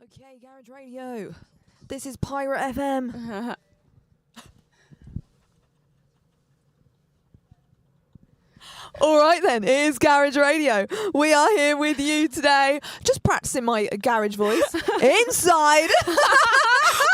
Okay, Garage Radio. This is Pirate FM. All right then, it is Garage Radio. We are here with you today, just practicing my garage voice inside.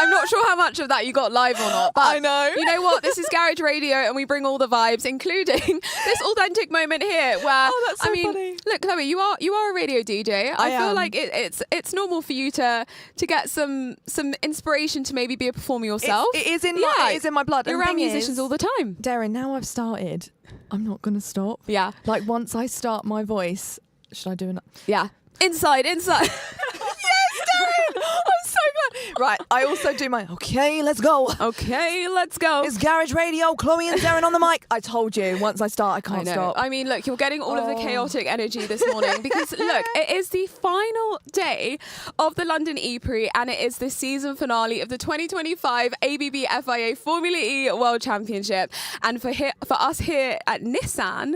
I'm not sure how much of that you got live or not, but I know. You know what? This is Garage Radio, and we bring all the vibes, including this authentic moment here. Where that's so funny. Look, Chloe, you are a radio DJ. I feel am. like it's normal for you to get some inspiration to maybe be a performer yourself. It is in my blood. You're And the around thing musicians is, all the time. Darren, now I've started, I'm not going to stop. Yeah, Like once I start my voice, should I do it? yeah. Inside. Yes, Darren! I'm so glad. Right, I also do my, okay, let's go. Okay, let's go. It's Garage Radio, Chloe and Darren on the mic. I told you, once I start, I can't know. stop. I mean, look, you're getting all of the chaotic energy this morning because, look, it is the final day of the London E-Prix and it is the season finale of the 2025 ABB FIA Formula E World Championship. And for us here at Nissan,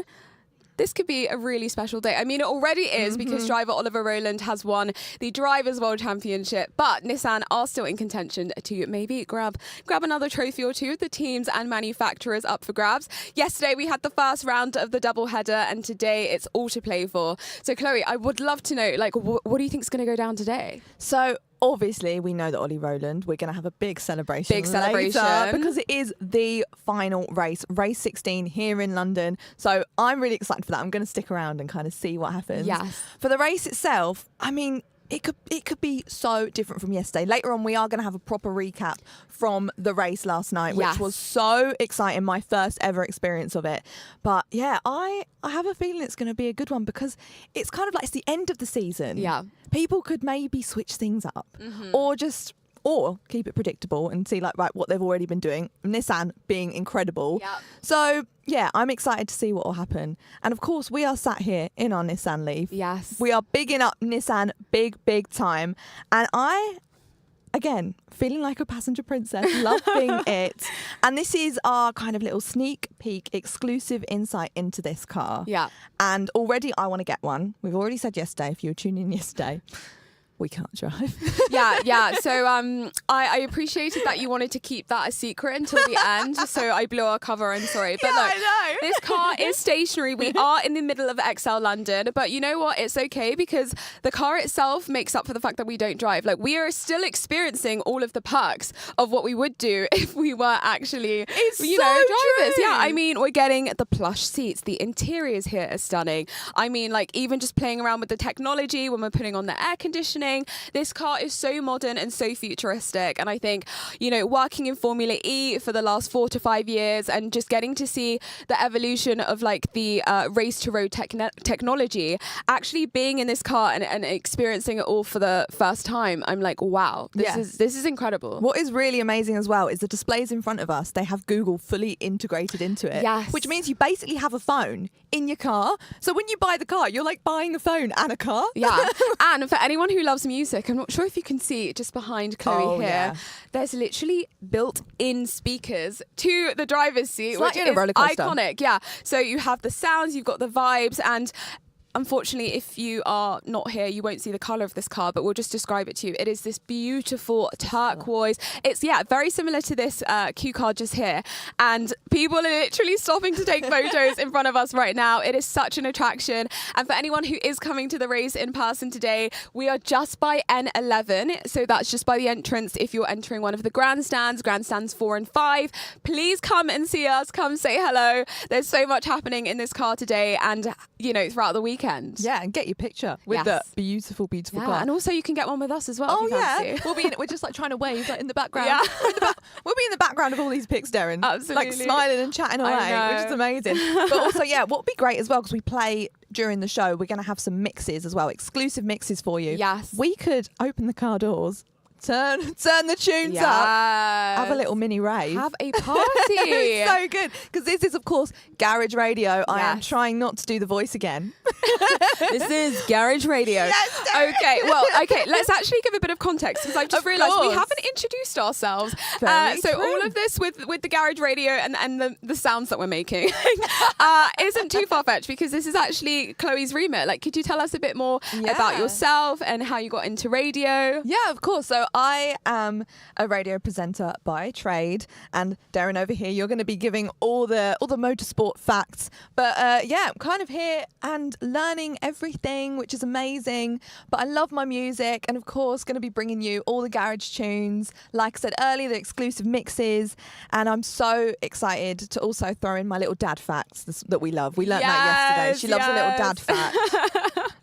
this could be a really special day. I mean, it already is because driver Oliver Roland has won the Drivers' World Championship, but Nissan are still in contention to maybe grab another trophy or two. The teams and manufacturers up for grabs. Yesterday, we had the first round of the doubleheader, and today it's all to play for. So, Chloe, I would love to know, like, what do you think is going to go down today? So, obviously, we know that Ollie Roland, we're going to have a big celebration. Later because it is the final race 16 here in London. So I'm really excited for that. I'm going to stick around and kind of see what happens. Yes. For the race itself, I mean, it could be so different from yesterday. Later on, we are going to have a proper recap from the race last night, which was so exciting. My first ever experience of it. But yeah, I have a feeling it's going to be a good one because it's kind of like it's the end of the season. Yeah. People could maybe switch things up or keep it predictable and see like what they've already been doing. Nissan being incredible. Yep. So yeah, I'm excited to see what will happen. And of course, we are sat here in our Nissan LEAF. Yes. We are bigging up Nissan big time. And I, again, feeling like a passenger princess, loving it. And this is our kind of little sneak peek, exclusive insight into this car. Yeah. And already I want to get one. We've already said yesterday, if you were tuning in yesterday, we can't drive. Yeah. So I appreciated that you wanted to keep that a secret until the end. So I blew our cover. I'm sorry. But look, I know. This car is stationary. We are in the middle of XL London. But you know what? It's okay because the car itself makes up for the fact that we don't drive. Like, we are still experiencing all of the perks of what we would do if we were actually, drivers. True. Yeah, I mean, we're getting the plush seats. The interiors here are stunning. I mean, like, even just playing around with the technology when we're putting on the air conditioning. This car is so modern and so futuristic. And I think, working in Formula E for the last 4 to 5 years and just getting to see the evolution of like the race to road technology, actually being in this car and experiencing it all for the first time, I'm like, wow, this is incredible. What is really amazing as well is the displays in front of us. They have Google fully integrated into it. Yes. Which means you basically have a phone in your car. So when you buy the car, you're like buying a phone and a car. Yeah. And for anyone who loves music, I'm not sure if you can see just behind Chloe here. Yeah. There's literally built-in speakers to the driver's seat, It's which like in a roller is coaster. iconic. Yeah. So you have the sounds, you've got the vibes, and unfortunately, if you are not here, you won't see the colour of this car, but we'll just describe it to you. It is this beautiful turquoise. It's, very similar to this Q car just here. And people are literally stopping to take photos in front of us right now. It is such an attraction. And for anyone who is coming to the race in person today, we are just by N11. So that's just by the entrance if you're entering one of the grandstands 4 and 5. Please come and see us. Come say hello. There's so much happening in this car today and, throughout the weekend. Yeah, and get your picture with the beautiful car. And also you can get one with us as well. Oh, if you fancy. We're just like trying to wave like in the background. Yeah. We'll be in the background of all these pics, Darren. Absolutely. Like smiling and chatting away, which is amazing. But also, what would be great as well, because we play during the show, we're going to have some mixes as well, exclusive mixes for you. Yes. We could open the car doors, turn the tunes up, have a little mini rave, have a party. So good, because this is of course Garage Radio. Yes. I am trying not to do the voice again. This is Garage Radio. Yes, okay, let's actually give a bit of context, because I've just realised we haven't introduced ourselves. So all of this with the Garage Radio and the sounds that we're making isn't too far-fetched, because this is actually Chloe's remit. Like, could you tell us a bit more about yourself and how you got into radio? Yeah, of course. So I am a radio presenter by trade, and Darren over here, you're going to be giving all the motorsport facts. But I'm kind of here and learning everything, which is amazing. But I love my music, and of course going to be bringing you all the garage tunes, like I said earlier, the exclusive mixes, and I'm so excited to also throw in my little dad facts that we love. We learnt that yesterday. She loves a little dad fact.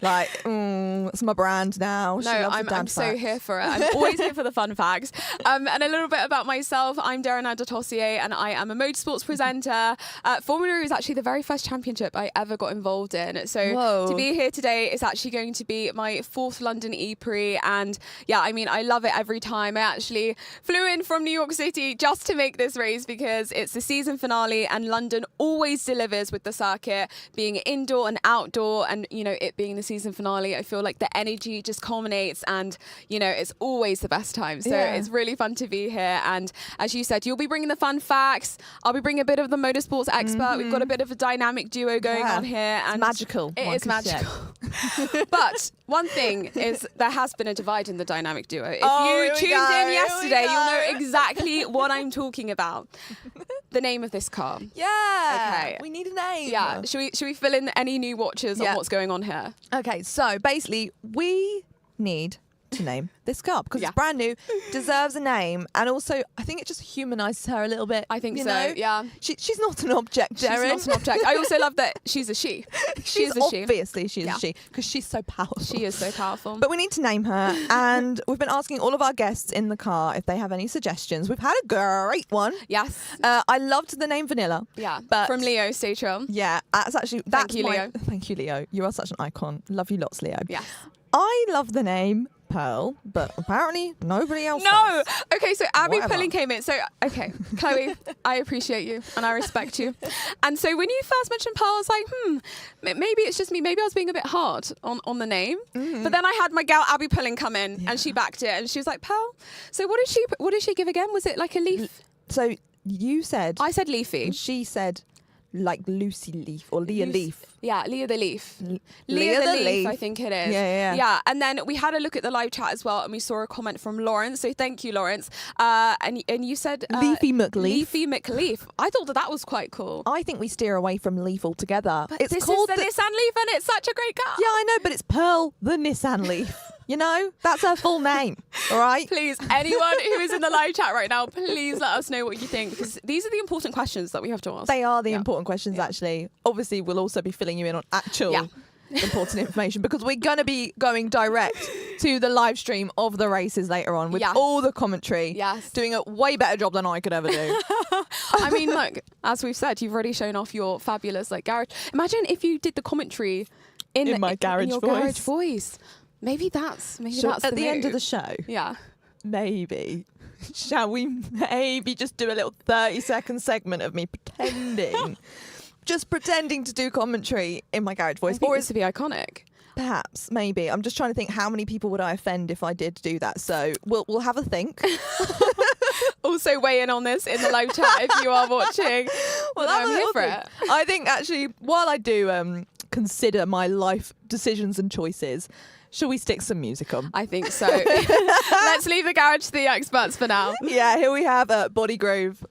Like, it's my brand now. No, I'm so here for it. I'm always here for the fun facts. And a little bit about myself. I'm Darren Dossier, and I am a motorsports presenter. Formula E is actually the very first championship I ever got involved in. So to be here today is actually going to be my 4th London E-Prix. And yeah, I mean, I love it every time. I actually flew in from New York City just to make this race, because it's the season finale, and London always delivers with the circuit being indoor and outdoor, and, you know, it being the season finale. I feel like the energy just culminates, and, you know, it's always the best time. So it's really fun to be here. And as you said, you'll be bringing the fun facts. I'll be bringing a bit of the motorsports expert. We've got a bit of a dynamic duo going on here. And it's magical. It is magical. But one thing is, there has been a divide in the dynamic duo. If you tuned in yesterday, you'll know exactly what I'm talking about. The name of this car. Yeah. Okay. We need a name. Yeah. Should we fill in any new watchers on what's going on here? Okay. So basically, we need to name this car, because it's brand new, deserves a name, and also I think it just humanises her a little bit. I think so. Know? Yeah. She's not an object, Darren. She's not an object. I also love that she's a she. She's obviously a she, because she's so powerful. She is so powerful. But we need to name her, and we've been asking all of our guests in the car if they have any suggestions. We've had a great one. Yes. I loved the name Vanilla. Yeah. But from Leo, stay true. Yeah. Thank you, Leo. Thank you, Leo. You are such an icon. Love you lots, Leo. Yes. I love the name Pearl, but apparently nobody else No! does. Okay, so Abby Pulling came in. So, okay, Chloe, I appreciate you and I respect you. And so when you first mentioned Pearl, I was like, maybe it's just me. Maybe I was being a bit hard on the name. But then I had my gal Abby Pulling come in and she backed it, and she was like, Pearl, so what did she give again? Was it like a leaf? So you said... I said leafy. She said like Lucy Leaf or Leah Leaf. Yeah, Leah the Leaf. Leah the Leaf, I think it is. Yeah. And then we had a look at the live chat as well, and we saw a comment from Lawrence. So thank you, Lawrence. And you said Leafy McLeaf. Leafy McLeaf. I thought that was quite cool. I think we steer away from Leaf altogether. But this is the Nissan Leaf, and it's such a great car. Yeah, I know, but it's Pearl the Nissan Leaf. You know, that's her full name. All right. Please, anyone who is in the live chat right now, please let us know what you think, because these are the important questions that we have to ask. They are the important questions, actually. Obviously, we'll also be filling you in on actual important information, because we're going to be going direct to the live stream of the races later on with all the commentary. Yes. Doing a way better job than I could ever do. I mean, look, as we've said, you've already shown off your fabulous garage. Imagine if you did the commentary in your garage voice. Maybe that's at the end of the show. Yeah. Maybe. Shall we maybe just do a little 30-second segment of me pretending, just pretending to do commentary in my garage voice? Or is it be iconic? Perhaps, maybe. I'm just trying to think, how many people would I offend if I did do that? So we'll have a think. Also weigh in on this in the live chat if you are watching. Well, I'm here for it. I think actually, while I do consider my life decisions and choices, shall we stick some music on? I think so. Let's leave the garage to the experts for now. Yeah, here we have Body Groove.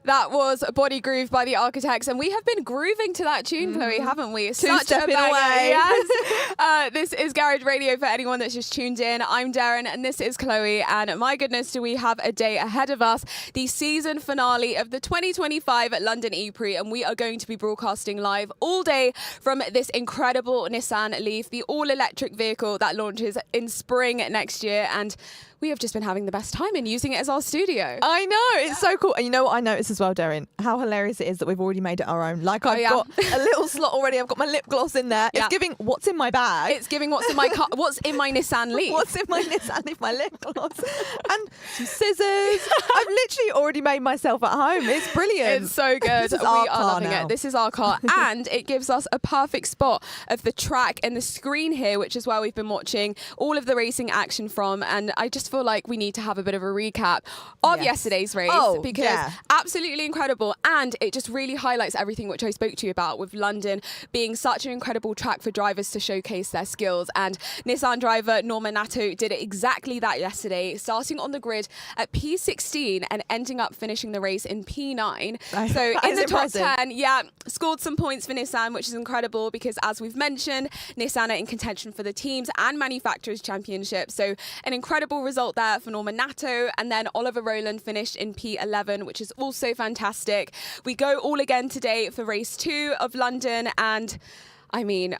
That was Body Groove by The Architects, and we have been grooving to that tune, Chloe, haven't we? Two-stepping away. Yes. This is Garage Radio for anyone that's just tuned in. I'm Darren, and this is Chloe, and my goodness, do we have a day ahead of us. The season finale of the 2025 London E-Prix, and we are going to be broadcasting live all day from this incredible Nissan LEAF, the all-electric vehicle that launches in spring next year, and we have just been having the best time in using it as our studio. I know, it's so cool. And you know what I noticed as well, Darren? How hilarious it is that we've already made it our own. Like, I've got a little slot already. I've got my lip gloss in there. It's giving what's in my bag. It's giving what's in my car. What's in my Nissan LEAF. What's in my Nissan LEAF, my lip gloss. And some scissors. I've literally already made myself at home. It's brilliant. It's so good. We are loving it. This is our car. And it gives us a perfect spot of the track and the screen here, which is where we've been watching all of the racing action from. And I just feel like we need to have a bit of a recap of yesterday's race because absolutely incredible, and it just really highlights everything which I spoke to you about, with London being such an incredible track for drivers to showcase their skills. And Nissan driver Norma Nato did exactly that yesterday, starting on the grid at P16 and ending up finishing the race in P9. So in the top 10, scored some points for Nissan, which is incredible because, as we've mentioned, Nissan are in contention for the teams and manufacturers championship. So an incredible result there for Norma Nato, and then Oliver Roland finished in P11, which is also fantastic. We go all again today for race 2 of London, and I mean,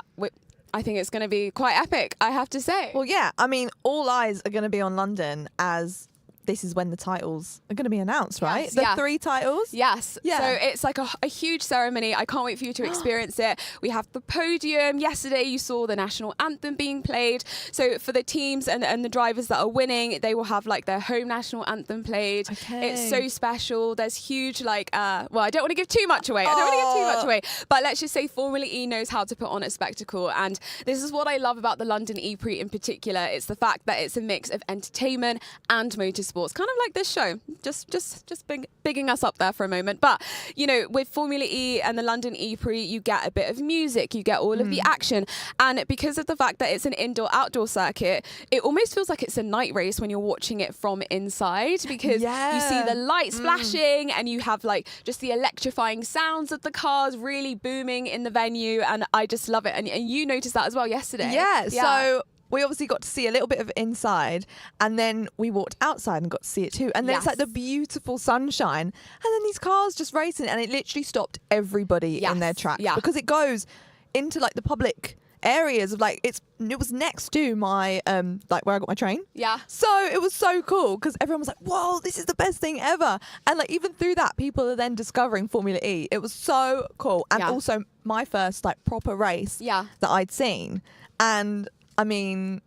I think it's going to be quite epic, I have to say. Well, yeah, I mean, all eyes are going to be on London, as this is when the titles are going to be announced, right? Yes, the 3 titles? Yes. Yeah. So it's like a huge ceremony. I can't wait for you to experience it. We have the podium. Yesterday you saw the national anthem being played. So for the teams and the drivers that are winning, they will have like their home national anthem played. Okay. It's so special. There's huge well, I don't want to give too much away. But let's just say Formula E knows how to put on a spectacle. And this is what I love about the London E-Prix in particular. It's the fact that it's a mix of entertainment and motorsport. Kind of like this show, just bigging us up there for a moment. But you know, with Formula E and the London E-Prix, you get a bit of music, you get all of the action, and because of the fact that it's an indoor-outdoor circuit, it almost feels like it's a night race when you're watching it from inside, because you see the lights flashing and you have like just the electrifying sounds of the cars really booming in the venue, and I just love it. And you noticed that as well yesterday. Yeah. So we obviously got to see a little bit of inside, and then we walked outside and got to see it too. And then it's like the beautiful sunshine, and then these cars just racing, and it literally stopped everybody in their tracks because it goes into like the public areas of like it was next to my like where I got my train. Yeah. So it was so cool because everyone was like, "Whoa, this is the best thing ever!" And like even through that, people are then discovering Formula E. It was so cool, and also my first like proper race that I'd seen, and I mean,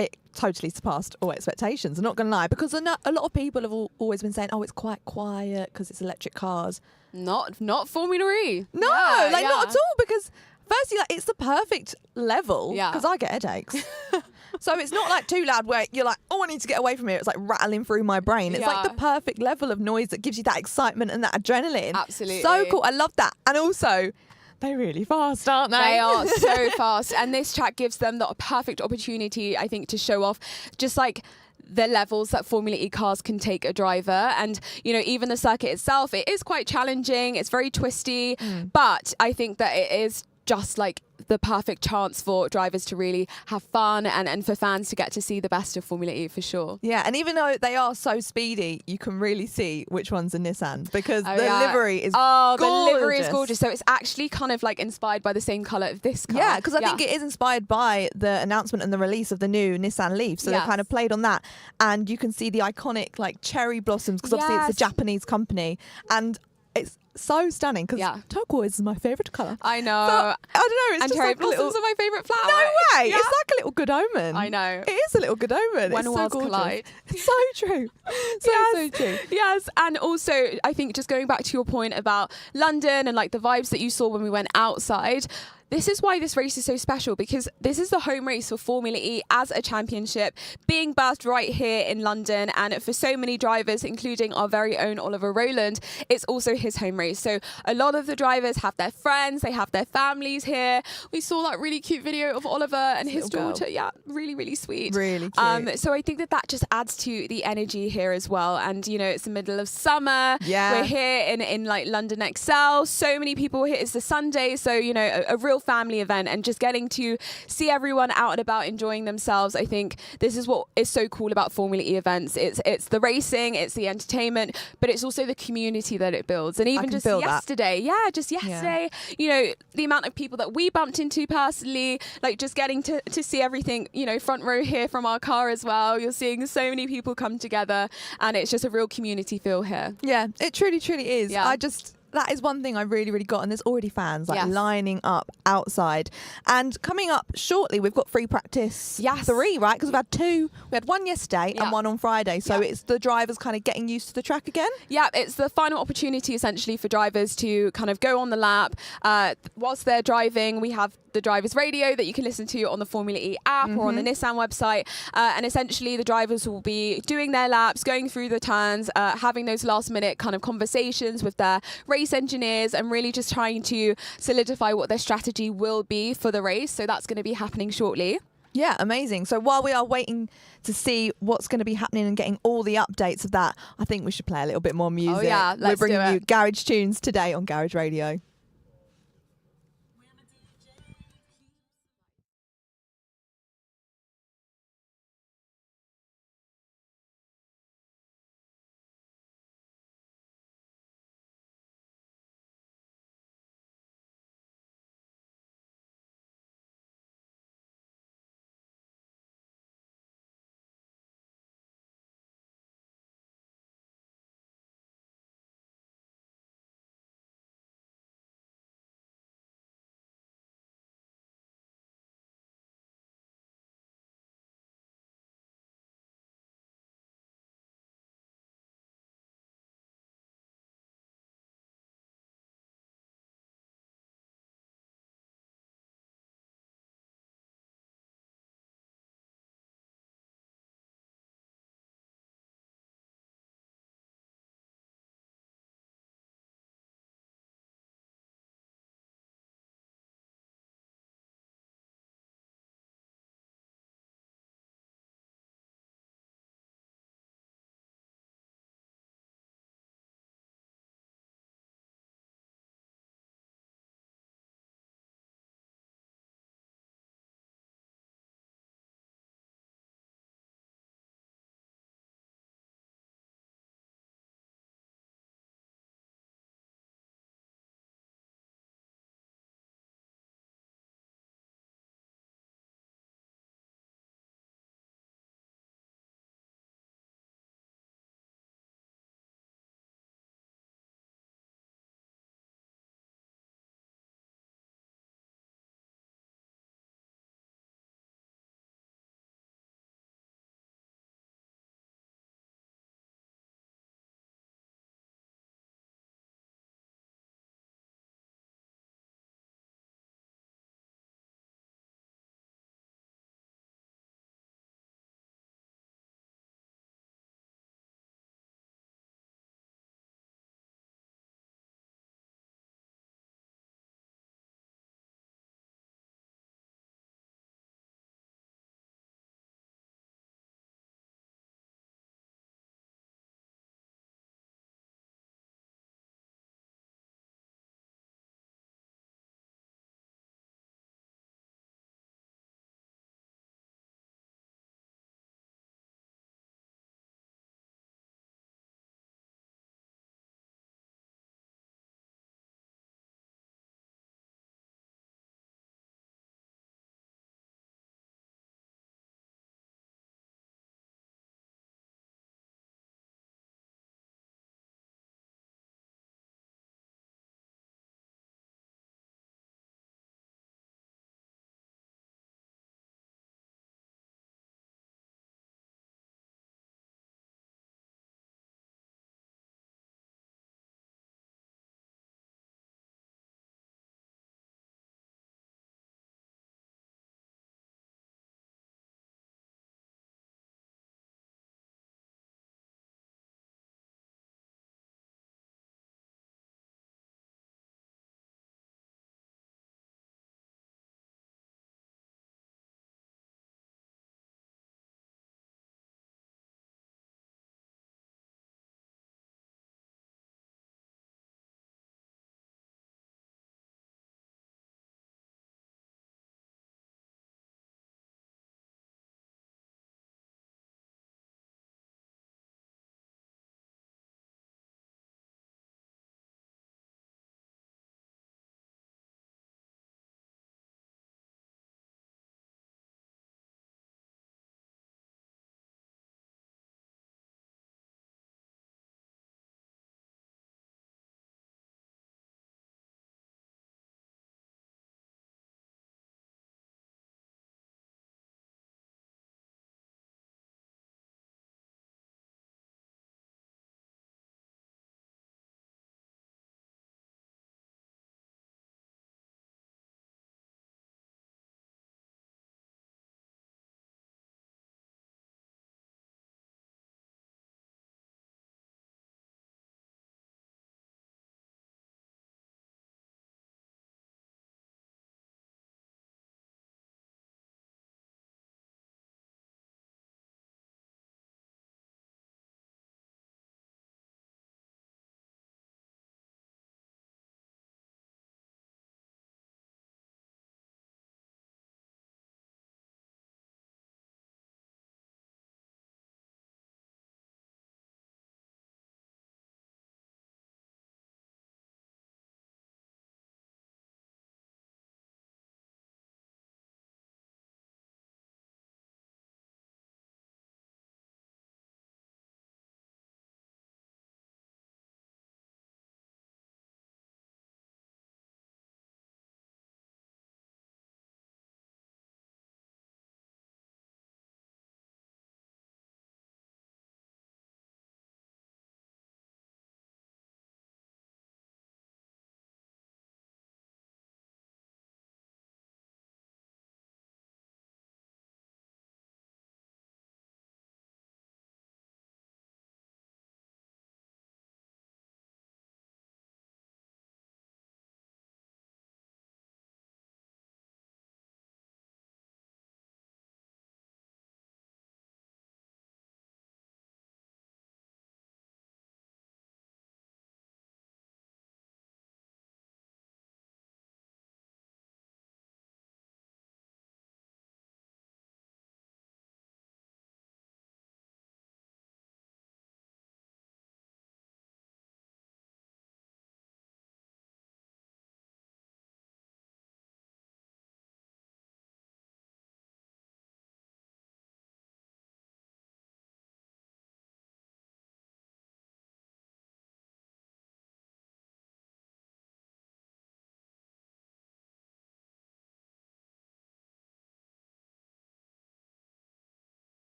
it totally surpassed all expectations. I'm not going to lie, because a lot of people have always been saying, "Oh, it's quite quiet because it's electric cars." Not Formula E. No, not at all. Because firstly, like, it's the perfect level. Yeah. Because I get headaches. So it's not like too loud where you're like, "Oh, I need to get away from here." It's like rattling through my brain. It's like the perfect level of noise that gives you that excitement and that adrenaline. Absolutely. So cool. I love that. And also, they're really fast, aren't they? They are so fast. And this track gives them the perfect opportunity, I think, to show off just like the levels that Formula E cars can take a driver. And, you know, even the circuit itself, it is quite challenging. It's very twisty. But I think that it is just like the perfect chance for drivers to really have fun and for fans to get to see the best of Formula E for sure. Yeah, and even though they are so speedy, you can really see which one's a Nissan because the livery is gorgeous. The livery is gorgeous. So it's actually kind of like inspired by the same colour of this car. Yeah, because I think it is inspired by the announcement and the release of the new Nissan LEAF. So they kind of played on that, and you can see the iconic like cherry blossoms because obviously it's a Japanese company, and it's so stunning because turquoise is my favourite colour. I know. So, I don't know. It's and just cherry like blossoms are my favourite flower. No way. Yeah. It's like a little good omen. I know. It is a little good omen. When it's worlds so collide. It's so true. So true. Yes. And also, I think just going back to your point about London and like the vibes that you saw when we went outside, this is why this race is so special, because this is the home race for Formula E as a championship, being birthed right here in London. And for so many drivers, including our very own Oliver Roland, it's also his home race. So a lot of the drivers have their friends, they have their families here. We saw that really cute video of Oliver and his daughter. Yeah, really, really sweet. Really cute. So I think that just adds to the energy here as well. And, you know, it's the middle of summer. Yeah. We're here in like London Excel. So many people here. It's the Sunday. So, you know, a real family event, and just getting to see everyone out and about enjoying themselves. I think this is what is so cool about Formula E events. It's the racing, it's the entertainment, but it's also the community that it builds. And even just yesterday, you know, the amount of people that we bumped into personally, like just getting to see everything, you know, front row here from our car as well. You're seeing so many people come together, and it's just a real community feel here. Yeah, it truly is. Yeah. That is one thing I really got, and there's already fans lining up outside. And coming up shortly, we've got free practice 3, right? Because we've had 2. We had one yesterday and one on Friday. So it's the drivers kind of getting used to the track again. Yeah, it's the final opportunity essentially for drivers to kind of go on the lap. Whilst they're driving, we have the driver's radio that you can listen to on the Formula E app or on the Nissan website. And essentially the drivers will be doing their laps, going through the turns, having those last minute kind of conversations with their race engineers, and really just trying to solidify what their strategy will be for the race. So that's going to be happening shortly. Yeah, amazing. So while we are waiting to see what's going to be happening and getting all the updates of that, I think we should play a little bit more music. Oh yeah, we're bringing you Garage Tunes today on Garage Radio.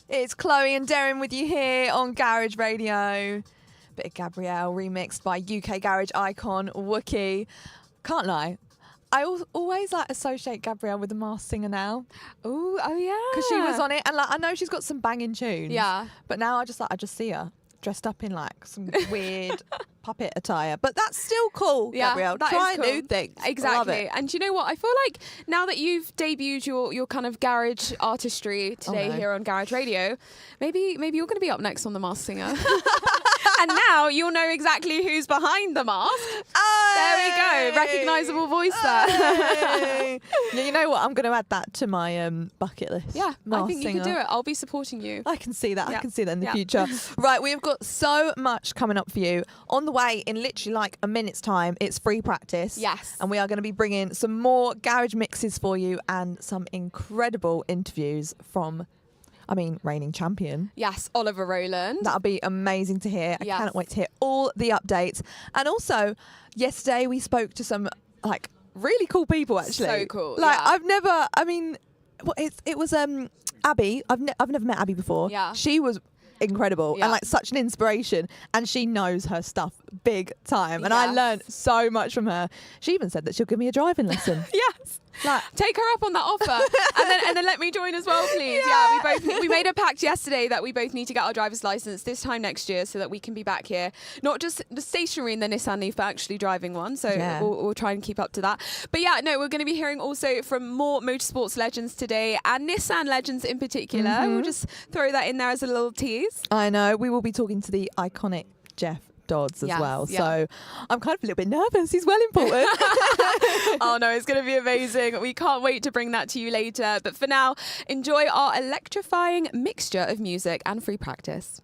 It's Chloe and Darren with you here on Garage Radio. Bit of Gabrielle remixed by UK garage icon Wookie. Can't lie, I always associate Gabrielle with the Masked Singer now. Oh yeah. Because she was on it, and I know she's got some banging tunes. Yeah. But now I just see her dressed up in some weird puppet attire. But that's still cool, Gabrielle. Try cool. New things. Exactly. Love it. And you know what? I feel like now that you've debuted your kind of garage artistry today here on Garage Radio, maybe you're going to be up next on The Masked Singer. And now you'll know exactly who's behind the mask. There we go. Recognisable voice there. You know what? I'm going to add that to my bucket list. Yeah, Masked I think Singer. you can do it. I'll be supporting you. I can see that. Yeah. I can see that in the Yeah. future. Right, we've got so much coming up for you. On the way, in literally a minute's time, it's free practice. Yes. And we are going to be bringing some more garage mixes for you and some incredible interviews from reigning champion. Yes, Oliver Roland. That'll be amazing to hear. I cannot wait to hear all the updates. And also, yesterday we spoke to some really cool people. Actually, So cool. I've never. It was Abby. I've never met Abby before. Yeah. She was incredible and such an inspiration, and she knows her stuff big time. And I learned so much from her. She even said that she'll give me a driving lesson. Yes. Take her up on that offer, and then let me join as well, please. Yeah, we made a pact yesterday that we both need to get our driver's license this time next year so that we can be back here, not just the stationary in the Nissan LEAF, but actually driving one. So we'll try and keep up to that. But we're going to be hearing also from more motorsports legends today, and Nissan legends in particular. Mm-hmm. We'll just throw that in there as a little tease. I know. We will be talking to the iconic Jeff Dods as well. Yeah. So I'm kind of a little bit nervous. He's well important. Oh no, it's going to be amazing. We can't wait to bring that to you later. But for now, enjoy our electrifying mixture of music and free practice.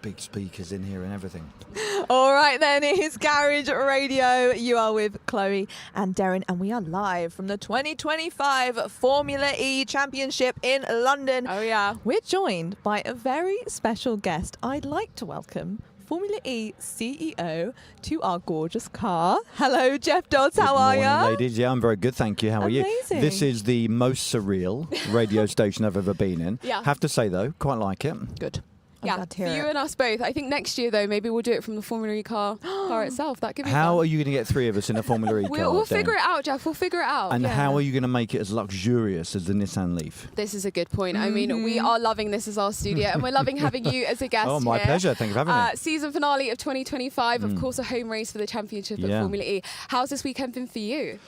big speakers in here and everything. All right, then, it's Garage Radio. You are with Chloe and Darren, and we are live from the 2025 Formula E Championship in London. Oh, yeah. We're joined by a very special guest. I'd like to welcome Formula E CEO to our gorgeous car. Hello, Jeff Dods. How are you? Good morning, ladies. Yeah, I'm very good, thank you. How are you? Amazing. This is the most surreal radio station I've ever been in. Yeah. Have to say, though, quite like it. Good. I'm Yeah, glad to for hear you it. and us both. I think next year, though, maybe we'll do it from the Formula E car itself. That could be How fun. are you going to get three of us in a Formula E car? We'll Dan? figure it out, Jeff. We'll figure it out. And yeah. how are you going to make it as luxurious as the Nissan LEAF? This is a good point. I mean, we are loving this as our studio, and we're loving having you as a guest. Oh, my here. pleasure. Thank you for having me. Season finale of 2025, of course, a home race for the championship of Formula E. How's this weekend been for you?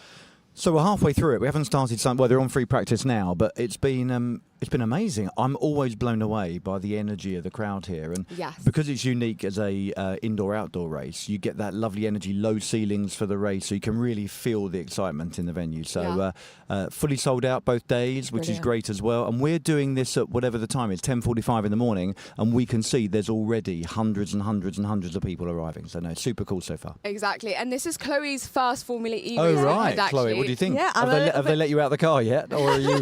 So we're halfway through it. We haven't started well, they're on free practice now, but it's been amazing. I'm always blown away by the energy of the crowd here, and because it's unique as a indoor-outdoor race, you get that lovely energy, low ceilings for the race, so you can really feel the excitement in the venue. So fully sold out both days, which is great as well. And we're doing this at whatever the time is, 10:45 in the morning, and we can see there's already hundreds and hundreds and hundreds of people arriving. So no, super cool so far. Exactly, and this is Chloe's first Formula E race. Oh right, actually. Chloe, what do you think? Yeah, have they let you out of the car yet, or are you?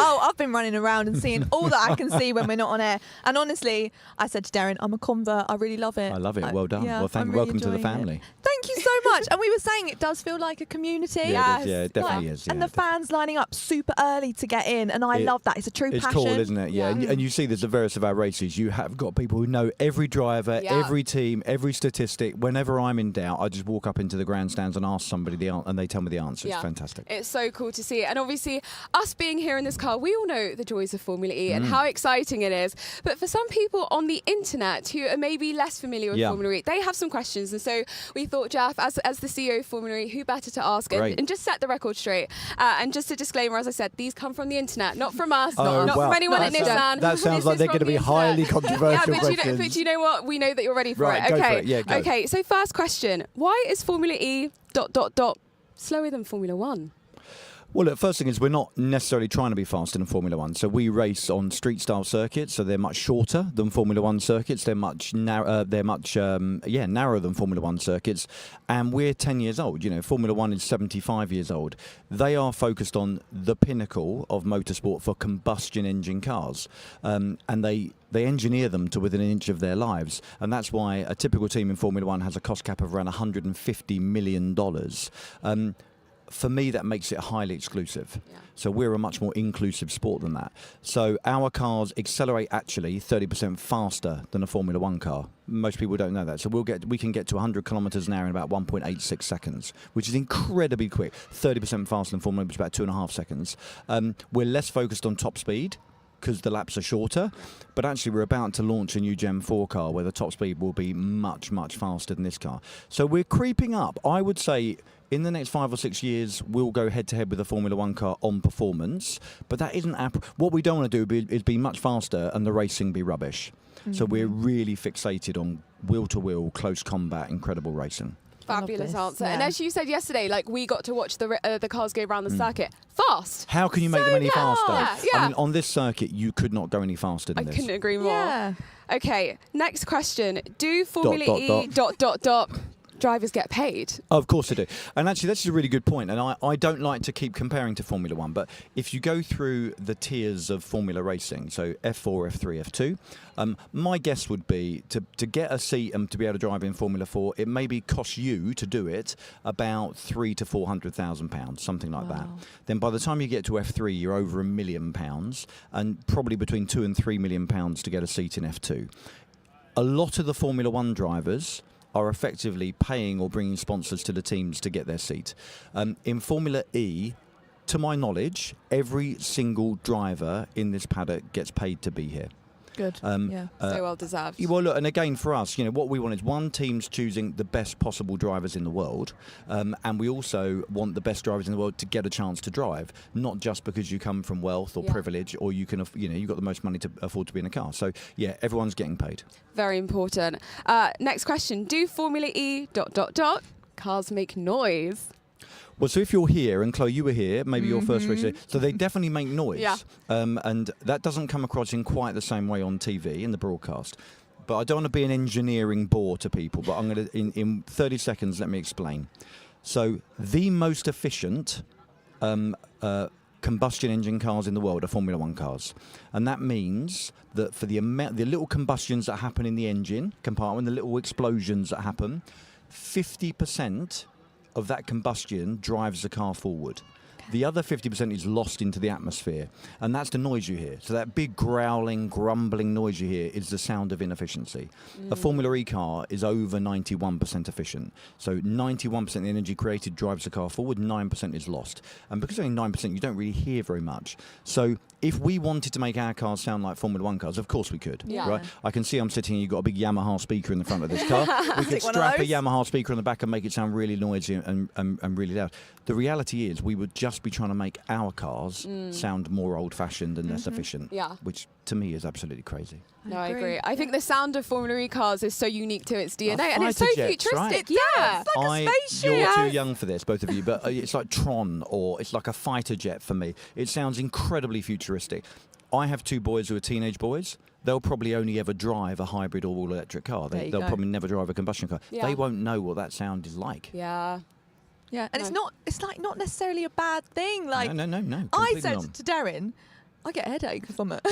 Oh, I've been running around and seeing all that I can see when we're not on air. And honestly, I said to Darren, I'm a convert. I really love it. I love it. Well done. Yeah, well, I'm welcome really to the enjoying family. it. Thank you so much. And we were saying it does feel like a community. Yeah, it definitely is. And Yeah, the fans lining up super early to get in. And I love that. It's a true It's passion. cool, isn't it? Yeah. And you see there's the various of our races. You have got people who know every driver, every team, every statistic. Whenever I'm in doubt, I just walk up into the grandstands and ask somebody and they tell me the answer. It's fantastic. It's so cool to see. And obviously, us being here in this car, we all know the joys of Formula E and how exciting it is. But for some people on the internet who are maybe less familiar with Formula E, they have some questions. And so we thought, Jeff, as the CEO of Formula E, who better to ask and just set the record straight. And just a disclaimer, as I said, these come from the internet, not from us, not from anyone at Nissan. That sounds like they're going to be highly controversial questions. But you know what? We know that you're ready for it. Go Okay. for it. Yeah, go. Okay, so first question. Why is Formula E ... slower than Formula 1? Well, look, first thing is we're not necessarily trying to be faster than Formula 1. So we race on street-style circuits, so they're much shorter than Formula 1 circuits. They're much narrower than Formula 1 circuits. And we're 10 years old. You know, Formula 1 is 75 years old. They are focused on the pinnacle of motorsport for combustion engine cars. And they engineer them to within an inch of their lives. And that's why a typical team in Formula 1 has a cost cap of around $150 million. For me, that makes it highly exclusive. Yeah. So we're a much more inclusive sport than that. So our cars accelerate actually 30% faster than a Formula 1 car. Most people don't know that. So we can get to 100 kilometers an hour in about 1.86 seconds, which is incredibly quick. 30% faster than Formula 1, which is about 2.5 seconds. We're less focused on top speed because the laps are shorter, but actually we're about to launch a new Gen 4 car where the top speed will be much, much faster than this car. So we're creeping up. I would say in the next 5 or 6 years, we'll go head-to-head with a Formula 1 car on performance, but that isn't what we don't want to do is be much faster and the racing be rubbish. Mm-hmm. So we're really fixated on wheel-to-wheel, close combat, incredible racing. Fabulous answer. Yeah. And as you said yesterday, like we got to watch the cars go around the circuit fast. How can you make them any faster? Yeah. I mean, on this circuit, you could not go any faster than this. I couldn't agree more. Yeah. Okay, next question. Do Formula E ... drivers get paid? Oh, of course they do. And actually, that's a really good point. And I don't like to keep comparing to Formula 1, but if you go through the tiers of Formula racing, so F4, F3, F2, my guess would be to get a seat and to be able to drive in Formula 4, it maybe costs you to do it about £300,000 to £400,000, something like that. Then by the time you get to F3, you're over £1 million and probably between £2 and £3 million to get a seat in F2. A lot of the Formula 1 drivers are effectively paying or bringing sponsors to the teams to get their seat. In Formula E, to my knowledge, every single driver in this paddock gets paid to be here. Good. So well deserved. Well, look, and again, for us, what we want is one team's choosing the best possible drivers in the world, and we also want the best drivers in the world to get a chance to drive, not just because you come from wealth or privilege, or you can, you've got the most money to afford to be in a car. So, yeah, everyone's getting paid. Very important. Next question: do Formula E ... cars make noise? Well, so if you're here, and Chloe, you were here, maybe your first race, so they definitely make noise. Yeah. And that doesn't come across in quite the same way on TV, in the broadcast. but I don't want to be an engineering bore to people. But I'm going to, in 30 seconds, let me explain. So the most efficient combustion engine cars in the world are Formula One cars, and that means that for the little combustions that happen in the engine compartment, the little explosions that happen, 50% of that combustion drives the car forward. The other 50% is lost into the atmosphere, and that's the noise you hear. So that big growling, grumbling noise you hear is the sound of inefficiency. A Formula E car is over 91% efficient. So 91% of the energy created drives the car forward, 9% is lost. And because only 9%, you don't really hear very much. So if we wanted to make our cars sound like Formula One cars, of course we could. Yeah. Right? I can see I'm sitting here, you've got a big Yamaha speaker in the front of this car. We could strap a Yamaha speaker on the back and make it sound really noisy and really loud. The reality is we would just be trying to make our cars sound more old-fashioned and less efficient, which to me is absolutely crazy. No, I agree. I think the sound of Formula E cars is so unique to its DNA, and it's so jets, futuristic. right? Yeah, It's like a spaceship. You're too young for this, both of you, but it's like Tron, or it's like a fighter jet for me. It sounds incredibly futuristic. I have two boys who are teenage boys. They'll probably only ever drive a hybrid or all-electric car. They'll probably never drive a combustion car. Yeah. They won't know what that sound is like. Yeah. Yeah, and it's like not necessarily a bad thing. Like No. I completely said not. to Darren, I get a headache from it.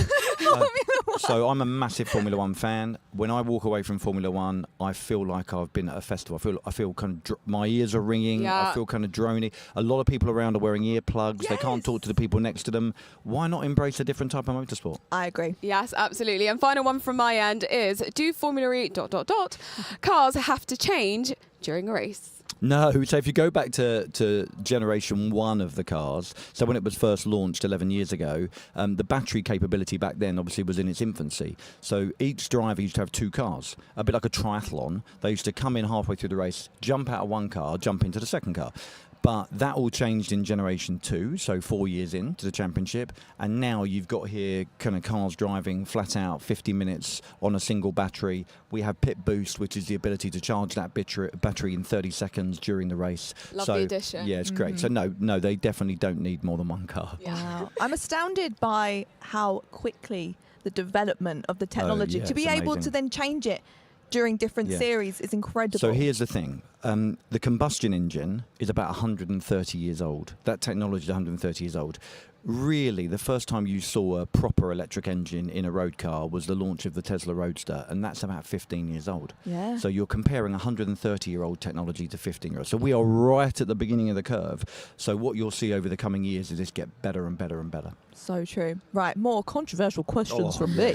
So I'm a massive Formula One fan. When I walk away from Formula One, I feel like I've been at a festival. I feel kind of my ears are ringing. Yeah. I feel kind of drony. A lot of people around are wearing earplugs. They can't talk to the people next to them. Why not embrace a different type of motorsport? I agree. Yes, absolutely. And final one from my end is: do Formula E ... cars have to change during a race? No, so if you go back to generation one of the cars, so when it was first launched 11 years ago, the battery capability back then obviously was in its infancy. So each driver used to have two cars, a bit like a triathlon. They used to come in halfway through the race, jump out of one car, jump into the second car. But that all changed in generation 2, so 4 years into the championship, and now you've got here kind of cars driving flat out 50 minutes on a single battery. We have pit boost, which is the ability to charge that battery in 30 seconds during the race. Lovely addition. Yeah, it's great. So no, they definitely don't need more than one car. Yeah. Wow. I'm astounded by how quickly the development of the technology to be it's able amazing. to then change it during different series is incredible. So here's the thing. The combustion engine is about 130 years old. That technology is 130 years old. Really, the first time you saw a proper electric engine in a road car was the launch of the Tesla Roadster, and that's about 15 years old. Yeah. So you're comparing 130-year-old technology to 15-year-old. So we are right at the beginning of the curve. So what you'll see over the coming years is this get better and better and better. So true. Right, more controversial questions from me.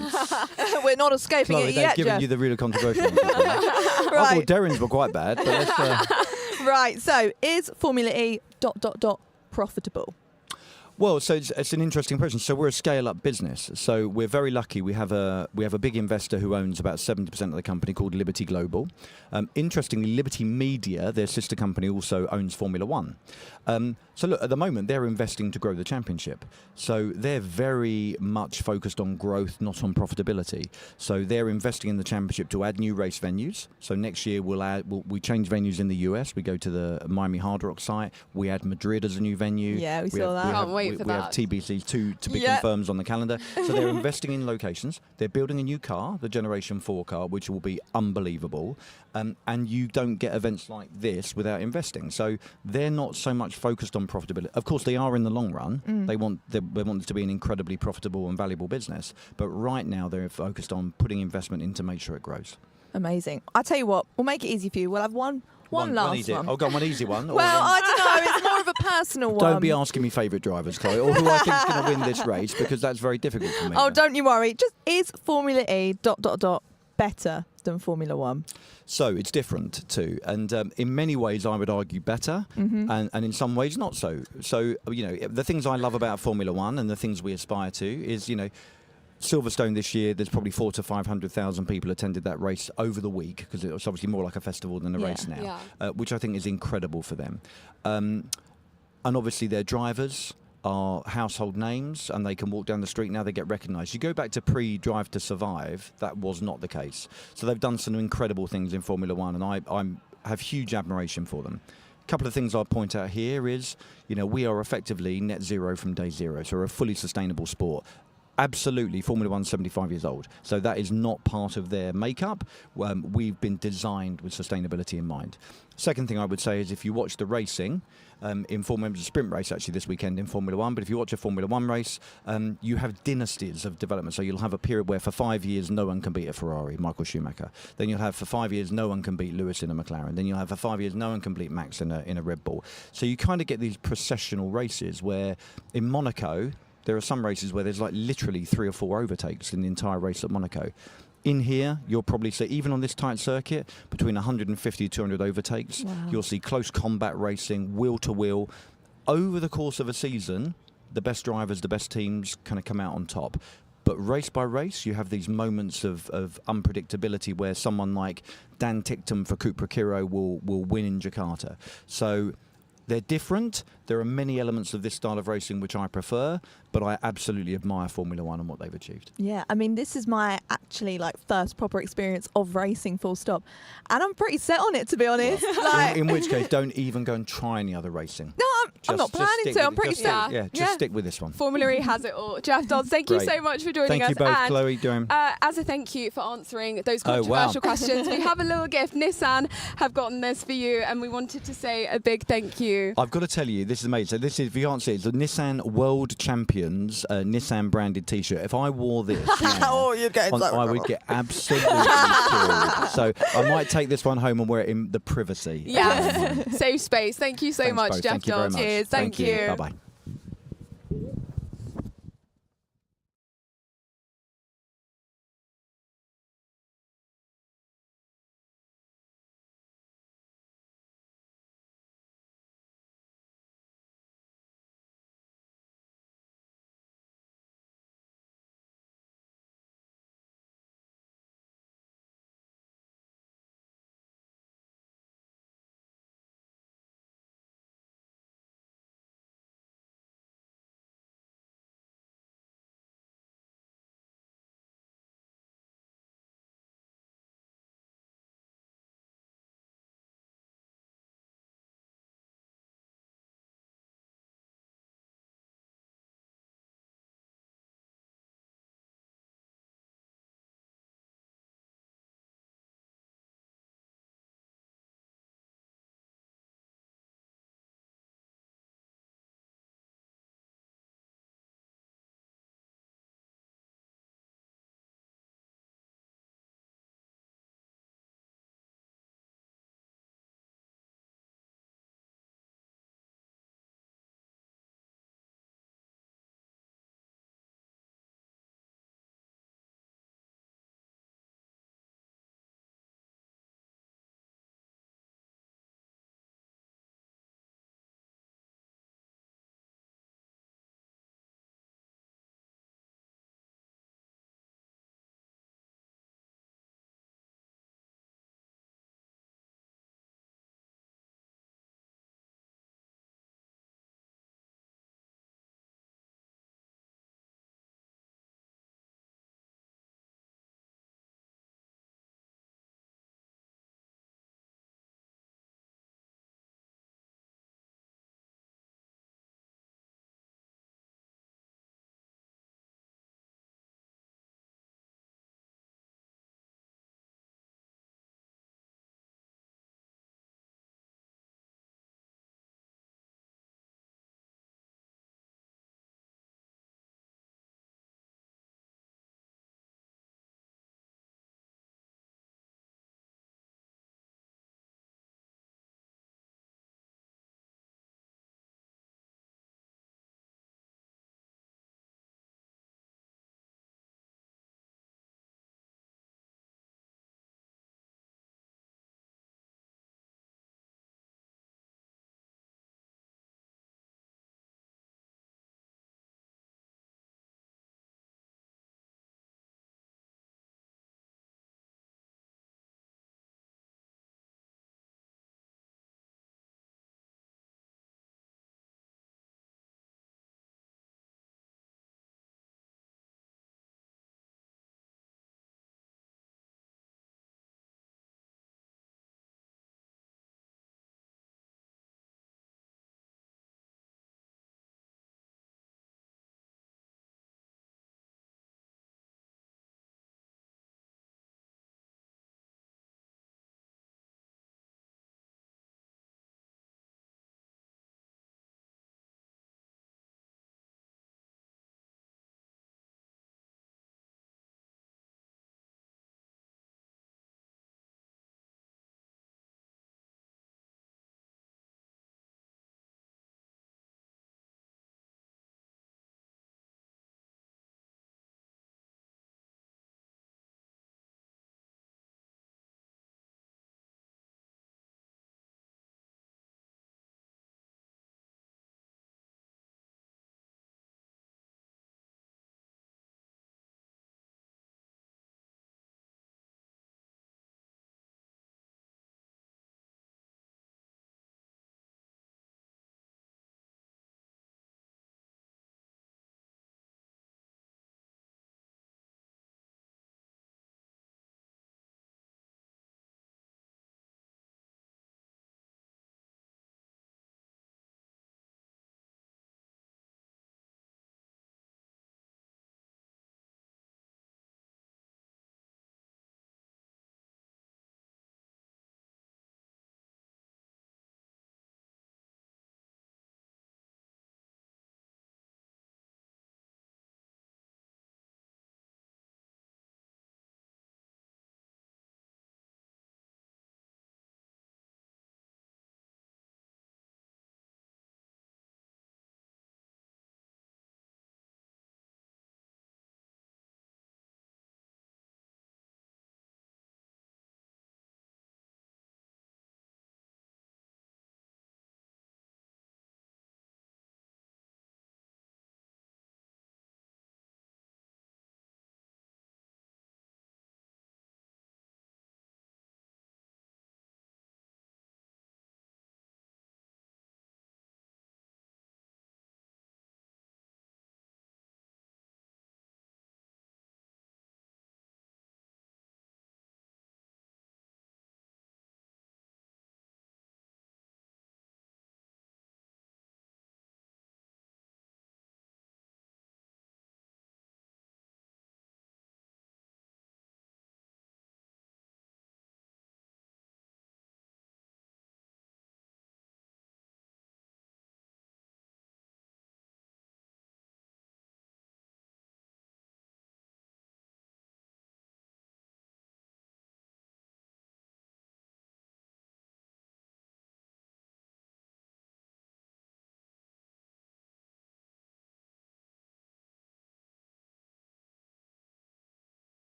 We're not escaping Chloe, it they've yet, given Jeff. you the really controversial ones. I thought Darren's were quite bad, but let's... Right, so is Formula E ... profitable? Well, so it's an interesting question. So we're a scale-up business. So we're very lucky. We have a big investor who owns about 70% of the company called Liberty Global. Interestingly, Liberty Media, their sister company, also owns Formula One. So look, at the moment, they're investing to grow the championship. So they're very much focused on growth, not on profitability. So they're investing in the championship to add new race venues. So next year, we change venues in the US. We go to the Miami Hard Rock site. We add Madrid as a new venue. Yeah, we saw that. Can't wait for we have that. TBC to be confirmed on the calendar. So they're investing in locations. They're building a new car, the Generation 4 car, which will be unbelievable. And you don't get events like this without investing. So they're not so much focused on profitability. Of course, they are in the long run. They want this to be an incredibly profitable and valuable business. But right now, they're focused on putting investment in to make sure it grows. Amazing. I'll tell you what, we'll make it easy for you. We'll have one last easy. one. I'll go on one easy one. Well, I don't know. It's more of a personal one. Don't be asking me favourite drivers, Chloe, or who I think is going to win this race, because that's very difficult for me. Oh, don't you worry. Just is Formula E ... better than Formula One? So it's different too, and in many ways I would argue better, and in some ways not so. So the things I love about Formula One and the things we aspire to is Silverstone this year, there's probably 400,000 to 500,000 people attended that race over the week, because it was obviously more like a festival than a race now, which I think is incredible for them. And obviously their drivers are household names, and they can walk down the street now, they get recognised. You go back to pre-Drive to Survive, that was not the case. So they've done some incredible things in Formula One, and I have huge admiration for them. A couple of things I'll point out here is, we are effectively net zero from day zero, so we're a fully sustainable sport. Absolutely, Formula One's 75 years old, so that is not part of their makeup. We've been designed with sustainability in mind. Second thing I would say is if you watch the racing in Formula, there's a sprint race actually this weekend in Formula One, but if you watch a Formula One race, you have dynasties of development. So you'll have a period where for 5 years no one can beat a Ferrari, Michael Schumacher. Then you'll have for 5 years no one can beat Lewis in a McLaren. Then you'll have for 5 years no one can beat Max in a Red Bull. So you kind of get these processional races where in Monaco, there are some races where there's like literally 3 or 4 overtakes in the entire race at Monaco. In here, you'll probably see, even on this tight circuit, between 150 to 200 overtakes. Wow. You'll see close combat racing, wheel to wheel. Over the course of a season, the best drivers, the best teams kind of come out on top. But race by race, you have these moments of unpredictability where someone like Dan Ticktum for Cupra Kiro will win in Jakarta. So they're different. There are many elements of this style of racing which I prefer, but I absolutely admire Formula One and what they've achieved. Yeah, I mean, this is my actually first proper experience of racing, full stop. And I'm pretty set on it, to be honest. In which case, don't even go and try any other racing. No, I'm not planning to. I'm pretty set. Just stick with this one. Formula E has it all. Jeff Dods, thank you so much for joining us. Thank you both, and, Chloe, Durham. as a thank you for answering those controversial questions, we have a little gift. Nissan have gotten this for you, and we wanted to say a big thank you. I've got to tell you, this is amazing. So this is, if you can't see it, it's the Nissan World Champions Nissan branded T-shirt. If I wore this, you'd get I would get absolutely killed. So I might take this one home and wear it in the privacy. Yeah, safe space. Thank you so much, Jeff Thank you very Dods. much. Cheers. Thank you. Bye-bye.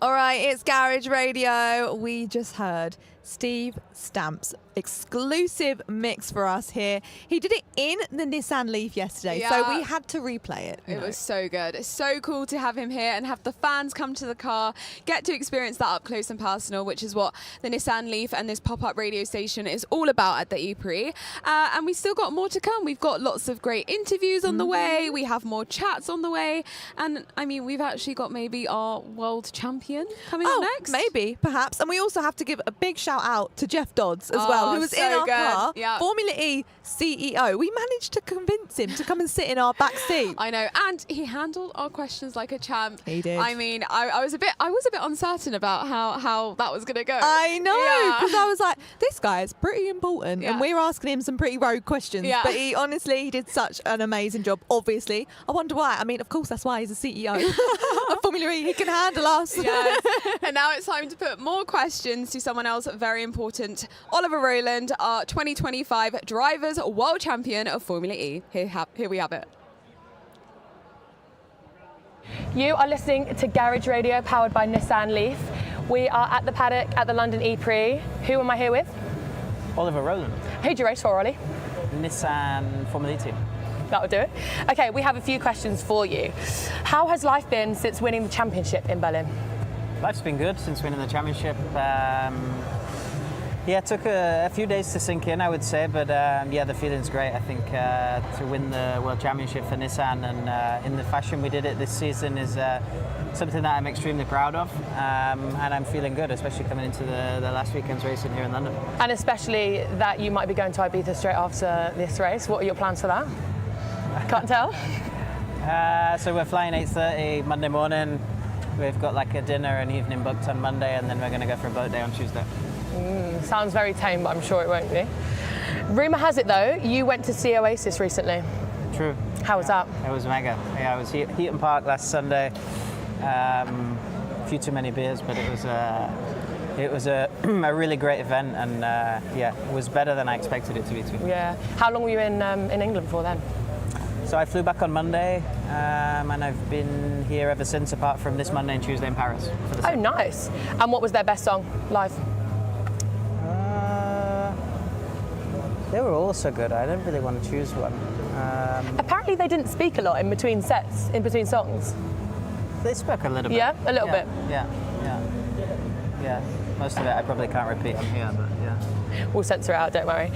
All right, it's Garage Radio. We just heard Steve Stamp's exclusive mix for us here. He did it in the Nissan LEAF yesterday, so we had to replay it. It was so good. It's so cool to have him here and have the fans come to the car, get to experience that up close and personal, which is what the Nissan LEAF and this pop-up radio station is all about at the E-Prix. And we still got more to come. We've got lots of great interviews on the way. We have more chats on the way. And I mean, we've actually got maybe our world champion coming up next. Maybe, perhaps. And we also have to give a big shout out to Jeff Dods as well, who was in our car. Formula E CEO. We managed to convince him to come and sit in our back seat. I know, and he handled our questions like a champ. He did. I mean, I was a bit uncertain about how that was going to go. I know, because I was like, this guy is pretty important, and we're asking him some pretty rogue questions. Yeah. But he did such an amazing job. Obviously, I wonder why. I mean, of course, that's why he's a CEO of Formula E. He can handle us. Yes. And now it's time to put more questions to someone else very important, Oliver Roland, our 2025 Drivers' World Champion of Formula E. Here we have it. You are listening to Garage Radio, powered by Nissan LEAF. We are at the paddock at the London E-Prix. Who am I here with? Oliver Roland. Who'd you race for, Ollie? Nissan Formula E Team. That'll do it. Okay, we have a few questions for you. How has life been since winning the championship in Berlin? Life's been good since winning the championship. It took a few days to sink in, I would say, but the feeling's great. I think to win the World Championship for Nissan and in the fashion we did it this season is something that I'm extremely proud of, and I'm feeling good, especially coming into the last weekend's racing here in London. And especially that you might be going to Ibiza straight after this race. What are your plans for that? Can't tell. So we're flying 8:30 Monday morning. We've got like a dinner and evening booked on Monday, and then we're going to go for a boat day on Tuesday. Sounds very tame, but I'm sure it won't be. Rumour has it though, you went to see Oasis recently. True. How was that? It was mega. Yeah, I was Heaton Park last Sunday. A few too many beers, but it was a really great event, and it was better than I expected it to be too. Yeah. How long were you in England for then? So I flew back on Monday, and I've been here ever since, apart from this Monday and Tuesday in Paris. Oh, nice. And what was their best song live? They were all so good. I don't really want to choose one. Apparently they didn't speak a lot in between sets, in between songs. They spoke a little bit. Yeah, a little bit. Yeah. Most of it I probably can't repeat on here, but yeah. We'll censor it out, don't worry.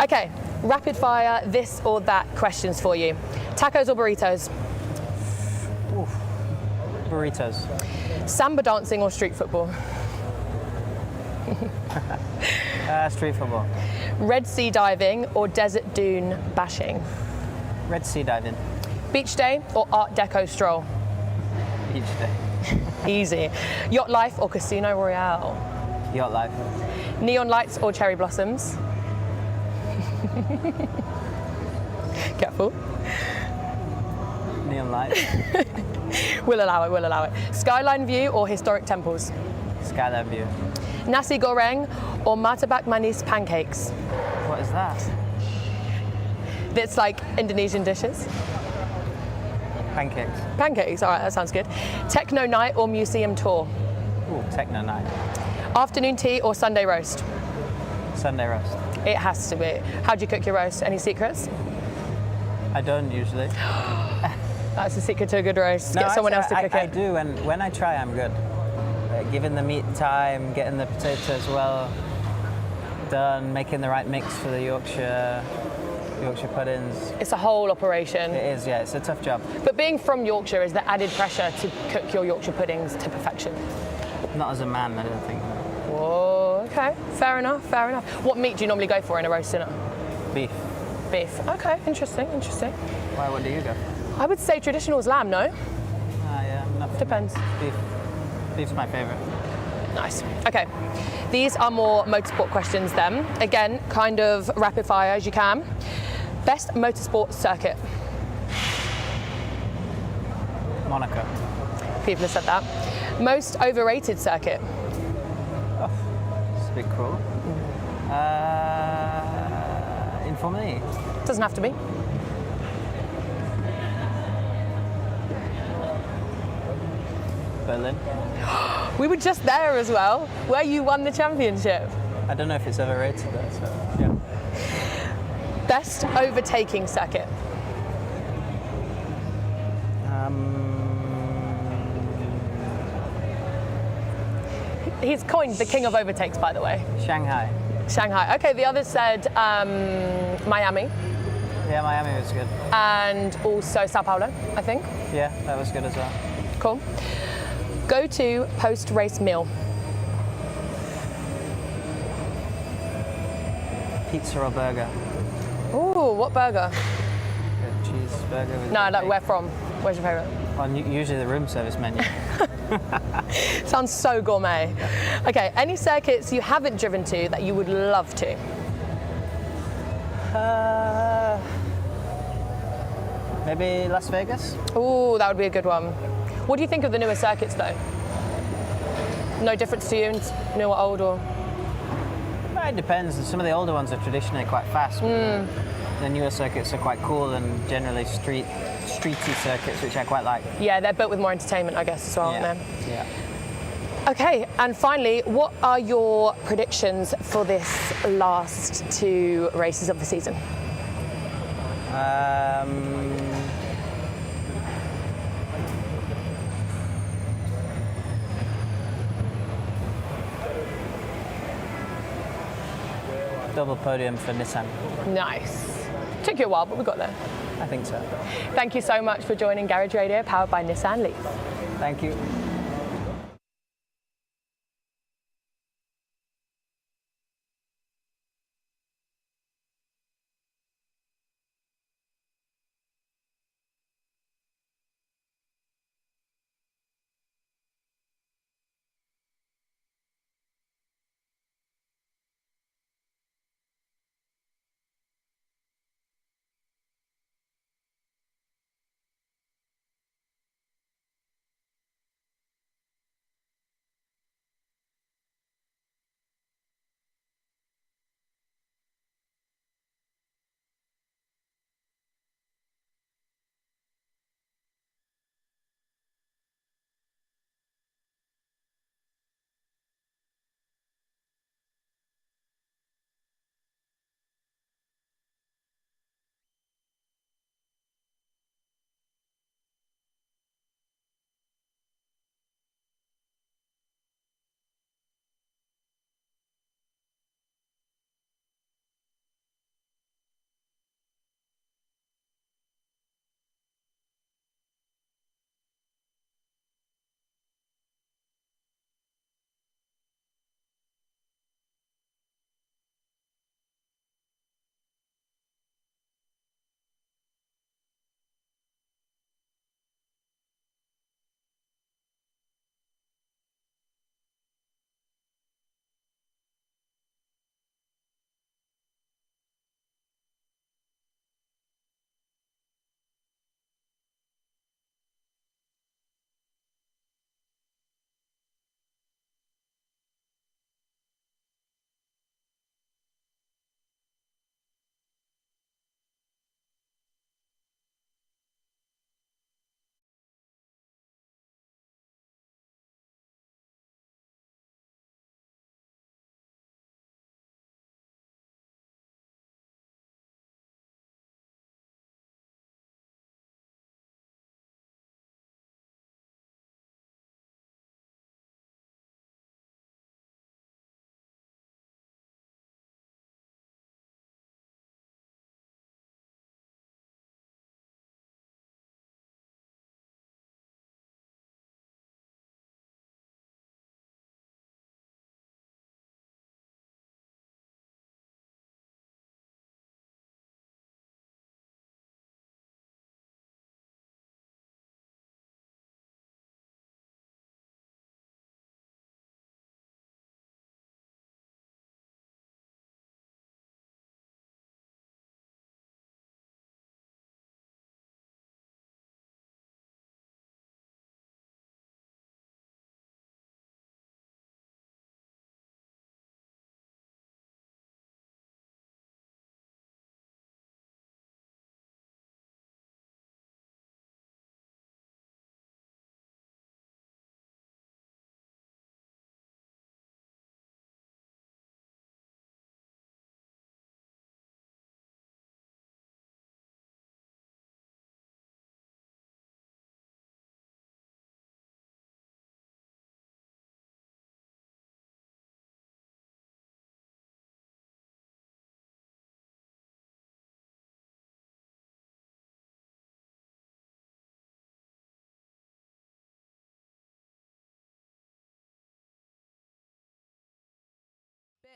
Okay, rapid fire, this or that questions for you. Tacos or burritos? Oof. Burritos. Samba dancing or street football? Street football. Red Sea diving or desert dune bashing? Red Sea diving. Beach day or Art Deco stroll? Beach day. Easy. Yacht life or Casino Royale? Yacht life. Neon lights or cherry blossoms? Careful. Neon lights. We'll allow it. Skyline view or historic temples? Skyline view. Nasi goreng or martabak manis pancakes? What is that? It's like Indonesian dishes. Pancakes. Pancakes, all right, that sounds good. Techno night or museum tour? Ooh, techno night. Afternoon tea or Sunday roast? Sunday roast. It has to be. How do you cook your roast? Any secrets? I don't usually. That's the secret to a good roast. No, Get someone else to cook it. I do, and when I try, I'm good. Giving the meat time, getting the potatoes well done, making the right mix for the Yorkshire puddings. It's a whole operation. It is, yeah. It's a tough job. But being from Yorkshire, is the added pressure to cook your Yorkshire puddings to perfection? Not as a man, I don't think. Whoa, okay. Fair enough. What meat do you normally go for in a roast dinner? Beef. Beef. Okay, interesting. Why? What do you go? I would say traditional is lamb, no? Yeah, not Depends. beef. Beef's my favourite. Nice. Okay. These are more motorsport questions then. Again, kind of rapid fire as you can. Best motorsport circuit? Monaco. People have said that. Most overrated circuit? Oh, it's a bit cruel. In Formula E. Doesn't have to be. Berlin. We were just there as well, where you won the championship. I don't know if it's ever rated there, so yeah. Best overtaking circuit. He's coined the king of overtakes, by the way. Shanghai. Shanghai. Okay, the others said Miami. Yeah, Miami was good. And also Sao Paulo, I think. Yeah, that was good as well. Cool. Go to post-race meal. Pizza or burger? Ooh, what burger? Good cheeseburger with No, like where from? Where's your favourite? well, usually the room service menu. Sounds so gourmet. Okay, any circuits you haven't driven to that you would love to? Maybe Las Vegas? Ooh, that would be a good one. What do you think of the newer circuits though? No difference to you, new or old or? Well, it depends. Some of the older ones are traditionally quite fast. But the newer circuits are quite cool and generally streety circuits, which I quite like. Yeah, they're built with more entertainment, I guess, as well, Yeah. aren't they? Yeah. Okay, and finally, what are your predictions for this last 2 races of the season? Double podium for Nissan. Nice. Took you a while, but we got there. I think so. Thank you so much for joining Garage Radio, powered by Nissan LEAF. Thank you.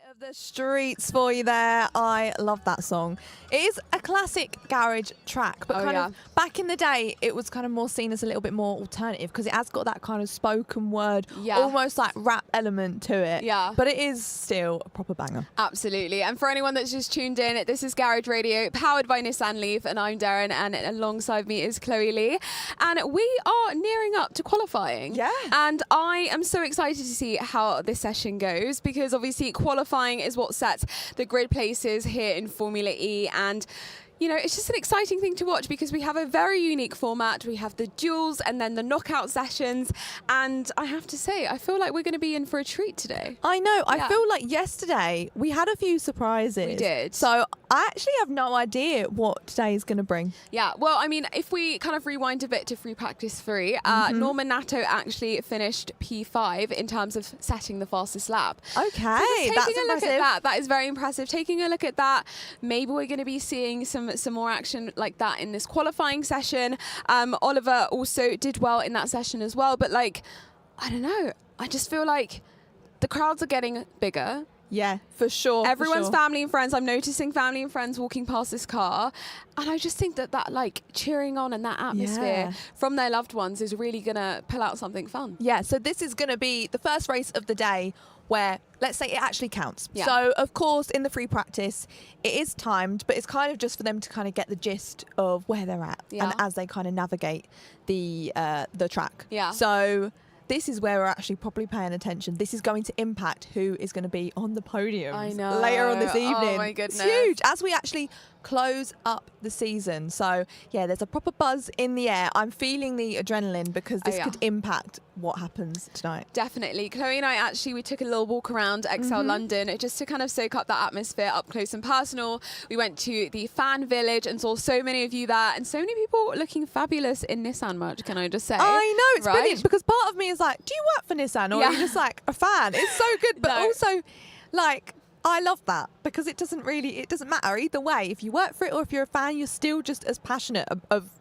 Of the Streets for you there. I love that song. It is a classic garage track, but of back in the day, it was kind of more seen as a little bit more alternative because it has got that kind of spoken word, almost like rap element to it. Yeah. But it is still a proper banger. Absolutely. And for anyone that's just tuned in, this is Garage Radio, powered by Nissan LEAF, and I'm Darren, and alongside me is Chloe Lee. And we are nearing up to qualifying. Yeah. And I am so excited to see how this session goes, because obviously qualifying is what sets the grid places here in Formula E. And you know, it's just an exciting thing to watch because we have a very unique format. We have the duels and then the knockout sessions. And I have to say, I feel like we're going to be in for a treat today. I know. I feel like yesterday we had a few surprises. We did. So I actually have no idea what today is going to bring. Yeah. Well, I mean, if we kind of rewind a bit to free practice 3, Norman Nato actually finished P5 in terms of setting the fastest lap. Okay. So that's taking a look impressive. at that is very impressive. Taking a look at that, maybe we're going to be seeing some more action like that in this qualifying session. Oliver also did well in that session as well, but like, I don't know, I just feel like the crowds are getting bigger. Yeah, for sure. Everyone's family and friends. I'm noticing family and friends walking past this car, and I just think that like cheering on and that atmosphere from their loved ones is really gonna pull out something fun. Yeah, so this is gonna be the first race of the day where, let's say, it actually counts. Yeah. So, of course, in the free practice, it is timed, but it's kind of just for them to kind of get the gist of where they're at and as they kind of navigate the track. Yeah. So this is where we're actually properly paying attention. This is going to impact who is going to be on the podium later on this evening. Oh my goodness. It's huge as we actually close up the season. So yeah, there's a proper buzz in the air. I'm feeling the adrenaline because this could impact what happens tonight. Definitely. Chloe and I we took a little walk around XL London just to kind of soak up that atmosphere up close and personal. We went to the fan village and saw so many of you there, and so many people looking fabulous in Nissan merch, can I just say? I know, it's brilliant, because part of me is like, do you work for Nissan or are you just like a fan? It's so good, but also like, I love that because it doesn't matter either way. If you work for it or if you're a fan, you're still just as passionate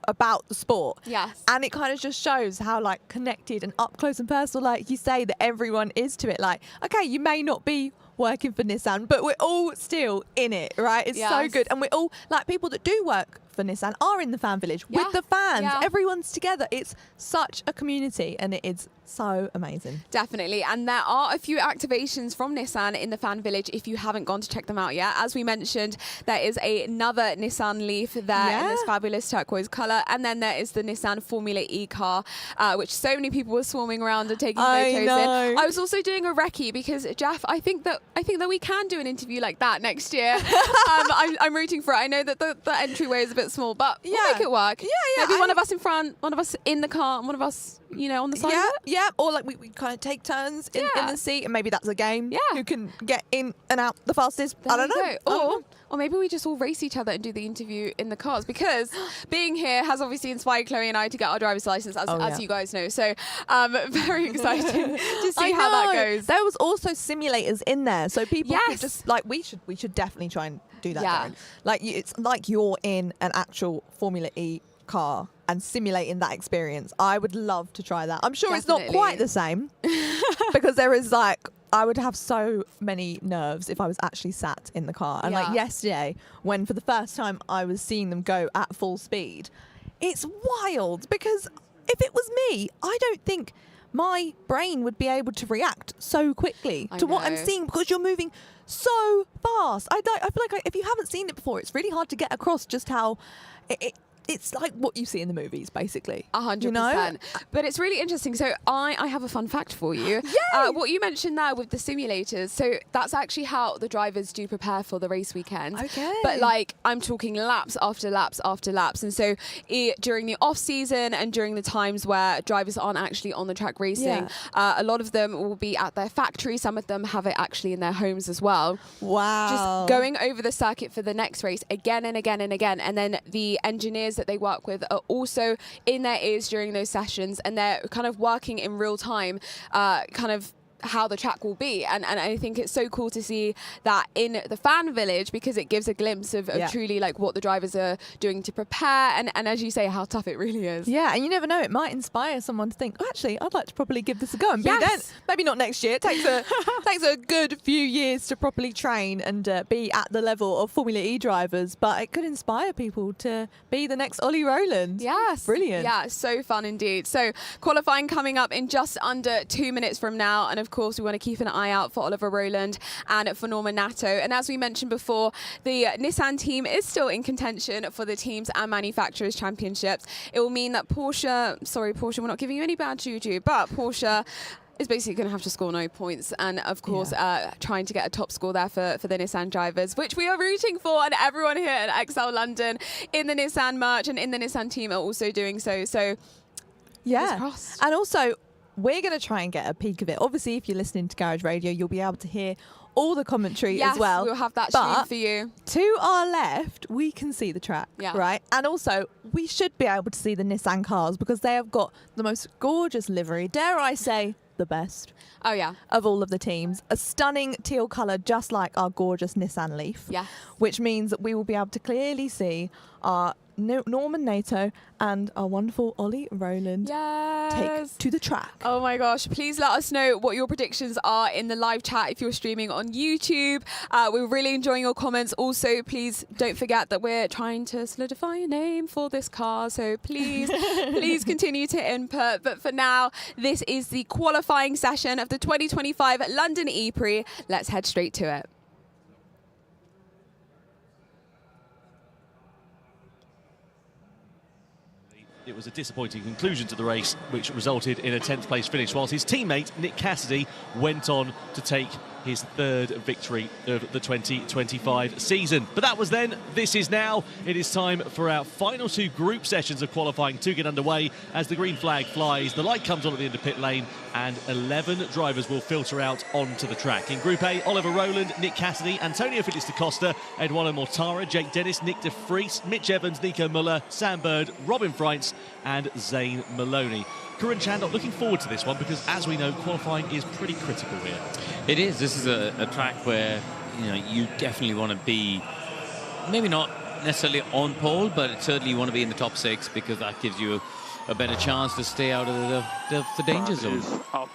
about the sport. Yes. And it kind of just shows how like connected and up close and personal, like you say, that everyone is to it. Like, okay, you may not be working for Nissan, but we're all still in it, right? It's so good. And we're all, like, people that do work for Nissan are in the fan village with the fans. Everyone's together. It's such a community and it is so amazing. Definitely. And there are a few activations from Nissan in the fan village if you haven't gone to check them out yet. As we mentioned, there is another Nissan LEAF there in this fabulous turquoise colour, and then there is the Nissan Formula E car, which so many people were swarming around and taking photos in. I was also doing a recce because, Jeff, I think that we can do an interview like that next year. I'm rooting for it. I know that the entryway is a bit small, but we'll make it work. Maybe one of us in front, one of us in the car, and one of us, on the side of it. Or like we kind of take turns in the seat, and maybe that's a game. Who can get in and out the fastest? I don't know. Or maybe we just all race each other and do the interview in the cars, because being here has obviously inspired Chloe and I to get our driver's license, as you guys know. So very exciting to see how that goes. There was also simulators in there, so people could just like we should definitely try and do that. Darren. Like it's like you're in an actual Formula E car and simulating that experience. I would love to try that. I'm sure it's not quite the same because there is like, I would have so many nerves if I was actually sat in the car. And like yesterday, when for the first time I was seeing them go at full speed, it's wild because if it was me, I don't think my brain would be able to react so quickly to what I'm seeing, because you're moving so fast. I feel like if you haven't seen it before, it's really hard to get across just how it's like what you see in the movies, basically. 100%. You know? But it's really interesting. So I have a fun fact for you. What you mentioned there with the simulators, so that's actually how the drivers do prepare for the race weekend. Okay. But like, I'm talking laps after laps after laps. And so during the off season and during the times where drivers aren't actually on the track racing, a lot of them will be at their factory. Some of them have it actually in their homes as well. Wow. Just going over the circuit for the next race again and again and again. And then the engineers that they work with are also in their ears during those sessions, and they're kind of working in real time, kind of how the track will be. And I think it's so cool to see that in the fan village, because it gives a glimpse of truly like what the drivers are doing to prepare, and as you say, how tough it really is. Yeah, and you never know, it might inspire someone to think, oh, actually, I'd like to probably give this a go and be then. Maybe not next year. It takes a good few years to properly train and be at the level of Formula E drivers, but it could inspire people to be the next Ollie Roland. Yes. Brilliant. Yeah, so fun indeed. So qualifying coming up in just under 2 minutes from now, and of course we want to keep an eye out for Oliver Roland and for Norman Nato. And as we mentioned before, the Nissan team is still in contention for the teams and manufacturers championships. It will mean that Porsche, we're not giving you any bad juju, but Porsche is basically going to have to score no points, and of course trying to get a top score there for the Nissan drivers, which we are rooting for, and everyone here at XL London in the Nissan merch and in the Nissan team are also doing so. So yeah, and also we're going to try and get a peek of it. Obviously, if you're listening to Garage Radio, you'll be able to hear all the commentary as well. We'll have that stream for you. To our left, we can see the track, right? And also, we should be able to see the Nissan cars because they have got the most gorgeous livery, dare I say, the best. Oh yeah. Of all of the teams. A stunning teal colour, just like our gorgeous Nissan LEAF. Yeah. Which means that we will be able to clearly see our Norman Nato and our wonderful Ollie Roland take to the track. Oh my gosh, please let us know what your predictions are in the live chat if you're streaming on YouTube. We're really enjoying your comments. Also, please don't forget that we're trying to solidify a name for this car, so please please continue to input. But for now, this is the qualifying session of the 2025 London E-Prix. Let's head straight to it. It was a disappointing conclusion to the race, which resulted in a 10th place finish, whilst his teammate, Nick Cassidy, went on to take his third victory of the 2025 season. But that was then, this is now. It is time for our final two group sessions of qualifying to get underway. As the green flag flies, the light comes on at the end of pit lane, and 11 drivers will filter out onto the track. In Group A, Oliver Roland, Nick Cassidy, Antonio Felix da Costa, Eduardo Mortara, Jake Dennis, Nick de Vries, Mitch Evans, Nico Muller, Sam Bird, Robin Freitz, and Zane Maloney. Corinne Chandler, looking forward to this one because, as we know, qualifying is pretty critical here. It is. This is a track where you definitely want to be, maybe not necessarily on pole, but certainly you want to be in the top 6 because that gives you a better chance to stay out of the danger zone. Out,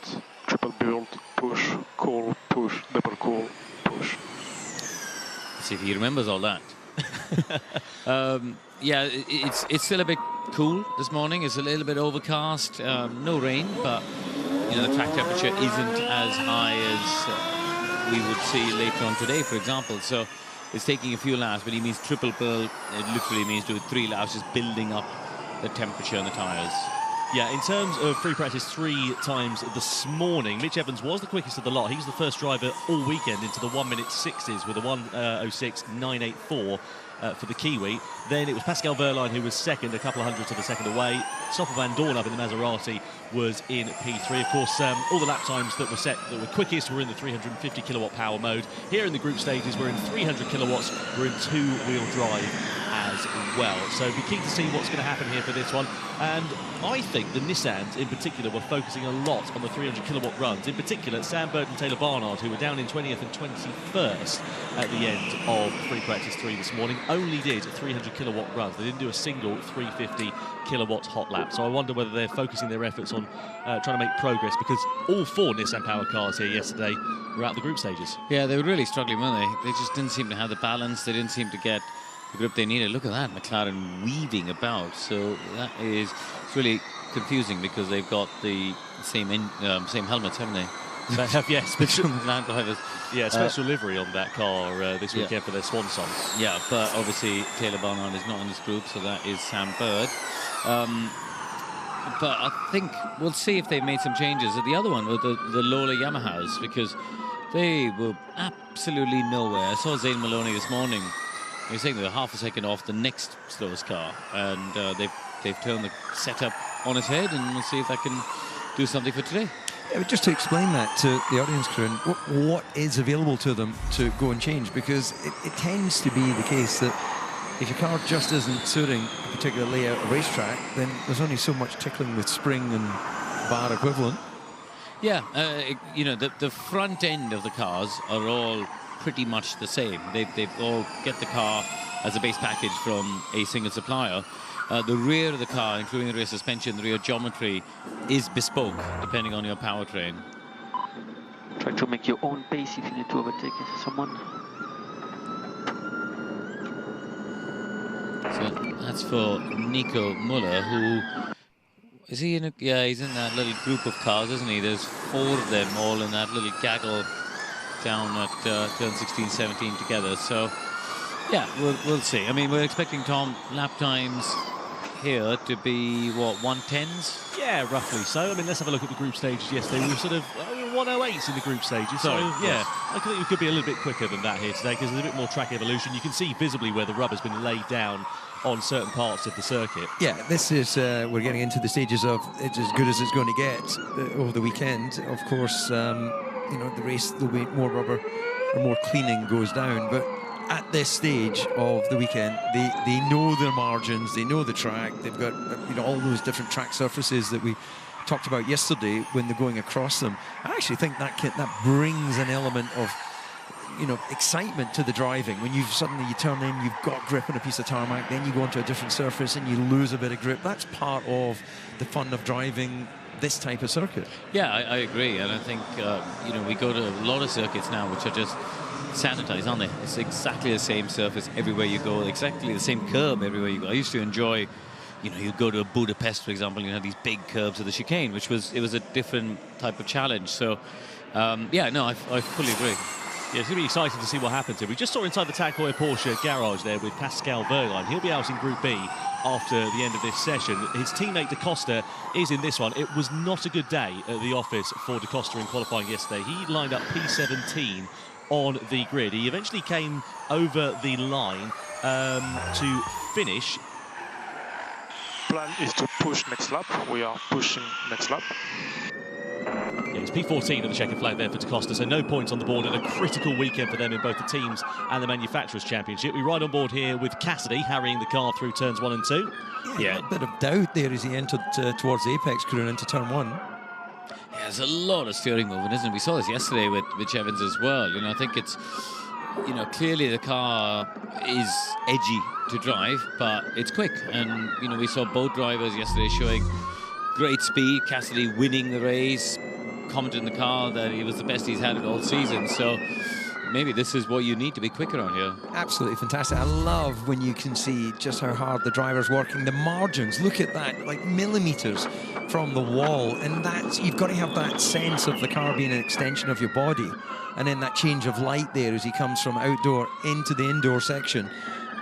triple build, push, call, push, double call, push. Let's see if he remembers all that. Yeah, it's still a bit cool this morning. It's a little bit overcast, no rain, but the track temperature isn't as high as we would see later on today, for example. So it's taking a few laps, but he means triple build. It literally means doing 3 laps, just building up the temperature on the tyres. Yeah, in terms of free practice 3 times this morning, Mitch Evans was the quickest of the lot. He was the first driver all weekend into the 1-minute 60s with a 1:06.984 for the Kiwi. Then it was Pascal Wehrlein who was second, a couple of hundredths of a second away. Stoffel van Dorn up in the Maserati was in P3. Of course, all the lap times that were set that were quickest were in the 350 kilowatt power mode. Here in the group stages, we're in 300 kilowatts. We're in 2-wheel drive as well. So be keen to see what's going to happen here for this one. And I think the Nissans in particular were focusing a lot on the 300 kilowatt runs. In particular, Sam Bird and Taylor Barnard, who were down in 20th and 21st at the end of free practice 3 this morning, only did 300 kilowatt runs. They didn't do a single 350 kilowatt hot lap. So I wonder whether they're focusing their efforts on trying to make progress, because all 4 Nissan power cars here yesterday were at the group stages. Yeah, they were really struggling, weren't they? They just didn't seem to have the balance. They didn't seem to get the grip they needed. Look at that, McLaren weaving about. So that is, it's really confusing because they've got the same helmets, haven't they? They have, yes. Special land drivers. Yeah, special livery on that car this weekend for their swan song. Yeah, but obviously Taylor Barnard is not in this group, so that is Sam Bird. But I think we'll see if they've made some changes. The other one were the Lola Yamahas, because they were absolutely nowhere. I saw Zane Maloney this morning. He was saying they were half a second off the next slowest car, and they've turned the setup on its head, and we'll see if that can do something for today. Yeah, just to explain that to the audience, Corinne, what is available to them to go and change, because it tends to be the case that if your car just isn't suiting a particular layout of racetrack, then there's only so much tickling with spring and bar equivalent. Yeah, you know, the front end of the cars are all pretty much the same. They all get the car as a base package from a single supplier. The rear of the car, including the rear suspension, the rear geometry, is bespoke depending on your powertrain. Try to make your own pace if you need to overtake someone. So that's for Nico Muller, who is he in? He's in that little group of cars, isn't he? There's 4 of them all in that little gaggle down at turn 16, 17 together. So yeah, we'll see. I mean, we're expecting Tom lap times here to be what, 110s? Yeah, roughly so. I mean, let's have a look at the group stages yesterday. We were sort of 108s in the group stages. So, yeah, I think we could be a little bit quicker than that here today because there's a bit more track evolution. You can see visibly where the rubber's been laid down on certain parts of the circuit. Yeah, this is, we're getting into the stages of it's as good as it's going to get over the weekend. Of course, you know, the race, there'll be more rubber or more cleaning goes down, but at this stage of the weekend, they know their margins, they know the track, they've got, you know, all those different track surfaces that we talked about yesterday when they're going across them. I actually think that brings an element of, you know, excitement to the driving. When you turn in, you've got grip on a piece of tarmac, then you go onto a different surface and you lose a bit of grip. That's part of the fun of driving this type of circuit. Yeah, I agree, and I think you know, we go to a lot of circuits now which are just sanitized, aren't they? It's exactly the same surface everywhere you go, exactly the same curb everywhere you go. I used to enjoy, you know, you go to Budapest, for example, you know, these big curves of the chicane, which was a different type of challenge. So yeah, no, I fully agree. Yeah, it's going to be exciting to see what happens here. We just saw inside the Tag Heuer Porsche garage there with Pascal Wehrlein. He'll be out in Group B after the end of this session. His teammate Da Costa is in this one. It was not a good day at the office for Da Costa in qualifying yesterday. He lined up P17 on the grid. He eventually came over the line to finish. Plan is to push next lap. We are pushing next lap. Yeah, it's P14 of the checkered flag there for Da Costa, so no points on the board and a critical weekend for them in both the teams and the manufacturers' championship. We ride on board here with Cassidy harrying the car through turns 1 and 2. Yeah, a bit of doubt there as he entered towards the apex crew and into turn 1. Yeah, there's a lot of steering movement, isn't it? We saw this yesterday with Evans as well. You know, I think it's, you know, clearly the car is edgy to drive, but it's quick. And, you know, we saw both drivers yesterday showing great speed. Cassidy winning the race, commented in the car that he was the best he's had it all season. So maybe this is what you need to be quicker on here. Absolutely fantastic. I love when you can see just how hard the driver's working. The margins, look at that, like millimeters from the wall. And that's, you've got to have that sense of the car being an extension of your body. And then that change of light there as he comes from outdoor into the indoor section.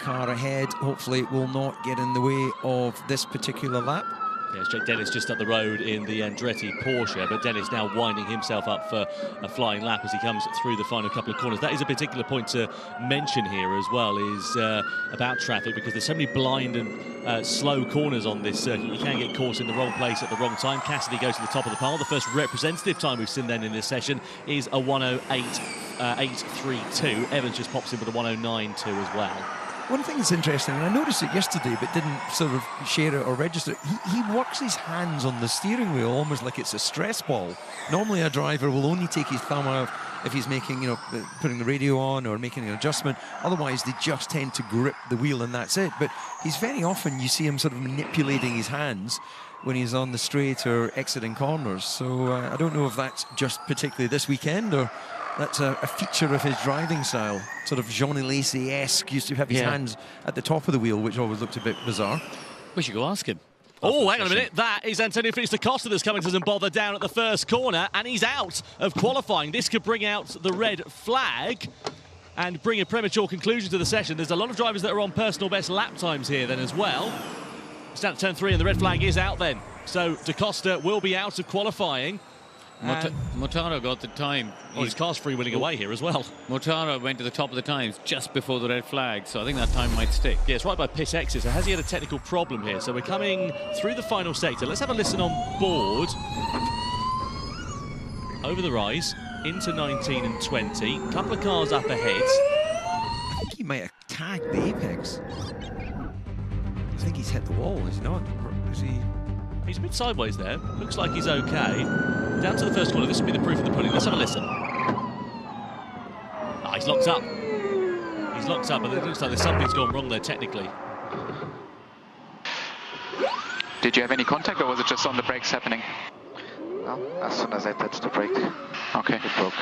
Car ahead, hopefully it will not get in the way of this particular lap. Yes, Jake Dennis just up the road in the Andretti Porsche, but Dennis now winding himself up for a flying lap as he comes through the final couple of corners. That is a particular point to mention here as well, is about traffic, because there's so many blind and slow corners on this circuit. You can get caught in the wrong place at the wrong time. Cassidy goes to the top of the pile. The first representative time we've seen then in this session is a 1:08.832. Evans just pops in with a 1:09.2 as well. One thing that's interesting, and I noticed it yesterday but didn't sort of share it or register it, he works his hands on the steering wheel almost like it's a stress ball. Normally a driver will only take his thumb out if he's making, you know, putting the radio on or making an adjustment. Otherwise they just tend to grip the wheel and that's it. But he's very often, you see him sort of manipulating his hands when he's on the straight or exiting corners. So I don't know if that's just particularly this weekend or that's a feature of his driving style. Sort of Johnny Lacey-esque, used to have his hands at the top of the wheel, which always looked a bit bizarre. We should go ask him. Oh, hang on a minute. That is Antonio Felix da Costa that's coming to some bother down at the first corner, and he's out of qualifying. This could bring out the red flag and bring a premature conclusion to the session. There's a lot of drivers that are on personal best lap times here then as well. It's down to turn 3 and the red flag is out then. So da Costa will be out of qualifying. Mortara got the time. His car's freewheeling away here as well. Mortara went to the top of the times just before the red flag, so I think that time might stick. Yeah, it's right by pit exit. So has he had a technical problem here? So we're coming through the final sector. Let's have a listen on board. Over the rise, into 19 and 20. A couple of cars up ahead. I think he might have tagged the apex. I think he's hit the wall, is he not? Is he? He's a bit sideways there. Looks like he's okay. Down to the first corner. This will be the proof of the pudding. Let's have a listen. Ah, he's locked up. He's locked up, but it looks like there's something's gone wrong there technically. Did you have any contact, or was it just on the brakes happening? No, as soon as I touched the brake, okay, it broke.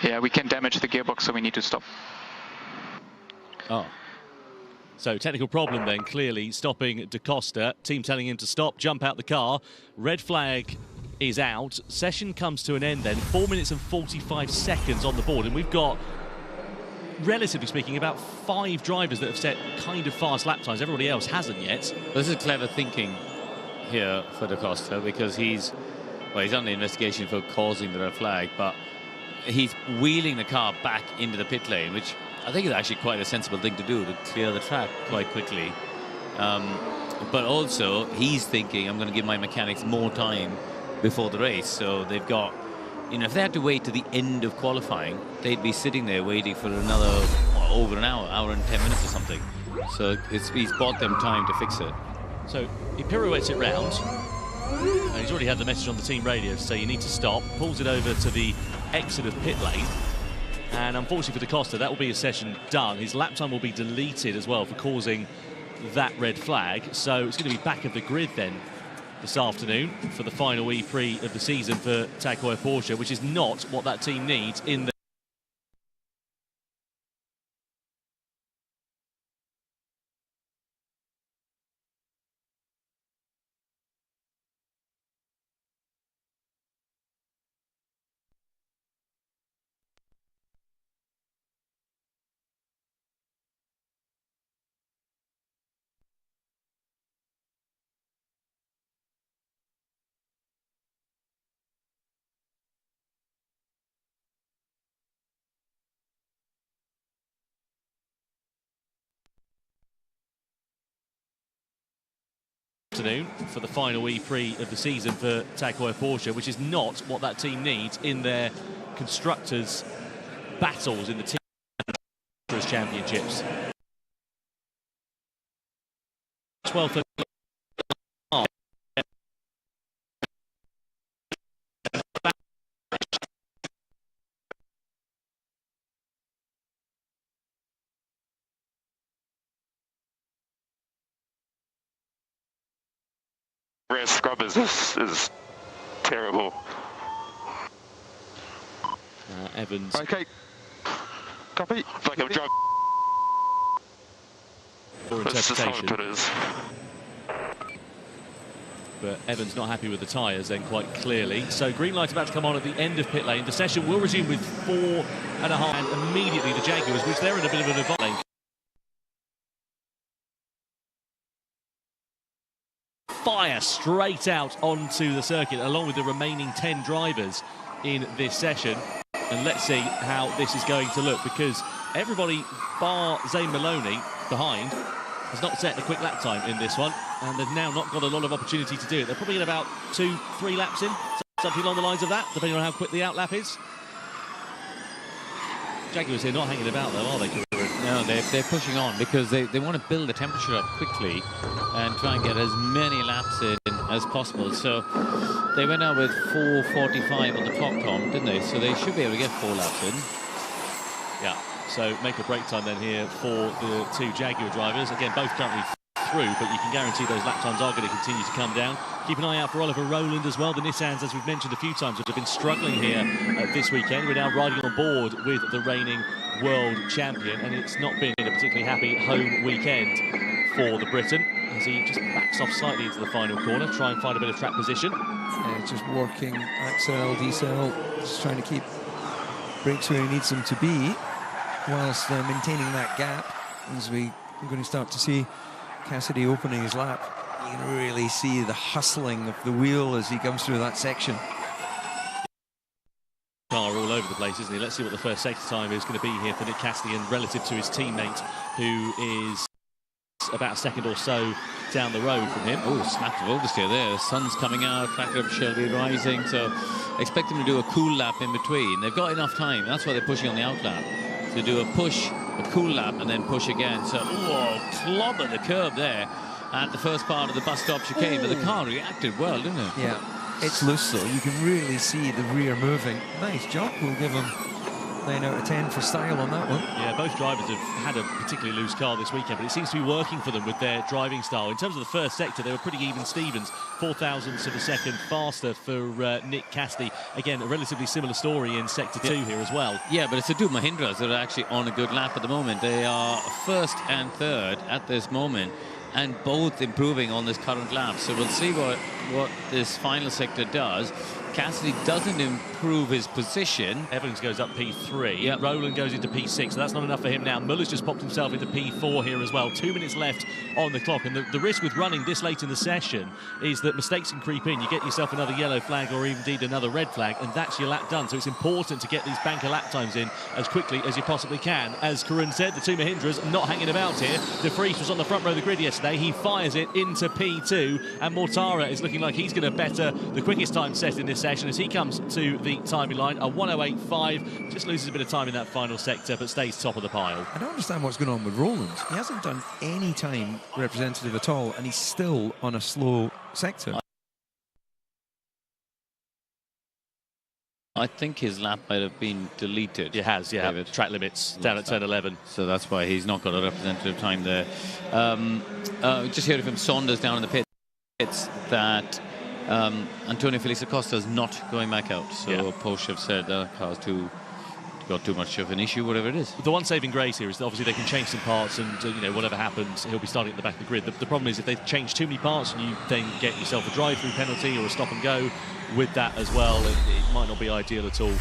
Yeah, we can damage the gearbox, so we need to stop. Oh. So technical problem then, clearly stopping Da Costa. Team telling him to stop, jump out the car. Red flag is out. Session comes to an end then. 4 minutes and 45 seconds on the board. And we've got, relatively speaking, about 5 drivers that have set kind of fast lap times. Everybody else hasn't yet. This is clever thinking here for Da Costa, because he's under investigation for causing the red flag, but he's wheeling the car back into the pit lane, which I think is actually quite a sensible thing to do, to clear the track quite quickly. But also, he's thinking, I'm going to give my mechanics more time before the race. So they've got, if they had to wait to the end of qualifying, they'd be sitting there waiting for another, over an hour and 10 minutes or something. So he's bought them time to fix it. So he pirouettes it round. And he's already had the message on the team radio to say you need to stop. Pulls it over to the exit of pit lane. And unfortunately for Da Costa, that will be his session done. His lap time will be deleted as well for causing that red flag. So it's going to be back of the grid then this afternoon for the final E-Prix of the season for Tag Heuer Porsche, which is not what that team needs in the afternoon for the final E-Prix of the season for Tag Heuer Porsche, which is not what that team needs in their constructors' battles in the team championships. 12th. Rear scrubbers is terrible. Evans. Okay. Copy. Like a drug. Let's just hope it is. But Evans not happy with the tyres then, quite clearly. So green light about to come on at the end of pit lane. The session will resume with 4.5, and immediately the Jaguars, which they're in a bit of an advantage. Fire straight out onto the circuit along with the remaining 10 drivers in this session. And let's see how this is going to look, because everybody bar Zane Maloney behind has not set a quick lap time in this one, and they've now not got a lot of opportunity to do it. They're probably at about 2-3 laps in, something along the lines of that, depending on how quick the outlap is. Jaguars here not hanging about though, are they? No, they're pushing on because they want to build the temperature up quickly and try and get as many laps in as possible. So they went out with 4:45 on the clock, Tom, didn't they? So they should be able to get 4 laps in. Yeah, so make a break time then here for the 2 Jaguar drivers. Again, both currently through, but you can guarantee those lap times are going to continue to come down. Keep an eye out for Oliver Roland as well. The Nissans, as we've mentioned a few times, have been struggling here this weekend. We're now riding on board with the reigning world champion, and it's not been a particularly happy home weekend for the Briton, as he just backs off slightly into the final corner, try and find a bit of track position. Yeah, just working accel, decel, just trying to keep brakes where he needs them to be, whilst maintaining that gap. As we're going to start to see Cassidy opening his lap, you can really see the hustling of the wheel as he comes through that section. Car all over the place, isn't he? Let's see what the first safety time is going to be here for Nick Cassidy, and relative to his teammate, who is about a second or so down the road from him. Oh, smacked of oversteer there. The sun's coming out, track temperature will be rising, so expect him to do a cool lap in between. They've got enough time. That's why they're pushing on the outlap. To do a push, a cool lap, and then push again. So, clobber the curb there. at the first part of the bus stop chicane, but the car reacted well, didn't it? Yeah, it's loose though. You can really see the rear moving. Nice job. We'll give him 9 out of 10 for style on that one. Yeah, both drivers have had a particularly loose car this weekend, but it seems to be working for them with their driving style. In terms of the first sector, they were pretty even Stevens, 4,000ths of a second faster for Nick Cassidy. Again, a relatively similar story in sector 2 here as well. Yeah, but it's the two Mahindras that are actually on a good lap at the moment. They are first and third at this moment, and both improving on this current lap. So we'll see what this final sector does. Cassidy doesn't improve his position. Evans goes up P3. Yep. Roland goes into P6, so that's not enough for him now. Muller's just popped himself into P4 here as well. 2 minutes left on the clock, and the risk with running this late in the session is that mistakes can creep in. You get yourself another yellow flag or indeed another red flag, and that's your lap done. So it's important to get these banker lap times in as quickly as you possibly can. As Karun said, the two Mahindras not hanging about here. De Vries was on the front row of the grid yesterday. He fires it into P2, and Mortara is looking like he's going to better the quickest time set in this session as he comes to the timing line, a 1:08.5, just loses a bit of time in that final sector, but stays top of the pile. I don't understand what's going on with Roland. He hasn't done any time representative at all, and he's still on a slow sector. I think his lap might have been deleted. It has, yeah. David. Track limits down at turn 11. So that's why he's not got a representative time there. Just hearing from Saunders down in the pits that Antonio Felix Acosta is not going back out. So Porsche have said the car's got too much of an issue, whatever it is. The one saving grace here is that obviously they can change some parts, and you know, whatever happens, he'll be starting at the back of the grid. The problem is if they change too many parts and you then get yourself a drive-through penalty or a stop and go with that as well, it might not be ideal at all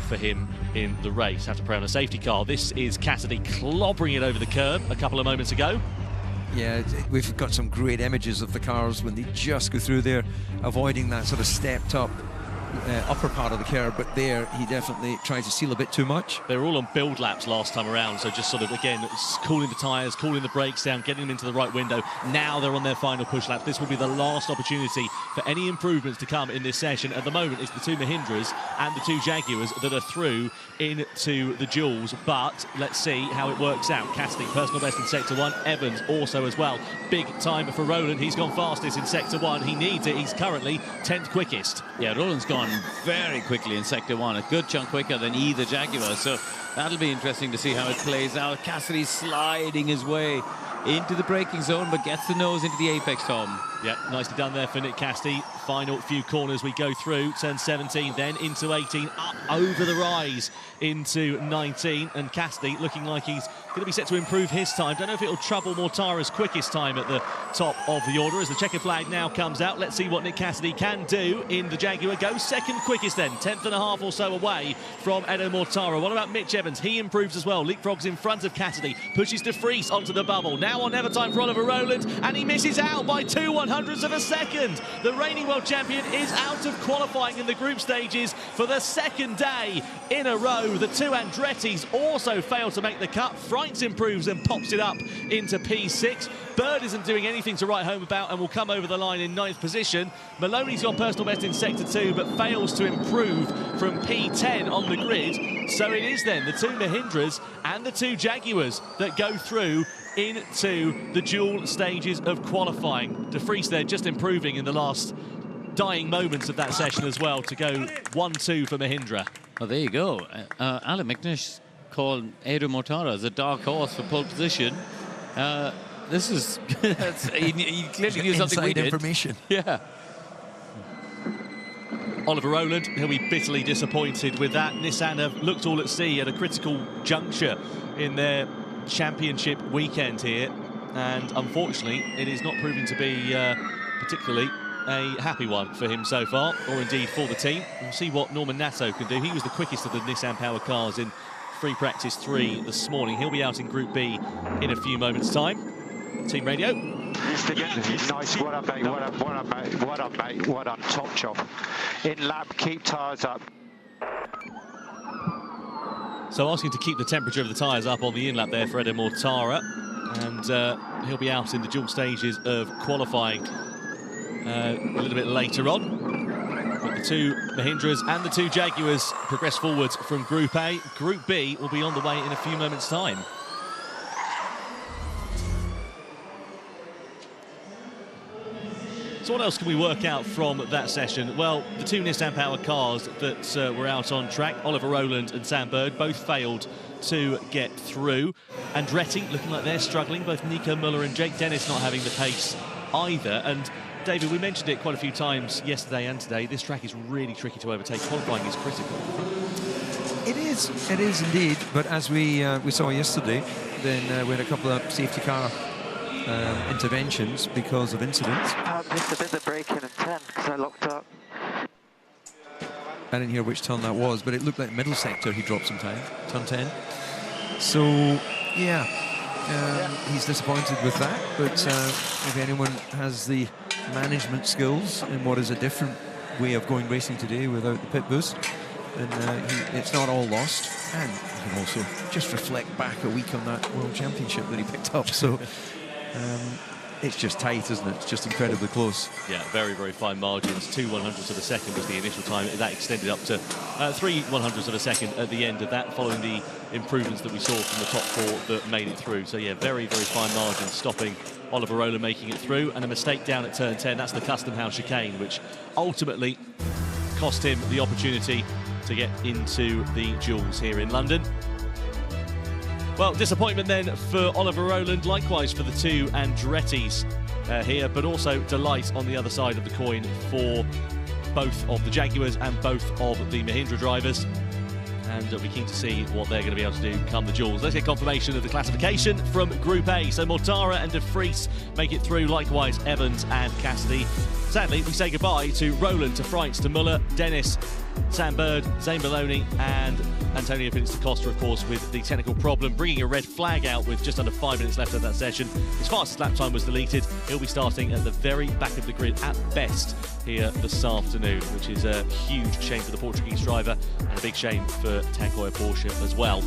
for him in the race. Have to pray on a safety car. This is Cassidy clobbering it over the curb a couple of moments ago. Yeah, we've got some great images of the cars when they just go through there, avoiding that sort of stepped up upper part of the curb, but there he definitely tried to seal a bit too much. They were all on build laps last time around, so just sort of, again, cooling the tyres, cooling the brakes down, getting them into the right window. Now they're on their final push lap. This will be the last opportunity for any improvements to come in this session. At the moment, it's the two Mahindras and the two Jaguars that are through into the duels, but let's see how it works out. Cassidy, personal best in Sector 1. Evans also as well. Big time for Roland. He's gone fastest in Sector 1. He needs it. He's currently 10th quickest. Yeah, Roland's gone very quickly in Sector 1, a good chunk quicker than either Jaguar, so that'll be interesting to see how it plays out. Cassidy's sliding his way into the braking zone, but gets the nose into the apex, Tom. Yeah, nicely done there for Nick Cassidy. Final few corners we go through. Turn 17, then into 18, up over the rise into 19. And Cassidy looking like he's going to be set to improve his time. Don't know if it'll trouble Mortara's quickest time at the top of the order as the checker flag now comes out. Let's see what Nick Cassidy can do in the Jaguar. Goes second quickest then, 10th and a half or so away from Edo Mortara. What about Mitch Evans? He improves as well. Leapfrogs in front of Cassidy. Pushes De Vries onto the bubble. Now on never time for Oliver Roland, and he misses out by 2/100ths of a second. The reigning world champion is out of qualifying in the group stages for the second day in a row. The two Andrettis also fail to make the cut. Freitz improves and pops it up into P6. Bird isn't doing anything to write home about and will come over the line in 9th position. Maloney's got personal best in Sector 2 but fails to improve from P10 on the grid. So it is then the two Mahindras and the two Jaguars that go through into the dual stages of qualifying. De Vries there just improving in the last dying moments of that session as well to go 1-2 for Mahindra. Well, there you go. Alan McNish called Edo Mortara as a dark horse for pole position. This is... he clearly knew something we did. Information. Yeah. Oliver Roland, he'll be bitterly disappointed with that. Nissan have looked all at sea at a critical juncture in their championship weekend here, and unfortunately it is not proving to be particularly a happy one for him so far, or indeed for the team. We'll see what Norman Nato can do. He was the quickest of the Nissan powered cars in free practice 3 this morning. He'll be out in Group B in a few moments' time. Team radio. Nice, well done, mate, well done, well done, mate, well done, mate, well done, top job. In lap, keep tyres up. So asking to keep the temperature of the tyres up on the in-lap there for Edo Mortara, and he'll be out in the dual stages of qualifying a little bit later on. But the two Mahindras and the two Jaguars progress forwards from Group A. Group B will be on the way in a few moments' time. So what else can we work out from that session? Well, the two Nissan-powered cars that were out on track, Oliver Roland and Sam Bird, both failed to get through. Andretti looking like they're struggling, both Nico Müller and Jake Dennis not having the pace either. And David, we mentioned it quite a few times yesterday and today. This track is really tricky to overtake. Qualifying is critical. It is indeed. But as we saw yesterday, then we had a couple of safety car interventions because of incidents. Missed a bit of braking in 10 because I locked up. I didn't hear which turn that was, but it looked like middle sector he dropped some time, turn 10. So, yeah, he's disappointed with that, but if anyone has the management skills in what is a different way of going racing today without the pit boost, then it's not all lost. And you can also just reflect back a week on that World Championship that he picked up. So it's just tight, isn't it? It's just incredibly close. Yeah, very, very fine margins. 2 100ths of a second was the initial time. That extended up to 3 100ths of a second at the end of that, following the improvements that we saw from the top 4 that made it through. So, yeah, very, very fine margins, stopping Oliver Roland making it through. And a mistake down at turn 10. That's the Custom House chicane, which ultimately cost him the opportunity to get into the duels here in London. Well, disappointment then for Oliver Roland, likewise for the two Andrettis here, but also delight on the other side of the coin for both of the Jaguars and both of the Mahindra drivers. And we're keen to see what they're going to be able to do come the duels. Let's get confirmation of the classification from Group A. So Mortara and De Vries make it through, likewise Evans and Cassidy. Sadly, we say goodbye to Roland, to Freitz, to Müller, Dennis, Sam Bird, Zane Maloney and Antonio Phoenix da Costa, of course, with the technical problem, bringing a red flag out with just under 5 minutes left of that session. His fastest lap time was deleted. He'll be starting at the very back of the grid at best here this afternoon, which is a huge shame for the Portuguese driver and a big shame for Tag Heuer Porsche as well.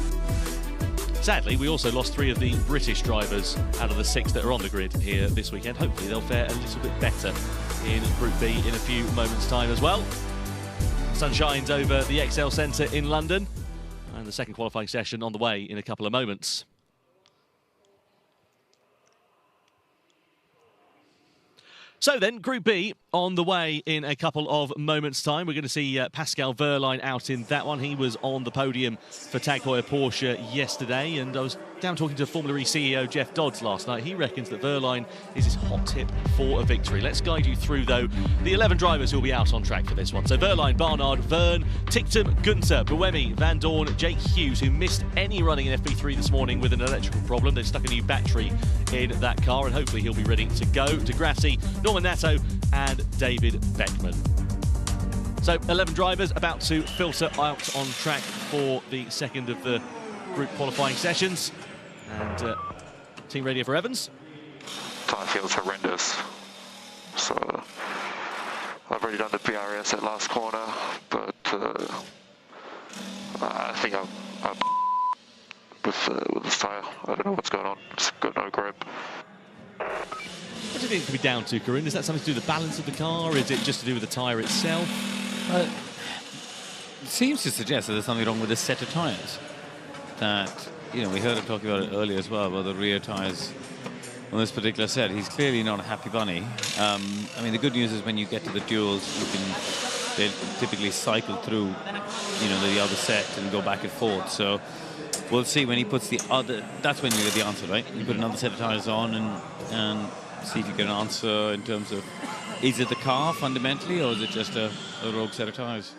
Sadly, we also lost 3 of the British drivers out of the 6 that are on the grid here this weekend. Hopefully they'll fare a little bit better in Group B in a few moments' time as well. Sun shines over the XL Centre in London, and the second qualifying session on the way in a couple of moments. So then, Group B on the way in a couple of moments' time. We're going to see Pascal Wehrlein out in that one. He was on the podium for Tag Heuer Porsche yesterday, and I was down talking to Formula E CEO Jeff Dods last night. He reckons that Wehrlein is his hot tip for a victory. Let's guide you through, though, the 11 drivers who will be out on track for this one. So Wehrlein, Barnard, Verne, Ticktum, Gunther, Buemi, Van Dorn, Jake Hughes, who missed any running in FP3 this morning with an electrical problem. They've stuck a new battery in that car, and hopefully he'll be ready to go. De Grassi, Norman Nato and David Beckman. So 11 drivers about to filter out on track for the second of the group qualifying sessions. And team radio for Evans. Tyre feels horrendous. So I've already done the PRS at last corner, but I think I'm with this tyre. I don't know what's going on. It's got no grip. What do you think it could be down to, Corinne? Is that something to do with the balance of the car? Is it just to do with the tyre itself? It seems to suggest that there's something wrong with the set of tyres. That, you know, we heard him talking about it earlier as well, about the rear tyres on this particular set. He's clearly not a happy bunny. I mean, the good news is when you get to the duels, they typically cycle through, you know, the other set and go back and forth. So we'll see when he puts the other. That's when you get the answer, right? You put another set of tyres on and see if you get an answer in terms of, is it the car fundamentally, or is it just a rogue set of tyres?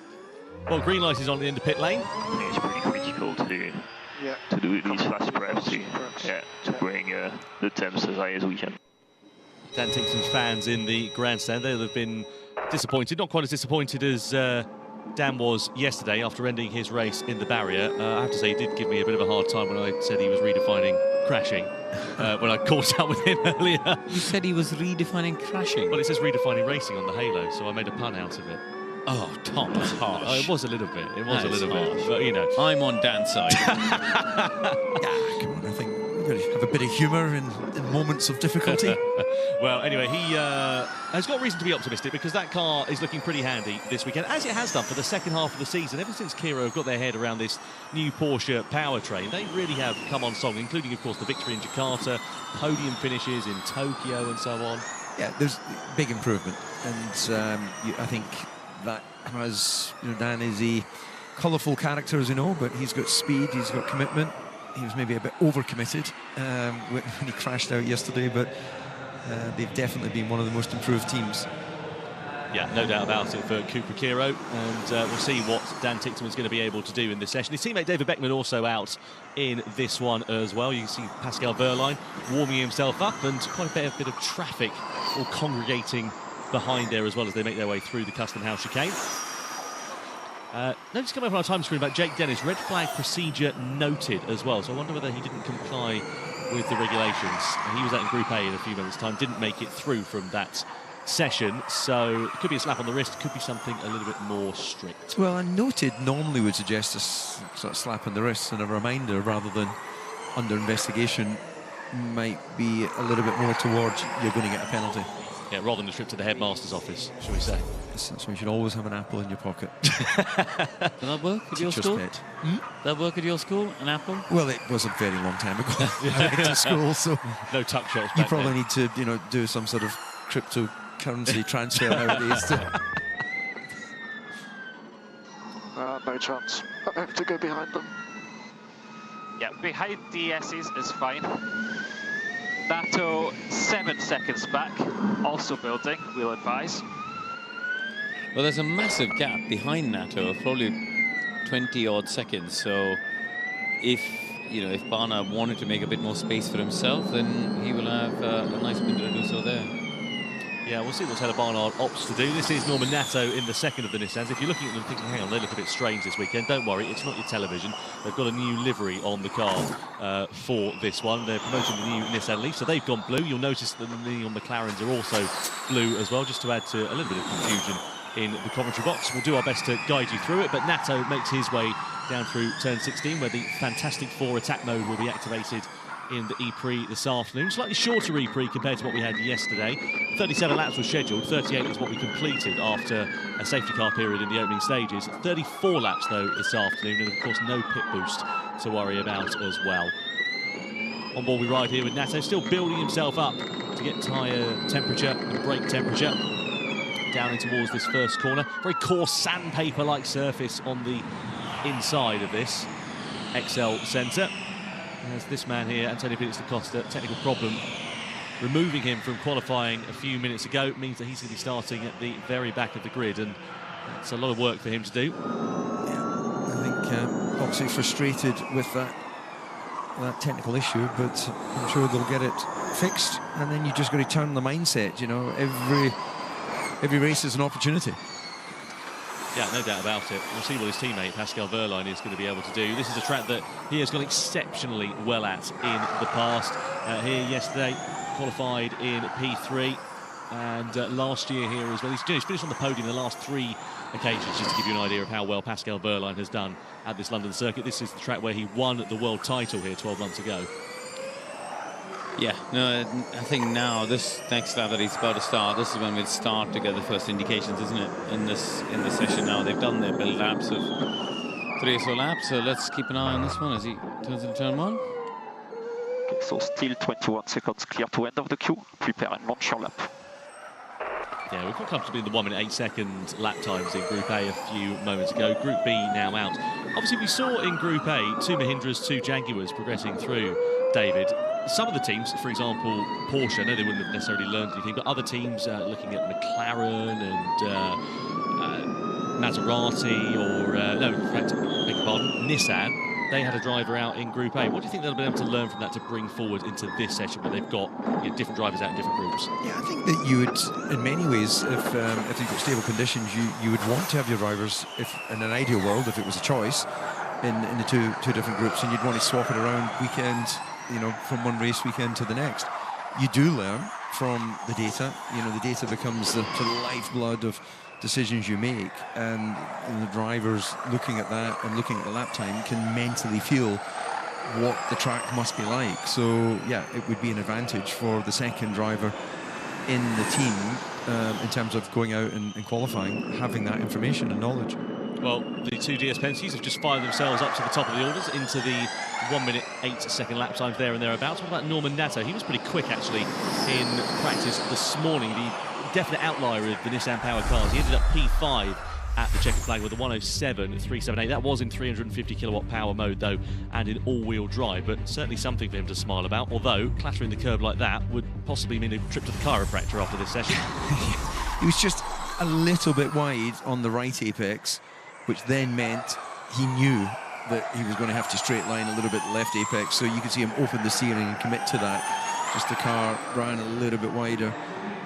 Well, green light is on the end of pit lane. I think it's pretty critical to do these fast preps to bring the temps as high as we can. Dan Tingson's fans in the grandstand, they'll have been disappointed, not quite as disappointed as Dan was yesterday after ending his race in the barrier. I have to say, he did give me a bit of a hard time when I said he was redefining crashing when I caught up with him earlier. You said he was redefining crashing? Well, it says redefining racing on the halo, so I made a pun out of it. Oh, Tom, that's harsh. It was a little bit. It was a little bit. But, you know. I'm on Dan's side. Yeah, come on, I think we've got to have a bit of humour in moments of difficulty. Well, anyway, he has got reason to be optimistic because that car is looking pretty handy this weekend, as it has done for the second half of the season. Ever since Kiro have got their head around this new Porsche powertrain, they really have come on song, including, of course, the victory in Jakarta, podium finishes in Tokyo and so on. Yeah, there's big improvement. And I think that has, Dan is a colourful character, as you know, but he's got speed, he's got commitment. He was maybe a bit overcommitted when he crashed out yesterday, but they've definitely been one of the most improved teams. Yeah, no doubt about it for Cooper Kiro, and we'll see what Dan Tickton is going to be able to do in this session. His teammate David Beckman also out in this one as well. You can see Pascal Wehrlein warming himself up, and quite a bit of traffic all congregating behind there as well as they make their way through the Custom House chicane. Notice coming up on our time screen about Jake Dennis, red flag procedure noted as well, so I wonder whether he didn't comply with the regulations. He was out in Group A in a few minutes' time, didn't make it through from that session, so it could be a slap on the wrist, could be something a little bit more strict. Well, a noted normally would suggest a sort of slap on the wrist, and a reminder rather than under investigation might be a little bit more towards you're going to get a penalty. Yeah, rather than a trip to the headmaster's office, shall we say. So you should always have an apple in your pocket. Did that work at your school? That work at your school? An apple? Well, it was a very long time ago. I went to school, so no tuck shots. You probably need to, do some sort of cryptocurrency transfer nowadays. No chance. I have to go behind them. Yeah, behind the S's is fine. Nato 7 seconds back, also building, we'll advise. Well, there's a massive gap behind Nato of probably 20-odd seconds. So if Barnard wanted to make a bit more space for himself, then he will have a nice window to do so there. Yeah, we'll see what Taylor Barnard opts to do. This is Norman Nato in the second of the Nissans. If you're looking at them thinking, hang on, they look a bit strange this weekend, don't worry, it's not your television. They've got a new livery on the car for this one. They're promoting the new Nissan LEAF, so they've gone blue. You'll notice that the neon McLarens are also blue as well, just to add to a little bit of confusion in the commentary box. We'll do our best to guide you through it, but Nato makes his way down through turn 16, where the Fantastic Four attack mode will be activated in the E-Prix this afternoon. Slightly shorter E-Prix compared to what we had yesterday. 37 laps were scheduled, 38 is what we completed after a safety car period in the opening stages. 34 laps though this afternoon, and of course no pit boost to worry about as well. On board we ride here with Nato, still building himself up to get tyre temperature and brake temperature down in towards this first corner. Very coarse sandpaper-like surface on the inside of this XL Centre. As this man here, Antonio Felix da Costa, technical problem. Removing him from qualifying a few minutes ago means that he's going to be starting at the very back of the grid, and it's a lot of work for him to do. Yeah, I think obviously frustrated with that technical issue, but I'm sure they'll get it fixed, and then you just got to turn the mindset. Every race is an opportunity. Yeah, no doubt about it. We'll see what his teammate Pascal Wehrlein is going to be able to do. This is a track that he has gone exceptionally well at in the past. Here yesterday, qualified in P3, and last year here as well. He's finished on the podium in the last 3 occasions, just to give you an idea of how well Pascal Wehrlein has done at this London circuit. This is the track where he won the world title here 12 months ago. Yeah, no, I think now this next lap that he's about to start, this is when we'll start to get the first indications, isn't it? In this session now, they've done their build laps of 3 or so laps, so let's keep an eye on this one as he turns into turn 1. Okay, so still 21 seconds clear to end of the queue. Prepare and launch your lap. Yeah, we're quite comfortably in the 1 minute 8 second lap times in Group A a few moments ago. Group B now out. Obviously, we saw in Group A 2 Mahindras, 2 Jaguars progressing through, David. Some of the teams, for example, Porsche, I know they wouldn't have necessarily learned anything, but other teams looking at McLaren and Maserati, or, no, in fact, beg your pardon, Nissan, they had a driver out in Group A. What do you think they'll be able to learn from that to bring forward into this session where they've got different drivers out in different groups? Yeah, I think that you would, in many ways, if you've got stable conditions, you would want to have your drivers, if in an ideal world, if it was a choice, in the two different groups, and you'd want to swap it around weekend, from one race weekend to the next. You do learn from the data. The data becomes the lifeblood of decisions you make, and the drivers looking at that and looking at the lap time can mentally feel what the track must be like. So yeah, it would be an advantage for the second driver in the team in terms of going out and qualifying, having that information and knowledge. Well, the 2 DS Penske's have just fired themselves up to the top of the orders into the 1 minute 8 second lap times there and thereabouts. What about Norman Nato? He was pretty quick actually in practice this morning. The definite outlier of the Nissan Power cars. He ended up P5 at the checkered flag with a 107.378. That was in 350 kilowatt power mode though, and in all-wheel drive, but certainly something for him to smile about, although clattering the curb like that would possibly mean a trip to the chiropractor after this session. He was just a little bit wide on the right apex, which then meant he knew that he was going to have to straight line a little bit left apex, so you could see him open the steering and commit to that. Just the car ran a little bit wider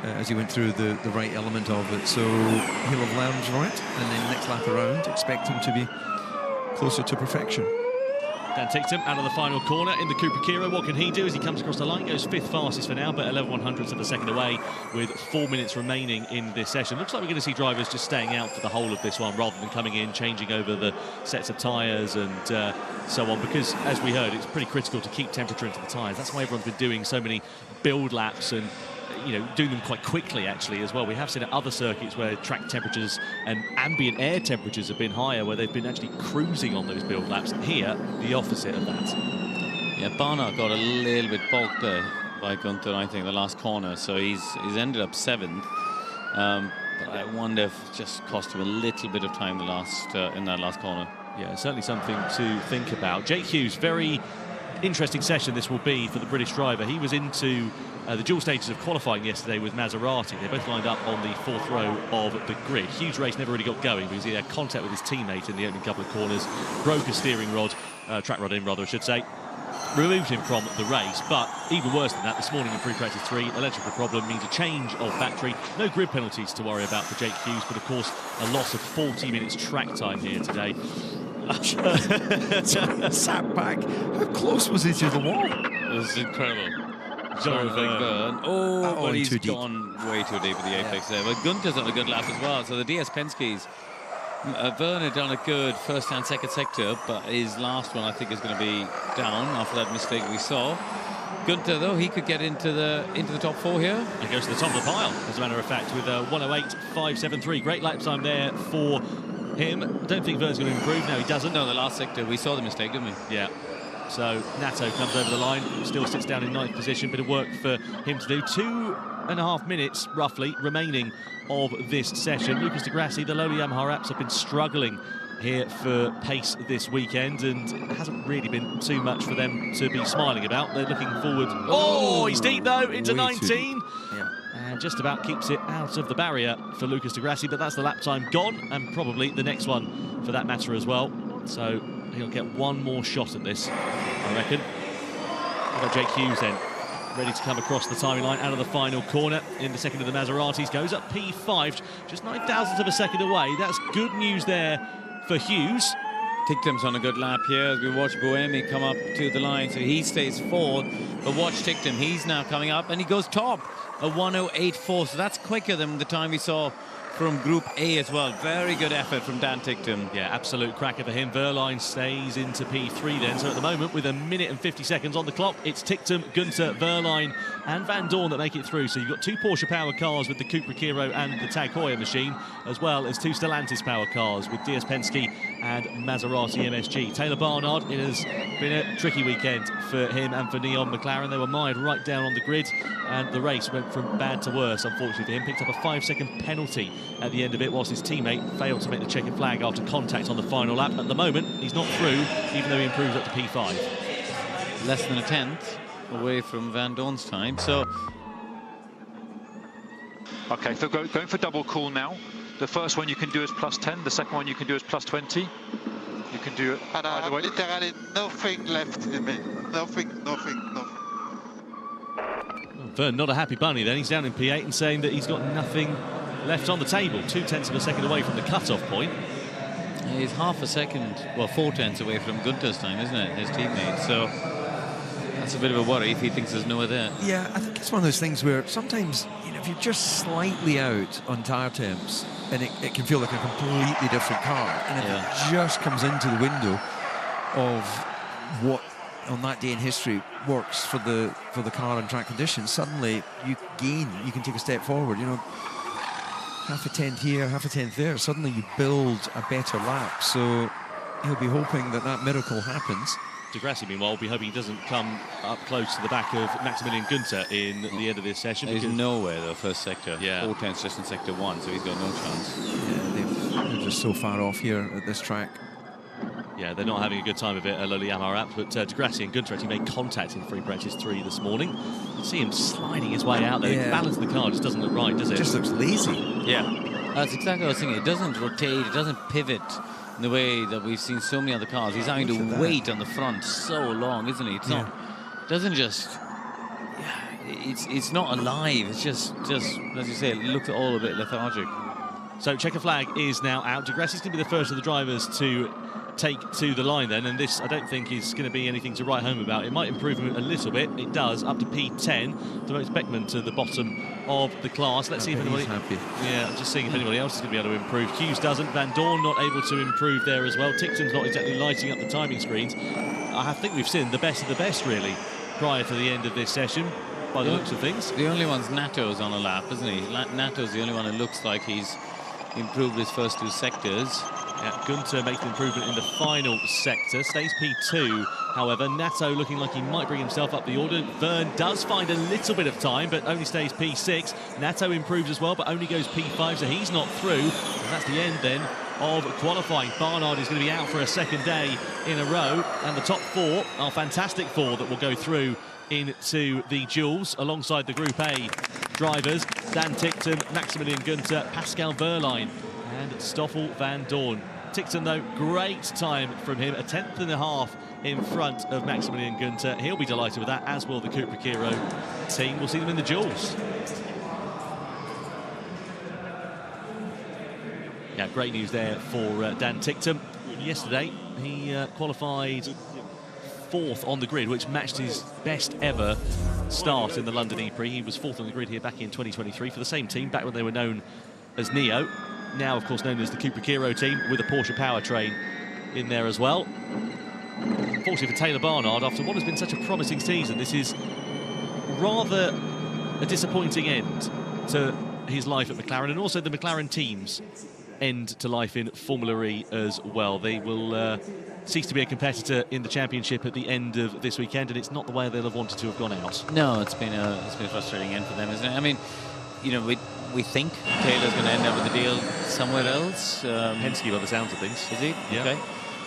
as he went through the right element of it. So he'll have learned from it, and then next lap around, expect him to be closer to perfection. Dan Ticktum out of the final corner in the Cooper Kiro. What can he do as he comes across the line? Goes 5th fastest for now, but 11/100ths of a second away with 4 minutes remaining in this session. Looks like we're going to see drivers just staying out for the whole of this one rather than coming in, changing over the sets of tyres and so on, because as we heard, it's pretty critical to keep temperature into the tyres. That's why everyone's been doing so many build laps and doing them quite quickly actually as well. We have seen at other circuits where track temperatures and ambient air temperatures have been higher, where they've been actually cruising on those build laps. Here, the opposite of that. Yeah, Barnard got a little bit balked there by Gunther, I think, the last corner, so he's ended up 7th. But I wonder if it just cost him a little bit of time in that last corner. Yeah, certainly something to think about. Jake Hughes, very interesting session this will be for the British driver. He was into the dual stages of qualifying yesterday with Maserati. They both lined up on the 4th row of the grid. Hughes' race never really got going because he had contact with his teammate in the opening couple of corners, broke a steering rod, track rod in rather I should say, removed him from the race. But even worse than that, this morning in pre-practice 3, electrical problem means a change of battery. No grid penalties to worry about for Jake Hughes, but of course a loss of 40 minutes track time here today. Sat back. How close was he to the wall? It was incredible. Big burn. Oh, but he's gone way too deep at the apex there. But Gunther's on a good lap as well. So the DS Penske's Verne had done a good first and second sector, but his last one I think is going to be down after that mistake we saw. Gunther though, he could get into the top 4 here. And goes to the top of the pile, as a matter of fact, with a 108.573. Great lap time there for him. I don't think Verne's going to improve. No, he doesn't. No, the last sector we saw the mistake, didn't we? Yeah. So Nato comes over the line, still sits down in 9th position. Bit of work for him to do. 2.5 minutes, roughly, remaining of this session. Lucas Di Grassi, the lowly Yamaha Raps have been struggling here for pace this weekend, and it hasn't really been too much for them to be smiling about. They're looking forward. Oh, he's deep though, into 19. Yeah. And just about keeps it out of the barrier for Lucas Di Grassi, but that's the lap time gone, and probably the next one for that matter as well. So he'll get one more shot at this, I reckon. We've got Jake Hughes then, ready to come across the timing line out of the final corner in the second of the Maseratis. Goes up P5, just 9,000ths of a second away. That's good news there for Hughes. Ticktum's on a good lap here as we watch Buemi come up to the line, so he stays 4th. But watch Ticktum, he's now coming up and he goes top, a 108.4, so that's quicker than the time we saw from Group A as well. Very good effort from Dan Ticktum. Yeah, absolute cracker for him. Verline stays into P3 then. So at the moment, with 1 minute and 50 seconds on the clock, it's Ticktum, Gunther, Verline and Van Dorn that make it through. So you've got 2 Porsche power cars with the Cupra Kiro and the Tag Heuer machine, as well as 2 Stellantis power cars with DS Penske and Maserati MSG. Taylor Barnard, it has been a tricky weekend for him and for Neon McLaren. They were mired right down on the grid, and the race went from bad to worse, unfortunately for him. Picked up a 5-second penalty at the end of it, whilst his teammate failed to make the checkered flag after contact on the final lap. At the moment, he's not through, even though he improves up to P5. Less than a 10th away from Van Dorn's time, so... Okay, so going for double cool now. The first one you can do is +10, the second one you can do is +20. You can do it either way. Literally nothing left in me. Nothing. Verne, not a happy bunny then. He's down in P8 and saying that he's got nothing left on the table. 0.2 of a second away from the cut-off point. He's half a second, well, 0.4 away from Gunther's time, isn't it, his teammate? So that's a bit of a worry if he thinks there's nowhere there. Yeah, I think it's one of those things where sometimes, if you're just slightly out on tyre temps, and it can feel like a completely different car, and if it just comes into the window of what on that day in history works for the car and track conditions, suddenly you can take a step forward. Half a 10th here, half a 10th there. Suddenly you build a better lap. So he'll be hoping that miracle happens. De Grassi, meanwhile, will be hoping he doesn't come up close to the back of Maximilian Günther in the end of this session. There's nowhere, though, first sector. Yeah. All 10's just in sector 1, so he's got no chance. Yeah, they're just so far off here at this track. Yeah, they're not having a good time of it, Loli Amarat, but De Grassi and Günther actually made contact in free practice 3 this morning. You can see him sliding his way out there. Yeah. The balance of the car just doesn't look right, does it? It just looks lazy. Yeah. That's exactly what I was thinking. It doesn't rotate, it doesn't pivot in the way that we've seen so many other cars. He's having to wait on the front so long, isn't he? It's not, doesn't just, it's not alive. It's just, as you say, it looks all a bit lethargic. So checker flag is now out. De Grassi's going to be the first of the drivers to take to the line then, and this I don't think is going to be anything to write home about. It might improve him a little bit. It does, up to P10, demotes Beckman to the bottom of the class. Let's see if anybody... happy. Yeah, just seeing if anybody else is going to be able to improve. Hughes doesn't. Van Dorn not able to improve there as well. Ticton's not exactly lighting up the timing screens. I think we've seen the best of the best, really, prior to the end of this session, by the looks of things. The only one's Nato's on a lap, isn't he? Nato's the only one who looks like he's improved his first 2 sectors. Yeah, Günther makes an improvement in the final sector, stays P2. However, Nato looking like he might bring himself up the order. Verne does find a little bit of time, but only stays P6. Nato improves as well, but only goes P5, so he's not through. And that's the end then of qualifying. Barnard is going to be out for a second day in a row, and the top 4 are fantastic 4 that will go through into the duels alongside the Group A drivers. Dan Tickton, Maximilian Günther, Pascal Wehrlein and Stoffel Van Dorn. Tickton, though, great time from him, a 10.5 in front of Maximilian Günther. He'll be delighted with that, as will the Cupra Kiro team. We'll see them in the duels. Yeah, great news there for Dan Tickton. Yesterday, he qualified 4th on the grid, which matched his best ever start in the London E-Prix. He was 4th on the grid here back in 2023 for the same team, back when they were known as Neo. Now, of course, known as the Cupra Kiro team, with a Porsche powertrain in there as well. Unfortunately for Taylor Barnard, after what has been such a promising season, this is rather a disappointing end to his life at McLaren, and also the McLaren team's end to life in Formula E as well. They will cease to be a competitor in the championship at the end of this weekend, and it's not the way they'll have wanted to have gone out. No, it's been a frustrating end for them, isn't it? I mean, you know, we think Taylor's going to end up with a deal somewhere else. Penske, by the sounds of things. Is he? Yeah. Okay.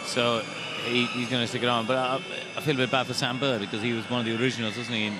So he's going to stick it on. But I feel a bit bad for Sam Bird, because he was one of the originals, wasn't he?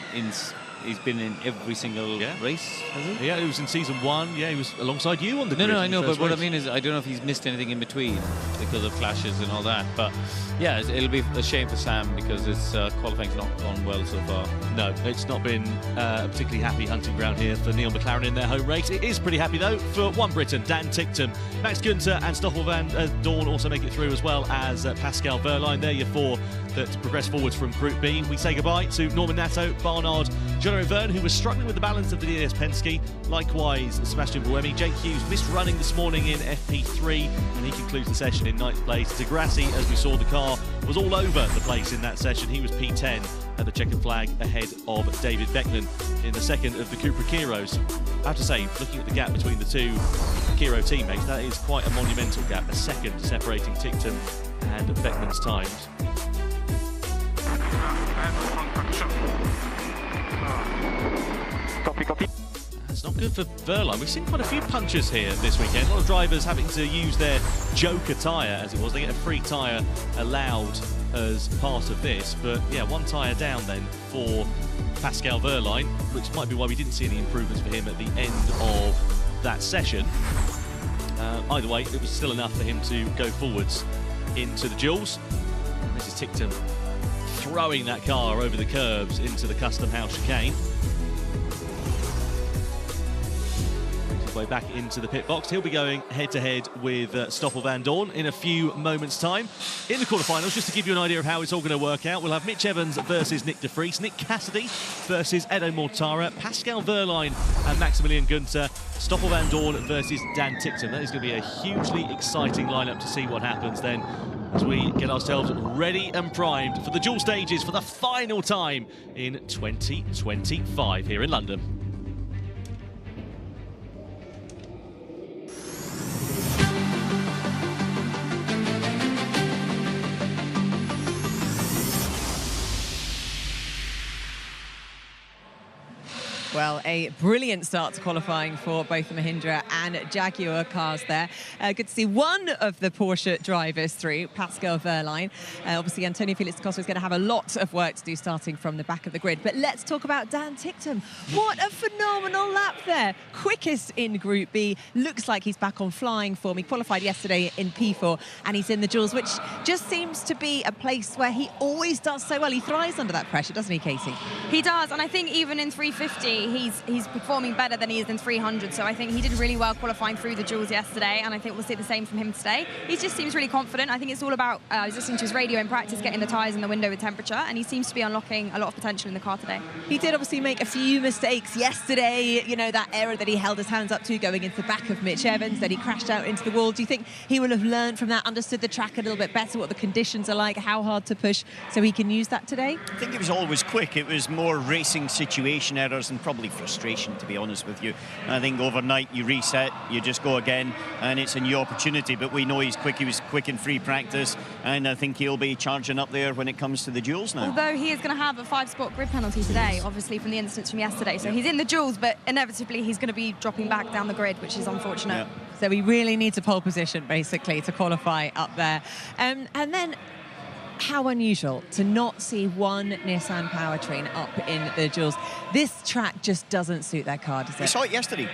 He's been in every single race, has he? Yeah, he was in season 1. Yeah, he was alongside you on the grid. No, I know, but what I race. mean is, I don't know if he's missed anything in between because of clashes and all that. But yeah, it'll be a shame for Sam, because his qualifying's not gone well so far. No, it's not been a particularly happy hunting ground here for Neil McLaren in their home race. It is pretty happy, though, for one Briton, Dan Tickton. Max Günther and Stoffel Van Dorn also make it through, as well as Pascal Wehrlein. They're your 4 that progress forwards from Group B. We say goodbye to Norman Nato, Barnard, Jono Verne, who was struggling with the balance of the DS Penske. Likewise, Sebastian Buemi. Jake Hughes missed running this morning in FP3, and he concludes the session in 9th place. De Grassi, as we saw, the car was all over the place in that session. He was P10 at the checkered flag, ahead of David Beckman in the second of the Cupra Kiros. I have to say, looking at the gap between the 2 Kiro teammates, that is quite a monumental gap, a second separating Tickton and Beckman's times. Copy. That's not good for Wehrlein. We've seen quite a few punches here this weekend. A lot of drivers having to use their Joker tyre, as it was. They get a free tyre allowed as part of this. But yeah, 1 tyre down then for Pascal Wehrlein, which might be why we didn't see any improvements for him at the end of that session. Either way, it was still enough for him to go forwards into the duels. And this is Tickton throwing that car over the curbs into the custom house chicane. Way back into the pit box. He'll be going head-to-head with Stoffel Van Dorn in a few moments' time. In the quarterfinals, just to give you an idea of how it's all going to work out, we'll have Mitch Evans versus Nick de Vries, Nick Cassidy versus Edo Mortara, Pascal Wehrlein and Maximilian Günther, Stoffel Van Dorn versus Dan Tickton. That is going to be a hugely exciting lineup to see what happens then, as we get ourselves ready and primed for the dual stages for the final time in 2025 here in London. Well, a brilliant start to qualifying for both the Mahindra and Jaguar cars there. Good to see one of the Porsche drivers through, Pascal Wehrlein. Obviously, Antonio Felix da Costa is going to have a lot of work to do starting from the back of the grid. But let's talk about Dan Ticktum. What a phenomenal lap there. Quickest in Group B. Looks like he's back on flying form. He qualified yesterday in P4 and he's in the duels, which just seems to be a place where he always does so well. He thrives under that pressure, doesn't he, Katie? He does, and I think even in 350, he's performing better than he is in 300. So I think he did really well qualifying through the duels yesterday, and I think we'll see the same from him today. He just seems really confident. I think it's all about listening to his radio in practice, getting the tyres in the window with temperature, and he seems to be unlocking a lot of potential in the car today. He did obviously make a few mistakes yesterday, you know, that error that he held his hands up to going into the back of Mitch Evans, then he crashed out into the wall. Do you think he will have learned from that, understood the track a little bit better, what the conditions are like, how hard to push, so he can use that today? I think it was always quick. It was more racing situation errors and probably frustration, to be honest with you. And I think overnight you reset, you just go again, and it's a new opportunity. But we know he's quick. He was quick in free practice, and I think he'll be charging up there when it comes to the duels now. Although he is going to have a 5-spot grid penalty today, obviously from the incidents from yesterday. So he's in the duels, but inevitably he's going to be dropping back down the grid, which is unfortunate. Yeah. So he really needs a pole position, basically, to qualify up there. And then, how unusual to not see one Nissan powertrain up in the duels. This track just doesn't suit their car, does it? We saw it yesterday.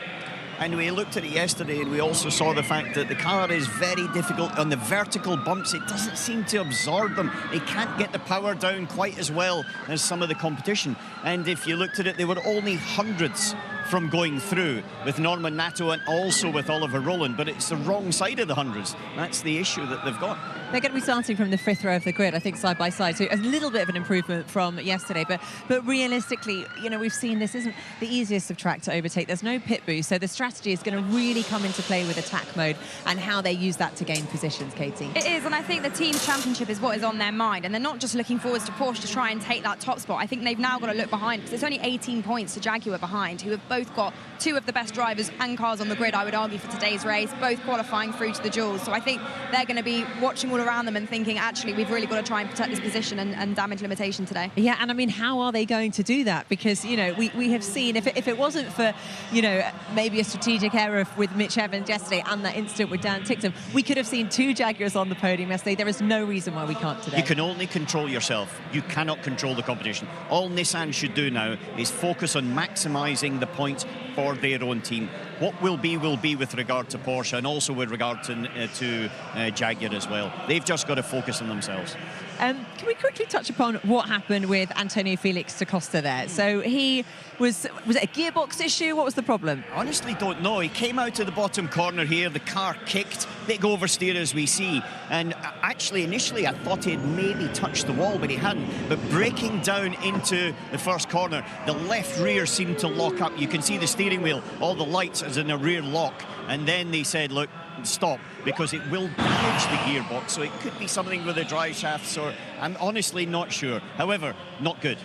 And we looked at it yesterday, and we also saw the fact that the car is very difficult on the vertical bumps. It doesn't seem to absorb them. It can't get the power down quite as well as some of the competition. And if you looked at it, they were only hundreds from going through with Norman Nato and also with Oliver Roland, but it's the wrong side of the hundreds. That's the issue that they've got. They're going to be starting from the 5th row of the grid, I think, side by side. So a little bit of an improvement from yesterday. But realistically, you know, we've seen this isn't the easiest of track to overtake. There's no pit boost. So the strategy is going to really come into play with attack mode and how they use that to gain positions, Katie. It is, and I think the team championship is what is on their mind. And they're not just looking forwards to Porsche to try and take that top spot. I think they've now got to look behind, because there's only 18 points to Jaguar behind, who have both got two of the best drivers and cars on the grid, I would argue, for today's race, both qualifying through to the duels. So I think they're going to be watching all around them and thinking, actually, we've really got to try and protect this position and damage limitation today. Yeah, and I mean, how are they going to do that? Because, you know, we have seen, if it wasn't for, you know, maybe a strategic error with Mitch Evans yesterday and that incident with Dan Ticktum, we could have seen 2 Jaguars on the podium yesterday. There is no reason why we can't today. You can only control yourself. You cannot control the competition. All Nissan should do now is focus on maximising the points for their own team. What will be with regard to Porsche and also with regard to Jaguar as well. They've just got to focus on themselves. Can we quickly touch upon what happened with Antonio Felix da Costa there? So he was it a gearbox issue? What was the problem? Honestly, don't know. He came out to the bottom corner here. The car kicked, big oversteer as we see. And actually, initially, I thought he'd maybe touched the wall, but he hadn't. But breaking down into the first corner, the left rear seemed to lock up. You can see the steering wheel, all the lights as in a rear lock. And then they said, look, stop, because it will damage the gearbox. So it could be something with the drive shafts, or I'm honestly not sure. However, not good.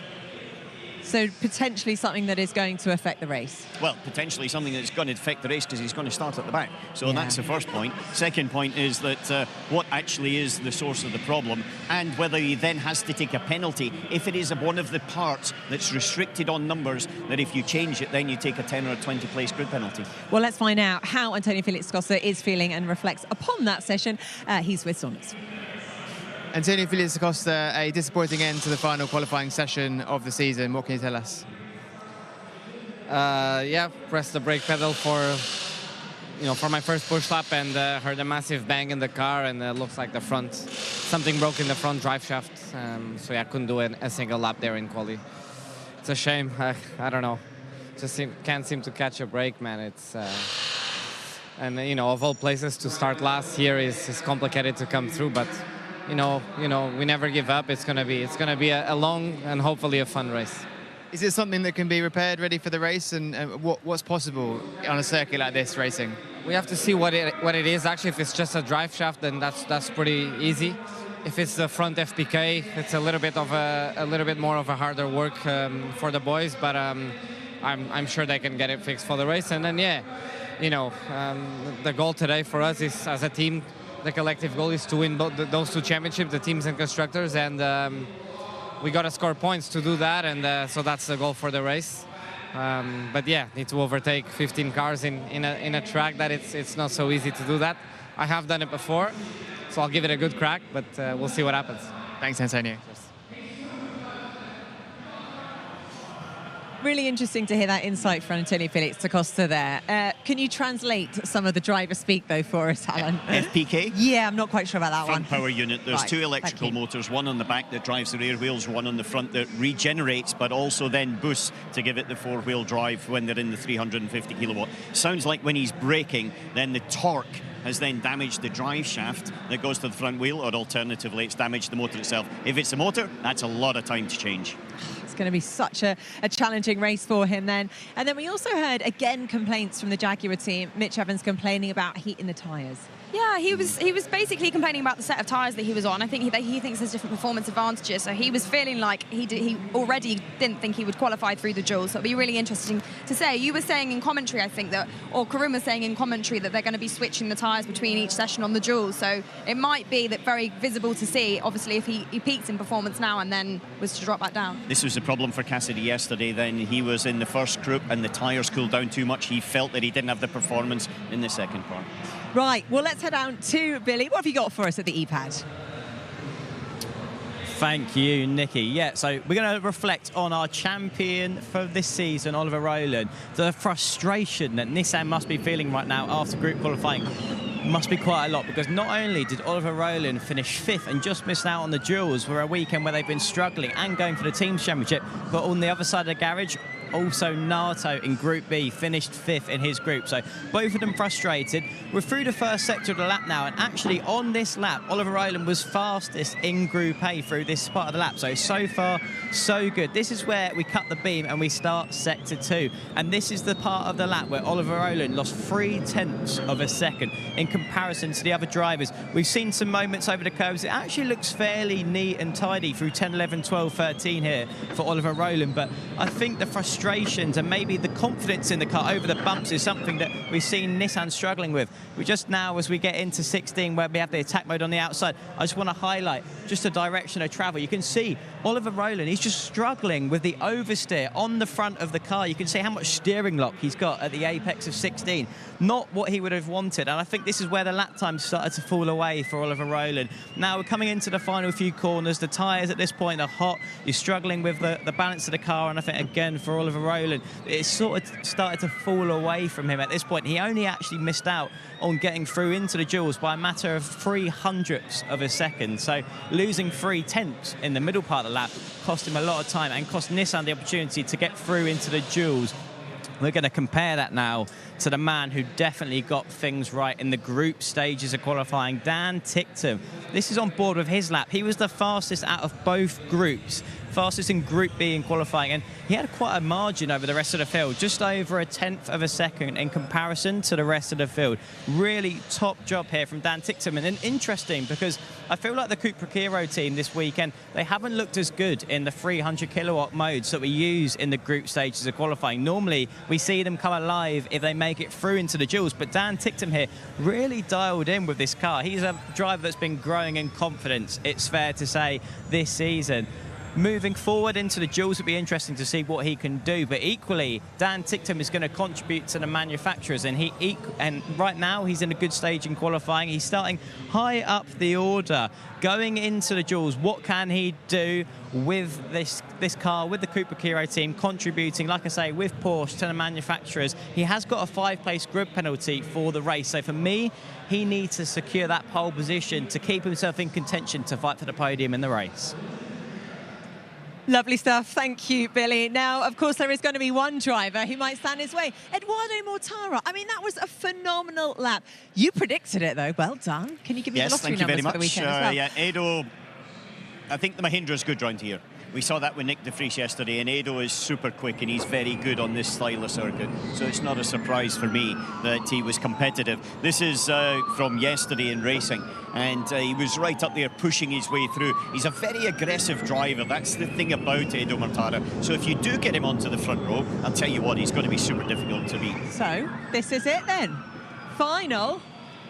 So potentially something that is going to affect the race. Well, potentially something that's going to affect the race, because he's going to start at the back. So that's the first point. Second point is that what actually is the source of the problem, and whether he then has to take a penalty if it is one of the parts that's restricted on numbers, that if you change it, then you take a 10 or a 20 place grid penalty. Well, let's find out how Antonio Felix da Costa is feeling and reflects upon that session. He's with Saunders. Antonio Felix da Costa, a disappointing end to the final qualifying session of the season. What can you tell us? Yeah, pressed the brake pedal for my first push lap, and heard a massive bang in the car, and it looks like something broke in the front drive shaft. So yeah, I couldn't do a single lap there in quali. It's a shame. I don't know. Just can't seem to catch a break, man. It's and of all places to start last here is complicated to come through, but. We never give up. It's gonna be a long and hopefully a fun race. Is it something that can be repaired, ready for the race, and what's possible on a circuit like this racing? We have to see what it is. Actually, if it's just a drive shaft, then that's pretty easy. If it's the front FPK, it's a little bit more of a harder work for the boys, but I'm sure they can get it fixed for the race. And then the goal today for us is, as a team, the collective goal is to win those 2 championships, the teams and constructors, and we got to score points to do that, and so that's the goal for the race. But yeah, need to overtake 15 cars in a track that it's not so easy to do that. I have done it before, so I'll give it a good crack, but we'll see what happens. Thanks, Antonio. Really interesting to hear that insight from Antonio Felix da Costa there. Can you translate some of the driver speak, though, for us, Alan? FPK? Yeah, I'm not quite sure about that Front one. power unit. There's Right, two electrical motors, one on the back that drives the rear wheels, one on the front that regenerates, but also then boosts to give it the four-wheel drive when they're in the 350 kilowatt. Sounds like when he's braking, then the torque has then damaged the drive shaft that goes to the front wheel, or alternatively, it's damaged the motor itself. If it's the motor, that's a lot of time to change. It's going to be such a challenging race for him then. And then we also heard, again, complaints from the Jaguar team. Mitch Evans complaining about heat in the tyres. Yeah, he was basically complaining about the set of tyres that he was on. I think he thinks there's different performance advantages. So he was feeling like he already didn't think he would qualify through the duels. So it'll be really interesting to say. You were saying in commentary, I think that, or Karun was saying in commentary that they're going to be switching the tyres between each session on the duels. So it might be that very visible to see, obviously, if he peaks in performance now and then was to drop back down. This was a problem for Cassidy yesterday. Then he was in the first group and the tyres cooled down too much. He felt that he didn't have the performance in the second part. Right, well, let's head down to Billy. What have you got for us at the E-Pad? Thank you, Nikki. Yeah, so we're going to reflect on our champion for this season, Oliver Roland. The frustration that Nissan must be feeling right now after group qualifying must be quite a lot, because not only did Oliver Roland finish 5th and just miss out on the duels for a weekend where they've been struggling and going for the team's championship, but on the other side of the garage, also Nato in Group B finished 5th in his group. So both of them frustrated. We're through the first sector of the lap now, and actually on this lap, Oliver Roland was fastest in Group A through this part of the lap. So far, so good. This is where we cut the beam and we start sector 2. And this is the part of the lap where Oliver Roland lost 0.3 of a second in comparison to the other drivers. We've seen some moments over the curves. It actually looks fairly neat and tidy through 10, 11, 12, 13 here for Oliver Roland. But I think the frustrations and maybe the confidence in the car over the bumps is something that we've seen Nissan struggling with. We just now, as we get into 16, where we have the attack mode on the outside, I just want to highlight just the direction of travel. You can see Oliver Roland, he's just struggling with the oversteer on the front of the car. You can see how much steering lock he's got at the apex of 16. Not what he would have wanted, and I think this is where the lap time started to fall away for Oliver Roland. Now we're coming into the final few corners. The tyres at this point are hot. You're struggling with the balance of the car, and I think again for Oliver Roland, it's sort of started to fall away from him at this point. He only actually missed out on getting through into the duels by a matter of 0.03 of a second. So losing 0.3 in the middle part of the lap cost him a lot of time and cost Nissan the opportunity to get through into the duels. We're going to compare that now to the man who definitely got things right in the group stages of qualifying, Dan Ticktum. This is on board with his lap. He was the fastest out of both groups, fastest in Group B in qualifying, and he had quite a margin over the rest of the field, just over 0.1 of a second in comparison to the rest of the field. Really top job here from Dan Ticktum, and then interesting because I feel like the Cupra Hero team this weekend, they haven't looked as good in the 300 kilowatt modes that we use in the group stages of qualifying. Normally, we see them come alive if they make it through into the duels, but Dan Ticktum here really dialed in with this car. He's a driver that's been growing in confidence, it's fair to say, this season. Moving forward into the duels, it'll be interesting to see what he can do, but equally Dan Ticktum is going to contribute to the manufacturers, and right now he's in a good stage in qualifying. He's starting high up the order. Going into the duels, what can he do with this car, with the Cupra Hero team, contributing, like I say, with Porsche to the manufacturers? He has got a 5-place grid penalty for the race, so for me, he needs to secure that pole position to keep himself in contention to fight for the podium in the race. Lovely stuff. Thank you, Billy. Now, of course, there is going to be one driver who might stand his way. Eduardo Mortara. I mean, that was a phenomenal lap. You predicted it, though. Well done. Can you give me the lottery numbers for the weekend as well? Yeah, Edo, I think the Mahindra's good round here. We saw that with Nick de Vries yesterday, and Edo is super quick and he's very good on this style of circuit. So it's not a surprise for me that he was competitive. This is from yesterday in racing, and he was right up there pushing his way through. He's a very aggressive driver. That's the thing about Edo Mortara. So if you do get him onto the front row, I'll tell you what, he's going to be super difficult to beat. So this is it then. Final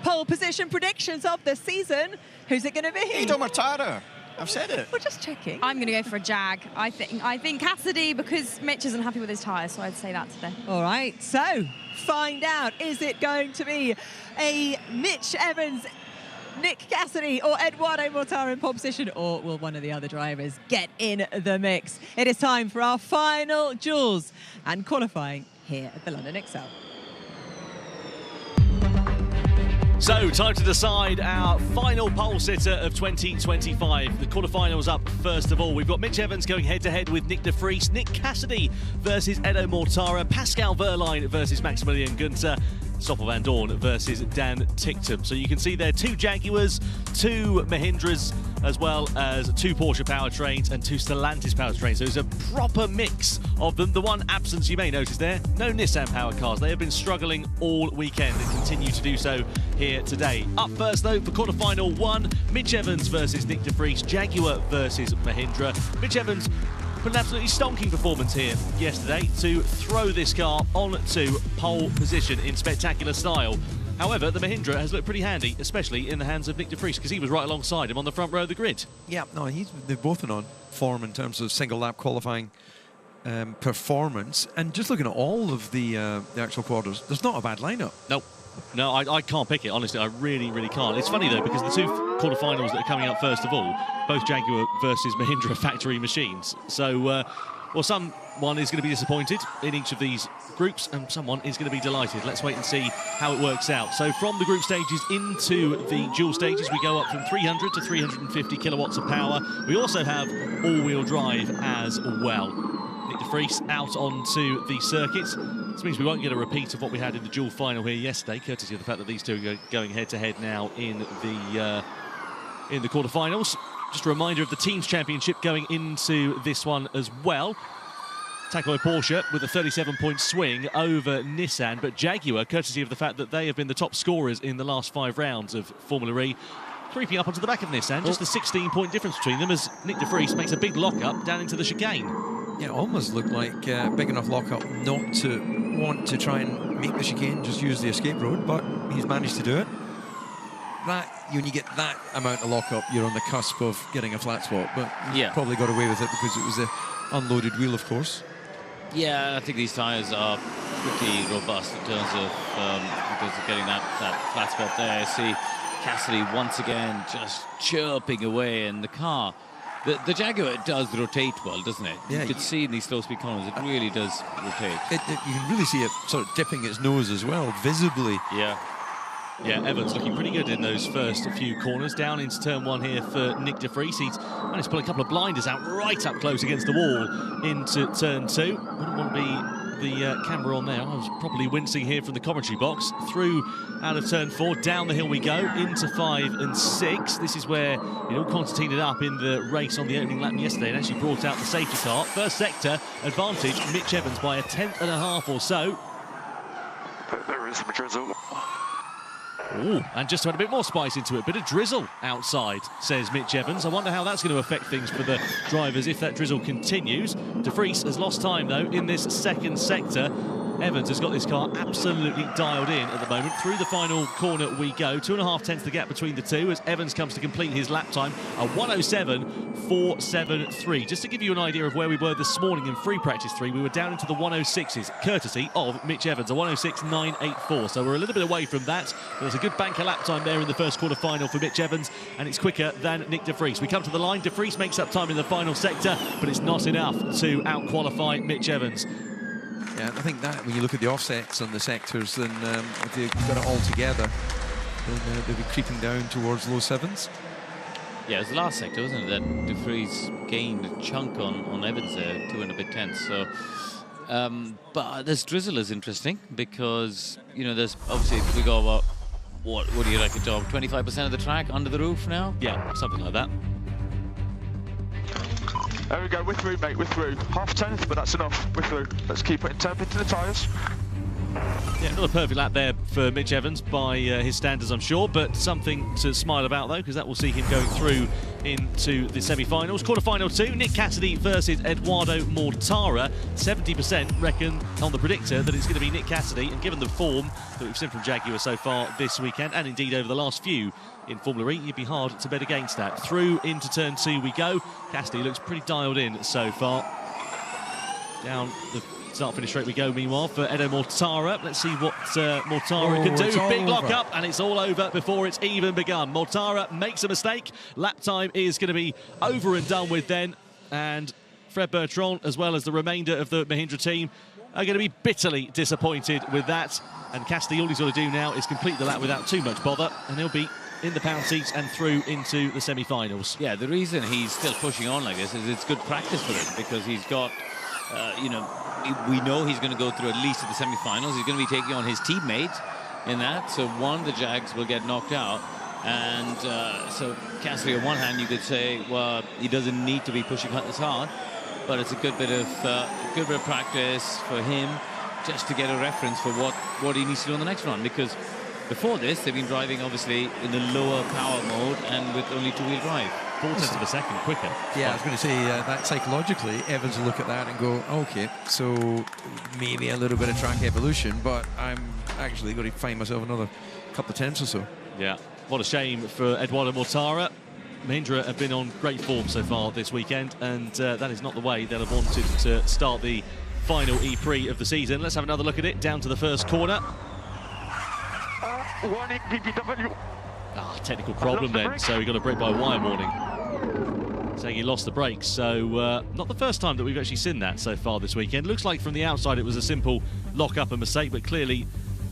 pole position predictions of the season. Who's it going to be? Edo Mortara. I've said it. We're just checking. I'm going to go for a Jag. I think Cassidy, because Mitch isn't happy with his tyres, so I'd say that today. All right, so find out, is it going to be a Mitch Evans, Nick Cassidy or Eduardo Mortara in pole position, or will one of the other drivers get in the mix? It is time for our final duels and qualifying here at the London XL. So, time to decide our final pole sitter of 2025. The quarterfinals up first of all. We've got Mitch Evans going head-to-head with Nick de Vries, Nick Cassidy versus Edo Mortara, Pascal Wehrlein versus Maximilian Günther, Stoffel van Dorn versus Dan Ticktum. So you can see there 2 Jaguars, 2 Mahindras, as well as 2 Porsche powertrains and 2 Stellantis powertrains. So it's a proper mix of them. The one absence you may notice there, no Nissan power cars. They have been struggling all weekend and continue to do so here today. Up first though for quarterfinal 1, Mitch Evans versus Nick de Vries, Jaguar versus Mahindra. Mitch Evans put an absolutely stonking performance here yesterday to throw this car onto pole position in spectacular style. However, the Mahindra has looked pretty handy, especially in the hands of Nick de Vries, because he was right alongside him on the front row of the grid. Yeah, no, they've both been on form in terms of single lap qualifying performance. And just looking at all of the actual quarters, there's not a bad lineup. Nope. No, I can't pick it, honestly. I really, really can't. It's funny, though, because the 2 quarterfinals that are coming up first of all, both Jaguar versus Mahindra factory machines. So, well, someone is going to be disappointed in each of these groups, and someone is going to be delighted. Let's wait and see how it works out. So, from the group stages into the dual stages, we go up from 300 to 350 kilowatts of power. We also have all-wheel drive as well. Nick de Vries out onto the circuits. This means we won't get a repeat of what we had in the dual final here yesterday, courtesy of the fact that these 2 are going head-to-head now in the quarterfinals. Just a reminder of the Teams Championship going into this one as well. Taco Porsche with a 37-point swing over Nissan, but Jaguar, courtesy of the fact that they have been the top scorers in the last 5 rounds of Formula E, creeping up onto the back of Nissan. Just a 16-point difference between them as Nick de Vries makes a big lock-up down into the chicane. Yeah, it almost looked like big enough lock-up not to want to try and make the chicane, just use the escape road, but he's managed to do it. When you get that amount of lock-up, you're on the cusp of getting a flat spot, but yeah, probably got away with it because it was the unloaded wheel, of course. Yeah, I think these tyres are pretty robust in terms of getting that flat spot there. I see Cassidy once again just chirping away in the car. The Jaguar does rotate well, doesn't it? Yeah, you could see in these slow-speed corners, it really does rotate. You can really see it sort of dipping its nose as well, visibly. Yeah. Yeah, Evans looking pretty good in those first few corners. Down into turn 1 here for Nick de Vries. He's managed to pull a couple of blinders out right up close against the wall into turn 2. Wouldn't want to be the camera on there. I was properly wincing here from the commentary box. Through out of turn 4, down the hill we go, into 5 and 6. This is where it all concertinaed up in the race on the opening lap yesterday and actually brought out the safety car. First sector advantage, Mitch Evans by a 1/10.5 or so. There is some drizzle. Ooh, and just to add a bit more spice into it, bit of drizzle outside, says Mitch Evans. I wonder how that's going to affect things for the drivers if that drizzle continues. De Vries has lost time, though, in this second sector. Evans has got this car absolutely dialed in at the moment. Through the final corner we go. 2.5 tenths the gap between the 2 as Evans comes to complete his lap time. A 1:07.473. Just to give you an idea of where we were this morning in free practice 3, we were down into the 1:06s, courtesy of Mitch Evans, a 1:06.984. So we're a little bit away from that. There's a good banker lap time there in the first quarter final for Mitch Evans, and it's quicker than Nick de Vries. We come to the line. De Vries makes up time in the final sector, but it's not enough to out-qualify Mitch Evans. Yeah, I think that when you look at the offsets on the sectors, then if they've got it all together, then they'll be creeping down towards low 7s. Yeah, it was the last sector, wasn't it, that de Vries gained a chunk on Evans there, 2 and a bit tenths. So, but this drizzle is interesting because, you know, there's obviously, we go about, what do you reckon, Tom? 25% of the track under the roof now? Yeah, something like that. There we go, we're through, mate, we're through. 0.5 tenth, but that's enough, we're through. Let's keep putting temp into the tyres. Yeah, not a perfect lap there for Mitch Evans by his standards, I'm sure, but something to smile about, though, because that will see him going through into the semi-finals. Quarter-final 2, Nick Cassidy versus Eduardo Mortara. 70% reckon on the predictor that it's going to be Nick Cassidy, and given the form that we've seen from Jaguar so far this weekend, and indeed over the last few in Formula E, you'd be hard to bet against that. Through into turn 2 we go. Cassidy looks pretty dialed in so far. Down the start-finish straight we go, meanwhile, for Edo Mortara. Let's see what Mortara can do. Big lock-up, and it's all over before it's even begun. Mortara makes a mistake. Lap time is going to be over and done with then. And Fred Bertrand, as well as the remainder of the Mahindra team, are going to be bitterly disappointed with that. And Cassidy, all he's got to do now is complete the lap without too much bother, and he'll be in the pound seats and through into the semi-finals. Yeah, the reason he's still pushing on like this is it's good practice for him, because he's got, you know, we know he's going to go through at least to the semi-finals. He's going to be taking on his teammate in that. So one, the Jags will get knocked out. And so Cassidy, on one hand, you could say, well, he doesn't need to be pushing this hard, but it's a good bit of practice for him, just to get a reference for what he needs to do on the next run. Because before this, they've been driving, obviously, in the lower power mode and with only two-wheel drive. 4/10 of a second quicker. Yeah, I was going to say that psychologically, Evans will look at that and go, okay, so maybe a little bit of track evolution, but I'm actually going to find myself another couple of tenths or so. Yeah, what a shame for Eduardo Mortara. Mahindra have been on great form so far this weekend, and that is not the way they'll have wanted to start the final E-Prix of the season. Let's have another look at it, down to the first corner. Warning, BBW. Technical problem then, so he got a brake-by-wire warning, saying he lost the brakes. So not the first time that we've actually seen that so far this weekend. Looks like from the outside it was a simple lock-up and mistake, but clearly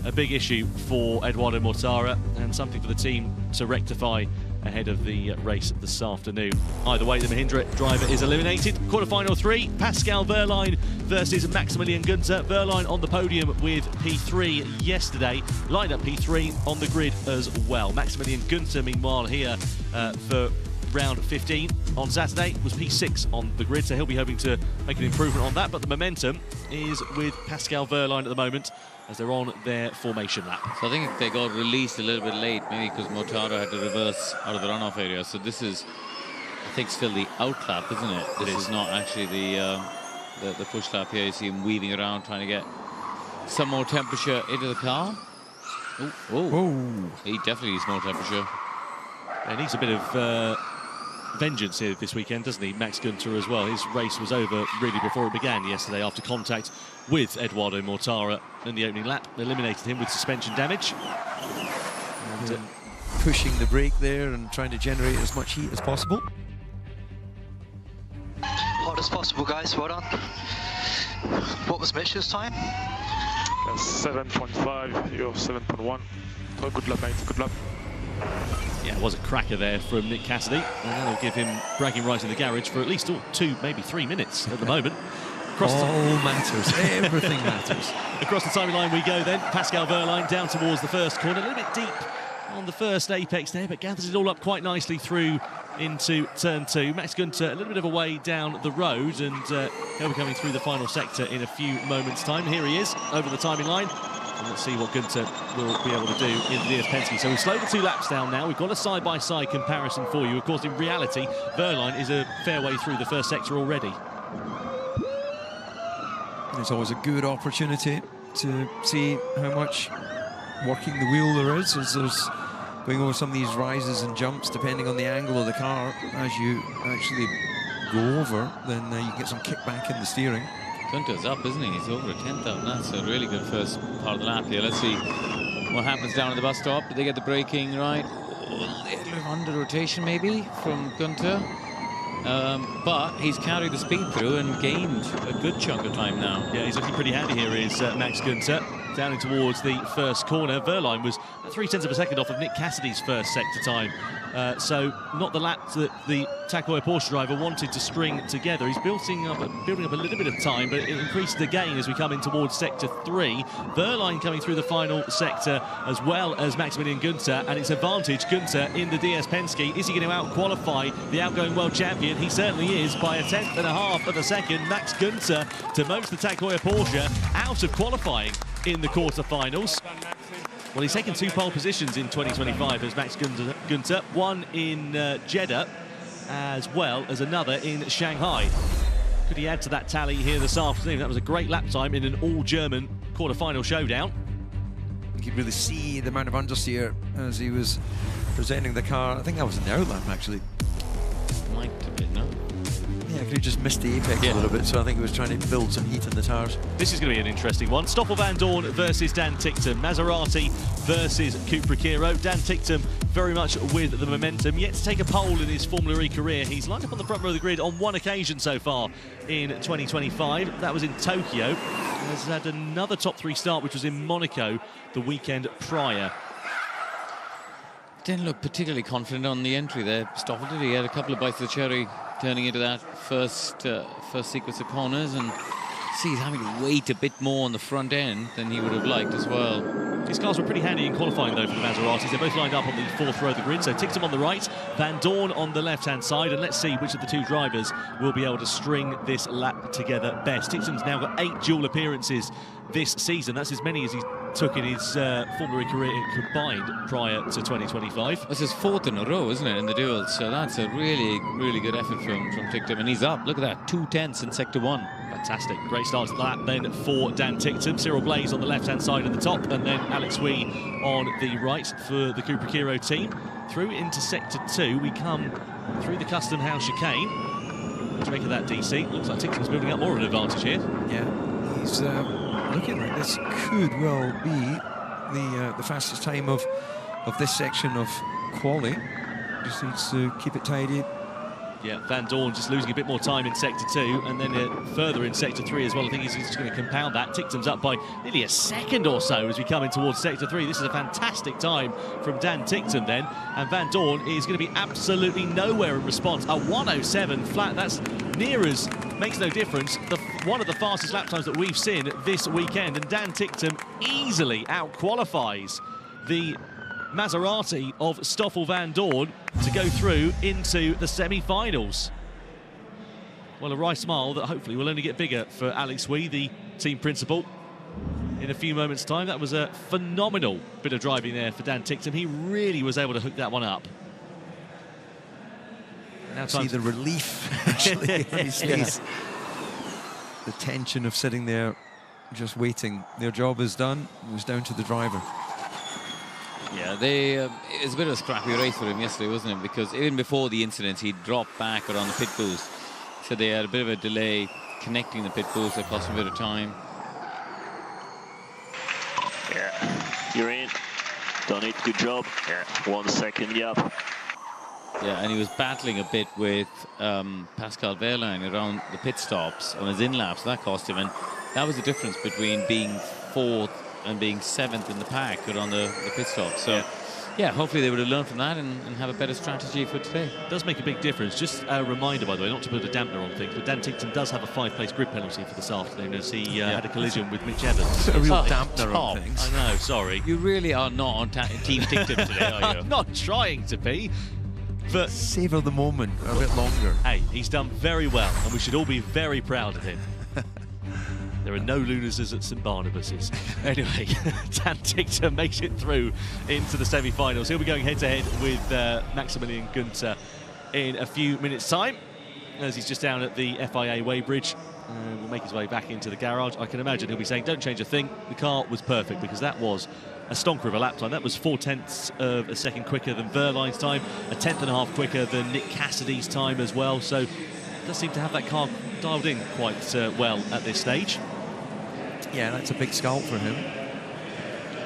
a big issue for Eduardo Mortara, and something for the team to rectify ahead of the race this afternoon. Either way, the Mahindra driver is eliminated. Quarter-final 3, Pascal Wehrlein versus Maximilian Günther. Wehrlein on the podium with P3 yesterday, lined up P3 on the grid as well. Maximilian Günther, meanwhile, here for round 15 on Saturday, was P6 on the grid, so he'll be hoping to make an improvement on that, but the momentum is with Pascal Wehrlein at the moment, as they're on their formation lap. So I think they got released a little bit late, maybe because Mortara had to reverse out of the runoff area. So this is, I think, still the out lap, isn't it? This is not actually the push lap here. You see him weaving around, trying to get some more temperature into the car. Oh, he definitely needs more temperature. He needs a bit of vengeance here this weekend, doesn't he? Max Günther as well. His race was over really before it began yesterday after contact with Eduardo Mortara in the opening lap. Eliminated him with suspension damage. And, pushing the brake there and trying to generate as much heat as possible. Hard as possible, guys. Well done. What was Mitchell's time? 7.5. You're 7.1. Oh, good luck, mate. Good luck. Yeah, it was a cracker there from Nick Cassidy, and that'll give him bragging rights in the garage for at least 2, maybe 3 minutes at the moment. All matters. Everything matters. Across the timing line we go then. Pascal Wehrlein down towards the first corner, a little bit deep on the first apex there, but gathers it all up quite nicely through into turn 2. Max Günther a little bit of a way down the road, and he'll be coming through the final sector in a few moments' time. Here he is over the timing line. And let's see what Günther will be able to do in the DS Penske. So we've slowed the 2 laps down now. We've got a side-by-side comparison for you. Of course, in reality, Wehrlein is a fair way through the first sector already. It's always a good opportunity to see how much working the wheel there is, as there's going over some of these rises and jumps, depending on the angle of the car. As you actually go over, then you get some kickback in the steering. Günther's up, isn't he? He's over a 10th out. That's a really good first part of the lap here. Let's see what happens down at the bus stop. Did they get the braking right? A little bit of under rotation maybe from Günther. But he's carried the speed through and gained a good chunk of time now. Yeah, he's looking pretty handy here, is Max Günther. Down in towards the first corner. Wehrlein was 0.3 of a second off of Nick Cassidy's first sector time. So not the lap that the TAG Heuer Porsche driver wanted to string together. He's building up a little bit of time, but it increased again as we come in towards sector 3. Wehrlein coming through the final sector as well as Maximilian Günther, and it's advantage Günther in the DS Penske. Is he going to out-qualify the outgoing world champion? He certainly is by 1/10 of a second. Max Günther to most of the TAG Heuer Porsche out of qualifying. in the quarterfinals. Well, he's taken 2 pole positions in 2025 as Max Günther, one in Jeddah, as well as another in Shanghai. Could he add to that tally here this afternoon? That was a great lap time in an all-German quarter-final showdown. You could really see the amount of understeer as he was presenting the car. I think that was in the outlap, actually. Might have been, no? Yeah, could have just missed the apex a little bit, so I think he was trying to build some heat in the tires. This is going to be an interesting one. Stoffel Vandoorne versus Dan Ticktum. Maserati versus Cupra Kiro. Dan Ticktum very much with the momentum. Yet to take a pole in his Formula E career. He's lined up on the front row of the grid on one occasion so far in 2025. That was in Tokyo. Has had another top 3 start, which was in Monaco the weekend prior. Didn't look particularly confident on the entry there, Stoffel, did he? He had a couple of bites of the cherry turning into that first sequence of corners, and see he's having to wait a bit more on the front end than he would have liked as well. These cars were pretty handy in qualifying, though, for the Maseratis. They're both lined up on the 4th row of the grid, so Ticktum on the right, Vandoorne on the left-hand side, and let's see which of the 2 drivers will be able to string this lap together best. Ticktum's now got 8 dual appearances this season. That's as many as he took in his Formula E career combined prior to 2025. This is 4th in a row, isn't it, in the duels? So that's a really, really good effort from Ticktum, and he's up. Look at that, 2 tenths in Sector 1. Fantastic. Great start to the lap then for Dan Ticktum. Cyril Blaze on the left-hand side at the top, and then Alex Wee on the right for the Cupra Kiro team. Through into Sector 2, we come through the Custom House chicane. What do you make of that, DC? Looks like Ticktum's building up more of an advantage here. Yeah, he's looking like this could well be the fastest time of this section of quali. Just needs to keep it tidy. Yeah, Vandoorne just losing a bit more time in Sector 2, and then further in Sector 3 as well. I think he's just going to compound that. Ticktum's up by nearly a second or so as we come in towards Sector 3. This is a fantastic time from Dan Ticktum then, and Vandoorne is going to be absolutely nowhere in response. A 107 flat, that's near as makes no difference. One of the fastest lap times that we've seen this weekend, and Dan Ticktum easily out-qualifies the Maserati of Stoffel Vandoorne to go through into the semi-finals. Well, a wry smile that hopefully will only get bigger for Alex Wee, the team principal, in a few moments' time. That was a phenomenal bit of driving there for Dan Ticktum. He really was able to hook that one up. Now see the relief, actually, on his face. The tension of sitting there just waiting. Their job is done. It was down to the driver. Yeah, it was a bit of a scrappy race for him yesterday, wasn't it? Because even before the incident, he dropped back around the pit boost. So they had a bit of a delay connecting the pit boost. That cost him a bit of time. Yeah, you're in. Done it, good job. Yeah, 1 second gap. Yeah, and he was battling a bit with Pascal Wehrlein around the pit stops on his in-laps. That cost him, and that was the difference between being 4th and being 7th in the pack on the pit stop. So, yeah, hopefully they would have learned from that and have a better strategy for today. It does make a big difference. Just a reminder, by the way, not to put a dampener on things, but Dan Ticktum does have a 5-place grid penalty for this afternoon as he had a collision with Mitch Evans. A real dampener on things. I know, sorry. You really are not on Team Ticktum today, are you? I'm not trying to be. But savor the moment a bit longer. Hey, he's done very well, and we should all be very proud of him. There are no Lunas's at St Barnabas's. Anyway, Dan Ticktum makes it through into the semi-finals. He'll be going head-to-head with Maximilian Günther in a few minutes' time, as he's just down at the FIA weighbridge. Will make his way back into the garage. I can imagine he'll be saying, don't change a thing. The car was perfect, because that was a stonker of a lap time. That was 4 tenths of a second quicker than Wehrlein's time, a 10.5 quicker than Nick Cassidy's time as well. So does seem to have that car dialed in quite well at this stage. Yeah, that's a big scalp for him.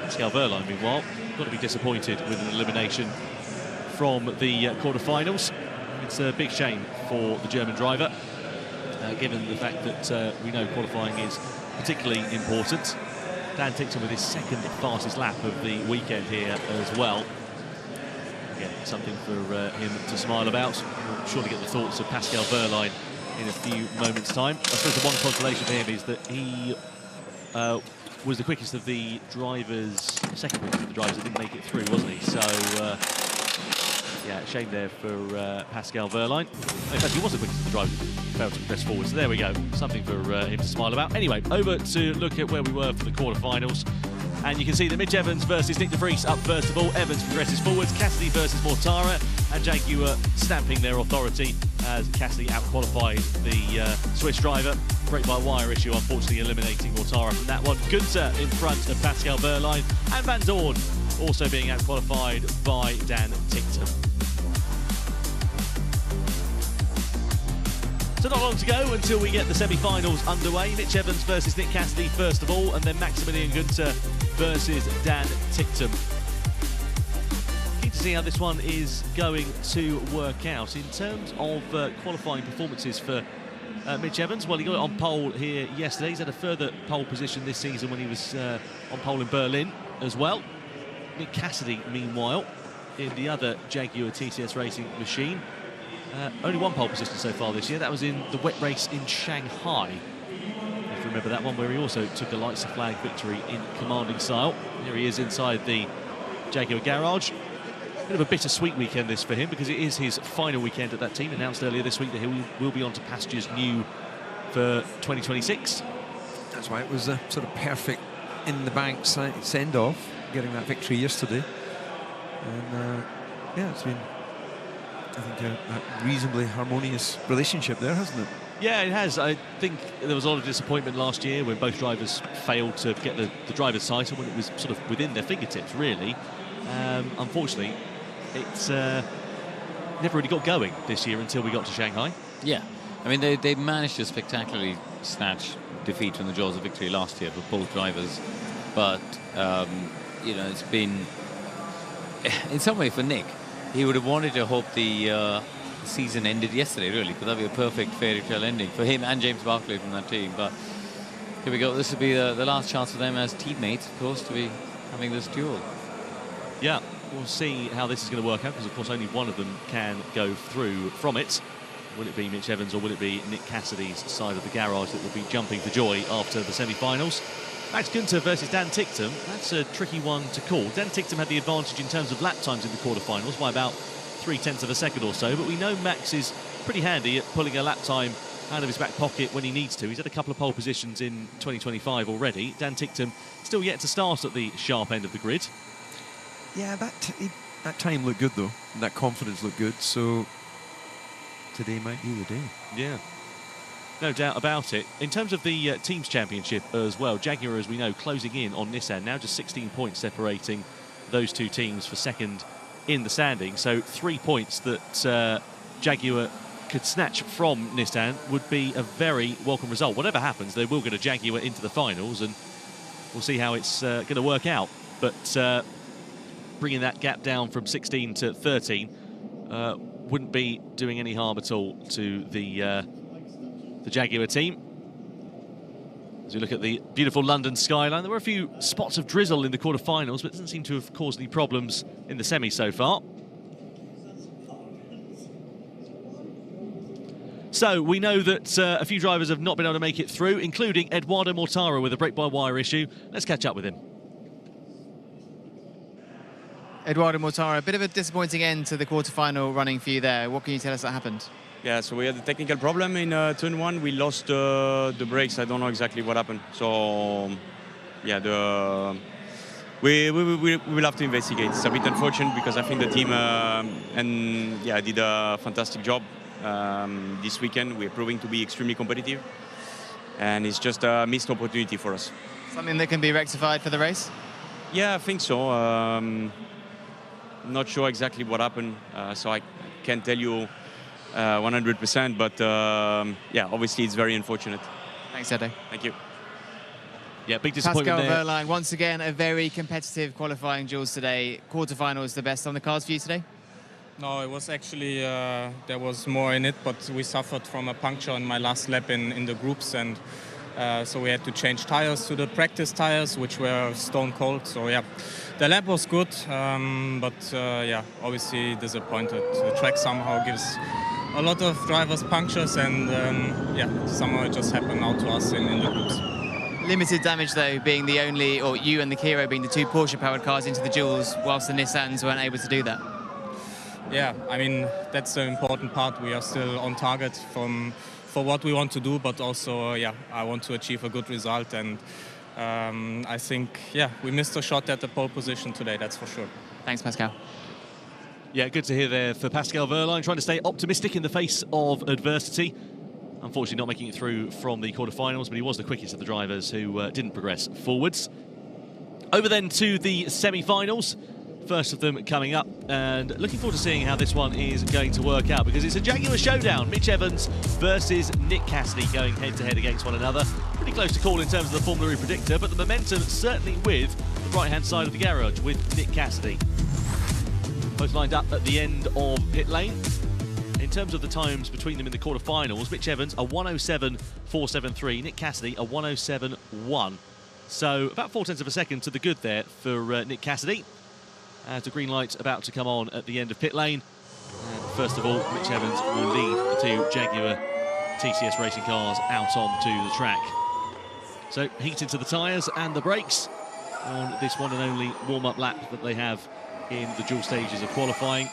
Pascal Wehrlein, meanwhile, got to be disappointed with an elimination from the quarterfinals. It's a big shame for the German driver, given the fact that we know qualifying is particularly important. Dan Ticktum with his 2nd fastest lap of the weekend here as well. Again, something for him to smile about. We'll surely get the thoughts of Pascal Wehrlein in a few moments' time. I suppose the one consolation for him is that he was the quickest of the drivers, second quickest of the drivers that didn't make it through, wasn't he? So, Yeah, shame there for Pascal Wehrlein. In fact, he was the quickest driver, failed to press forward. So there we go, something for him to smile about. Anyway, over to look at where we were for the quarterfinals. And you can see that Mitch Evans versus Nick de Vries up first of all. Evans progresses forwards. Cassidy versus Mortara. And Jaguar stamping their authority as Cassidy out-qualified the Swiss driver. Brake-by-wire issue, unfortunately eliminating Mortara from that one. Günther in front of Pascal Wehrlein. And Van Dorn also being out-qualified by Dan Ticktum. So not long to go until we get the semi-finals underway. Mitch Evans versus Nick Cassidy first of all, and then Maximilian Günther versus Dan Ticktum. Keen to see how this one is going to work out. In terms of qualifying performances for Mitch Evans, well, he got it on pole here yesterday. He's had a further pole position this season when he was on pole in Berlin as well. Nick Cassidy, meanwhile, in the other Jaguar TCS racing machine. Only one pole position so far this year. That was in the wet race in Shanghai. If you remember that one, where he also took a lights of flag victory in commanding style. Here he is inside the Jaguar garage. Bit of a bittersweet weekend this for him, because it is his final weekend at that team. Announced earlier this week that he will be on to pastures new for 2026. That's why it was a sort of perfect in the bank send-off, getting that victory yesterday. And yeah, it's been, I think, a reasonably harmonious relationship there, hasn't it? Yeah, it has. I think there was a lot of disappointment last year when both drivers failed to get the driver's title when it was sort of within their fingertips, really. Unfortunately, it's never really got going this year until we got to Shanghai. Yeah, I mean, they managed to spectacularly snatch defeat from the jaws of victory last year for both drivers. But, you know, it's been, in some way for Nick, he would have wanted to hope the season ended yesterday, really, because that would be a perfect fairy tale ending for him and James Barclay from that team. But here we go. This will be the last chance for them as teammates, of course, to be having this duel. Yeah, we'll see how this is going to work out, because, of course, only one of them can go through from it. Will it be Mitch Evans or will it be Nick Cassidy's side of the garage that will be jumping for joy after the semi-finals? Max Günther versus Dan Ticktum. That's a tricky one to call. Dan Ticktum had the advantage in terms of lap times in the quarterfinals by about 0.3 of a second or so, but we know Max is pretty handy at pulling a lap time out of his back pocket when he needs to. He's had a couple of pole positions in 2025 already. Dan Ticktum still yet to start at the sharp end of the grid. Yeah, that time looked good, though. And that confidence looked good, so today might be the day. Yeah, no doubt about it. In terms of the Teams Championship as well, Jaguar, as we know, closing in on Nissan. Now just 16 points separating those two teams for second in the standing. So 3 points that Jaguar could snatch from Nissan would be a very welcome result. Whatever happens, they will get a Jaguar into the finals, and we'll see how it's going to work out. But bringing that gap down from 16 to 13 wouldn't be doing any harm at all to the Jaguar team. As we look at the beautiful London skyline, there were a few spots of drizzle in the quarterfinals, but it doesn't seem to have caused any problems in the semi so far. So we know that a few drivers have not been able to make it through, including Eduardo Mortara with a brake-by-wire issue. Let's catch up with him. Eduardo Mortara, a bit of a disappointing end to the quarterfinal running for you there. What can you tell us that happened? Yeah, so we had a technical problem in turn one. We lost the brakes. I don't know exactly what happened. So, yeah, we will have to investigate. It's a bit unfortunate because I think the team did a fantastic job this weekend. We're proving to be extremely competitive, and it's just a missed opportunity for us. Something that can be rectified for the race? Yeah, I think so. Not sure exactly what happened, so I can't tell you 100%, but yeah, obviously it's very unfortunate. Thanks, Edo. Thank you. Yeah, big disappointment Pascal there. Wehrlein, once again, a very competitive qualifying duels today. Quarterfinal is the best on the cards for you today? No, it was actually, there was more in it, but we suffered from a puncture on my last lap in the groups, and so we had to change tires to the practice tires, which were stone cold. So yeah, the lap was good, but yeah, obviously disappointed. The track somehow gives a lot of drivers punctures, and yeah, somehow it just happened now to us in the groups. Limited damage though, being the only, or you and the Kiro being the two Porsche-powered cars into the duels, whilst the Nissans weren't able to do that. Yeah, I mean, that's the important part. We are still on target for what we want to do, but also, I want to achieve a good result. And I think, we missed a shot at the pole position today, that's for sure. Thanks, Pascal. Yeah, good to hear there for Pascal Wehrlein, trying to stay optimistic in the face of adversity. Unfortunately not making it through from the quarterfinals, but he was the quickest of the drivers who didn't progress forwards. Over then to the semi-finals. First of them coming up, and looking forward to seeing how this one is going to work out, because it's a Jaguar showdown. Mitch Evans versus Nick Cassidy going head-to-head against one another. Pretty close to call in terms of the Formula E predictor, but the momentum certainly with the right-hand side of the garage with Nick Cassidy. Both lined up at the end of pit lane. In terms of the times between them in the quarterfinals, Mitch Evans a 107.473, Nick Cassidy a 107.1. So about 0.4 of a second to the good there for Nick Cassidy. As the green light's about to come on at the end of pit lane. And first of all, Mitch Evans will lead the two Jaguar TCS racing cars out onto the track. So heat into the tyres and the brakes on this one and only warm-up lap that they have in the dual stages of qualifying.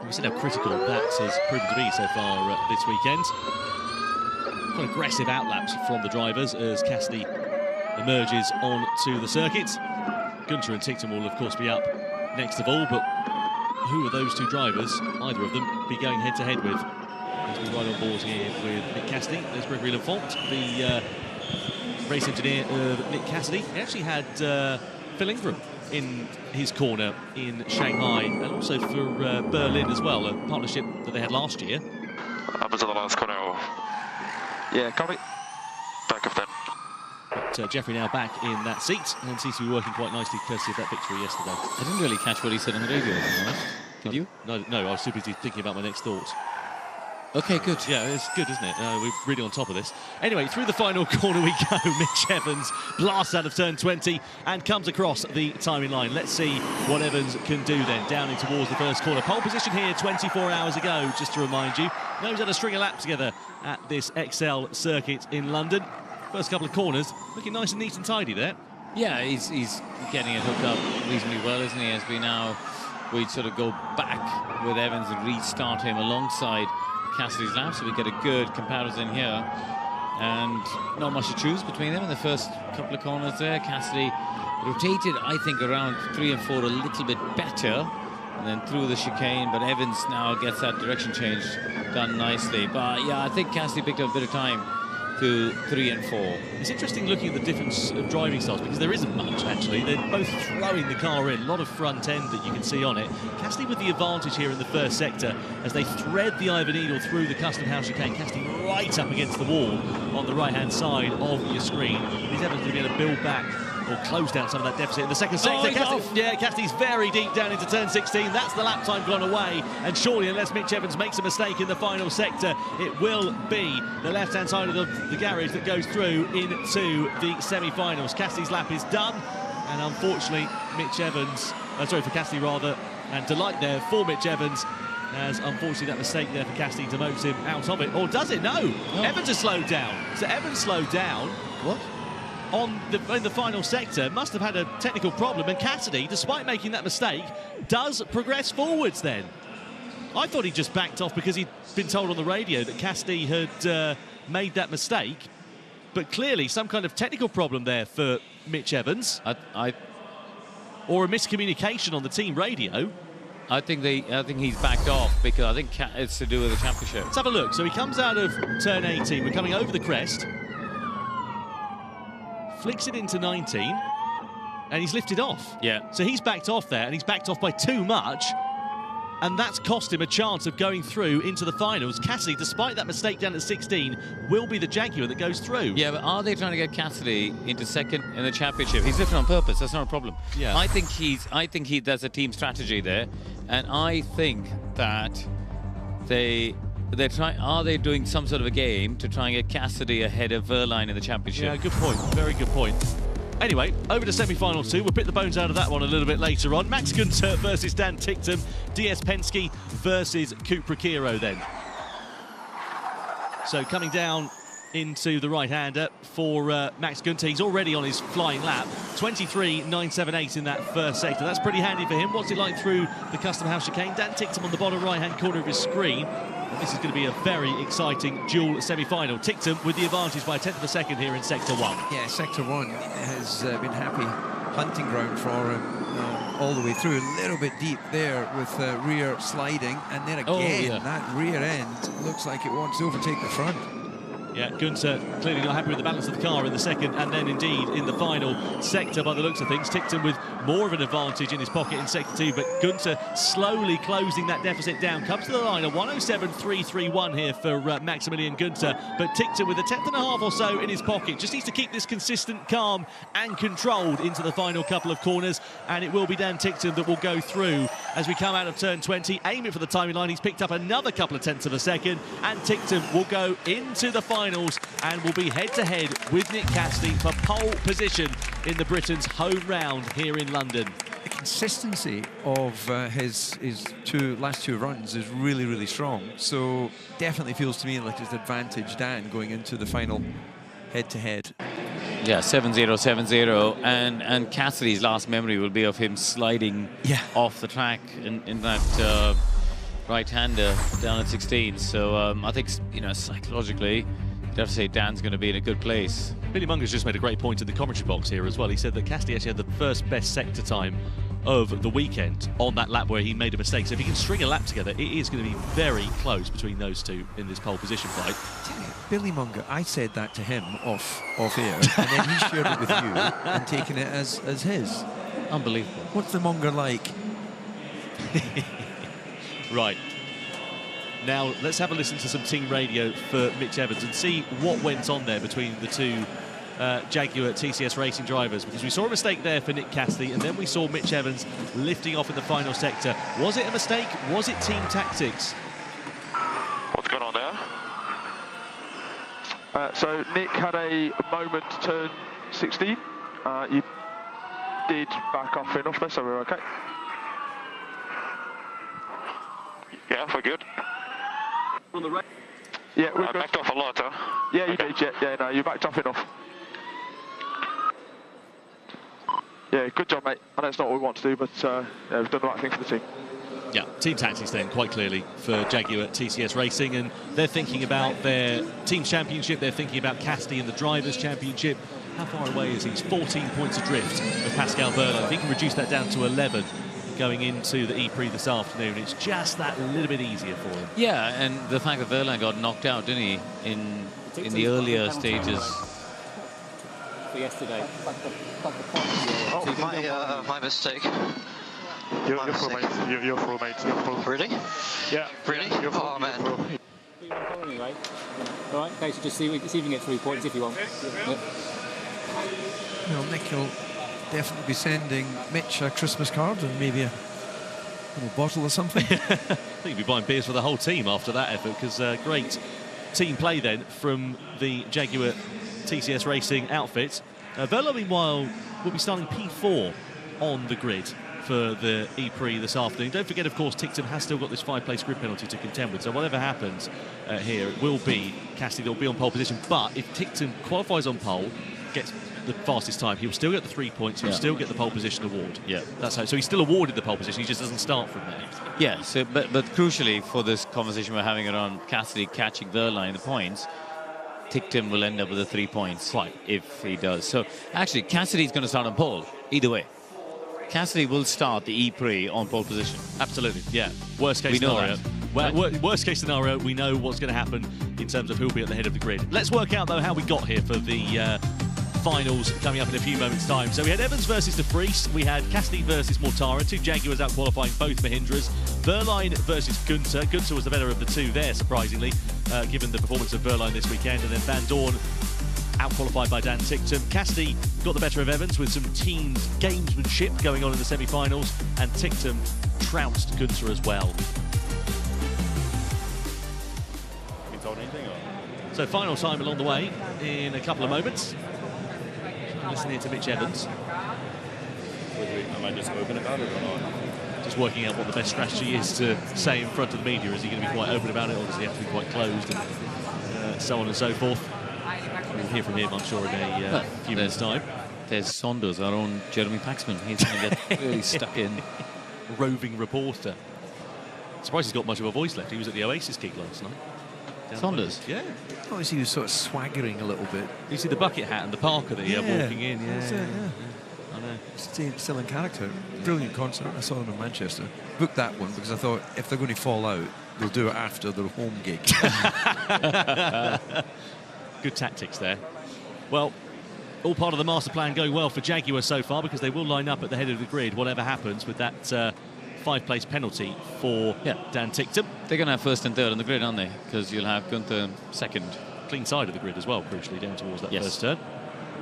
We've seen how critical that has proven to be so far this weekend. Quite aggressive outlaps from the drivers as Cassidy emerges onto the circuit. Gunter and Tickton will of course be up next of all, but who are those two drivers, either of them, be going head-to-head with? As we ride on board here with Nick Cassidy, there's Gregory Lafont, the race engineer of Nick Cassidy. He actually had Phil Ingram in his corner in Shanghai, and also for Berlin as well, a partnership that they had last year. Up until the last corner. Yeah, copy. Back of them. But Jeffrey now back in that seat and seems to be working quite nicely courtesy of that victory yesterday. I didn't really catch what he said on the radio, to be honest. Did you? No, I was too busy thinking about my next thought. Okay, good. Yeah, it's good, isn't it? We're really on top of this. Anyway, through the final corner we go. Mitch Evans blasts out of turn 20 and comes across the timing line. Let's see what Evans can do then, down in towards the first corner. Pole position here 24 hours ago, just to remind you. Knows how to string a lap together at this XL circuit in London. First couple of corners, looking nice and neat and tidy there. Yeah, he's getting it hooked up reasonably well, isn't he? As we sort of go back with Evans and restart him alongside Cassidy's lap, so we get a good comparison here. And not much to choose between them in the first couple of corners there. Cassidy rotated, I think, around 3 and 4 a little bit better, and then through the chicane, but Evans now gets that direction change done nicely. But yeah, I think Cassidy picked up a bit of time to 3 and 4. It's interesting looking at the difference of driving styles, because there isn't much actually. They're both throwing the car in, a lot of front end that you can see on it. Cassidy with the advantage here in the first sector as they thread the Iver Needle through the custom house chicane. Cassidy right up against the wall on the right hand side of your screen. Is Evans going to be able to build back or close down some of that deficit in the second sector? Cassidy's very deep down into turn 16. That's the lap time gone away, and surely unless Mitch Evans makes a mistake in the final sector, it will be the left hand side of the garage that goes through into the semi-finals. Cassidy's lap is done, and unfortunately Mitch Evans, for Cassidy rather, and delight there for Mitch Evans, as unfortunately that mistake there for Cassidy demotes him out of it. Or does it? No. Evans has slowed down. So Evans slowed down. What? In the final sector, must have had a technical problem, and Cassidy, despite making that mistake, does progress forwards then. I thought he just backed off because he'd been told on the radio that Cassidy had made that mistake, but clearly some kind of technical problem there for Mitch Evans. Or a miscommunication on the team radio. I think he's backed off because I think it's to do with the championship. Let's have a look. So he comes out of turn 18. We're coming over the crest. Flicks it into 19, and he's lifted off. Yeah. So he's backed off there, and he's backed off by too much, and that's cost him a chance of going through into the finals. Cassidy, despite that mistake down at 16, will be the Jaguar that goes through. Yeah, but are they trying to get Cassidy into second in the championship? He's lifting on purpose. That's not a problem. Yeah. I think that's a team strategy there, and I think that are they doing some sort of a game to try and get Cassidy ahead of Wehrlein in the championship? Yeah, good point. Very good point. Anyway, over to semi-final 2. We'll pick the bones out of that one a little bit later on. Max Gunter versus Dan Tickton. DS Penske versus Cupra Kiro then. So coming down into the right-hander for Max Günther. He's already on his flying lap. 23.978 in that first sector. That's pretty handy for him. What's it like through the Custom House chicane? Dan Ticktum on the bottom right-hand corner of his screen. And this is going to be a very exciting dual semi-final. Ticktum with the advantage by 1/10 of a second here in Sector 1. Yeah, Sector 1 has been happy hunting ground for him all the way through. A little bit deep there with rear sliding. And then again, that rear end looks like it wants to overtake the front. Yeah, Günther clearly not happy with the balance of the car in the second and then indeed in the final sector by the looks of things. Ticktum with more of an advantage in his pocket in sector 2, but Günther slowly closing that deficit down. Comes to the line, a 107.331 here for Maximilian Günther, but Ticktum with a 1/10.5 or so in his pocket. Just needs to keep this consistent, calm and controlled into the final couple of corners, and it will be Dan Ticktum that will go through as we come out of turn 20. Aim it for the timing line. He's picked up another couple of 1/10 of a second, and Ticktum will go into the finals and will be head-to-head with Nick Cassidy for pole position in the Britain's home round here in London. The consistency of his last two runs is really, really strong. So definitely feels to me like it's advantage Dan going into the final head-to-head. Yeah, 7-0, 7-0, and Cassidy's last memory will be of him sliding off the track in that right-hander down at 16. So I think, you know, psychologically, you'd have to say Dan's going to be in a good place. Billy Munger's just made a great point in the commentary box here as well. He said that Cassidy actually had the first best sector time of the weekend on that lap where he made a mistake. So if he can string a lap together, it is going to be very close between those two in this pole position fight. Billy Munger, I said that to him off air, and then he shared it with you and taken it as his. Unbelievable. What's the Munger like? Right. Now, let's have a listen to some team radio for Mitch Evans and see what went on there between the two Jaguar TCS Racing drivers, because we saw a mistake there for Nick Cassidy, and then we saw Mitch Evans lifting off in the final sector. Was it a mistake? Was it team tactics? What's going on there? So Nick had a moment to turn 16. You did back off enough there, so we're okay. Yeah, we're good. On the right. Yeah, we're good. Backed off a lot, huh? Yeah, you did. Yeah, no, you backed off enough. Yeah, good job, mate. I know it's not what we want to do, but yeah, we've done the right thing for the team. Yeah, team tactics then, quite clearly, for Jaguar TCS Racing, and they're thinking about their team championship, they're thinking about Cassidy and the Drivers' Championship. How far away is he? He's 14 points adrift of Pascal Wehrlein. If he can reduce that down to 11 going into the E-Prix this afternoon, it's just that little bit easier for him. Yeah, and the fact that Wehrlein got knocked out, didn't he, in the earlier stages. For yesterday. Oh, my mistake. You're full, mate. You're full, mate. You're full. Really? Yeah. Really? You're full. Oh, man. Anyway. All right, okay, so just see if you can get 3 points if you want. Yep. Well, Nick will definitely be sending Mitch a Christmas card and maybe a little bottle or something. I think he'll be buying beers for the whole team after that effort, because great team play then from the Jaguar TCS Racing outfit. Wehrlein, meanwhile, will be starting P4 on the grid for the E-Prix this afternoon. Don't forget, of course, Ticktum has still got this 5-place grid penalty to contend with, so whatever happens here, it will be Cassidy that will be on pole position. But if Ticktum qualifies on pole, gets the fastest time, he'll still get the 3 points, he'll still get the pole position award. Yeah, that's how. So he's still awarded the pole position, he just doesn't start from there. Yeah, so, but crucially for this conversation we're having around Cassidy catching Wehrlein the points, Ticktum will end up with the 3 points if he does. So actually, Cassidy's going to start on pole either way. Cassidy will start the E-Prix on pole position. Absolutely, yeah. Worst case scenario. Worst case scenario, we know what's going to happen in terms of who'll be at the head of the grid. Let's work out, though, how we got here for the finals coming up in a few moments' time. So we had Evans versus De Vries, we had Cassidy versus Mortara, two Jaguars out qualifying both Mahindras. Wehrlein versus Günther. Günther was the better of the two there, surprisingly, given the performance of Wehrlein this weekend. And then Van Dorn out-qualified by Dan Ticktum. Cassidy got the better of Evans with some team gamesmanship going on in the semi-finals, and Ticktum trounced Günther as well. You told anything? So final time along the way in a couple of moments. Listen here to Mitch Evans. Am I just open about it or not? Just working out what the best strategy is to say in front of the media. Is he going to be quite open about it, or does he have to be quite closed, and so on and so forth? We'll hear from him, I'm sure, in a few minutes' time. There's Saunders, our own Jeremy Paxman. He's going to get really stuck in. Roving reporter. Surprised he's got much of a voice left. He was at the Oasis gig last night. Saunders? Yeah. Obviously, he was sort of swaggering a little bit. You see the bucket hat and the Parker that he had walking in. Yeah. I know. Still in character. Brilliant concert. I saw them in Manchester. Booked that one because I thought if they're going to fall out, they'll do it after their home gig. Good tactics there. Well, all part of the master plan going well for Jaguar so far, because they will line up at the head of the grid, whatever happens with that 5-place penalty for Dan Ticktum. They're going to have first and third on the grid, aren't they? Because you'll have Gunther second. Clean side of the grid as well, crucially, down towards that first turn.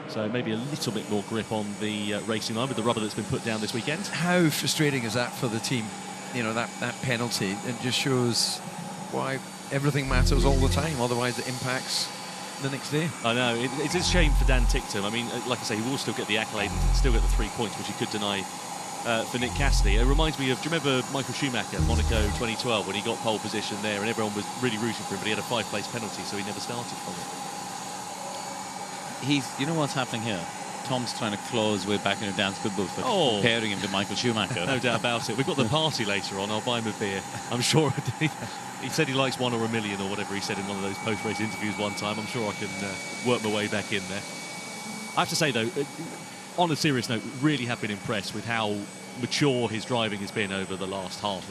So maybe a little bit more grip on the racing line with the rubber that's been put down this weekend. How frustrating is that for the team? You know, that penalty. It just shows why everything matters all the time. Otherwise, it impacts the next day. I know. It is a shame for Dan Ticktum. I mean, like I say, he will still get the accolade and still get the 3 points, which he could deny for Nick Cassidy. It reminds me of, do you remember Michael Schumacher, Monaco 2012, when he got pole position there and everyone was really rooting for him, but he had a 5-place penalty, so he never started from it. You know what's happening here? Tom's trying to claw his way back into Dan's good books, but comparing him to Michael Schumacher. No doubt about it. We've got the party later on. I'll buy him a beer. I'm sure he said he likes 1 or a million or whatever he said in one of those post-race interviews one time. I'm sure I can work my way back in there. I have to say, though, on a serious note, really have been impressed with how mature his driving has been over the last half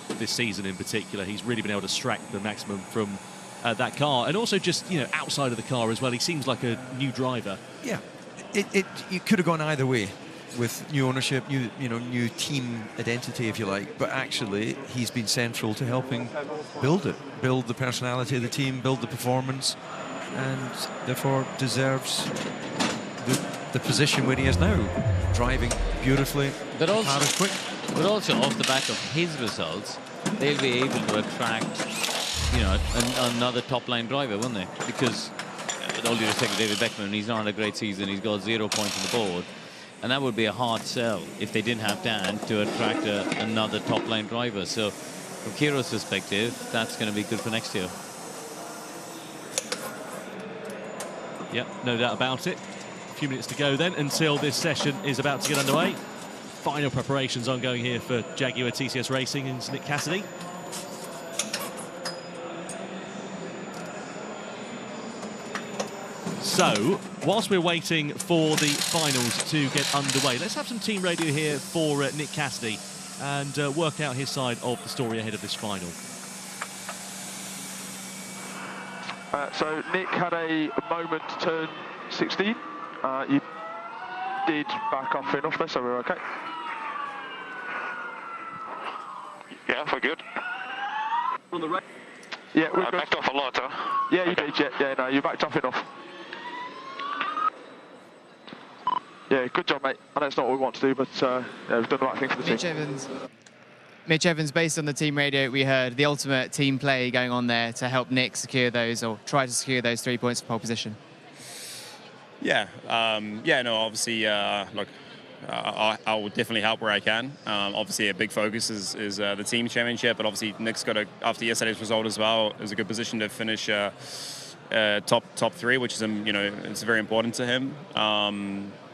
of this season in particular. He's really been able to extract the maximum from that car, and also just, you know, outside of the car as well. He seems like a new driver. Yeah, it could have gone either way, with new ownership, new team identity, if you like. But actually, he's been central to helping build the personality of the team, build the performance, and therefore deserves the position where he is now, driving beautifully. But also, car is quick. But also off the back of his results, they'll be able to attract, you know, another top-line driver, won't they? Because all due respect to David Beckman, he's not had a great season. He's got 0 points on the board. And that would be a hard sell if they didn't have Dan to attract another top-line driver. So from Kiro's perspective, that's going to be good for next year. Yep, no doubt about it. A few minutes to go then until this session is about to get underway. Final preparations ongoing here for Jaguar TCS Racing and Nick Cassidy. So, whilst we're waiting for the finals to get underway, let's have some team radio here for Nick Cassidy and work out his side of the story ahead of this final. So Nick had a moment to turn 16. You did back off enough there, so we're okay. Yeah, we're good. On the right. Yeah, we're I good. backed off a lot, huh? Yeah, you did. Yeah, no, you backed off enough. Yeah, good job, mate. I know it's not what we want to do, but yeah, we've done the right thing for the team. Mitch Evans, based on the team radio, we heard the ultimate team play going on there to help Nick secure those, or try to secure those 3 points for pole position. Yeah, no, obviously, look, I will definitely help where I can. Obviously, a big focus is the team championship, but obviously Nick's got after yesterday's result as well, is a good position to finish top 3, which is, it's very important to him.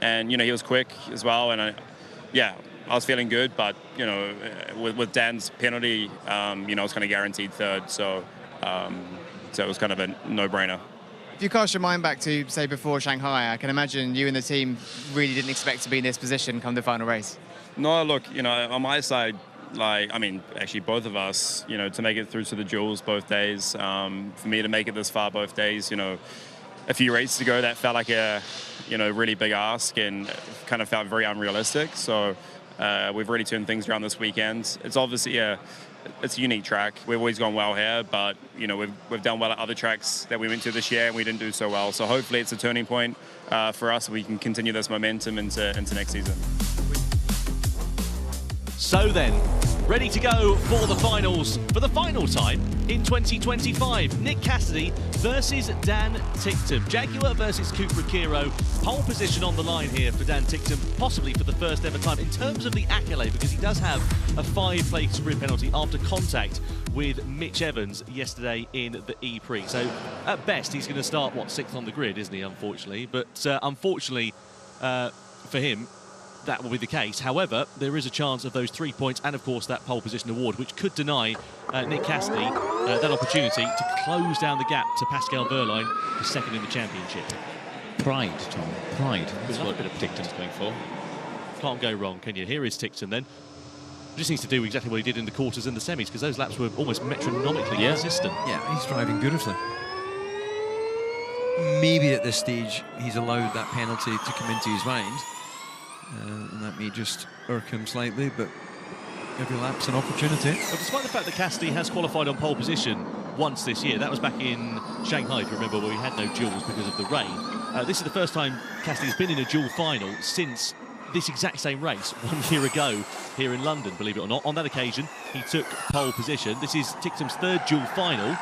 And he was quick as well, and I was feeling good, but with Dan's penalty, it's kind of guaranteed third, so it was kind of a no-brainer. If you cast your mind back to, say, before Shanghai, I can imagine you and the team really didn't expect to be in this position come the final race. No, look, on my side, actually both of us, to make it through to the duels both days, for me to make it this far both days, a few races ago, that felt like a, really big ask and kind of felt very unrealistic. So we've really turned things around this weekend. It's obviously it's a unique track. We've always gone well here, but we've done well at other tracks that we went to this year and we didn't do so well. So hopefully it's a turning point for us. We can continue this momentum into next season. So then, ready to go for the finals for the final time in 2025. Nick Cassidy versus Dan Ticktum. Jaguar versus Cupra Kiro. Pole position on the line here for Dan Ticktum, possibly for the first ever time in terms of the accolade, because he does have a 5-place grid penalty after contact with Mitch Evans yesterday in the E-Prix. So at best, he's going to start, what, 6th on the grid, isn't he, unfortunately? But unfortunately for him, that will be the case. However, there is a chance of those 3 points and, of course, that pole position award, which could deny Nick Cassidy that opportunity to close down the gap to Pascal Wehrlein for 2nd in the championship. Pride, Tom, pride. That's what Ticton's going for. Can't go wrong, can you? Here is Ticton then. Just needs to do exactly what he did in the quarters and the semis, because those laps were almost metronomically consistent. Yeah, he's driving beautifully. Maybe at this stage he's allowed that penalty to come into his mind, and that may just irk him slightly, but every lap's an opportunity. But despite the fact that Cassidy has qualified on pole position once this year, that was back in Shanghai, if you remember, where we had no duels because of the rain. This is the first time Cassidy has been in a dual final since this exact same race 1 year ago here in London, believe it or not. On that occasion, he took pole position. This is Ticton's 3rd dual final,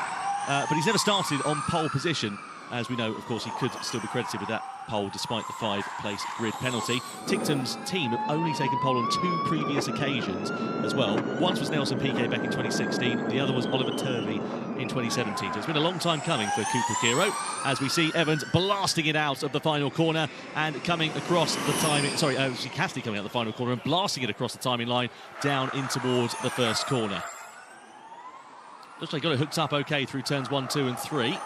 but he's never started on pole position. As we know, of course, he could still be credited with that pole despite the 5-place grid penalty. Ticton's team have only taken pole on 2 previous occasions as well. Once was Nelson Piquet back in 2016, the other was Oliver Turvey in 2017. So it's been a long time coming for Cooper Kiro, as we see Evans blasting it out of the final corner and coming across the timing. Sorry, Cassidy coming out the final corner and blasting it across the timing line down in towards the first corner. Looks like he got it hooked up okay through turns 1, 2 and 3.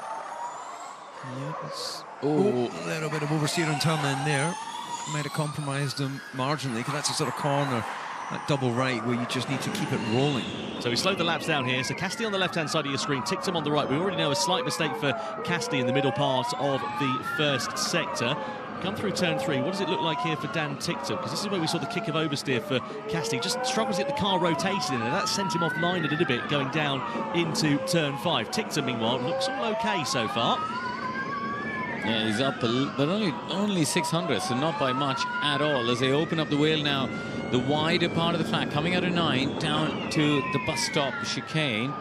Yeah, a little bit of oversteer and turn in there. Might have compromised him marginally, because that's a sort of corner, that double right, where you just need to keep it rolling. So he slowed the laps down here. So Cassidy on the left-hand side of your screen, Ticton on the right. We already know a slight mistake for Cassidy in the middle part of the first sector. Come through turn 3. What does it look like here for Dan Ticton? Because this is where we saw the kick of oversteer for Cassidy. Just struggles to get the car rotated in, and that sent him offline a little bit going down into turn 5. Ticton, meanwhile, looks all okay so far. Yeah, he's up, but only 600, so not by much at all. As they open up the wheel now, the wider part of the track, coming out of 9, down to the bus stop chicane.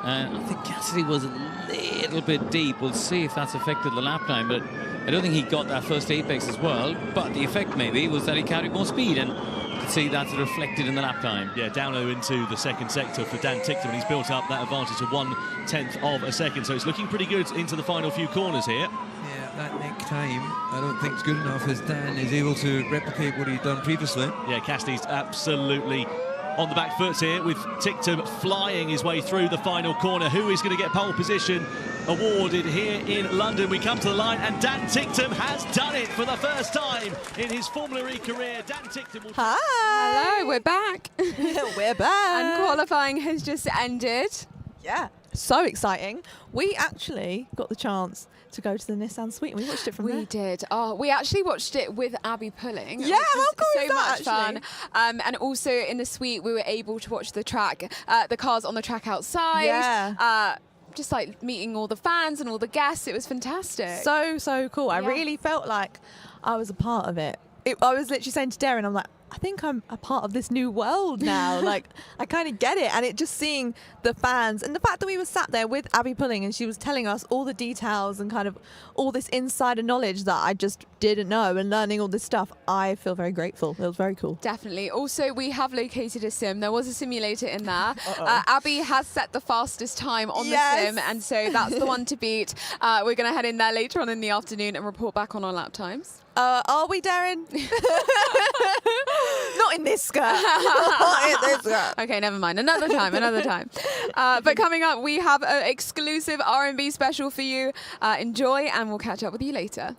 And I think Cassidy was a little bit deep. We'll see if that's affected the lap time, but I don't think he got that first apex as well. But the effect maybe was that he carried more speed, and you can see that's reflected in the lap time. Yeah, down into the second sector for Dan Ticton, and he's built up that advantage to 1/10 of a second. So it's looking pretty good into the final few corners here. Yeah, that neck time, I don't think it's good enough, as Dan is able to replicate what he's done previously. Yeah, Cassidy's absolutely on the back foot here, with Ticton flying his way through the final corner. Who is going to get pole position awarded here in London? We come to the line, and Dan Ticton has done it for the first time in his Formula E career. Dan Ticton will... Hi! Hello, we're back. We're back. And qualifying has just ended. Yeah, so exciting. We actually got the chance to go to the Nissan suite, and we watched it from there. We did. Oh, we actually watched it with Abby Pulling. Yeah, how cool so is that, much fun. And also in the suite, we were able to watch the track, the cars on the track outside. Yeah. Just like meeting all the fans and all the guests. It was fantastic. So cool. I really felt like I was a part of it. I was literally saying to Darren, I'm like, I think I'm a part of this new world now. Like, I kind of get it. And it just seeing the fans and the fact that we were sat there with Abby Pulling, and she was telling us all the details and kind of all this insider knowledge that I just didn't know, and learning all this stuff. I feel very grateful. It was very cool. Definitely. Also, we have located a sim. There was a simulator in there. Abby has set the fastest time on the sim, and so that's the one to beat. We're going to head in there later on in the afternoon and report back on our lap times. Are we, Darren? Not in this skirt. Not in this skirt. Okay, never mind. Another time, another time. But coming up, we have an exclusive R&B special for you. Enjoy, and we'll catch up with you later.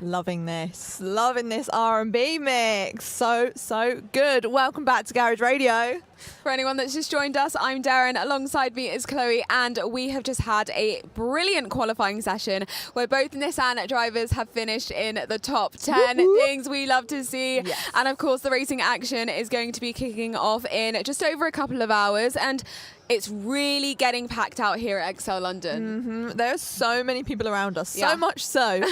Loving this R&B mix. So good. Welcome back to Garage Radio. For anyone that's just joined us, I'm Darren. Alongside me is Chloe, and we have just had a brilliant qualifying session where both Nissan drivers have finished in the top 10. Things we love to see. Yes. And of course, the racing action is going to be kicking off in just over a couple of hours, and it's really getting packed out here at XL London. There are so many people around us, so much so.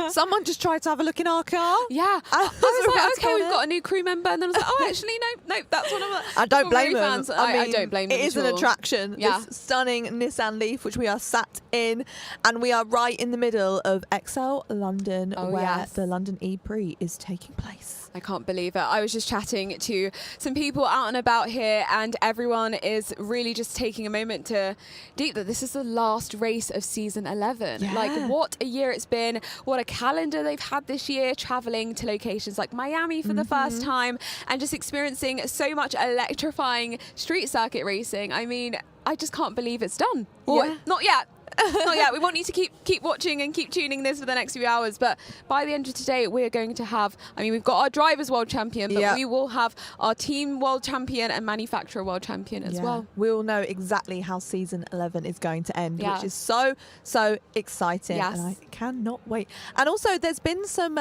Someone just tried to have a look in our car. Yeah. I was like, okay, we've got a new crew member. And then I was like, oh, actually, no, that's one of the I don't blame them. Fans. I don't blame them. It is an attraction. Yeah. This stunning Nissan LEAF, which we are sat in. And we are right in the middle of XL London, where the London E-Prix is taking place. I can't believe it. I was just chatting to some people out and about here, and everyone is really just taking a moment to deep that this is the last race of season 11. Yeah. Like, what a year it's been, what a calendar they've had this year, traveling to locations like Miami for the first time and just experiencing so much electrifying street circuit racing. I mean, I just can't believe it's done. Not yet. Not yet. We want you to keep watching and keep tuning this for the next few hours. But by the end of today, we're going to have, we've got our drivers world champion, but we will have our team world champion and manufacturer world champion as well. We'll know exactly how season 11 is going to end, which is so exciting. Yes. And I cannot wait. And also, there's been some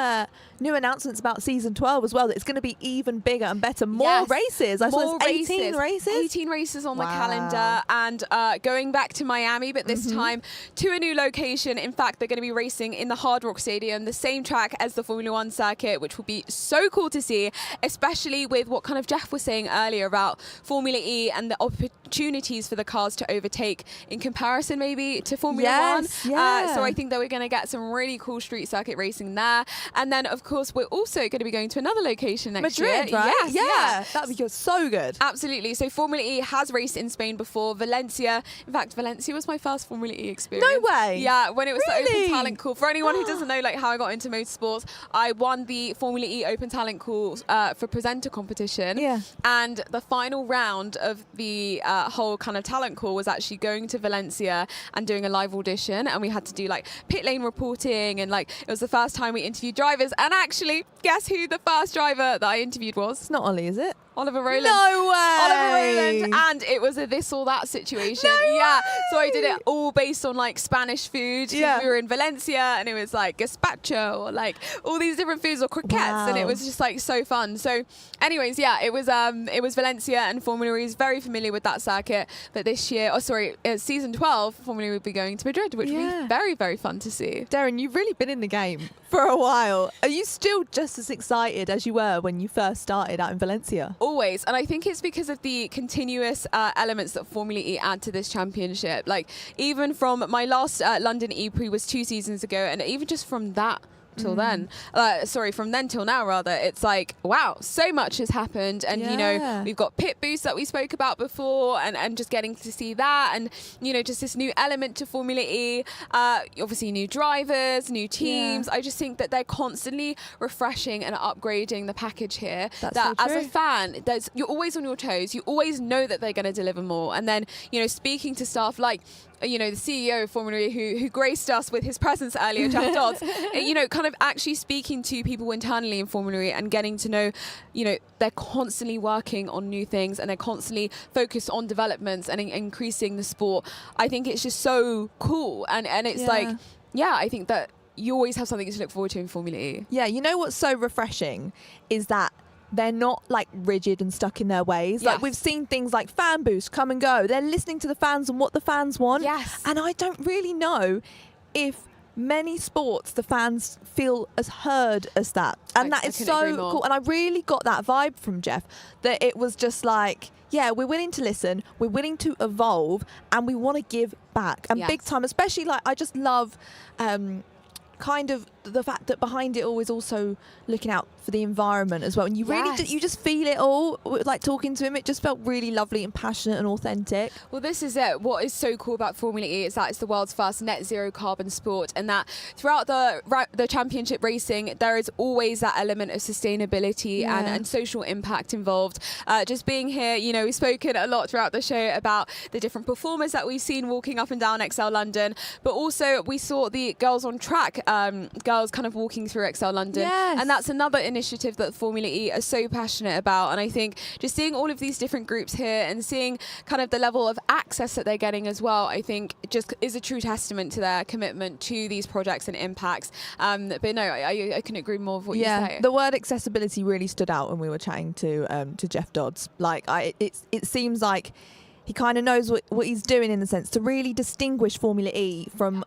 new announcements about season 12 as well, that it's going to be even bigger and better. More races. I saw 18 races. 18 races on the calendar, and going back to Miami, but this time to a new location. In fact, they're going to be racing in the Hard Rock Stadium, the same track as the Formula One circuit, which will be so cool to see, especially with what kind of Jeff was saying earlier about Formula E and the opportunities for the cars to overtake in comparison maybe to Formula One. So I think that we're going to get some really cool street circuit racing there. And then, of course, we're also going to be going to another location next year. Madrid, right? Yes, That would be so good. Absolutely. So Formula E has raced in Spain before. Valencia. In fact, Valencia was my first Formula E experience. No way. Yeah, when it was the Open Talent Call. For anyone who doesn't know how I got into motorsports, I won the Formula E Open Talent Call for presenter competition. Yeah. And the final round of the whole kind of talent call was actually going to Valencia and doing a live audition, and we had to do pit lane reporting, and it was the first time we interviewed drivers. And actually, guess who the first driver that I interviewed was? It's not Ollie, is it? Oliver Roland. No way! Oliver Roland. And it was a this or that situation. So I did it all based on Spanish food. We were in Valencia, and it was gazpacho or all these different foods, or croquettes, and it was just so fun. So anyways, it was Valencia, and Formula E is very familiar with that circuit. But this year, season 12, Formula E will be going to Madrid, which will be very, very fun to see. Darren, you've really been in the game for a while. Are you still just as excited as you were when you first started out in Valencia? Always. And I think it's because of the continuous elements that Formula E add to this championship. Even from my last London E-Prix was 2 seasons ago, and even just from that till then, from then till now rather, it's wow, so much has happened. And we've got pit boosts that we spoke about before, and just getting to see that, and just this new element to Formula E, obviously new drivers, new teams. I just think that they're constantly refreshing and upgrading the package here. As a fan, you're always on your toes, you always know that they're going to deliver more. And then speaking to staff like the CEO of Formula E who graced us with his presence earlier, Jeff Dods, kind of actually speaking to people internally in Formula E and getting to know, they're constantly working on new things, and they're constantly focused on developments and increasing the sport. I think it's just so cool. And it's I think that you always have something to look forward to in Formula E. Yeah, what's so refreshing is that they're not rigid and stuck in their ways. We've seen things like fan boost come and go. They're listening to the fans and what the fans want. Yes. And I don't really know if many sports the fans feel as heard as that. And that is so cool. And I really got that vibe from Jeff, that it was just we're willing to listen, we're willing to evolve, and we want to give back. And big time, especially I just love kind of the fact that behind it all is also looking out for the environment as well. And you really you just feel it all. Talking to him, it just felt really lovely and passionate and authentic. Well, this is it. What is so cool about Formula E is that it's the world's first net zero carbon sport, and that throughout the championship racing, there is always that element of sustainability and social impact involved. Just being here, we've spoken a lot throughout the show about the different performers that we've seen walking up and down XL London, but also we saw the girls on track, girls girls kind of walking through XL London. Yes. And that's another initiative that Formula E are so passionate about. And I think just seeing all of these different groups here and seeing kind of the level of access that they're getting as well, I think just is a true testament to their commitment to these projects and impacts. But no, I couldn't agree more with what you say. The word accessibility really stood out when we were chatting to Jeff Dods. Like, it seems like he kind of knows what he's doing, in the sense to really distinguish Formula E from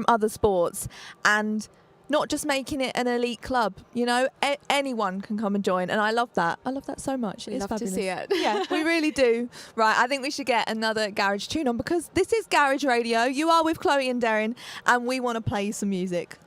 other sports, and not just making it an elite club. You know, anyone can come and join, and I love that. I love that so much. It's love fabulous. to see it. Yeah, we really do. Right, I think we should get another garage tune on, because this is Garage Radio. You are with Chloe and Darren, and we want to play you some music.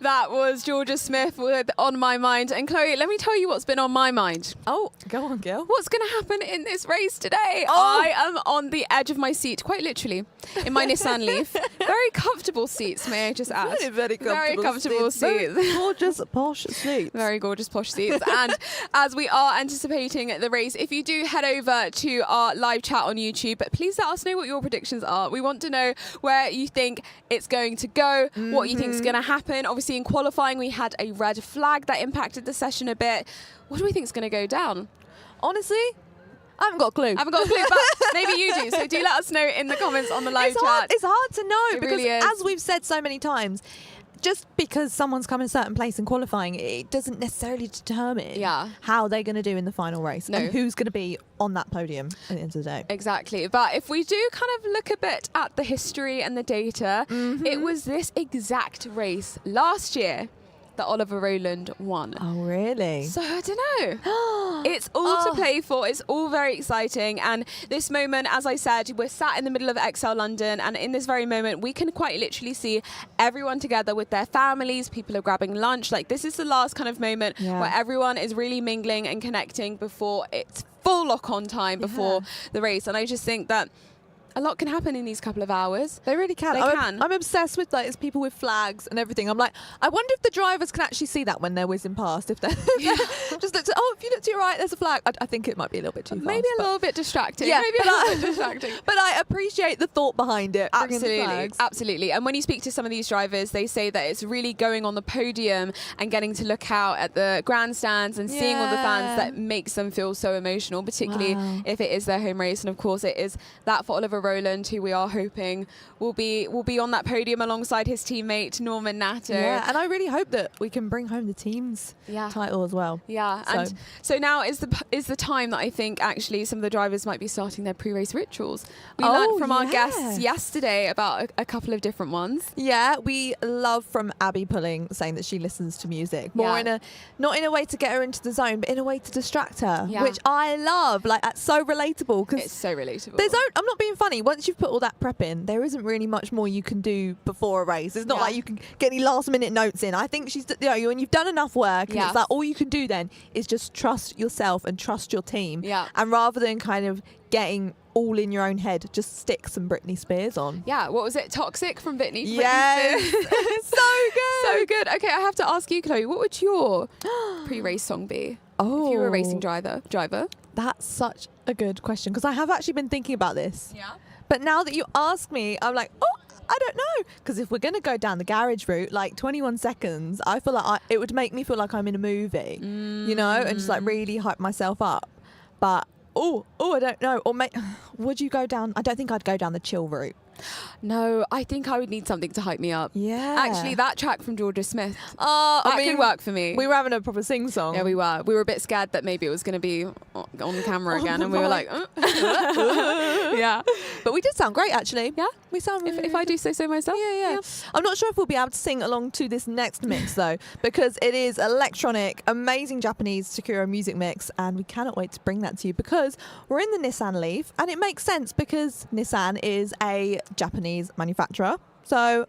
That was Georgia Smith with On My Mind. And Chloe, let me tell you what's been on my mind. Oh, go on, girl. What's going to happen in this race today? Oh. I am on the edge of my seat, quite literally, in my Nissan LEAF. Very comfortable seats, may I just add. Very comfortable seats. Very gorgeous, posh seats. Very gorgeous, posh seats. And as we are anticipating the race, if you do head over to our live chat on YouTube, please let us know what your predictions are. We want to know where you think it's going to go, what you think is going to happen. Obviously, in qualifying, we had a red flag that impacted the session a bit. What do we think is going to go down? Honestly, I haven't got a clue. But maybe you do. So do let us know in the comments on the live chat. It's hard to know, It because really is. as we've said so many times, just because someone's come in a certain place in qualifying, it doesn't necessarily determine how they're going to do in the final race and who's going to be on that podium at the end of the day. Exactly. But if we do kind of look a bit at the history and the data, it was this exact race last year that Oliver Roland won. Oh, really? So I don't know. It's all to play for. It's all very exciting. And this moment, as I said, we're sat in the middle of XL London. And in this very moment, we can quite literally see everyone together with their families. People are grabbing lunch. Like, this is the last kind of moment where everyone is really mingling and connecting before it's full lock-on time before the race. And I just think that a lot can happen in these couple of hours. They really can. I'm obsessed with like, it's people with flags and everything. I'm like, I wonder if the drivers can actually see that when they're whizzing past. If they're just look to, if you look to your right, there's a flag. I think it might be a little bit too fast. Maybe a little bit distracting. Yeah, maybe a little bit distracting. But I appreciate the thought behind it. Absolutely, absolutely. And when you speak to some of these drivers, they say that it's really going on the podium and getting to look out at the grandstands and seeing all the fans that makes them feel so emotional, particularly if it is their home race. And of course, it is that for Oliver Roland, who we are hoping will be on that podium alongside his teammate Norman Natter. Yeah, and I really hope that we can bring home the team's title as well. Yeah, and so now is the time that I think actually some of the drivers might be starting their pre-race rituals. We learned from our guests yesterday about a couple of different ones. Yeah, we love from Abby Pulling saying that she listens to music more in a not in a way to get her into the zone, but in a way to distract her, which I love. Like, that's so relatable because it's so relatable. I'm not being funny. Once you've put all that prep in, there isn't really much more you can do before a race. It's not like you can get any last minute notes in. I think she's, when you've done enough work, and it's like all you can do then is just trust yourself and trust your team. Yeah. And rather than kind of getting all in your own head, just stick some Britney Spears on. Yeah, what was it? Toxic from Britney. Yes. So good. So good. Okay, I have to ask you, Chloe, what would your pre-race song be? Oh. If you were a racing driver? That's such a good question, because I have actually been thinking about this. Yeah. But now that you ask me, I'm like, I don't know. Because if we're going to go down the garage route, like 21 seconds, I feel like it would make me feel like I'm in a movie, you know, and just like really hype myself up. But, I don't know. Or would you go down? I don't think I'd go down the chill route. No, I think I would need something to hype me up. Yeah. Actually, that track from Georgia Smith, that could work for me. We were having a proper sing-song. Yeah, we were. We were a bit scared that maybe it was going to be on camera again, and we were like, yeah. But we did sound great, actually. Yeah? We sound really if I do say so myself. Yeah. I'm not sure if we'll be able to sing along to this next mix, though, because it is electronic, amazing Japanese Sakura music mix, and we cannot wait to bring that to you because we're in the Nissan LEAF, and it makes sense because Nissan is a Japanese manufacturer. So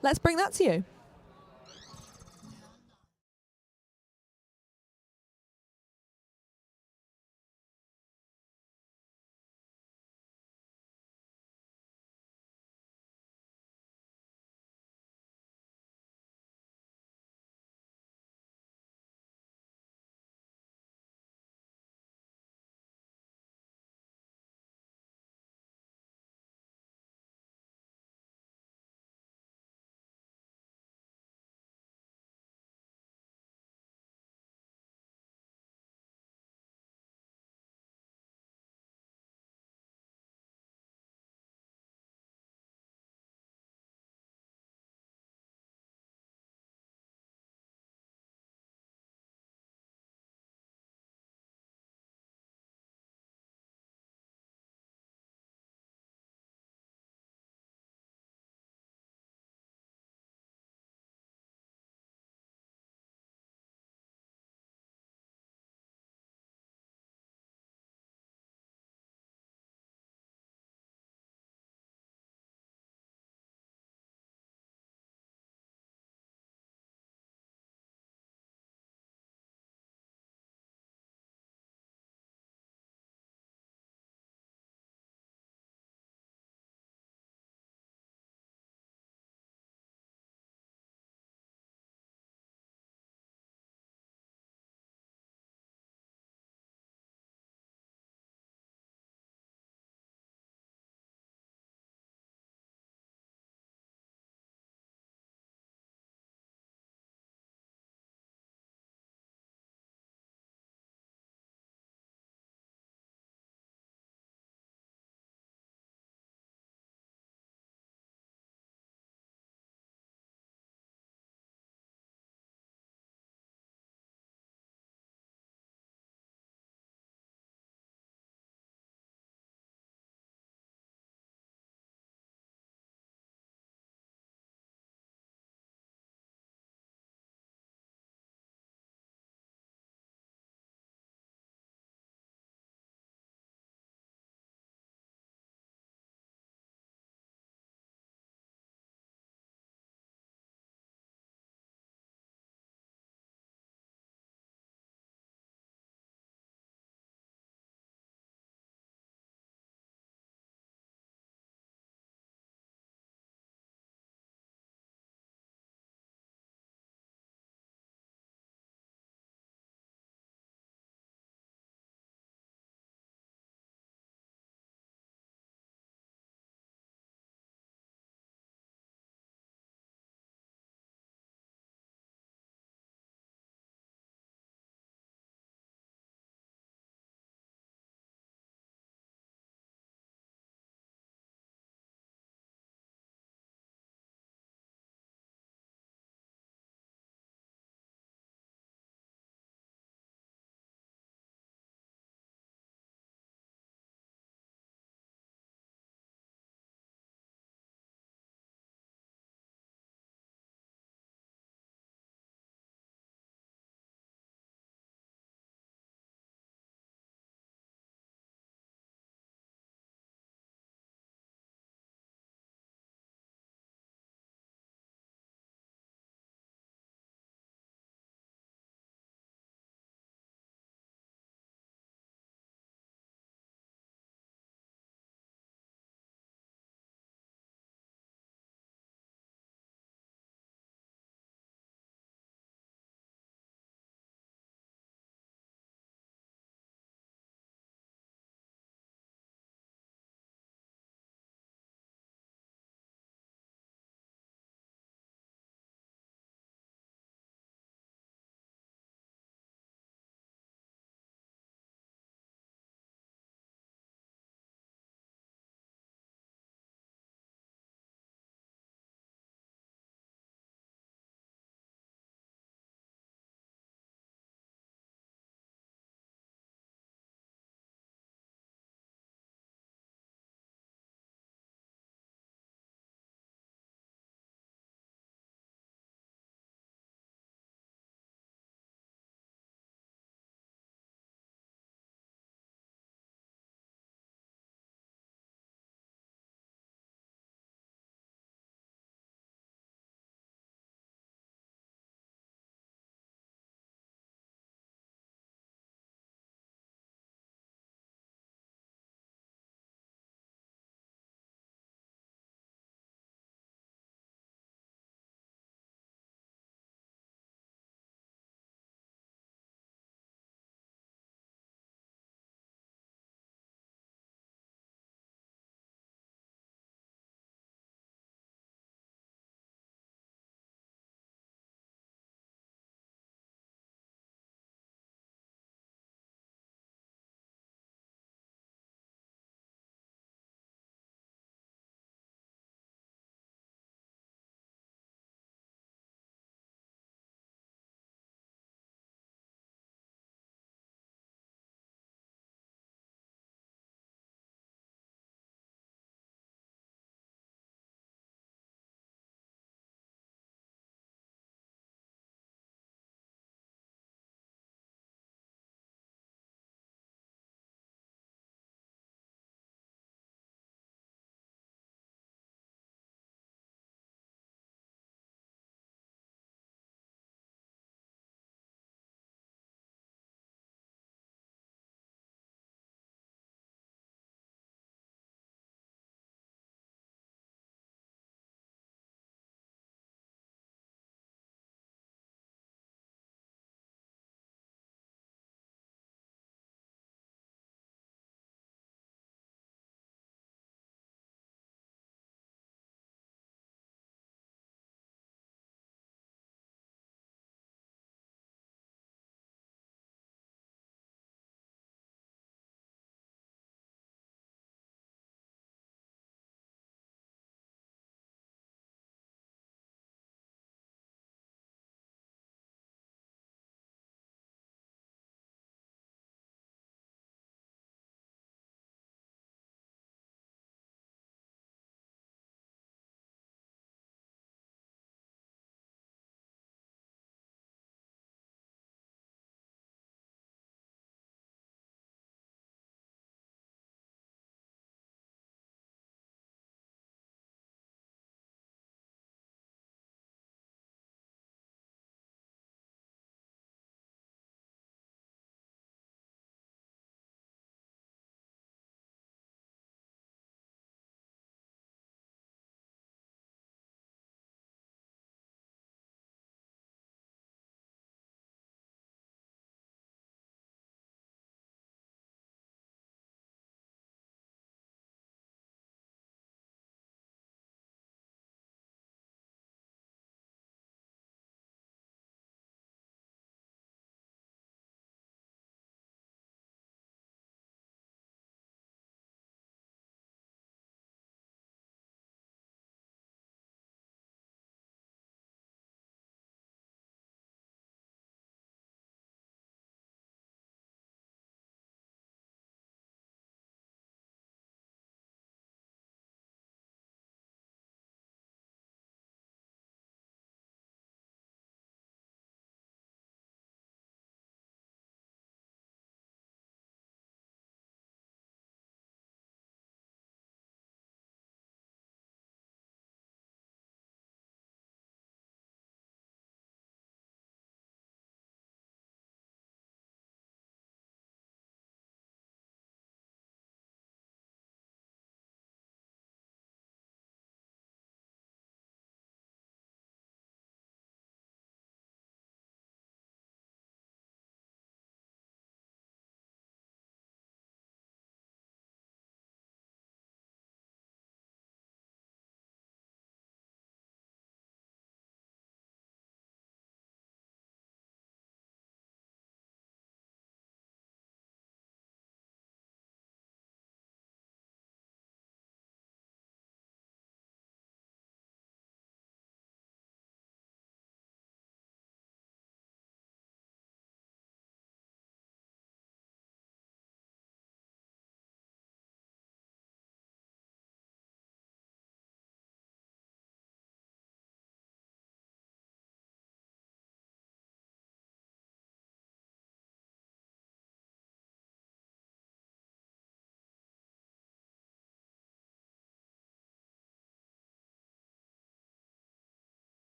let's bring that to you.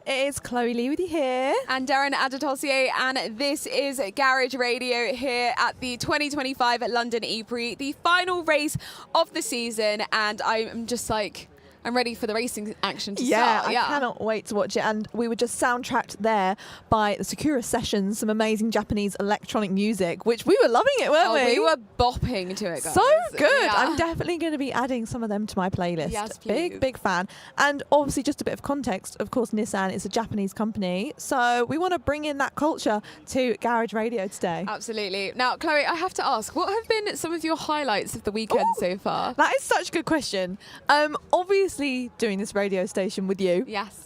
It is Chloe Lee with you here. And Darren Adetossier, and this is Garage Radio here at the 2025 London E-Prix, the final race of the season, and I'm just like, I'm ready for the racing action to start. I cannot wait to watch it. And we were just soundtracked there by the Sakura Sessions, some amazing Japanese electronic music, which we were loving it, weren't we? We were bopping to it, guys. So good. I'm definitely going to be adding some of them to my playlist. Yes, please. Big fan. And obviously, just a bit of context, of course, Nissan is a Japanese company, so we want to bring in that culture to Garage Radio today. Absolutely. Now, Chloe, I have to ask, what have been some of your highlights of the weekend so far? That is such a good question. Obviously, doing this radio station with you. Yes.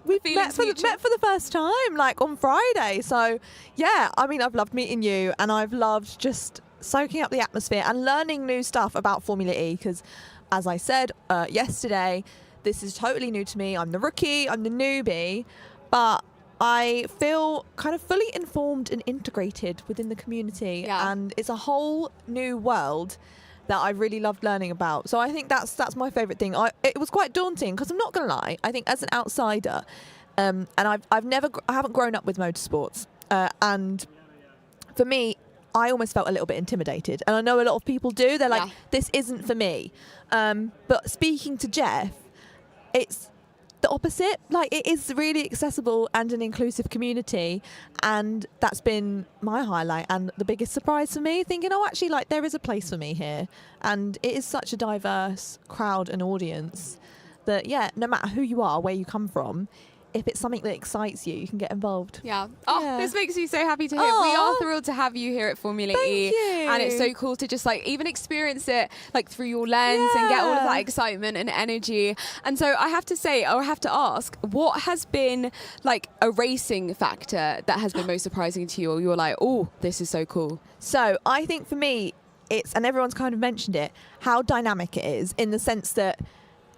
We've met for the first time, like on Friday. So yeah, I mean, I've loved meeting you, and I've loved just soaking up the atmosphere and learning new stuff about Formula E. Because, as I said yesterday, this is totally new to me. I'm the rookie. I'm the newbie, but I feel kind of fully informed and integrated within the community, and it's a whole new world that I really loved learning about. So I think that's my favourite thing. It was quite daunting because I'm not going to lie. I think as an outsider, and I haven't grown up with motorsports, and for me, I almost felt a little bit intimidated. And I know a lot of people do. They're like, this isn't for me. But speaking to Jeff, it's the opposite. Like, it is really accessible and an inclusive community, and that's been my highlight and the biggest surprise for me, thinking, oh, actually, like, there is a place for me here. And it is such a diverse crowd and audience that, yeah, no matter who you are, where you come from, if it's something that excites you, you can get involved. Yeah. Oh, this makes me so happy to hear. We are thrilled to have you here at Formula E. You. And it's so cool to just like even experience it like through your lens and get all of that excitement and energy. And so I have to say, or I have to ask, what has been like a racing factor that has been most surprising to you, or you're like, oh, this is so cool? So I think for me, it's, and everyone's kind of mentioned it, how dynamic it is, in the sense that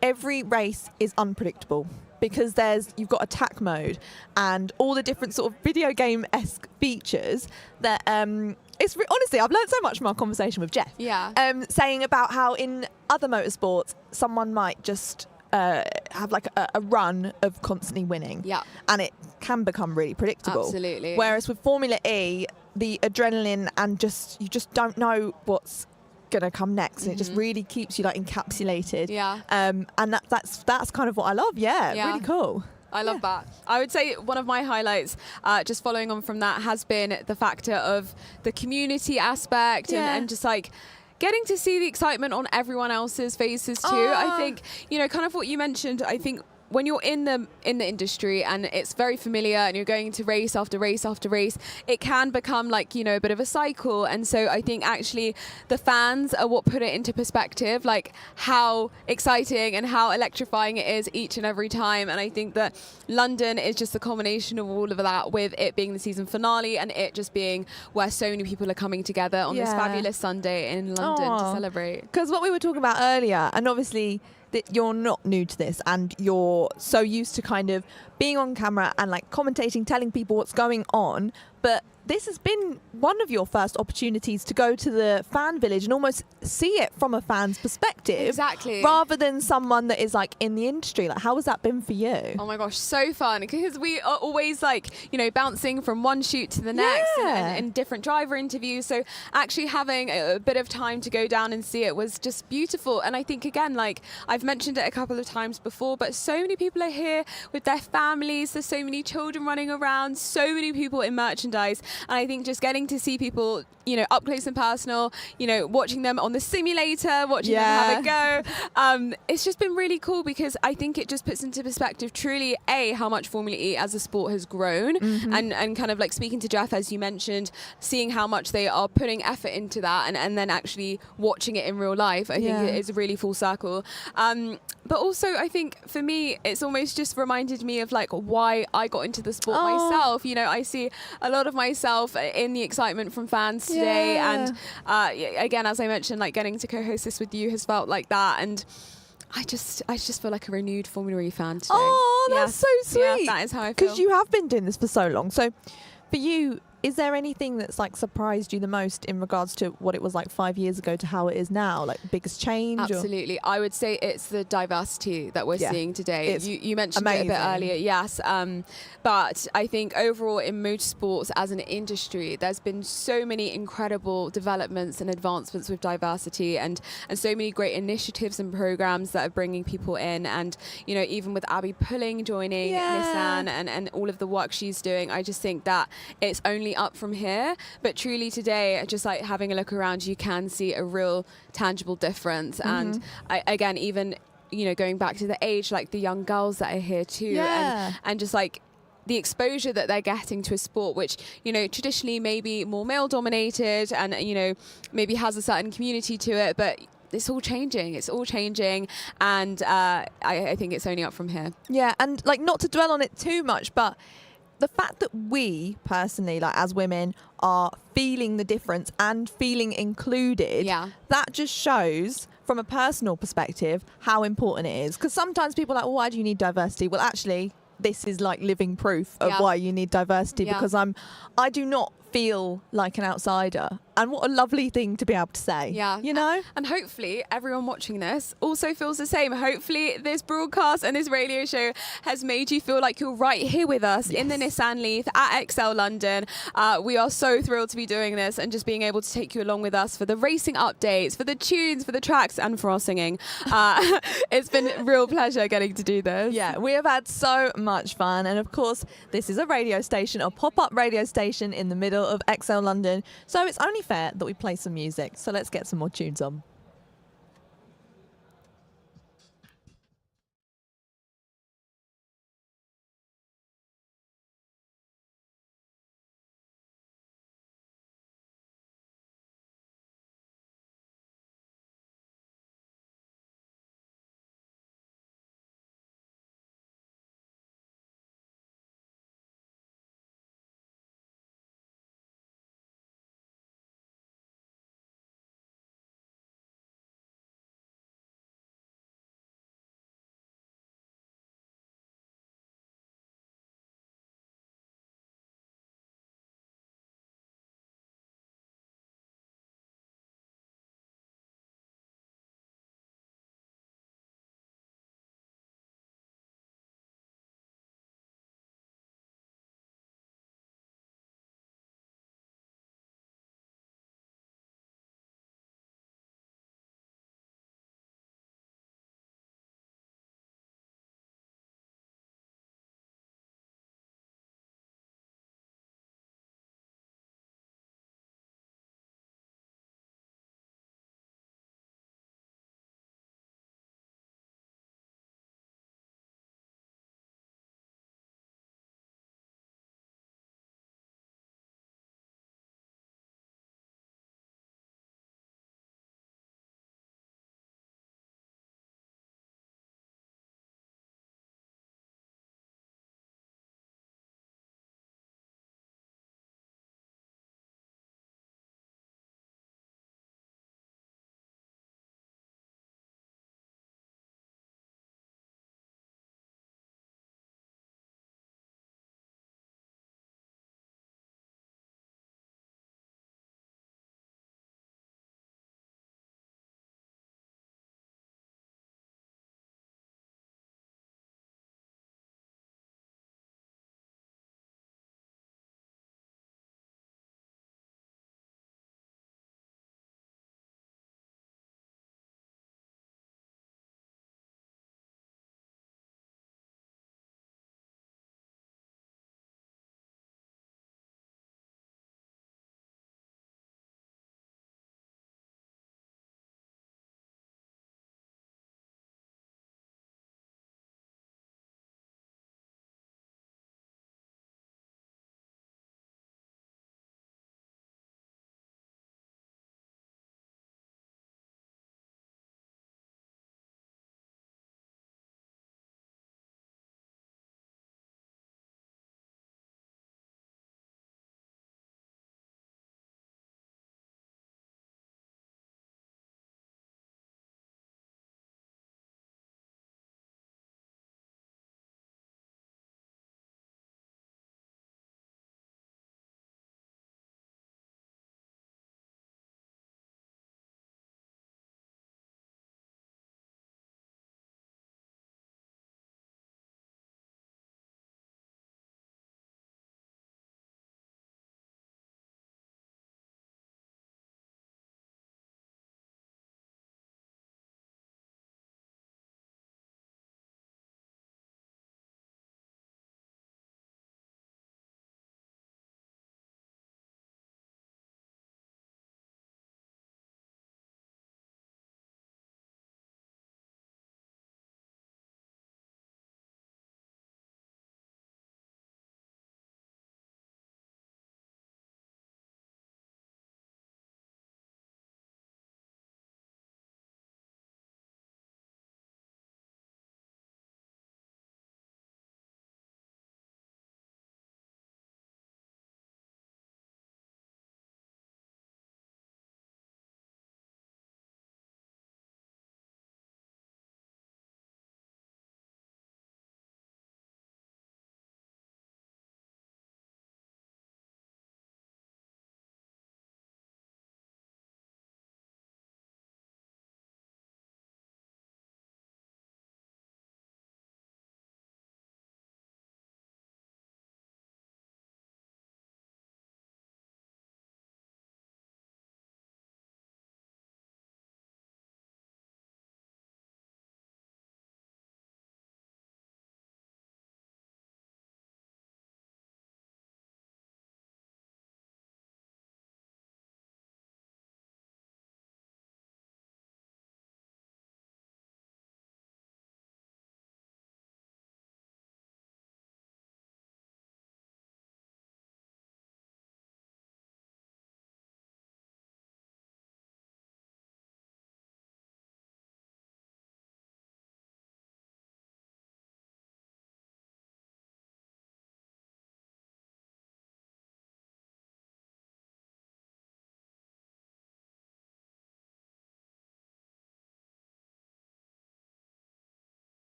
every race is unpredictable. Because you've got attack mode and all the different sort of video game-esque features that honestly, I've learned so much from our conversation with Jeff. Yeah. Saying about how in other motorsports, someone might just have like a run of constantly winning. Yeah. And it can become really predictable. Absolutely. Whereas with Formula E, the adrenaline and you just don't know what's gonna come next, and it just really keeps you like encapsulated. And that's kind of what I love. Really cool. I love that. I would say one of my highlights, just following on from that, has been the factor of the community aspect and just like getting to see the excitement on everyone else's faces too. I think, you know, kind of what you mentioned, I think when you're in the industry and it's very familiar and you're going to race after race after race, it can become like, you know, a bit of a cycle. And so I think actually the fans are what put it into perspective, like how exciting and how electrifying it is each and every time. And I think that London is just a combination of all of that, with it being the season finale and it just being where so many people are coming together on this fabulous Sunday in London to celebrate. Because what we were talking about earlier, and obviously that you're not new to this and you're so used to kind of being on camera and like commentating, telling people what's going on, but this has been one of your first opportunities to go to the fan village and almost see it from a fan's perspective. Exactly. Rather than someone that is like in the industry. Like, how has that been for you? Oh my gosh, so fun. Because we are always like, you know, bouncing from one shoot to the next and different driver interviews. So actually having a bit of time to go down and see it was just beautiful. And I think, again, like I've mentioned it a couple of times before, but so many people are here with their families. There's so many children running around, so many people in merchandise. And I think just getting to see people, you know, up close and personal, you know, watching them on the simulator, watching them have a go. It's just been really cool, because I think it just puts into perspective truly, how much Formula E as a sport has grown, and kind of like speaking to Jeff, as you mentioned, seeing how much they are putting effort into that, and then actually watching it in real life, I think it is a really full circle. But also I think for me, it's almost just reminded me of like why I got into the sport myself. You know, I see a lot of myself in the excitement from fans today, and again, as I mentioned, like getting to co-host this with you has felt like that, and I just feel like a renewed Formula E fan today. Oh, that's so sweet. Yeah, that is how I feel. Because you have been doing this for so long. So for you, is there anything that's like surprised you the most in regards to what it was like 5 years ago to how it is now? Like biggest change? Absolutely. I would say it's the diversity that we're seeing today. You mentioned it a bit earlier, yes. But I think overall in motorsports as an industry, there's been so many incredible developments and advancements with diversity and so many great initiatives and programs that are bringing people in. And, you know, even with Abby Pulling joining Nissan and all of the work she's doing, I just think that it's only up from here. But truly today, just like having a look around, you can see a real tangible difference. And again, even, you know, going back to the age, like the young girls that are here too, and just like the exposure that they're getting to a sport which, you know, traditionally maybe more male dominated and, you know, maybe has a certain community to it, but it's all changing. It's all changing, and I think it's only up from here. Yeah, and like not to dwell on it too much, but the fact that we personally, like as women, are feeling the difference and feeling included, that just shows from a personal perspective how important it is. Because sometimes people are like, well, why do you need diversity? Well, actually, this is like living proof of why you need diversity, because I do not feel like an outsider. And what a lovely thing to be able to say. Yeah. You know? And hopefully everyone watching this also feels the same. Hopefully this broadcast and this radio show has made you feel like you're right here with us in the Nissan LEAF at XL London. We are so thrilled to be doing this and just being able to take you along with us for the racing updates, for the tunes, for the tracks, and for our singing. It's been a real pleasure getting to do this. Yeah, we have had so much fun. And of course, this is a radio station, a pop-up radio station in the middle of XL London. So it's only fair that we play some music. So let's get some more tunes on.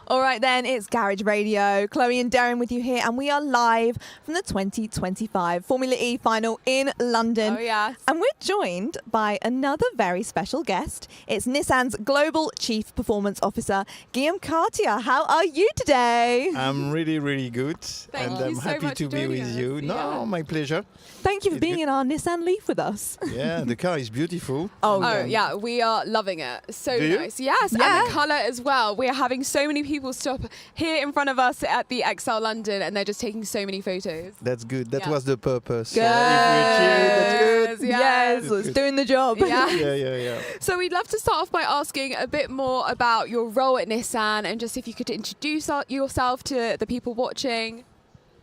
All right then, it's Garage Radio. Chloe and Darren with you here, and we are live from the 2025 Formula E final in London. Oh yes. And we're joined by another very special guest. It's Nissan's Global Chief Performance Officer, Guillaume Cartier. How are you today? I'm really, really good. Thank and you I'm so happy much to for be joining with us. you. Yeah. No, my pleasure. Thank you for It's being good. in our Nissan LEAF with us. Yeah, the car is beautiful. Oh yeah, we are loving it. So Do you? nice. Yes, Yeah. and the colour as well. We're having so many people stop here in front of us at the XL London, and they're just taking so many photos. That's good. That Yeah. was the purpose. Good. If we cheer, that's good. Yes. It's doing the job. Yeah. Yeah. So we'd love to start off by asking a bit more about your role at Nissan, and just if you could introduce yourself to the people watching.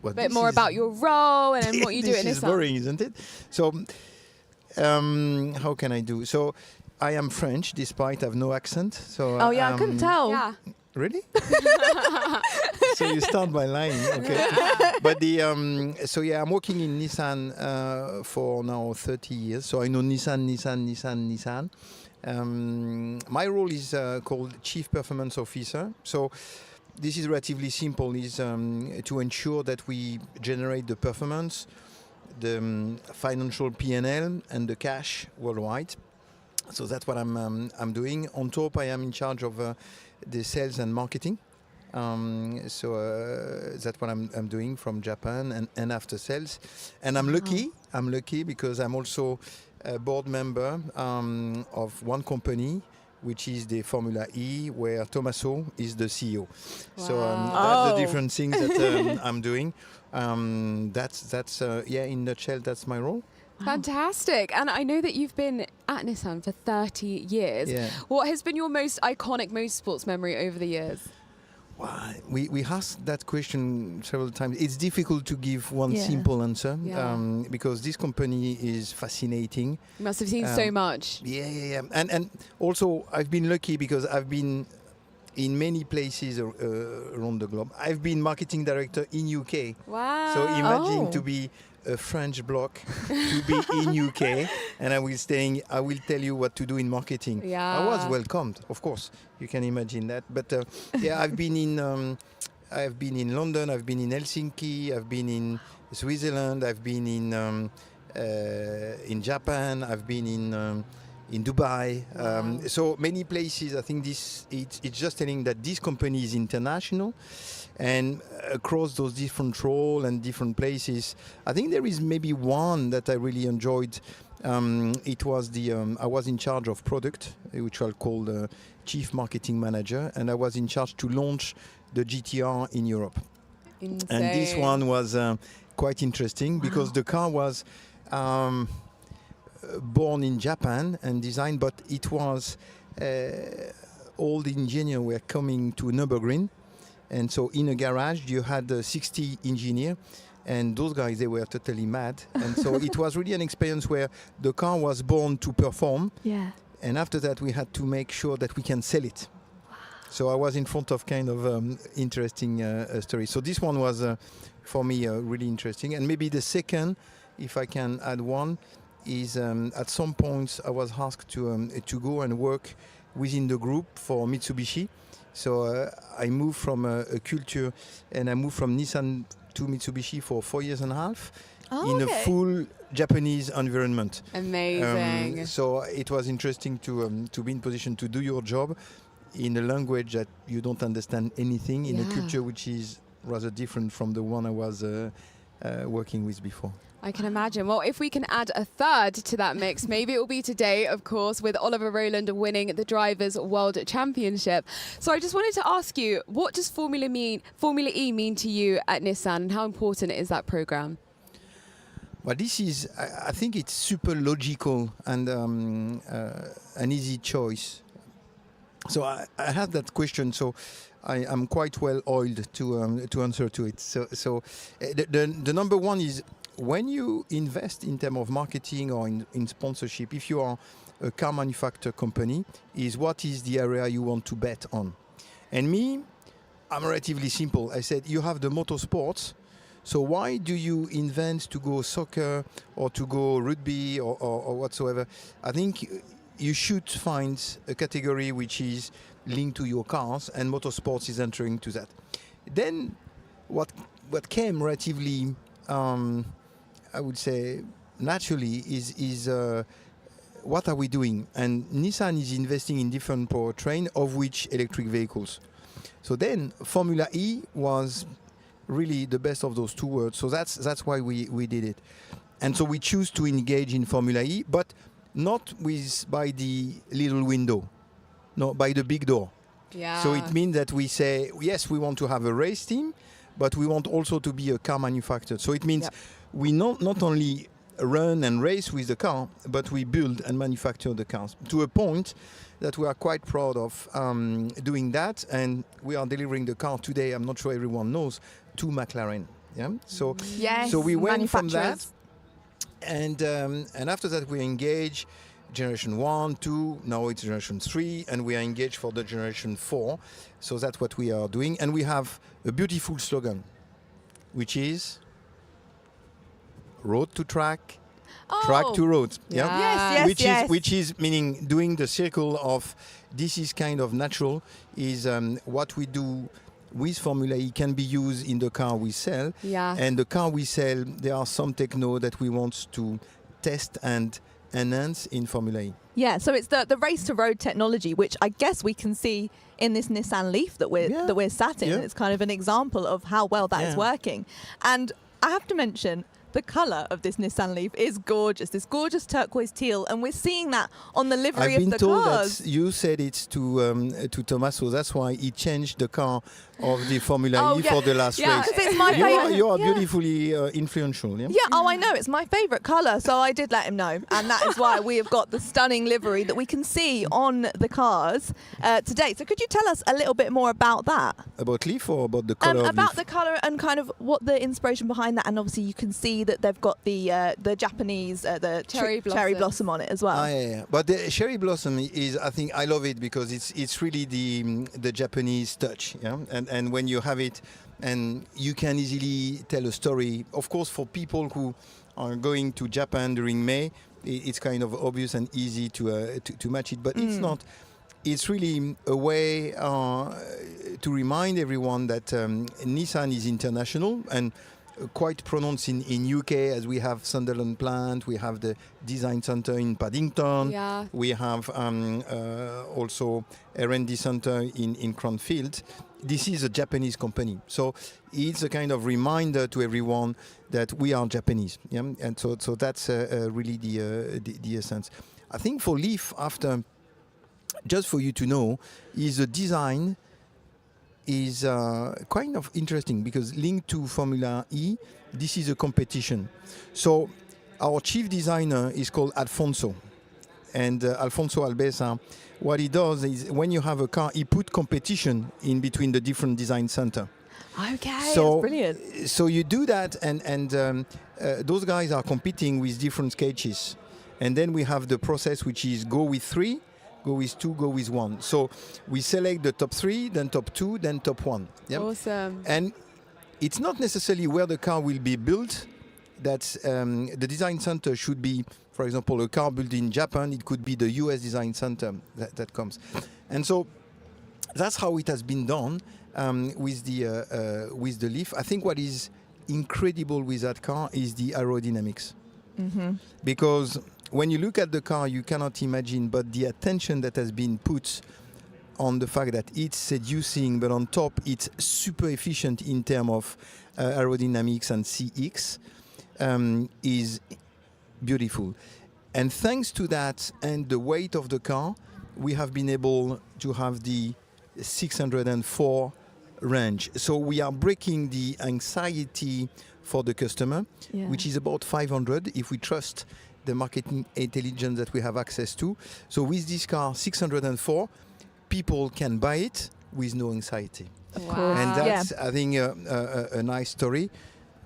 Well, A bit this more is- about your role and what you do at This is Nissan. boring, isn't it? So, how can I do? So, I am French, despite I have no accent. So. Oh yeah, I couldn't tell. Yeah. Really? So you start by lying, okay? But so yeah, I'm working in Nissan for now 30 years. So I know Nissan. My role is called Chief Performance Officer. So this is relatively simple. Is to ensure that we generate the performance, the financial P&L, and the cash worldwide. So that's what I'm doing. On top, I am in charge of the sales and marketing. That's what I'm doing from Japan and after sales. And I'm lucky because I'm also a board member of one company, which is the Formula E, where Tommaso is the CEO. So that's the different things that I'm doing. That's in a nutshell, that's my role. Fantastic. And I know that you've been at Nissan for 30 years. Yeah. What has been your most iconic motorsports memory over the years? We asked that question several times. It's difficult to give one Yeah. simple answer Yeah. because this company is fascinating. You must have seen so much. Yeah. And also, I've been lucky because I've been in many places around the globe. I've been marketing director in UK. Wow. So imagine to be a French bloc to be in UK, and I will tell you what to do in marketing. Yeah. I was welcomed, of course. You can imagine that. But I've been in London. I've been in Helsinki. I've been in Switzerland. I've been in Japan. I've been in Dubai. So many places. I think it's just telling that this company is international. And across those different roles and different places, I think there is maybe one that I really enjoyed. It was I was in charge of product, which I'll call the Chief Marketing Manager, and I was in charge to launch the GTR in Europe. Insane. And this one was quite interesting because the car was born in Japan and designed, but it was all the engineers were coming to Nürburgring. And so in a garage, you had 60 engineers, and those guys, they were totally mad. And so it was really an experience where the car was born to perform. Yeah. And after that, we had to make sure that we can sell it. So I was in front of kind of interesting story. So this one was, for me, really interesting. And maybe the second, if I can add one, is at some points I was asked to go and work within the group for Mitsubishi. So I moved from a culture, and I moved from Nissan to Mitsubishi for 4 years and a half in a full Japanese environment. Amazing. So it was interesting to be in position to do your job in a language that you don't understand anything, in a culture which is rather different from the one I was working with before. I can imagine. Well, if we can add a third to that mix, maybe it will be today, of course, with Oliver Roland winning the Drivers' World Championship. So I just wanted to ask you, what does Formula E mean to you at Nissan, and how important is that program? Well, this is, I think it's super logical and an easy choice. So I had that question, so I'm quite well oiled to answer to it. So the number one is, when you invest in terms of marketing or in sponsorship, if you are a car manufacturer company, is what is the area you want to bet on? And me, I'm relatively simple. I said, you have the motorsports, so why do you invent to go soccer or to go rugby or whatsoever? I think you should find a category which is linked to your cars, and motorsports is entering to that. Then what came relatively, I would say, naturally is what are we doing? And Nissan is investing in different powertrain, of which electric vehicles. So then Formula E was really the best of those two worlds. So that's why we did it. And so we choose to engage in Formula E, but not by the little window, no, by the big door. Yeah. So it means that we say, yes, we want to have a race team, but we want also to be a car manufacturer. So it means we not only run and race with the car, but we build and manufacture the cars to a point that we are quite proud of doing that. And we are delivering the car today, I'm not sure everyone knows, to McLaren. Yeah. So we went from that. And after that, we engage generation 1, 2, now it's generation 3, and we are engaged for the generation 4. So that's what we are doing. And we have a beautiful slogan, which is road to track, track to road. Yeah. Which is meaning doing the circle of this is kind of natural, is what we do with Formula E can be used in the car we sell. Yeah. And the car we sell, there are some techno that we want to test and enhance in Formula E. Yeah, so it's the race to road technology, which I guess we can see in this Nissan LEAF that we're sat in. Yeah. It's kind of an example of how well that is working. And I have to mention, the colour of this Nissan LEAF is gorgeous, this gorgeous turquoise teal, and we're seeing that on the livery of the cars. I've been told that you said it to Tommaso, that's why he changed the car of the Formula E for the last race. Because it's my favourite. You are beautifully influential. Yeah? I know, it's my favourite colour, so I did let him know, and that is why we have got the stunning livery that we can see on the cars today. So could you tell us a little bit more about that? About LEAF or about the colour of about LEAF? the colour and kind of what the inspiration behind that, and obviously you can see that they've got the Japanese the cherry blossom on it as well. Yeah. But the cherry blossom is, I think, I love it because it's really the Japanese touch. Yeah, and when you have it, and you can easily tell a story. Of course, for people who are going to Japan during May, it's kind of obvious and easy to match it. But it's not. It's really a way to remind everyone that Nissan is international and quite pronounced in UK, as we have Sunderland plant, we have the design center in Paddington, we have also R&D center in Cranfield. This is a Japanese company, so it's a kind of reminder to everyone that we are Japanese. Yeah, and so that's really the essence. I think for LEAF, after, just for you to know, is a design is kind of interesting because linked to Formula E, this is a competition. So our chief designer is called Alfonso. And Alfonso Albesa, what he does is when you have a car, he put competition in between the different design center. Okay, so, that's brilliant. So you do that, and those guys are competing with different sketches. And then we have the process, which is go with 3, go with 2, go with 1. So we select the top 3, then top 2, then top 1. Yep. Awesome. And it's not necessarily where the car will be built. That's the design center should be, for example, a car built in Japan. It could be the US design center that comes. And so that's how it has been done with the LEAF. I think what is incredible with that car is the aerodynamics. Mm-hmm. Because when you look at the car, you cannot imagine, but the attention that has been put on the fact that it's seducing, but on top it's super efficient in terms of aerodynamics and CX is beautiful. And thanks to that and the weight of the car, we have been able to have the 604 range. So we are breaking the anxiety for the customer, which is about 500 if we trust the marketing intelligence that we have access to. So with this car, 604, people can buy it with no anxiety. Wow. And that's, I think, a nice story.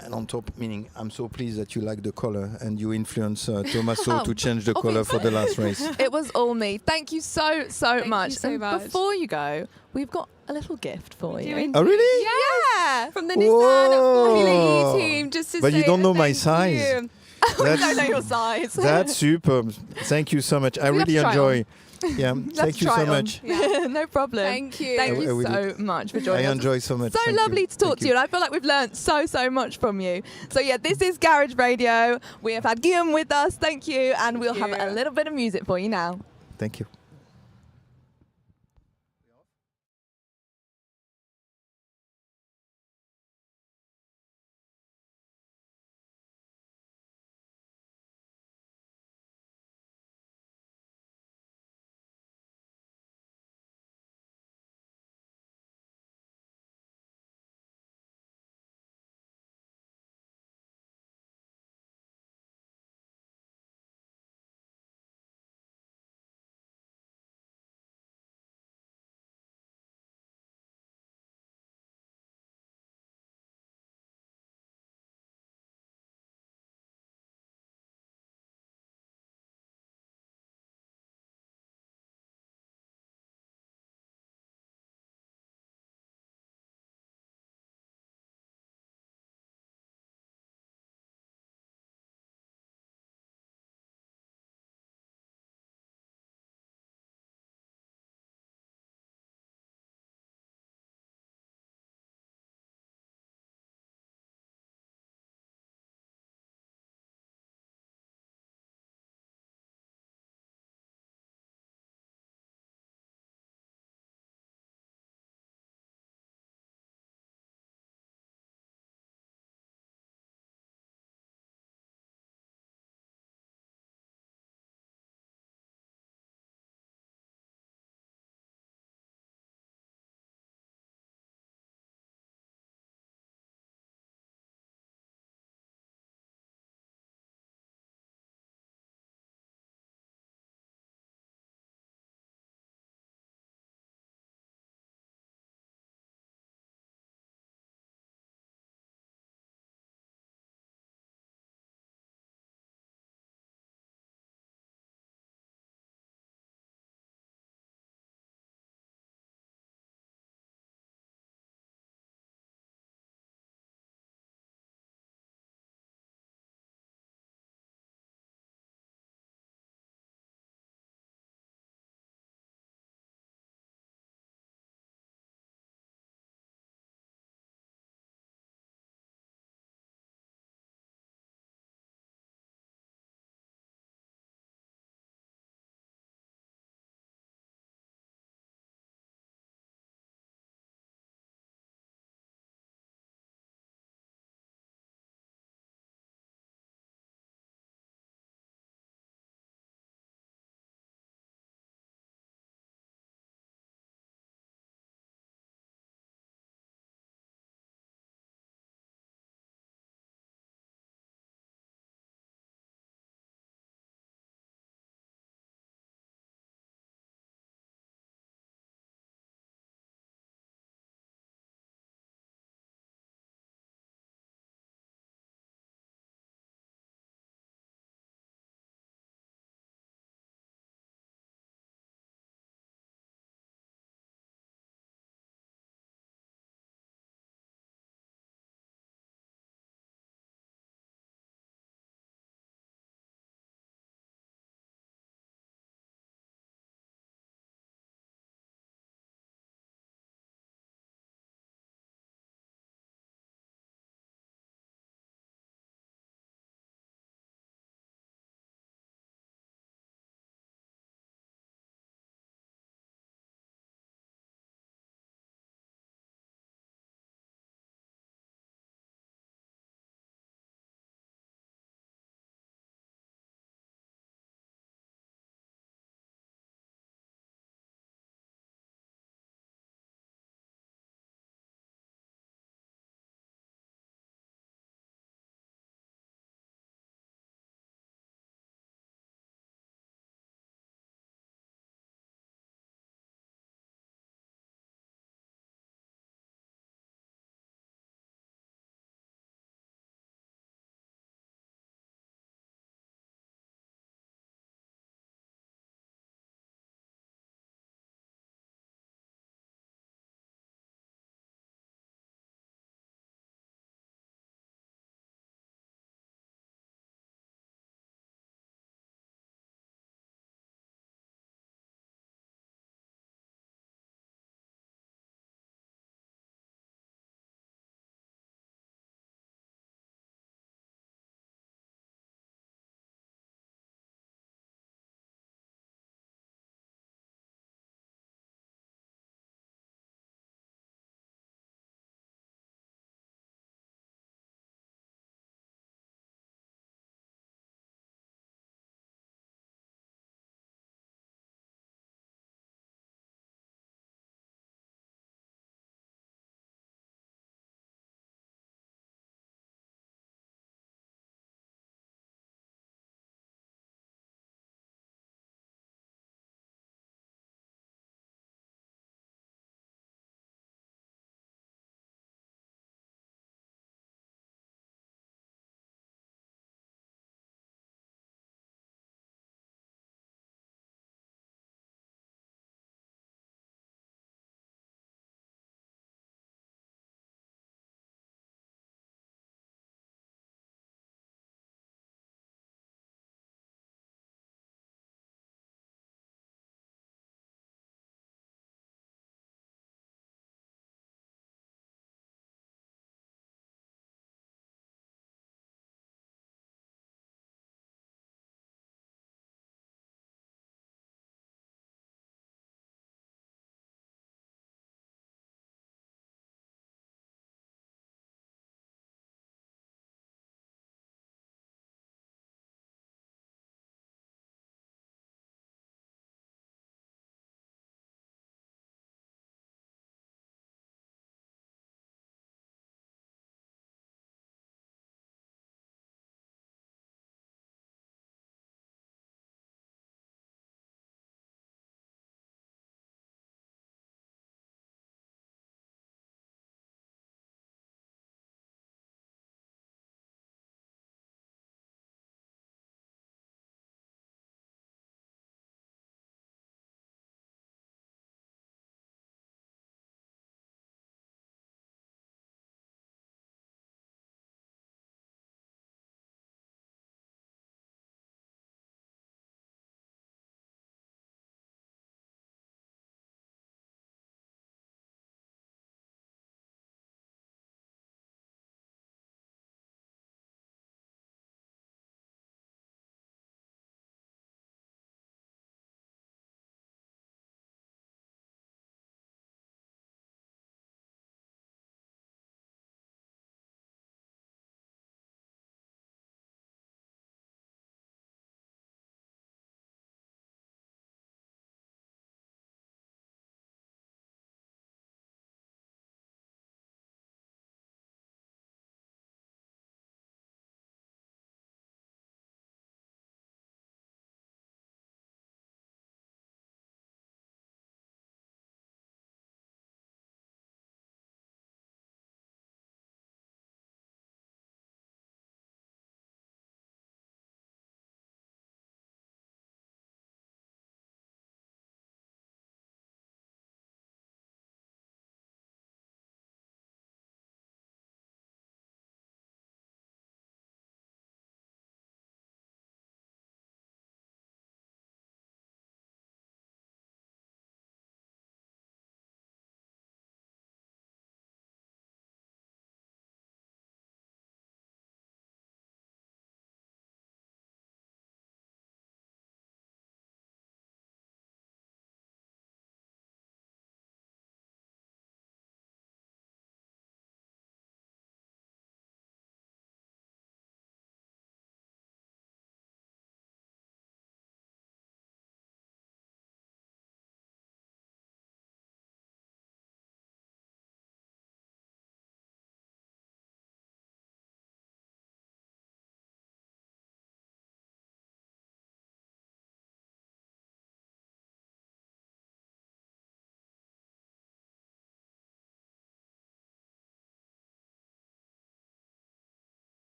And on top, meaning I'm so pleased that you like the color and you influence Tommaso to change the color for the last race. It was all me. Thank you so much. You so and much. Before you go, we've got a little gift for you. Oh, really? Yeah. From the Nissan Formula E Team, just to But say you don't know my thank size. you. We don't know your size. That's super. Thank you so much. I We have really to try enjoy Yeah, thank you so much. Yeah. No problem. Thank you. Thank you so much for joining us. I enjoy so much. So Thank lovely you. to talk Thank to you, and I feel like we've learned so much from you. So yeah, this is Garage Radio. We have had Guillaume with us. Thank you, and we'll have a little bit of music for you now. Thank you.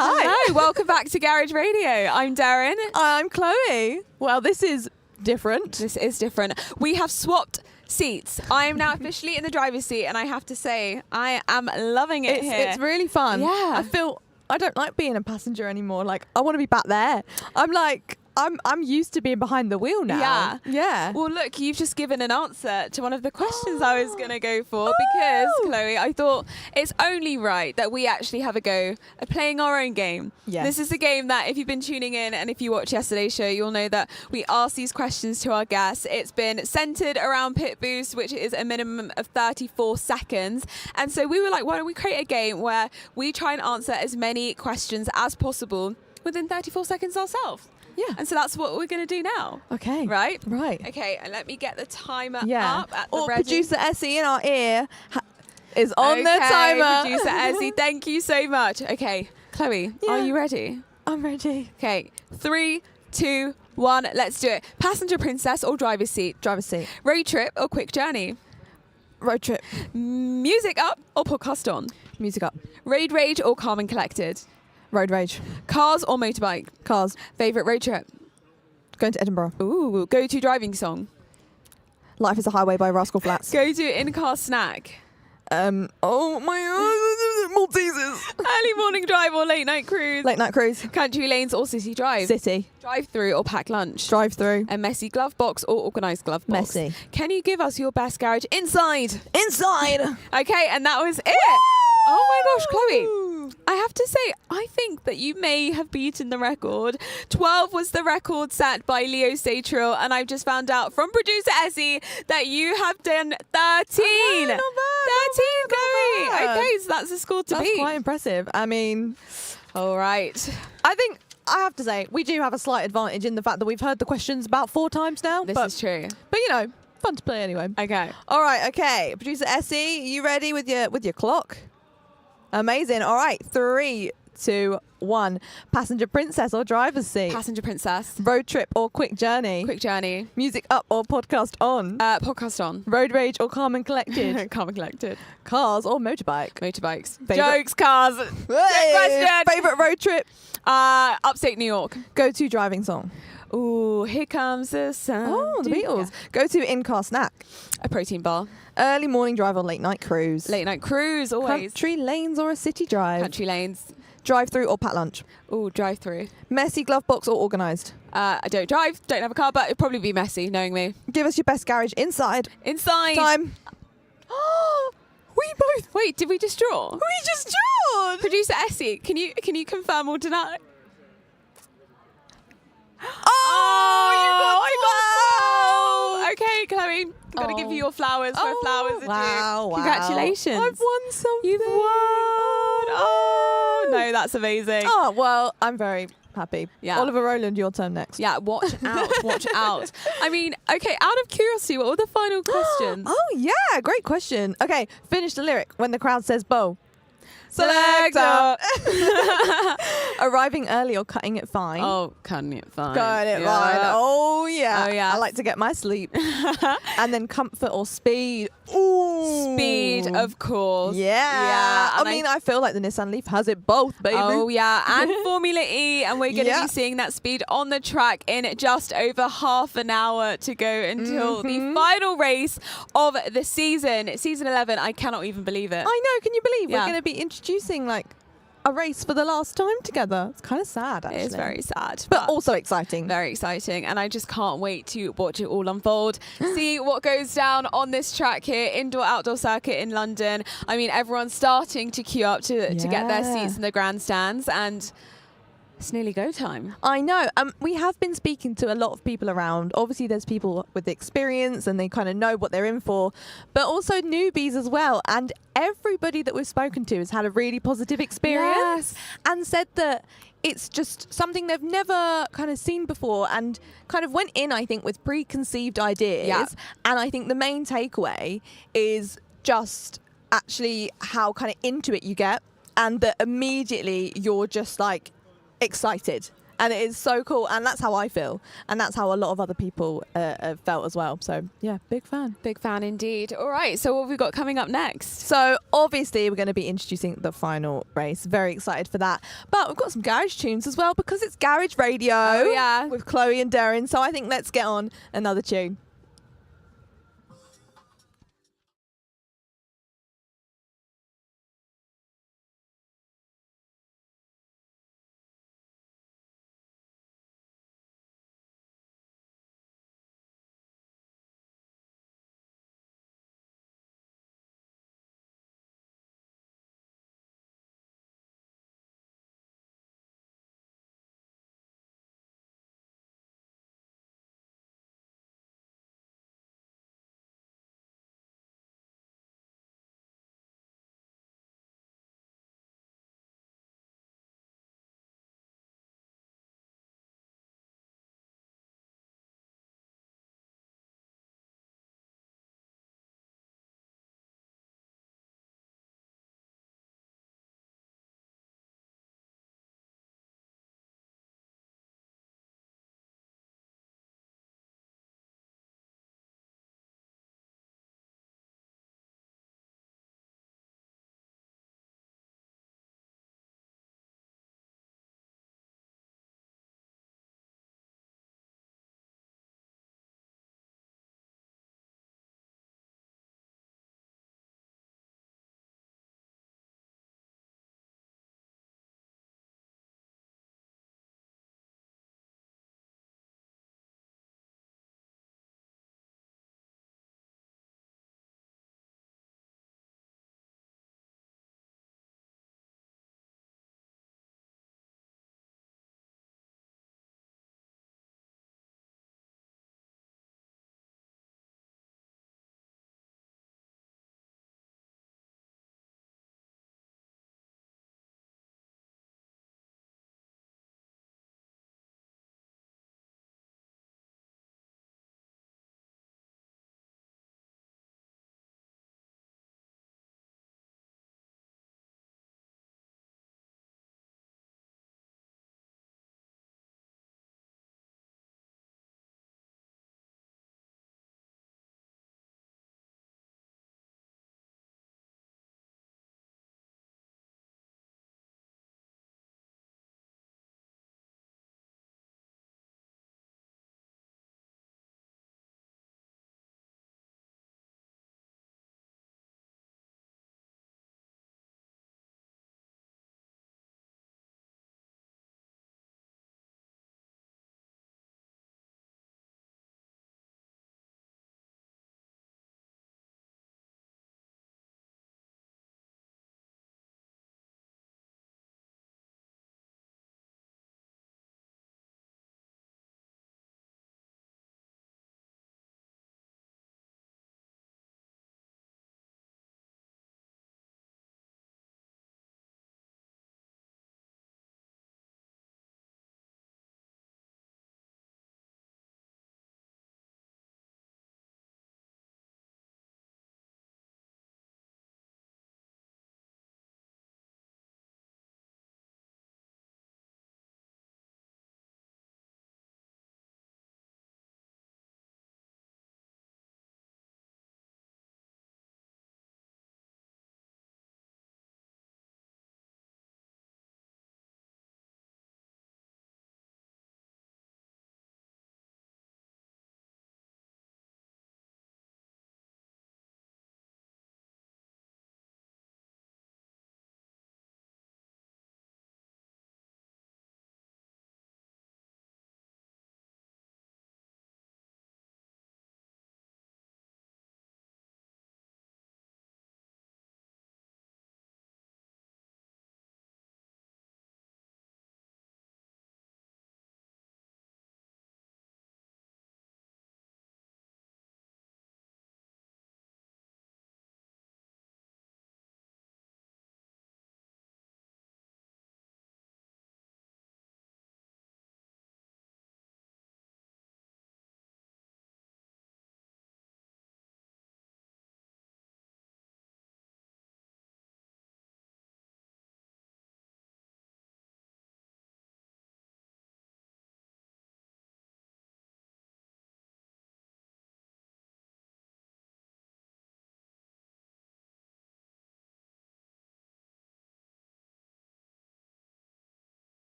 Hi. Hello, welcome back to Garage Radio. I'm Darren. I'm Chloe. Well, this is different. This is different. We have swapped seats. I am now officially in the driver's seat, and I have to say, I am loving it here. It's really fun. Yeah. I don't like being a passenger anymore. Like, I want to be back there. I'm used to being behind the wheel now. Yeah. Yeah. Well, look, you've just given an answer to one of the questions I was going to go for because, Chloe, I thought it's only right that we actually have a go at playing our own game. Yes. This is a game that if you've been tuning in and if you watch yesterday's show, you'll know that we ask these questions to our guests. It's been centered around pit boost, which is a minimum of 34 seconds. And so we were like, why don't we create a game where we try and answer as many questions as possible within 34 seconds ourselves. Yeah. And so that's what we're going to do now. Okay. Right? Right. Okay, and let me get the timer Yeah. up at the Or ready. producer Essie in our ear is on the Okay, timer. producer Essie, thank you so much. Okay, Chloe, are you ready? I'm ready. Okay, 3, 2, 1, let's do it. Passenger princess or driver's seat? Driver's seat. Road trip or quick journey? Road trip. Music up or podcast on? Music up. Road rage or calm and collected? Road rage. Cars or motorbike? Cars. Favourite road trip? Going to Edinburgh. Ooh, go-to driving song? Life is a Highway by Rascal Flatts. Go-to in-car snack? Oh my Maltesers. Early morning drive or late night cruise? Late night cruise. Country lanes or city drive? City. Drive-through or packed lunch? Drive-through. A messy glove box or organised glove box? Messy. Can you give us your best garage inside? Inside. Okay, and that was it. Oh my gosh, Chloe. I have to say, I think that you may have beaten the record. 12 was the record set by Leo Satrill, and I've just found out from producer Essie that you have done 13. Oh, no, not bad. 13, Chloe. Okay, so that's the score to beat. That's quite impressive. I mean, all right. I think I have to say we do have a slight advantage in the fact that we've heard the questions about 4 times now. This is true. But you know, fun to play anyway. Okay. All right. Okay. Producer Essie, you ready with your clock? Amazing. All right. 3, 2, 1. Passenger princess or driver's seat? Passenger princess. Road trip or quick journey? Quick journey. Music up or podcast on? Podcast on. Road rage or calm and collected? Calm and collected. Cars or motorbike? Motorbikes. Favorite- Jokes, cars. Question. Favorite road trip? Upstate New York. Go-to driving song? Ooh, here comes the sun. Oh, the Beatles. Go-to in-car snack? A protein bar. Early morning drive or late night cruise? Late night cruise, always. Country lanes or a city drive? Country lanes. Drive-through or packed lunch? Ooh, drive-through. Messy glove box or organised? I don't drive, don't have a car, but it'd probably be messy, knowing me. Give us your best garage inside. Inside. Time. We both. Wait, did we just draw? We just drawed. Producer Essie, can you confirm or deny? Oh, you got 12. Okay, Chloe, I'm going to give you your flowers for flowers are due. Wow. Congratulations. I've won something. You've won. Oh, no, that's amazing. Oh, well, I'm very happy. Yeah. Oliver Roland, your turn next. Yeah, watch out, watch out. I mean, okay, out of curiosity, what were the final questions? Oh, yeah, great question. Okay, finish the lyric when the crowd says bow. Selector. Arriving early or cutting it fine? Oh, cutting it fine. Cutting it Yeah. fine. Oh, yeah. Oh, yeah. I like to get my sleep. And then comfort or speed? Ooh. Speed, of course. Yeah. And I mean, I feel like the Nissan LEAF has it both, baby. Oh, yeah. And Formula E. And we're going to be seeing that speed on the track in just over half an hour to go until the final race of the season. Season 11. I cannot even believe it. I know. Can you believe Yeah. we're going to be introducing like a race for the last time together? It's kind of sad, actually. It is very sad. But also exciting. Very exciting. And I just can't wait to watch it all unfold. See what goes down on this track here, indoor-outdoor circuit in London. I mean, everyone's starting to queue up to get their seats in the grandstands. And it's nearly go time. I know. We have been speaking to a lot of people around. Obviously, there's people with experience and they kind of know what they're in for, but also newbies as well. And everybody that we've spoken to has had a really positive experience and said that it's just something they've never kind of seen before and kind of went in, I think, with preconceived ideas. Yeah. And I think the main takeaway is just actually how kind of into it you get and that immediately you're just like excited And it is so cool. And that's how I feel. And that's how a lot of other people have felt as well. So, yeah, big fan. Big fan indeed. All right, so what have we got coming up next? So, obviously, we're going to be introducing the final race. Very excited for that. But we've got some garage tunes as well because it's Garage Radio with Chloe and Darren. So, I think let's get on another tune.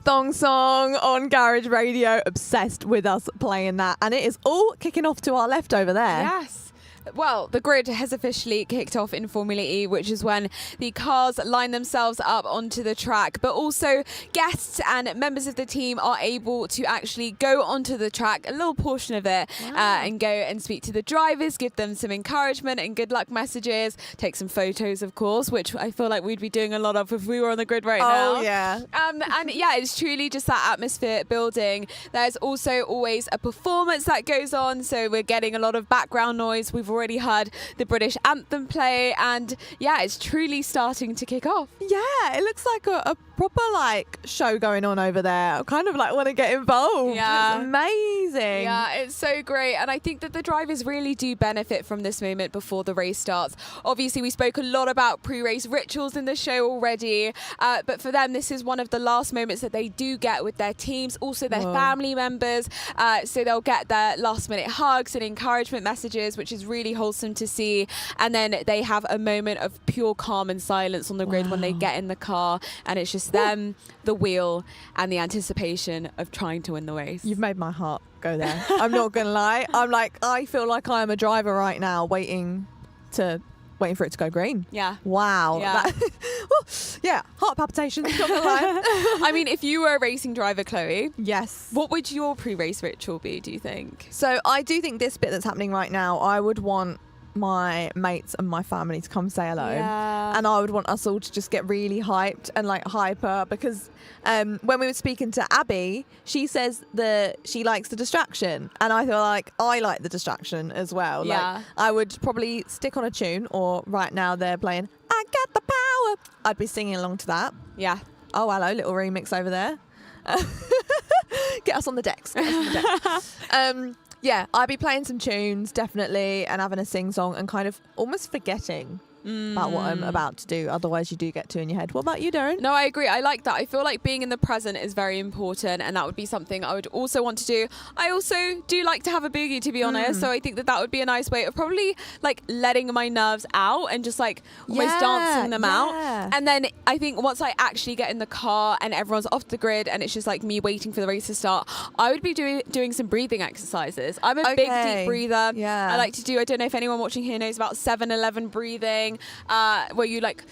thong song on Garage Radio. Obsessed with us playing that. And it is all kicking off to our left over there. Yes. Well, the grid has officially kicked off in Formula E, which is when the cars line themselves up onto the track, but also guests and members of the team are able to actually go onto the track, a little portion of it, and go and speak to the drivers, give them some encouragement and good luck messages, take some photos, of course, which I feel like we'd be doing a lot of if we were on the grid right now. Oh, yeah. And yeah, it's truly just that atmosphere building. There's also always a performance that goes on, so we're getting a lot of background noise. We've already heard the British anthem play, and yeah, it's truly starting to kick off. Yeah, it looks like a proper like show going on over there. I kind of like want to get involved. Yeah. It's amazing. Yeah, it's so great, and I think that the drivers really do benefit from this moment before the race starts. Obviously, we spoke a lot about pre-race rituals in the show already, but for them, this is one of the last moments that they do get with their teams, also their family members, so they'll get their last-minute hugs and encouragement messages, which is really wholesome to see, and then they have a moment of pure calm and silence on the grid when they get in the car, and it's just them, the wheel, and the anticipation of trying to win the race. You've made my heart go there. I'm not gonna lie. I feel like I am a driver right now, waiting for it to go green. Yeah. Wow. Yeah. Yeah. Heart palpitations. Not gonna lie. I mean, if you were a racing driver, Chloe. Yes. What would your pre-race ritual be, do you think? So I do think this bit that's happening right now, I would want my mates and my family to come say hello, and I would want us all to just get really hyped and like hyper, because when we were speaking to Abby, she says that she likes the distraction, and I feel like I like the distraction as well. Like, I would probably stick on a tune, or right now they're playing I Got the Power, I'd be singing along to that. Yeah. Oh, hello, little remix over there. Get us on the decks. Get us on the decks. Yeah, I'd be playing some tunes, definitely, and having a sing-song and kind of almost forgetting about what I'm about to do. Otherwise, you do get two in your head. What about you, Darren? No, I agree. I like that. I feel like being in the present is very important, and that would be something I would also want to do. I also do like to have a boogie, to be honest, so I think that that would be a nice way of probably like letting my nerves out and just like almost dancing them out. And then I think once I actually get in the car and everyone's off the grid and it's just like me waiting for the race to start, I would be doing some breathing exercises. I'm a big deep breather. I like to do, I don't know if anyone watching here knows about 7-11 breathing, where you like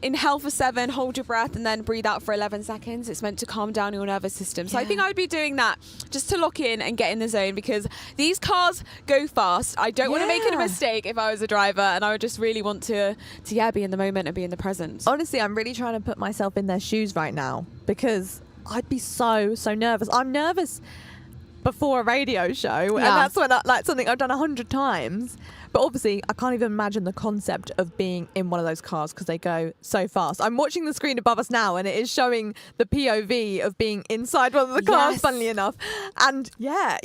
inhale for 7, hold your breath, and then breathe out for 11 seconds. It's meant to calm down your nervous system. So I think I would be doing that just to lock in and get in the zone, because these cars go fast. I don't want to make a mistake if I was a driver, and I would just really want to be in the moment and be in the present. Honestly, I'm really trying to put myself in their shoes right now, because I'd be so nervous. I'm nervous before a radio show, and that's when like something I've done 100 times. But obviously, I can't even imagine the concept of being in one of those cars, because they go so fast. I'm watching the screen above us now, and it is showing the POV of being inside one of the cars, funnily enough. And yeah,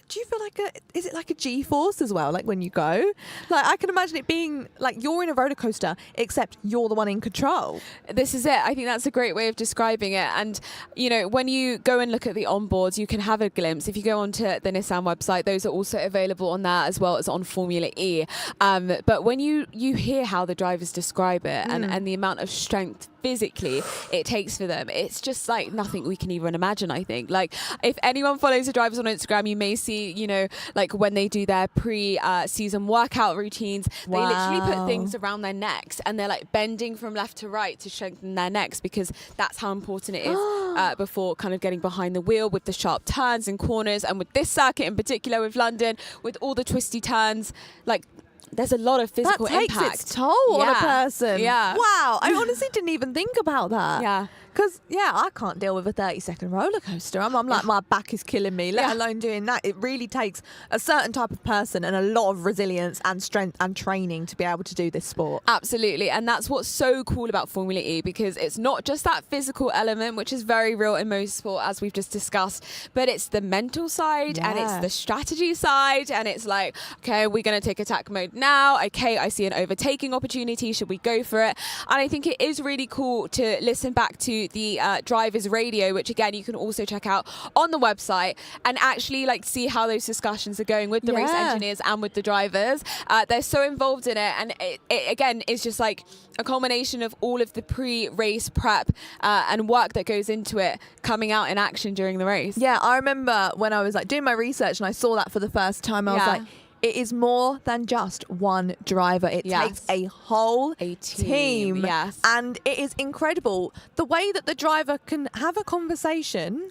do you feel like is it like a G-force as well, like when you go? Like, I can imagine it being like you're in a roller coaster, except you're the one in control. This is it. I think that's a great way of describing it. And, you know, when you go and look at the onboards, you can have a glimpse. If you go onto the Nissan website, those are also available on that, as well as on Formula E. But when you hear how the drivers describe it and the amount of strength physically it takes for them, it's just like nothing we can even imagine. I think, like, if anyone follows the drivers on Instagram, you may see, you know, like when they do their pre-season workout routines, they literally put things around their necks and they're like bending from left to right to strengthen their necks, because that's how important it is before kind of getting behind the wheel with the sharp turns and corners, and with this circuit in particular with London, with all the twisty turns, like there's a lot of physical impact. That takes its toll on a person. Yeah. Wow. I honestly didn't even think about that. Yeah. Because, I can't deal with a 30-second roller coaster. I'm like, my back is killing me, let alone doing that. It really takes a certain type of person and a lot of resilience and strength and training to be able to do this sport. Absolutely. And that's what's so cool about Formula E, because it's not just that physical element, which is very real in motorsport, as we've just discussed, but it's the mental side and it's the strategy side. And it's like, okay, we're going to take attack mode now. Okay, I see an overtaking opportunity. Should we go for it? And I think it is really cool to listen back to to the driver's radio, which again you can also check out on the website, and actually like see how those discussions are going with the race engineers and with the drivers. They're so involved in it, and it again is just like a culmination of all of the pre-race prep and work that goes into it coming out in action during the race. Yeah, I remember when I was like doing my research and I saw that for the first time, I was like, it is more than just one driver. It takes a whole team. Yes. And it is incredible the way that the driver can have a conversation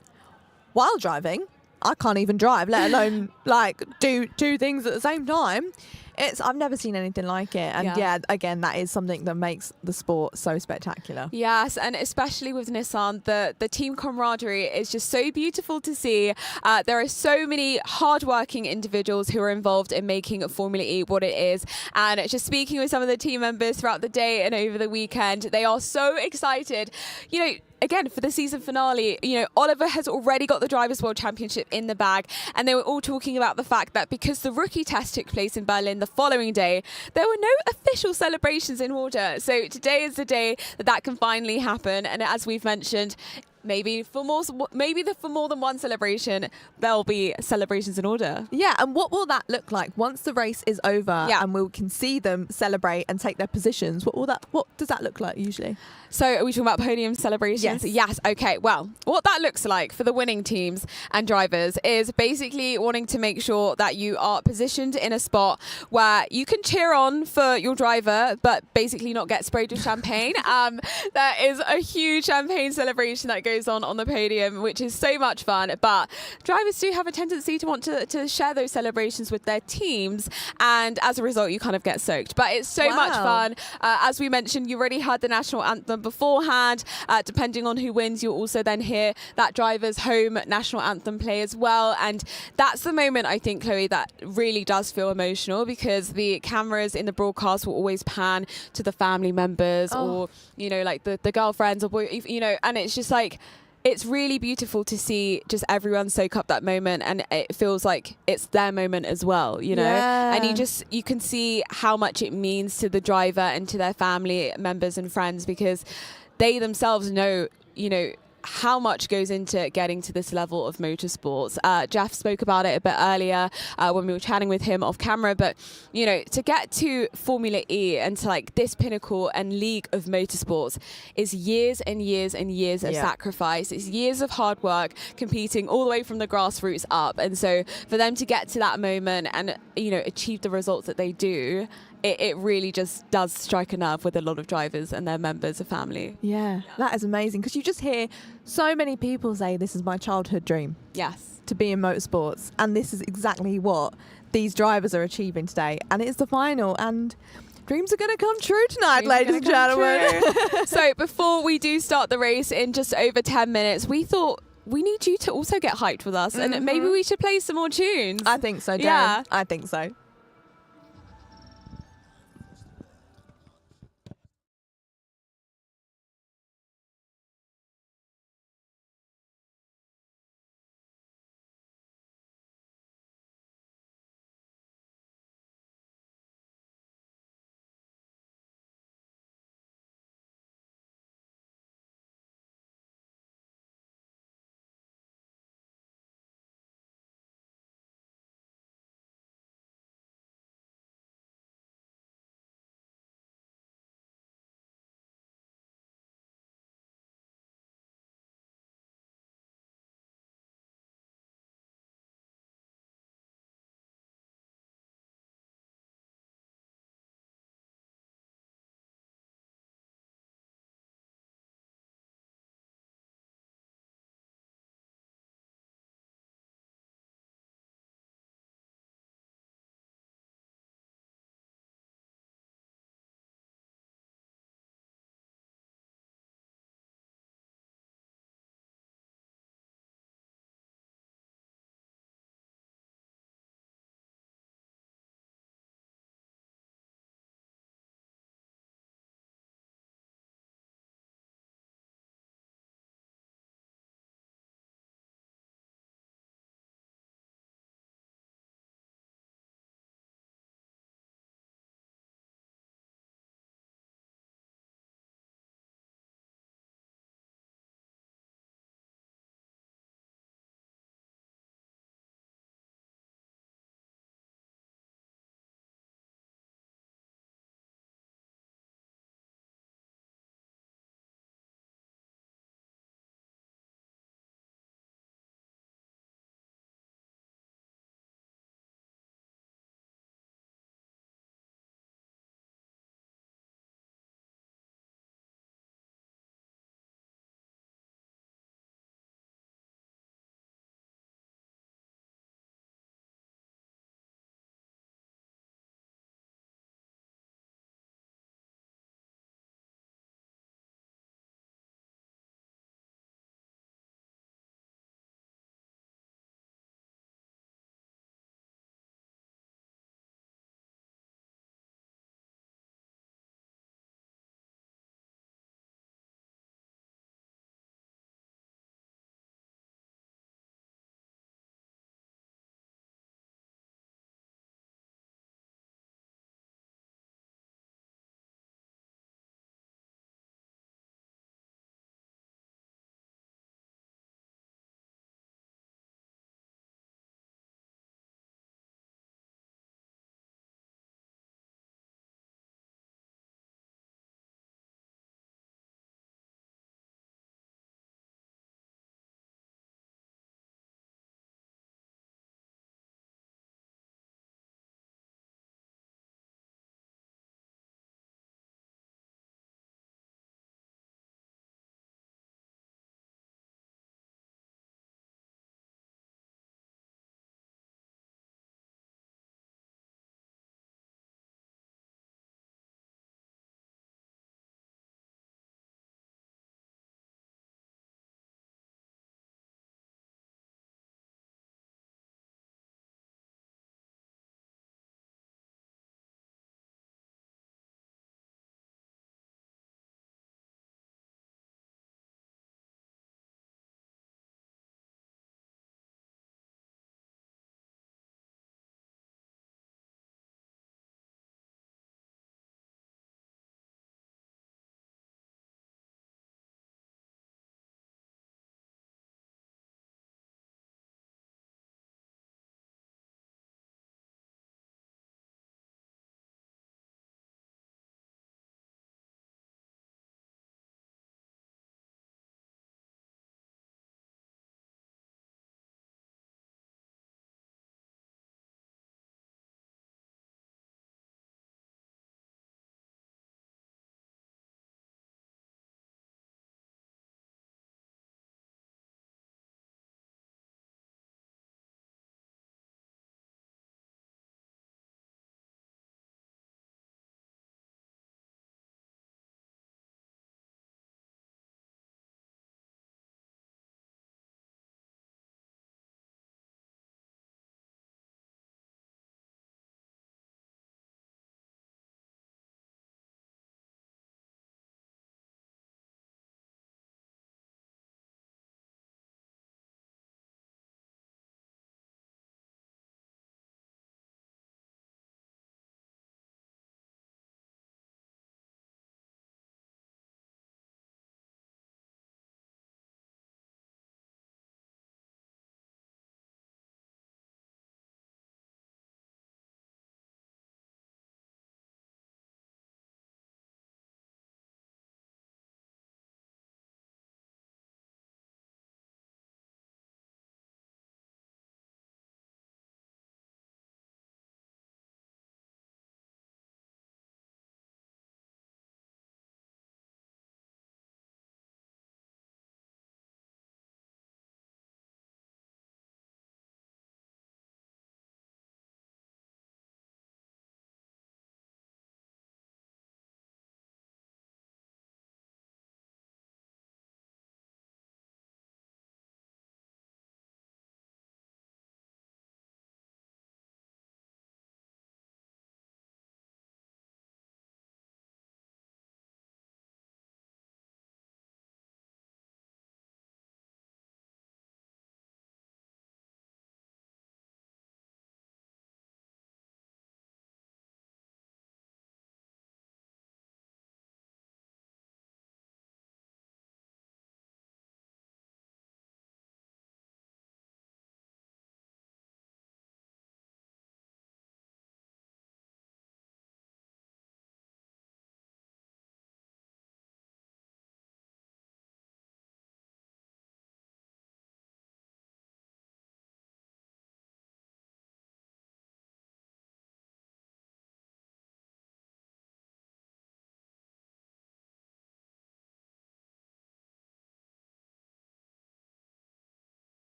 while driving. I can't even drive, let alone like do two things at the same time. I've never seen anything like it. And yeah, again, that is something that makes the sport so spectacular. Yes, and especially with Nissan, the team camaraderie is just so beautiful to see. There are so many hardworking individuals who are involved in making Formula E what it is. And just speaking with some of the team members throughout the day and over the weekend, they are so excited. You know, again, for the season finale, you know, Oliver has already got the Drivers' World Championship in the bag, and they were all talking about the fact that because the rookie test took place in Berlin the following day, there were no official celebrations in order. So today is the day that can finally happen, and as we've mentioned, maybe for more than one celebration, there'll be celebrations in order. Yeah, and what will that look like once the race is over and we can see them celebrate and take their positions? What does that look like usually? So are we talking about podium celebrations? Yes. Okay. Well, what that looks like for the winning teams and drivers is basically wanting to make sure that you are positioned in a spot where you can cheer on for your driver, but basically not get sprayed with champagne. There is a huge champagne celebration that goes on the podium, which is so much fun. But drivers do have a tendency to want to share those celebrations with their teams, and as a result, you kind of get soaked. But it's so much fun. As we mentioned, you already heard the national anthem beforehand. Depending on who wins, you'll also then hear that driver's home national anthem play as well. And that's the moment, I think, Chloe, that really does feel emotional, because the cameras in the broadcast will always pan to the family members or, you know, like the girlfriends or boy, you know, and it's just like, it's really beautiful to see just everyone soak up that moment, and it feels like it's their moment as well, you know. And you can see how much it means to the driver and to their family members and friends, because they themselves know, you know, how much goes into getting to this level of motorsports. Jeff spoke about it a bit earlier when we were chatting with him off camera, but you know, to get to Formula E and to like this pinnacle and league of motorsports is years and years and years of sacrifice. It's years of hard work, competing all the way from the grassroots up, and so for them to get to that moment and, you know, achieve the results that they do, it really just does strike a nerve with a lot of drivers and their members of family. Yeah, that is amazing, because you just hear so many people say, this is my childhood dream. Yes. To be in motorsports. And this is exactly what these drivers are achieving today. And it's the final, and dreams are going to come true tonight, ladies and gentlemen. So before we do start the race in just over 10 minutes, we thought we need you to also get hyped with us, and maybe we should play some more tunes. I think so, Darren. Yeah. I think so.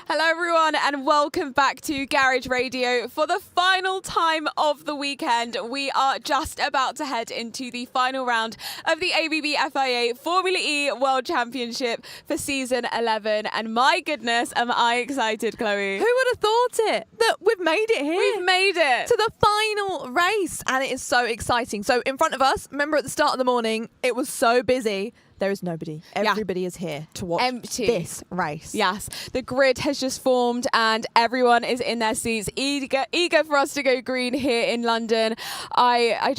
Hello everyone and welcome back to Garage Radio. For the final time of the weekend, we are just about to head into the final round of the ABB FIA Formula E World Championship for season 11. And my goodness, am I excited, Chloe. Who would have thought it? That we've made it here. We've made it. To the final race. And it is so exciting. So in front of us, remember at the start of the morning, it was so busy. There is nobody. Everybody is here to watch this race. Yes. The grid has just formed and everyone is in their seats, eager for us to go green here in London. I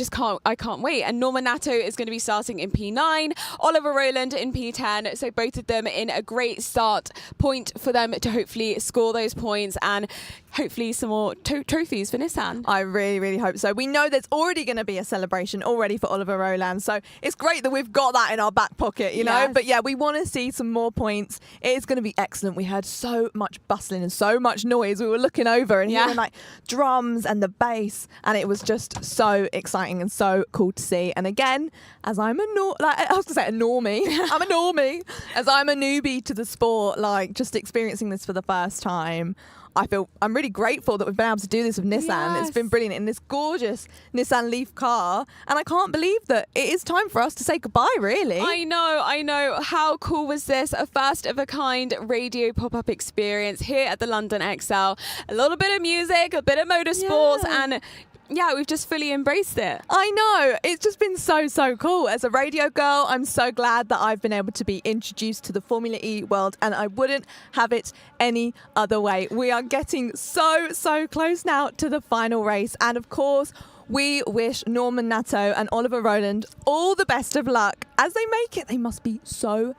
can't wait. And Norman Nato is going to be starting in P9, Oliver Roland in P10. So both of them in a great start point for them to hopefully score those points and hopefully some more trophies for Nissan. I really, really hope so. We know there's already going to be a celebration already for Oliver Roland. So it's great that we've got that in our back pocket, you know. Yes. But yeah, we want to see some more points. It is going to be excellent. We heard so much bustling and so much noise. We were looking over and hearing like drums and the bass, and it was just so exciting and so cool to see. And again, as I'm a normie, I'm a normie. As I'm a newbie to the sport, like just experiencing this for the first time, I'm really grateful that we've been able to do this with Nissan. Yes. It's been brilliant in this gorgeous Nissan LEAF car. And I can't believe that it is time for us to say goodbye, really. I know. How cool was this? A first of a kind radio pop-up experience here at the London XL. A little bit of music, a bit of motorsports, and yeah, we've just fully embraced it. I know. It's just been so cool. As a radio girl, I'm so glad that I've been able to be introduced to the Formula E world, and I wouldn't have it any other way. We are getting so close now to the final race. And of course, we wish Norman Nato and Oliver Roland all the best of luck. As they make it, they must be so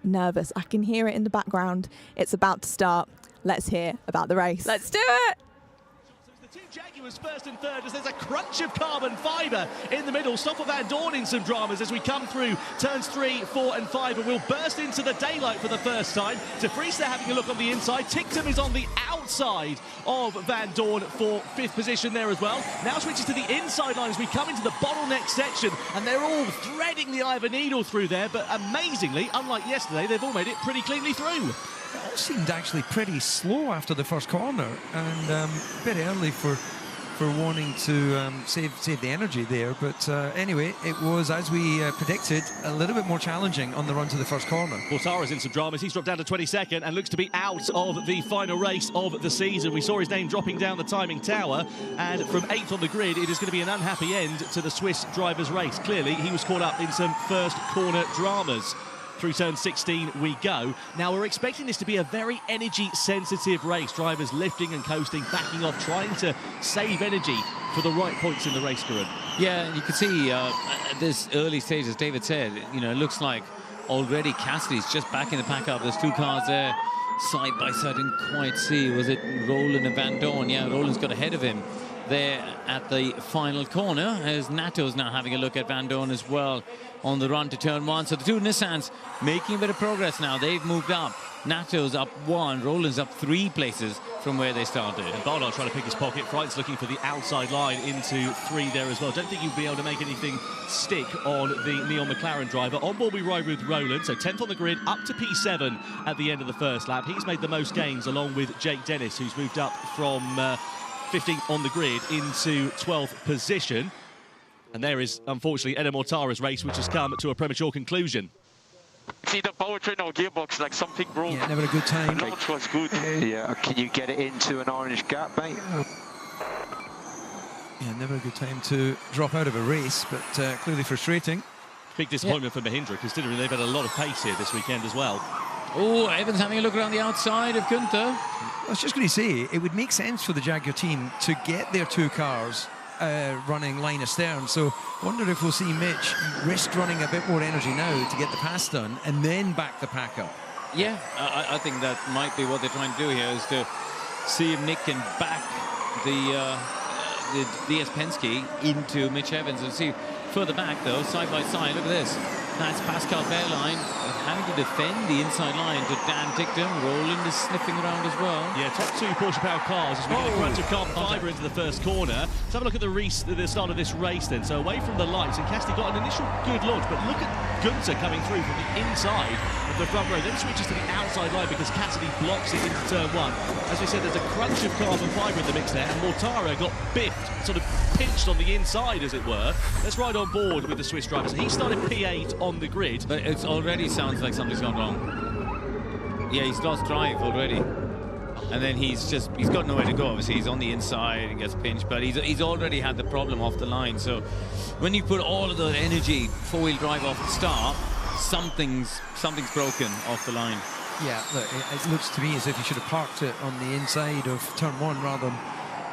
nervous. I can hear it in the background. It's about to start. Let's hear about the race. Let's do it. Two Jaguars first and third as there's a crunch of carbon fibre in the middle. Stoffel Vandoorne in some dramas as we come through turns 3, 4 and 5, and we'll burst into the daylight for the first time. De Vries there having a look on the inside. Ticktum is on the outside of Vandoorne for 5th position there as well. Now switches to the inside line as we come into the bottleneck section, and they're all threading the eye of a needle through there, but amazingly, unlike yesterday, they've all made it pretty cleanly through. It all seemed actually pretty slow after the first corner, and a bit early for wanting to save the energy there. But anyway, it was, as we predicted, a little bit more challenging on the run to the first corner. Mortara's in some dramas. He's dropped down to 22nd and looks to be out of the final race of the season. We saw his name dropping down the timing tower, and from 8th on the grid, it is going to be an unhappy end to the Swiss driver's race. Clearly, he was caught up in some first corner dramas. Through turn 16 we go. Now we're expecting this to be a very energy-sensitive race. Drivers lifting and coasting, backing off, trying to save energy for the right points in the race, Karan. Yeah, you can see at this early stage, as David said, you know, it looks like already Cassidy's just back in the pack up. There's two cars there side by side. Didn't quite see. Was it Roland and Vandoorne? Yeah, Roland's got ahead of him there at the final corner, as Nato's now having a look at Vandoorne as well on the run to turn 1. So the two Nissans making a bit of progress now. They've moved up. Nato's up 1, Roland's up 3 places from where they started. And Barnard trying to pick his pocket. Fright's looking for the outside line into 3 there as well. Don't think you'll be able to make anything stick on the Neil McLaren driver. On board we ride with Roland, so 10th on the grid, up to P7 at the end of the first lap. He's made the most gains along with Jake Dennis, who's moved up from 15th on the grid into 12th position. And there is, unfortunately, Eder Mortara's race, which has come to a premature conclusion. See the powertrain or gearbox, like something broke. Yeah, never a good time. The launch was good. Yeah, can you get it into an orange gap, mate? Yeah, never a good time to drop out of a race, but clearly frustrating. Big disappointment for Mahindra, considering they've had a lot of pace here this weekend as well. Oh, Evans having a look around the outside of Günther. I was just going to say, it would make sense for the Jaguar team to get their 2 cars running line astern. So I wonder if we'll see Mitch risk running a bit more energy now to get the pass done and then back the pack up. Yeah, I think that might be what they're trying to do here, is to see if Nick can back the DS Penske into Mitch Evans. And see further back though, side by side, look at this. That's Pascal Wehrlein having to defend the inside line to Dan Ticktum. Roland is sniffing around as well. Yeah, top 2 Porsche powered cars as we get a crunch of carbon fibre into the first corner. Let's have a look at the start of this race then. So away from the lights, and Cassidy got an initial good launch, but look at Günther coming through from the inside. of the front row, then switches to the outside line because Cassidy blocks it into turn 1. As we said, there's a crunch of carbon fibre in the mix there, and Mortara got biffed, sort of pinched on the inside, as it were. Let's ride on board with the Swiss driver. So he started P8 on the grid. But it already sounds like something's gone wrong. Yeah, he's lost drive already. And then he's got nowhere to go. Obviously, he's on the inside and gets pinched, but he's already had the problem off the line. So when you put all of the energy, four-wheel drive off the start, something's broken off the line. Yeah, look, it looks to me as if he should have parked it on the inside of turn 1 rather than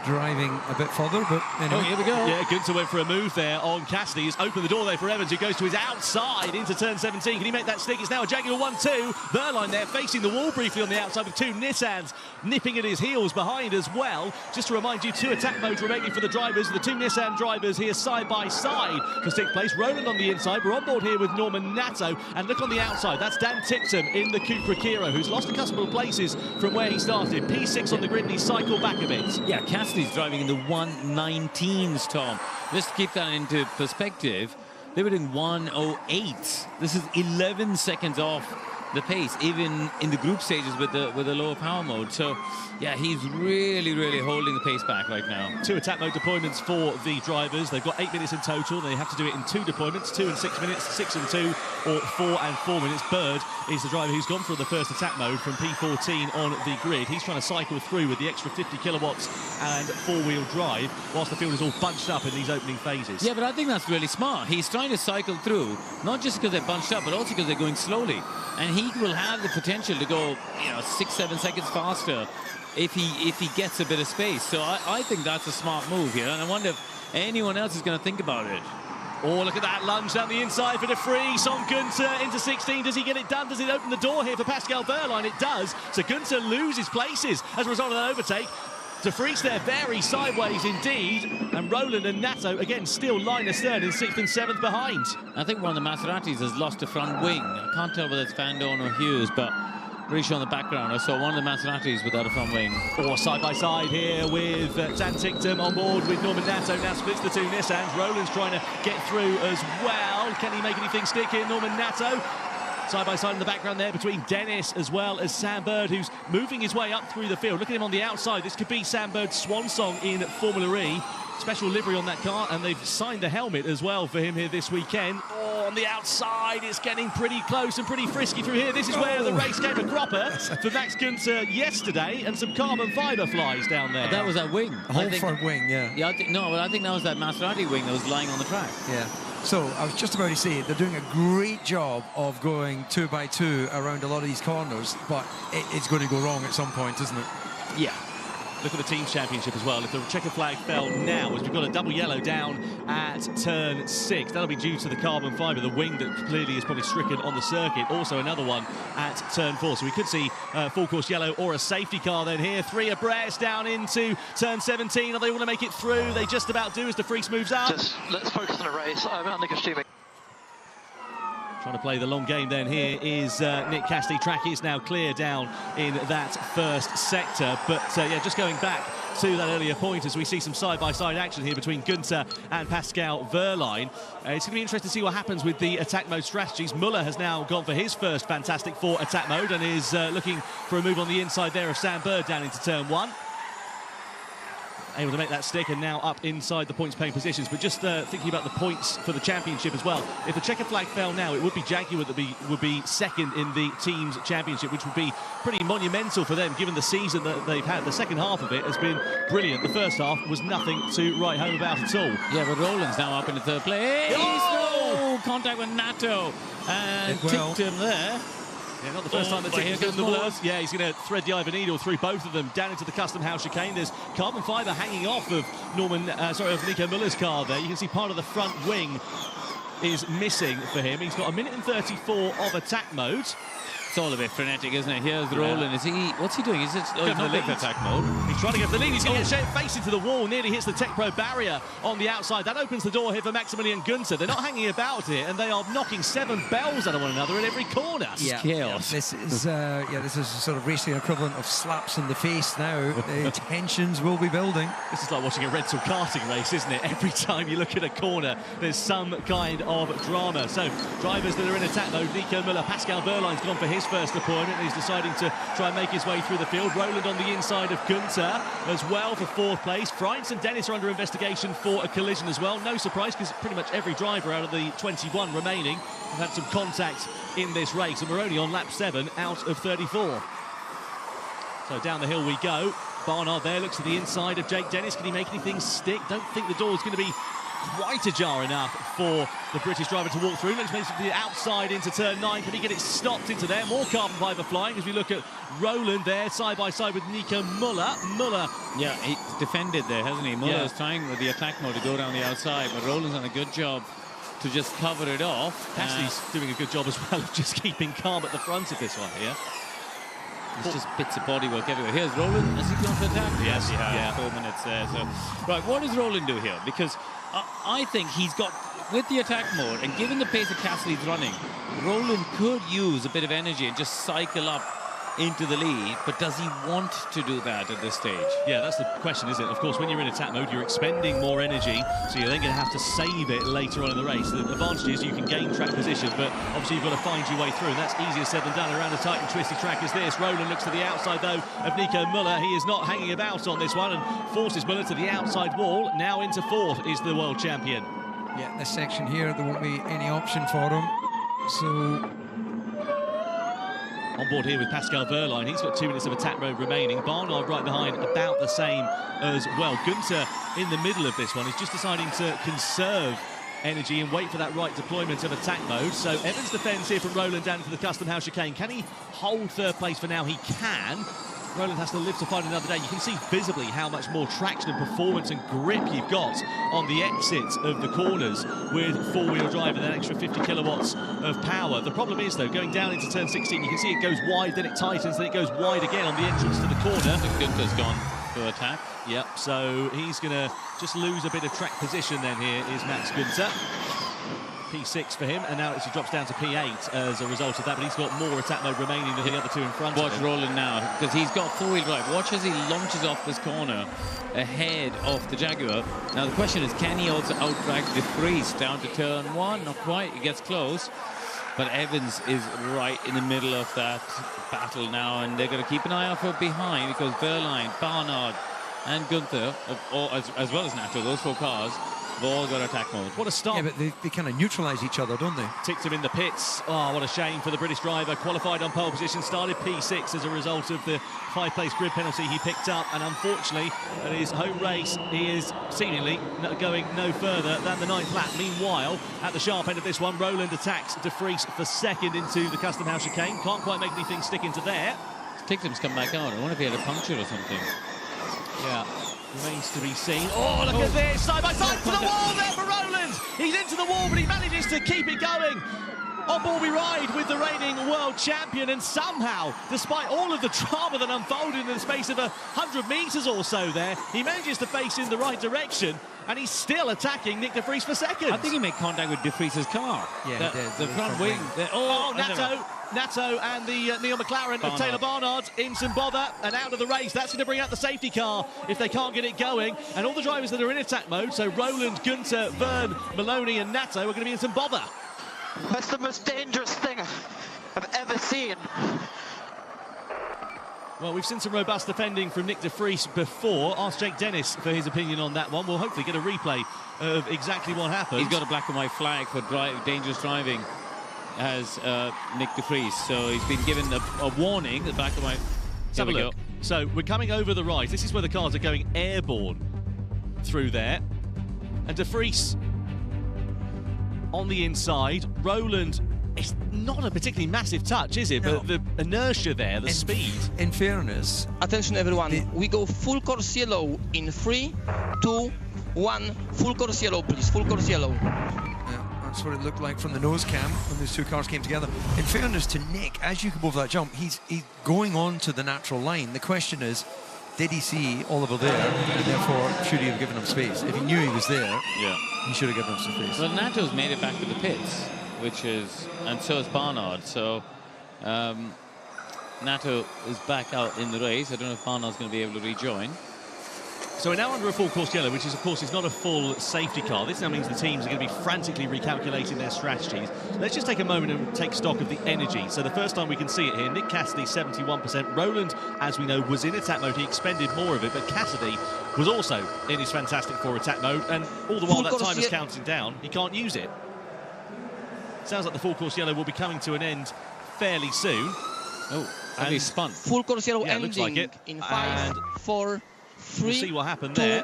driving a bit further, but anyway. Oh, here we go. Yeah, Gunther went for a move there on Cassidy. He's opened the door there for Evans, who goes to his outside into turn 17. Can he make that stick? It's now a Jaguar 1-2. Verline there facing the wall briefly on the outside with 2 Nissans nipping at his heels behind as well. Just to remind you, 2 attack modes remaining for the drivers. The 2 Nissan drivers here side by side for 6th place. Roland on the inside. We're on board here with Norman Nato. And look on the outside. That's Dan Tipton in the Cupra Kiro, who's lost a couple of places from where he started. P6 on the grid, and he cycled back a bit. Yeah, Cassidy's driving in the 119s, Tom. Just to keep that into perspective, they were doing 108. This is 11 seconds off the pace, even in the group stages with the lower power mode. So, yeah, he's really, really holding the pace back right now. 2 attack mode deployments for the drivers. They've got 8 minutes in total. They have to do it in 2 deployments, 2 and 6 minutes, 6 and 2, or 4 and 4 minutes. Bird is the driver who's gone for the first attack mode from P14 on the grid. He's trying to cycle through with the extra 50 kilowatts and 4-wheel drive, whilst the field is all bunched up in these opening phases. Yeah, but I think that's really smart. He's trying to cycle through, not just because they're bunched up, but also because they're going slowly. And he will have the potential to go, 6-7 seconds faster if he gets a bit of space. So I think that's a smart move here, and I wonder if anyone else is going to think about it. Oh, look at that lunge down the inside for De Vries on Gunther into 16. Does he get it done? Does it open the door here for Pascal Wehrlein? It does. So Gunther loses places as a result of that overtake. De Vries there, very sideways indeed. And Roland and Nato, again, still line astern in 6th and 7th behind. I think one of the Maseratis has lost a front wing. I can't tell whether it's Fandon or Hughes, but really on the background, I saw one of the Maseratis without a front wing. Or side by side here with Dan Ticktum on board with Norman Nato. Now splits the 2 Nissans. Roland's trying to get through as well. Can he make anything stick here? Norman Nato. Side by side in the background there between Dennis as well as Sam Bird, who's moving his way up through the field. Look at him on the outside. This could be Sam Bird's swan song in Formula E. Special livery on that car, and they've signed the helmet as well for him here this weekend. Oh, on the outside, it's getting pretty close and pretty frisky through here. This is where the race came a cropper for Max Gunther yesterday, and some carbon fibre flies down there. That was that wing. A whole front wing, yeah. Yeah, I think that was that Maserati wing that was lying on the track. Yeah. So I was just about to say, they're doing a great job of going 2 by 2 around a lot of these corners, but it's going to go wrong at some point, isn't it? Yeah. Look at the Teams Championship as well. If the checker flag fell now, as we've got a double yellow down at turn 6, that'll be due to the carbon fibre, the wing that clearly is probably stricken on the circuit. Also another one at turn 4. So we could see full course yellow or a safety car then here. 3 abreast down into turn 17. Are they want to make it through? They just about do as De Vries moves up. Just let's focus on the race. I'm under Kostumi. Trying to play the long game then here is Nick Cassidy. Track is now clear down in that first sector. But yeah, just going back to that earlier point as we see some side-by-side action here between Gunther and Pascal Wehrlein. It's going to be interesting to see what happens with the attack mode strategies. Muller has now gone for his first Fantastic Four attack mode and is looking for a move on the inside there of Sam Bird down into turn 1. Able to make that stick and now up inside the points paying positions. But just thinking about the points for the championship as well, if the checker flag fell now, it would be Jaguar that would be second in the teams championship, which would be pretty monumental for them given the season that they've had. The second half of it has been brilliant. The first half was nothing to write home about at all. Yeah, but Roland's now up in the 3rd place. Oh! Contact with Nato and tipped him there. Yeah, not the first time that he's getting the blurs. Yeah, he's going to thread the Ivan Needle through both of them down into the custom house chicane. There's carbon fibre hanging off of of Nico Muller's car there. You can see part of the front wing is missing for him. He's got 1 minute and 34 of attack mode. It's all a bit frenetic, isn't it? Here's Roland. Is he? What's he doing? Is it? Oh, Going for the lead. attack mode. He's trying to get the lead. He's going to get face into the wall. Nearly hits the Tech Pro barrier on the outside. That opens the door here for Maximilian Günther. They're not hanging about here, and they are knocking 7 bells out of one another at every corner. Chaos. This is this is sort of racing equivalent of slaps in the face now. The tensions will be building. This is like watching a rental karting race, isn't it? Every time you look at a corner, there's some kind of drama. So, drivers that are in attack mode, Nico Müller, Pascal Wehrlein's gone for his first opponent. He's deciding to try and make his way through the field. Roland on the inside of Günther as well for 4th place. Freins and Dennis are under investigation for a collision as well. No surprise, because pretty much every driver out of the 21 remaining have had some contact in this race, and we're only on lap 7 out of 34. So down the hill we go. Barnard there looks to the inside of Jake Dennis. Can he make anything stick? Don't think the door's going to be quite ajar enough for the British driver to walk through. Looks to the outside into turn 9. Can he get it stopped into there? More carbon fibre flying as we look at Roland there side by side with Nico Müller. Yeah, he's defended there, hasn't he? Muller's trying with the attack mode to go down the outside, but Roland's done a good job to just cover it off. Cassidy's doing a good job as well of just keeping calm at the front of this one here. It's just bits of bodywork everywhere. Here's Roland. Has he gone for attack? Yes, he has. Yeah, 4 minutes there. So, right, what does Roland do here? Because I think he's got, with the attack mode, and given the pace that Cassidy's running, Roland could use a bit of energy and just cycle up into the lead, but does he want to do that at this stage? Yeah, that's the question, isn't it? Of course, when you're in attack mode, you're expending more energy, so you're then going to have to save it later on in the race. The advantage is you can gain track position, but obviously you've got to find your way through, and that's easier said than done around a tight and twisty track as this. Roland looks to the outside, though, of Nico Müller. He is not hanging about on this one and forces Müller to the outside wall. Now into 4th is the world champion. Yeah, this section here, there won't be any option for him. So on board here with Pascal Wehrlein, he's got 2 minutes of attack mode remaining. Barnard right behind, about the same as well. Günther in the middle of this one. He's just deciding to conserve energy and wait for that right deployment of attack mode. So Evans defends here from Roland down into the Custom House chicane. Can he hold 3rd place for now? He can. Roland has to live to fight another day. You can see visibly how much more traction and performance and grip you've got on the exits of the corners with 4-wheel drive and an extra 50 kilowatts of power. The problem is, though, going down into turn 16, you can see it goes wide, then it tightens, then it goes wide again on the entrance to the corner. Günther's gone for attack. Yep, so he's going to just lose a bit of track position then. Here is Max Günther. P6 for him, and now it drops down to P8 as a result of that, but he's got more attack mode remaining than the other 2 in front of him. Watch Roland now, because he's got 4-wheel drive. Watch as he launches off this corner ahead of the Jaguar. Now the question is, can he also outtrack De Vries down to turn 1? Not quite, he gets close. But Evans is right in the middle of that battle now, and they're going to keep an eye out for behind, because Wehrlein, Barnard and Günther, as well as Nato, those 4 cars, have all got attack mode. What a stop. Yeah, but they kind of neutralise each other, don't they? Ticked him in the pits. Oh, what a shame for the British driver. Qualified on pole position, started P6 as a result of the 5-place grid penalty he picked up, and unfortunately, at his home race, he is seemingly going no further than the 9th lap. Meanwhile, at the sharp end of this one, Roland attacks De Vries for 2nd into the Custom House chicane. Can't quite make anything stick into there. Ticktum's come back out. I wonder if he had a puncture or something. Yeah. Remains to be seen. Oh, look at this! Side by side to the wall there for Roland! He's into the wall, but he manages to keep it going. On board we ride with the reigning world champion, and somehow, despite all of the drama that unfolded in the space of 100 metres or so there, he manages to face in the right direction, and he's still attacking Nick De Vries for 2nd. I think he made contact with De Vries' car. Yeah, he did. The front wing. Nato and the Neil McLaren of Taylor Barnard in some bother and out of the race. That's going to bring out the safety car if they can't get it going. And all the drivers that are in attack mode, so Roland, Günther, Vern, Maloney and Nato, are going to be in some bother. That's the most dangerous thing I've ever seen. Well, we've seen some robust defending from Nick De Vries before. Ask Jake Dennis for his opinion on that one. We'll hopefully get a replay of exactly what happened. He's got a black and white flag for dangerous driving as Nick De Vries. So he's been given a warning, the black and white. Let's have a look. So we're coming over the rise. This is where the cars are going airborne through there. And De Vries on the inside. Roland, it's not a particularly massive touch, is it? No. But the inertia there, the speed. In fairness. Attention everyone, we go full course yellow in 3, 2, 1. Full course yellow, please, full course yellow. That's what it looked like from the nose cam when those two cars came together. In fairness to Nick, as you come over that jump, he's going on to the natural line. The question is, did he see Oliver there, and therefore should he have given him space? If he knew he was there, he should have given him some space. Well, Nato's made it back to the pits, and so is Barnard. So Nato is back out in the race. I don't know if Barnard's going to be able to rejoin. So we're now under a full course yellow, which is, of course, is not a full safety car. This now means the teams are going to be frantically recalculating their strategies. Let's just take a moment and take stock of the energy. So the first time we can see it here, Nick Cassidy, 71%. Roland, as we know, was in attack mode. He expended more of it, but Cassidy was also in his Fantastic Four attack mode, and all the while that time is counting down, he can't use it. Sounds like the full course yellow will be coming to an end fairly soon. Oh, and he's spun. Full course yellow ending looks like it. In 5, 4, 3, we'll see what happened 2, there.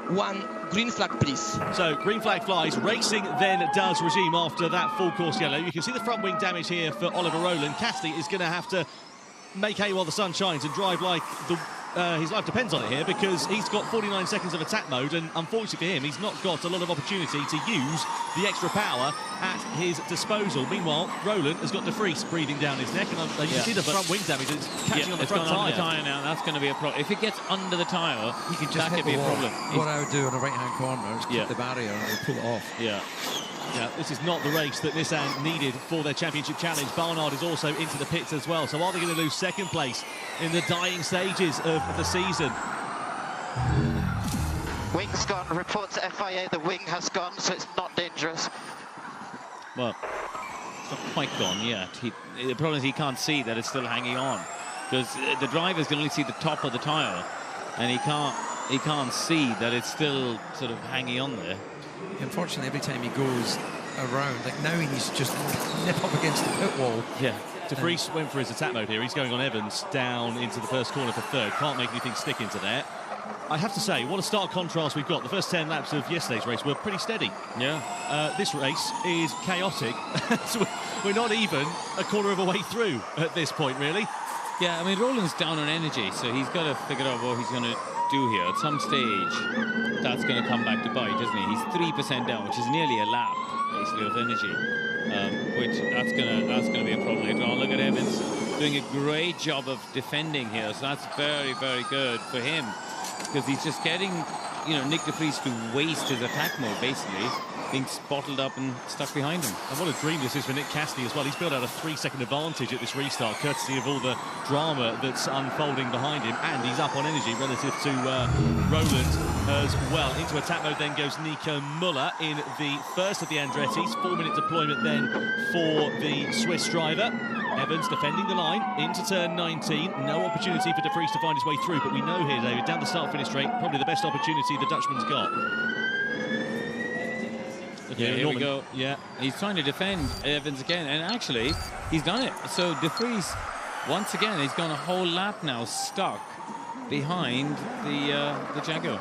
1, green flag, please. So green flag flies. Racing then does resume after that full course yellow. You can see the front wing damage here for Oliver Roland. Cassidy is going to have to make hay while the sun shines and drive like his life depends on it here, because he's got 49 seconds of attack mode, and unfortunately for him, he's not got a lot of opportunity to use the extra power at his disposal. Meanwhile, Roland has got De Vries breathing down his neck, and you can see the front wing damage. It's catching on the front tyre now. That's going to be a problem. If it gets under the tyre, you can just that could be a problem. What I would do on a right-hand corner is keep the barrier and pull it off. Yeah, this is not the race that Nissan needed for their championship challenge. Barnard is also into the pits as well. So are they going to lose second place in the dying stages of the season? Wing's gone. Report to FIA. The wing has gone, so it's not dangerous. Well, it's not quite gone yet. The problem is he can't see that it's still hanging on, because the drivers can only see the top of the tyre, and he can't see that it's still sort of hanging on there. Unfortunately, every time he goes around, like now he needs to just nip up against the pit wall. Yeah, De Vries went for his attack mode here. He's going on Evans down into the first corner for third. Can't make anything stick into there. I have to say, what a stark contrast we've got. The first 10 laps of yesterday's race were pretty steady. Yeah. This race is chaotic. So we're not even a quarter of a way through at this point, really. Yeah, I mean, Roland's down on energy, so he's got to figure out what he's going to do here. At some stage, that's going to come back to bite, isn't he? He's 3% down, which is nearly a lap, basically, of energy. Which that's gonna be a problem later on. Look at Evans doing a great job of defending here, so that's very, very good for him, because he's just getting, Nick De Vries to waste his attack mode, basically, being bottled up and stuck behind him. And what a dream this is for Nick Cassidy as well. He's built out a 3-second advantage at this restart, courtesy of all the drama that's unfolding behind him, and he's up on energy relative to Roland as well. Into attack mode then goes Nico Müller in the first of the Andretti's. 4-minute deployment then for the Swiss driver. Evans defending the line into turn 19. No opportunity for De Vries to find his way through, but we know here, David, down the start-finish straight, probably the best opportunity the Dutchman's got. Yeah, here we go. Yeah, he's trying to defend Evans again, and actually, he's done it. So De Vries, once again, he's gone a whole lap now, stuck behind the Jaguar.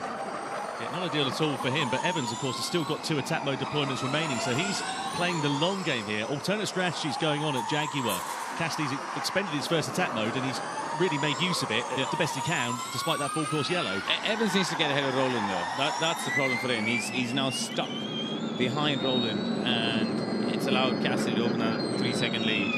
Yeah, not ideal at all for him, but Evans, of course, has still got 2 attack mode deployments remaining, so he's playing the long game here. Alternate strategies going on at Jaguar. Cassidy's expended his first attack mode, and he's really made use of it the best he can, despite that full course yellow. Evans needs to get ahead of Roland, though. That's the problem for him. He's now stuck behind Roland, and it's allowed Cassidy to open a 3-second lead.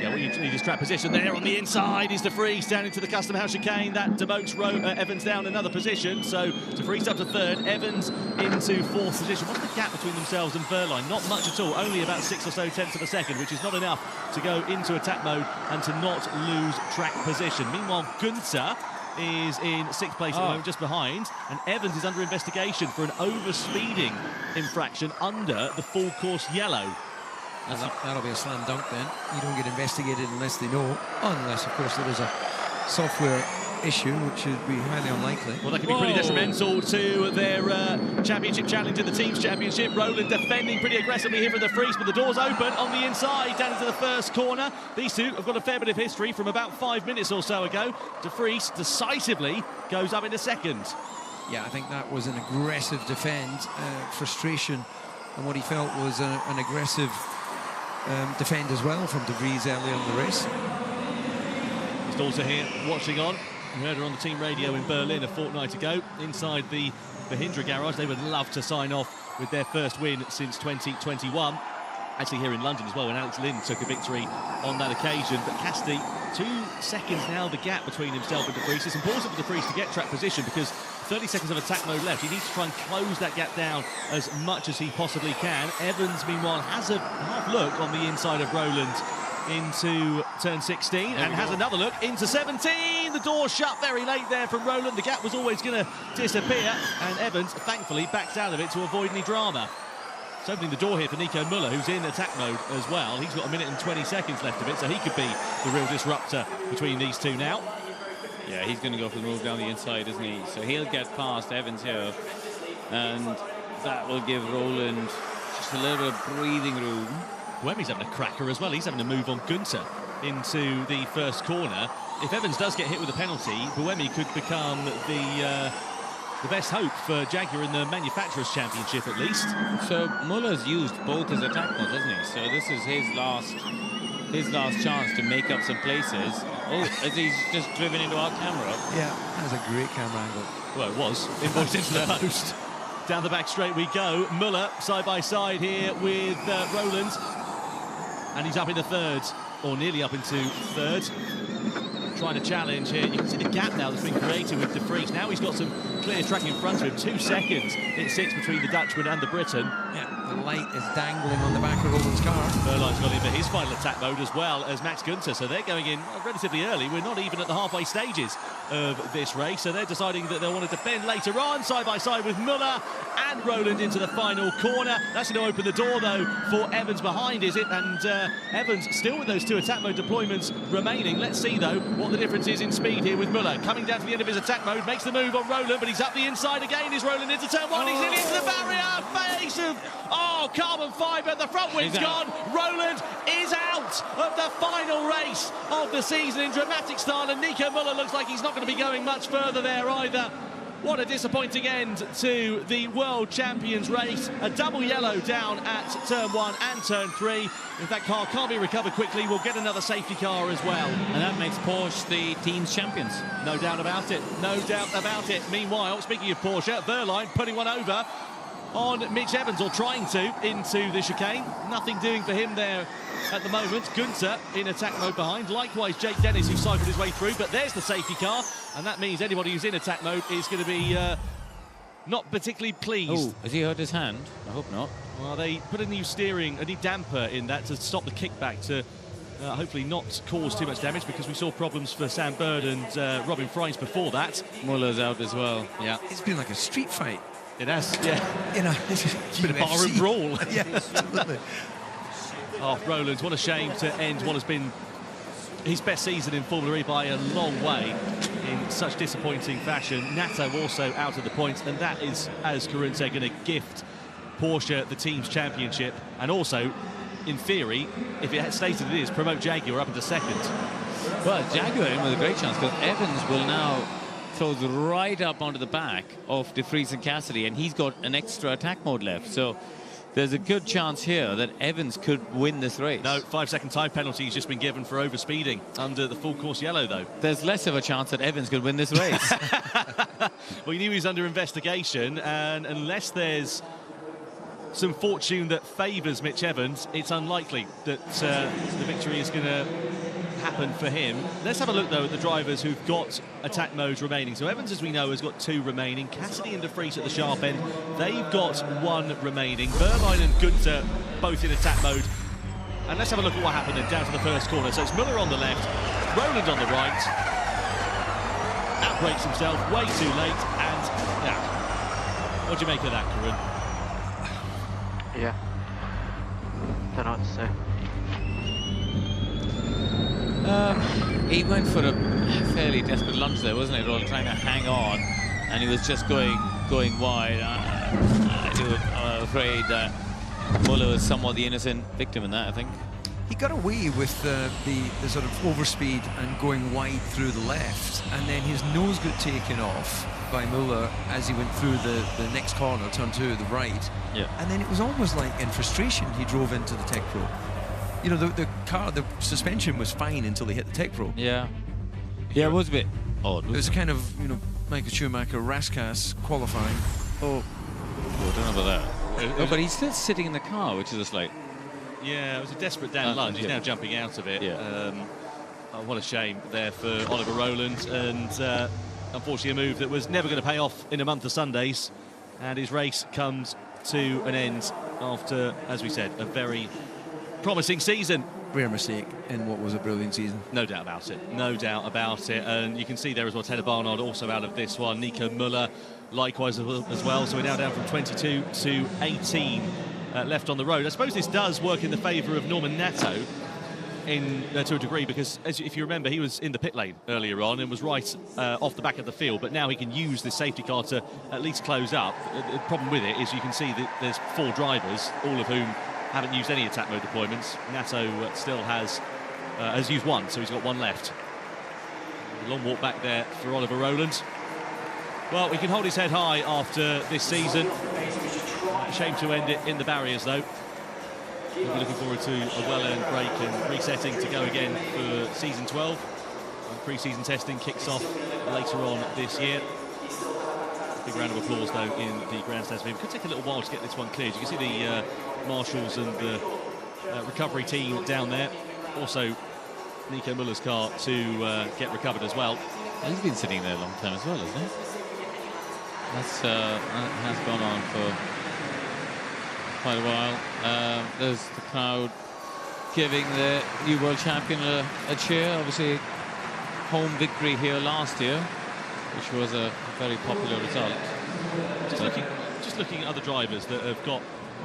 Yeah, what you need is track position there on the inside is De Vries down into the custom house chicane. That demotes Evans down another position. So De Vries up to third, Evans into fourth position. What's the gap between themselves and Verline? Not much at all, only about 6 or so tenths of a second, which is not enough to go into attack mode and to not lose track position. Meanwhile, Günther is in 6th place at the moment, just behind, and Evans is under investigation for an overspeeding infraction under the full course yellow. That'll be a slam dunk then. You don't get investigated unless they know, unless of course there is a software issue, which would be highly unlikely. Well, that could be pretty detrimental to their championship challenge in the team's championship. Roland defending pretty aggressively here for De Vries, but the door's open on the inside down into the first corner. These two have got a fair bit of history from about 5 minutes or so ago. De Vries decisively goes up into second. Yeah, I think that was an aggressive defend, frustration, and what he felt was an aggressive defend as well from De Vries earlier in the race. His daughter here watching on. We heard her on the team radio in Berlin a fortnight ago inside the Mahindra garage. They would love to sign off with their first win since 2021. Actually here in London as well, when Alex Lynn took a victory on that occasion. But Cassidy, 2 seconds now the gap between himself and De Vries. It's important for De Vries to get track position because 30 seconds of attack mode left. He needs to try and close that gap down as much as he possibly can. Evans, meanwhile, has a half look on the inside of Roland into turn 16 and has another look into 17. The door shut very late there from Roland. The gap was always going to disappear, and Evans thankfully backs out of it to avoid any drama. It's opening the door here for Nico Müller, who's in attack mode as well. He's got 1 minute and 20 seconds left of it, so he could be the real disruptor between these two now. Yeah, he's going to go for the move down the inside, isn't he? So he'll get past Evans here, and that will give Roland just a little bit of breathing room. Buemi's having a cracker as well. He's having to move on Günther into the first corner. If Evans does get hit with a penalty, Buemi could become the best hope for Jaguar in the Manufacturers' Championship, at least. So Muller's used both his attack modes, hasn't he? So this is his last chance to make up some places. Oh, as he's just driven into our camera. Yeah, that was a great camera angle. Well, it was. Invoiced into the post. Down the back straight we go. Müller side by side here with Roland. And he's up into third, or nearly up into third. Trying to challenge here. You can see the gap now that's been created with De Vries. Now he's got some clear track in front of him. 2 seconds it sits between the Dutchman and the Briton. Yeah, the light is dangling on the back of Roland's car. Verline's got into his final attack mode as well as Max Günther, so they're going in relatively early. We're not even at the halfway stages of this race, so they're deciding that they'll want to defend later on, side by side with Müller and Roland into the final corner. That's going to open the door, though, for Evans behind, is it? And Evans still with those 2 attack mode deployments remaining. Let's see, though, what the difference is in speed here with Müller. Coming down to the end of his attack mode, makes the move on Roland, but he's up the inside again. Is Roland into turn 1? He's in into the barrier. Face of, carbon fibre. The front wind's gone. Roland is out of the final race of the season in dramatic style, and Nico Müller looks like he's not going to be going much further there either. What a disappointing end to the World Champions race. A double yellow down at turn 1 and turn 3. If that car can't be recovered quickly, we'll get another safety car as well. And that makes Porsche the team's champions. No doubt about it. No doubt about it. Meanwhile, speaking of Porsche, Verline putting one over on Mitch Evans, or trying to, into the chicane. Nothing doing for him there at the moment. Günther in attack mode behind. Likewise, Jake Dennis, who cycled his way through, but there's the safety car, and that means anybody who's in attack mode is going to be not particularly pleased. Oh, has he hurt his hand? I hope not. Well, they put a new damper in that to stop the kickback, to hopefully not cause too much damage, because we saw problems for Sam Bird and Robin Freins before that. Muller's out as well. Yeah, it's been like a street fight. It has, yeah. You know, it's a bit of barroom brawl. Yeah, absolutely. Oh, Roland, what a shame to end what has been his best season in Formula E by a long way in such disappointing fashion. Nato also out of the points, and that is, as Karun said, going to gift Porsche the team's championship, and also, in theory, if it stays as it is, promote Jaguar up into second. Well, Jaguar in with a great chance, because Evans will now close right up onto the back of De Vries and Cassidy, and he's got an extra attack mode left. So there's a good chance here that Evans could win this race. No, 5-second time penalty has just been given for overspeeding under the full course yellow, though. There's less of a chance that Evans could win this race. Well, you knew he was under investigation, and unless there's some fortune that favours Mitch Evans, it's unlikely that the victory is going to happen for him. Let's have a look, though, at the drivers who've got attack modes remaining. So Evans, as we know, has got 2 remaining. Cassidy and De Vries at the sharp end, they've got 1 remaining. Verline and Günther both in attack mode. And let's have a look at what happened then down to the first corner. So it's Müller on the left, Roland on the right. Outbrakes himself way too late, and yeah. What do you make of that, Karun? Yeah, don't know what to say. He went for a fairly desperate lunge there, wasn't it, Roland, trying to hang on, and he was just going wide. I'm afraid Müller was somewhat the innocent victim in that, I think. He got away with the sort of overspeed and going wide through the left, and then his nose got taken off by Müller as he went through the next corner, turn 2, the right. Yeah. And then it was almost like in frustration he drove into the tech pro. You know, the suspension was fine until he hit the tech pro. Yeah. Yeah, it was a bit odd. It was kind of, you know, Michael Schumacher, Raskas qualifying. Oh, I don't know about that. Oh, but he's still sitting in the car, which is just like... Yeah, it was a desperate down lunge. He's now jumping out of it. Yeah. Oh, what a shame there for Oliver Roland, and unfortunately a move that was never going to pay off in a month of Sundays, and his race comes to an end after, as we said, a very promising season. Rare mistake in what was a brilliant season. No doubt about it. No doubt about it. And you can see there as well, Taylor Barnard also out of this one. Nico Müller likewise as well. So we're now down from 22 to 18 left on the road. I suppose this does work in the favour of Norman Nato to a degree, because if you remember, he was in the pit lane earlier on and was right off the back of the field, but now he can use this safety car to at least close up. The problem with it is you can see that there's 4 drivers, all of whom haven't used any attack mode deployments. Nato still has used 1, so he's got 1 left. A long walk back there for Oliver Roland. Well, he can hold his head high after this season. Shame to end it in the barriers, though. We'll be looking forward to a well-earned break and resetting to go again for season 12. Pre-season testing kicks off later on this year. Big round of applause, though, in the grandstands. It could take a little while to get this one cleared. You can see the marshals and the recovery team down there. Also, Nico Müller's car to get recovered as well. He's been sitting there a long time as well, hasn't he? That has gone on for quite a while. There's the crowd giving the new world champion a cheer. Obviously, home victory here last year, which was a very popular result. Just looking at other drivers that have got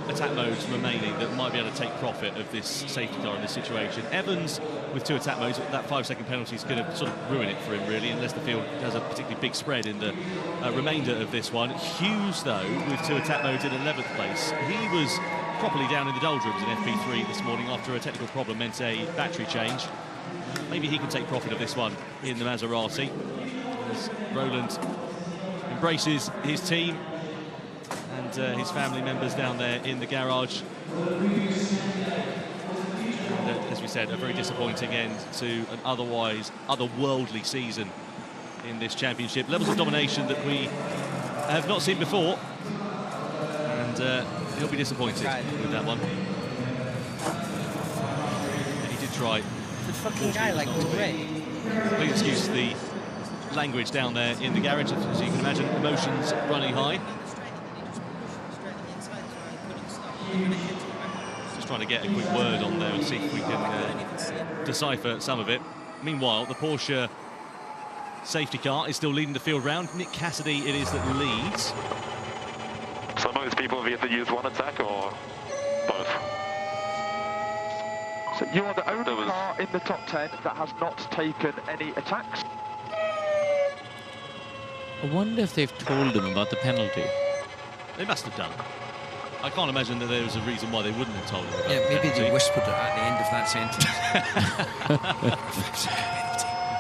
attack modes remaining that might be able to take profit of this safety car in this situation. Evans with 2 attack modes, that 5-second penalty is going to sort of ruin it for him, really, unless the field has a particularly big spread in the remainder of this one. Hughes, though, with 2 attack modes in 11th place. He was properly down in the doldrums in FP3 this morning after a technical problem meant a battery change. Maybe he can take profit of this one in the Maserati, as Roland embraces his team and his family members down there in the garage. And, as we said, a very disappointing end to an otherwise otherworldly season in this championship. Levels of domination that we have not seen before, and he'll be disappointed with that one. And he did try. The fucking guy like the grey. Please excuse the language down there in the garage, as you can imagine, emotions running high. Just trying to get a quick word on there and see if we can decipher some of it. Meanwhile, the Porsche safety car is still leading the field round. Nick Cassidy it is that leads. So most people have either used 1 attack or both. So you are the only car in the top 10 that has not taken any attacks. I wonder if they've told him about the penalty. They must have done. I can't imagine that there was a reason why they wouldn't have told him about Yeah, maybe penalty. they whispered it at the end of that sentence.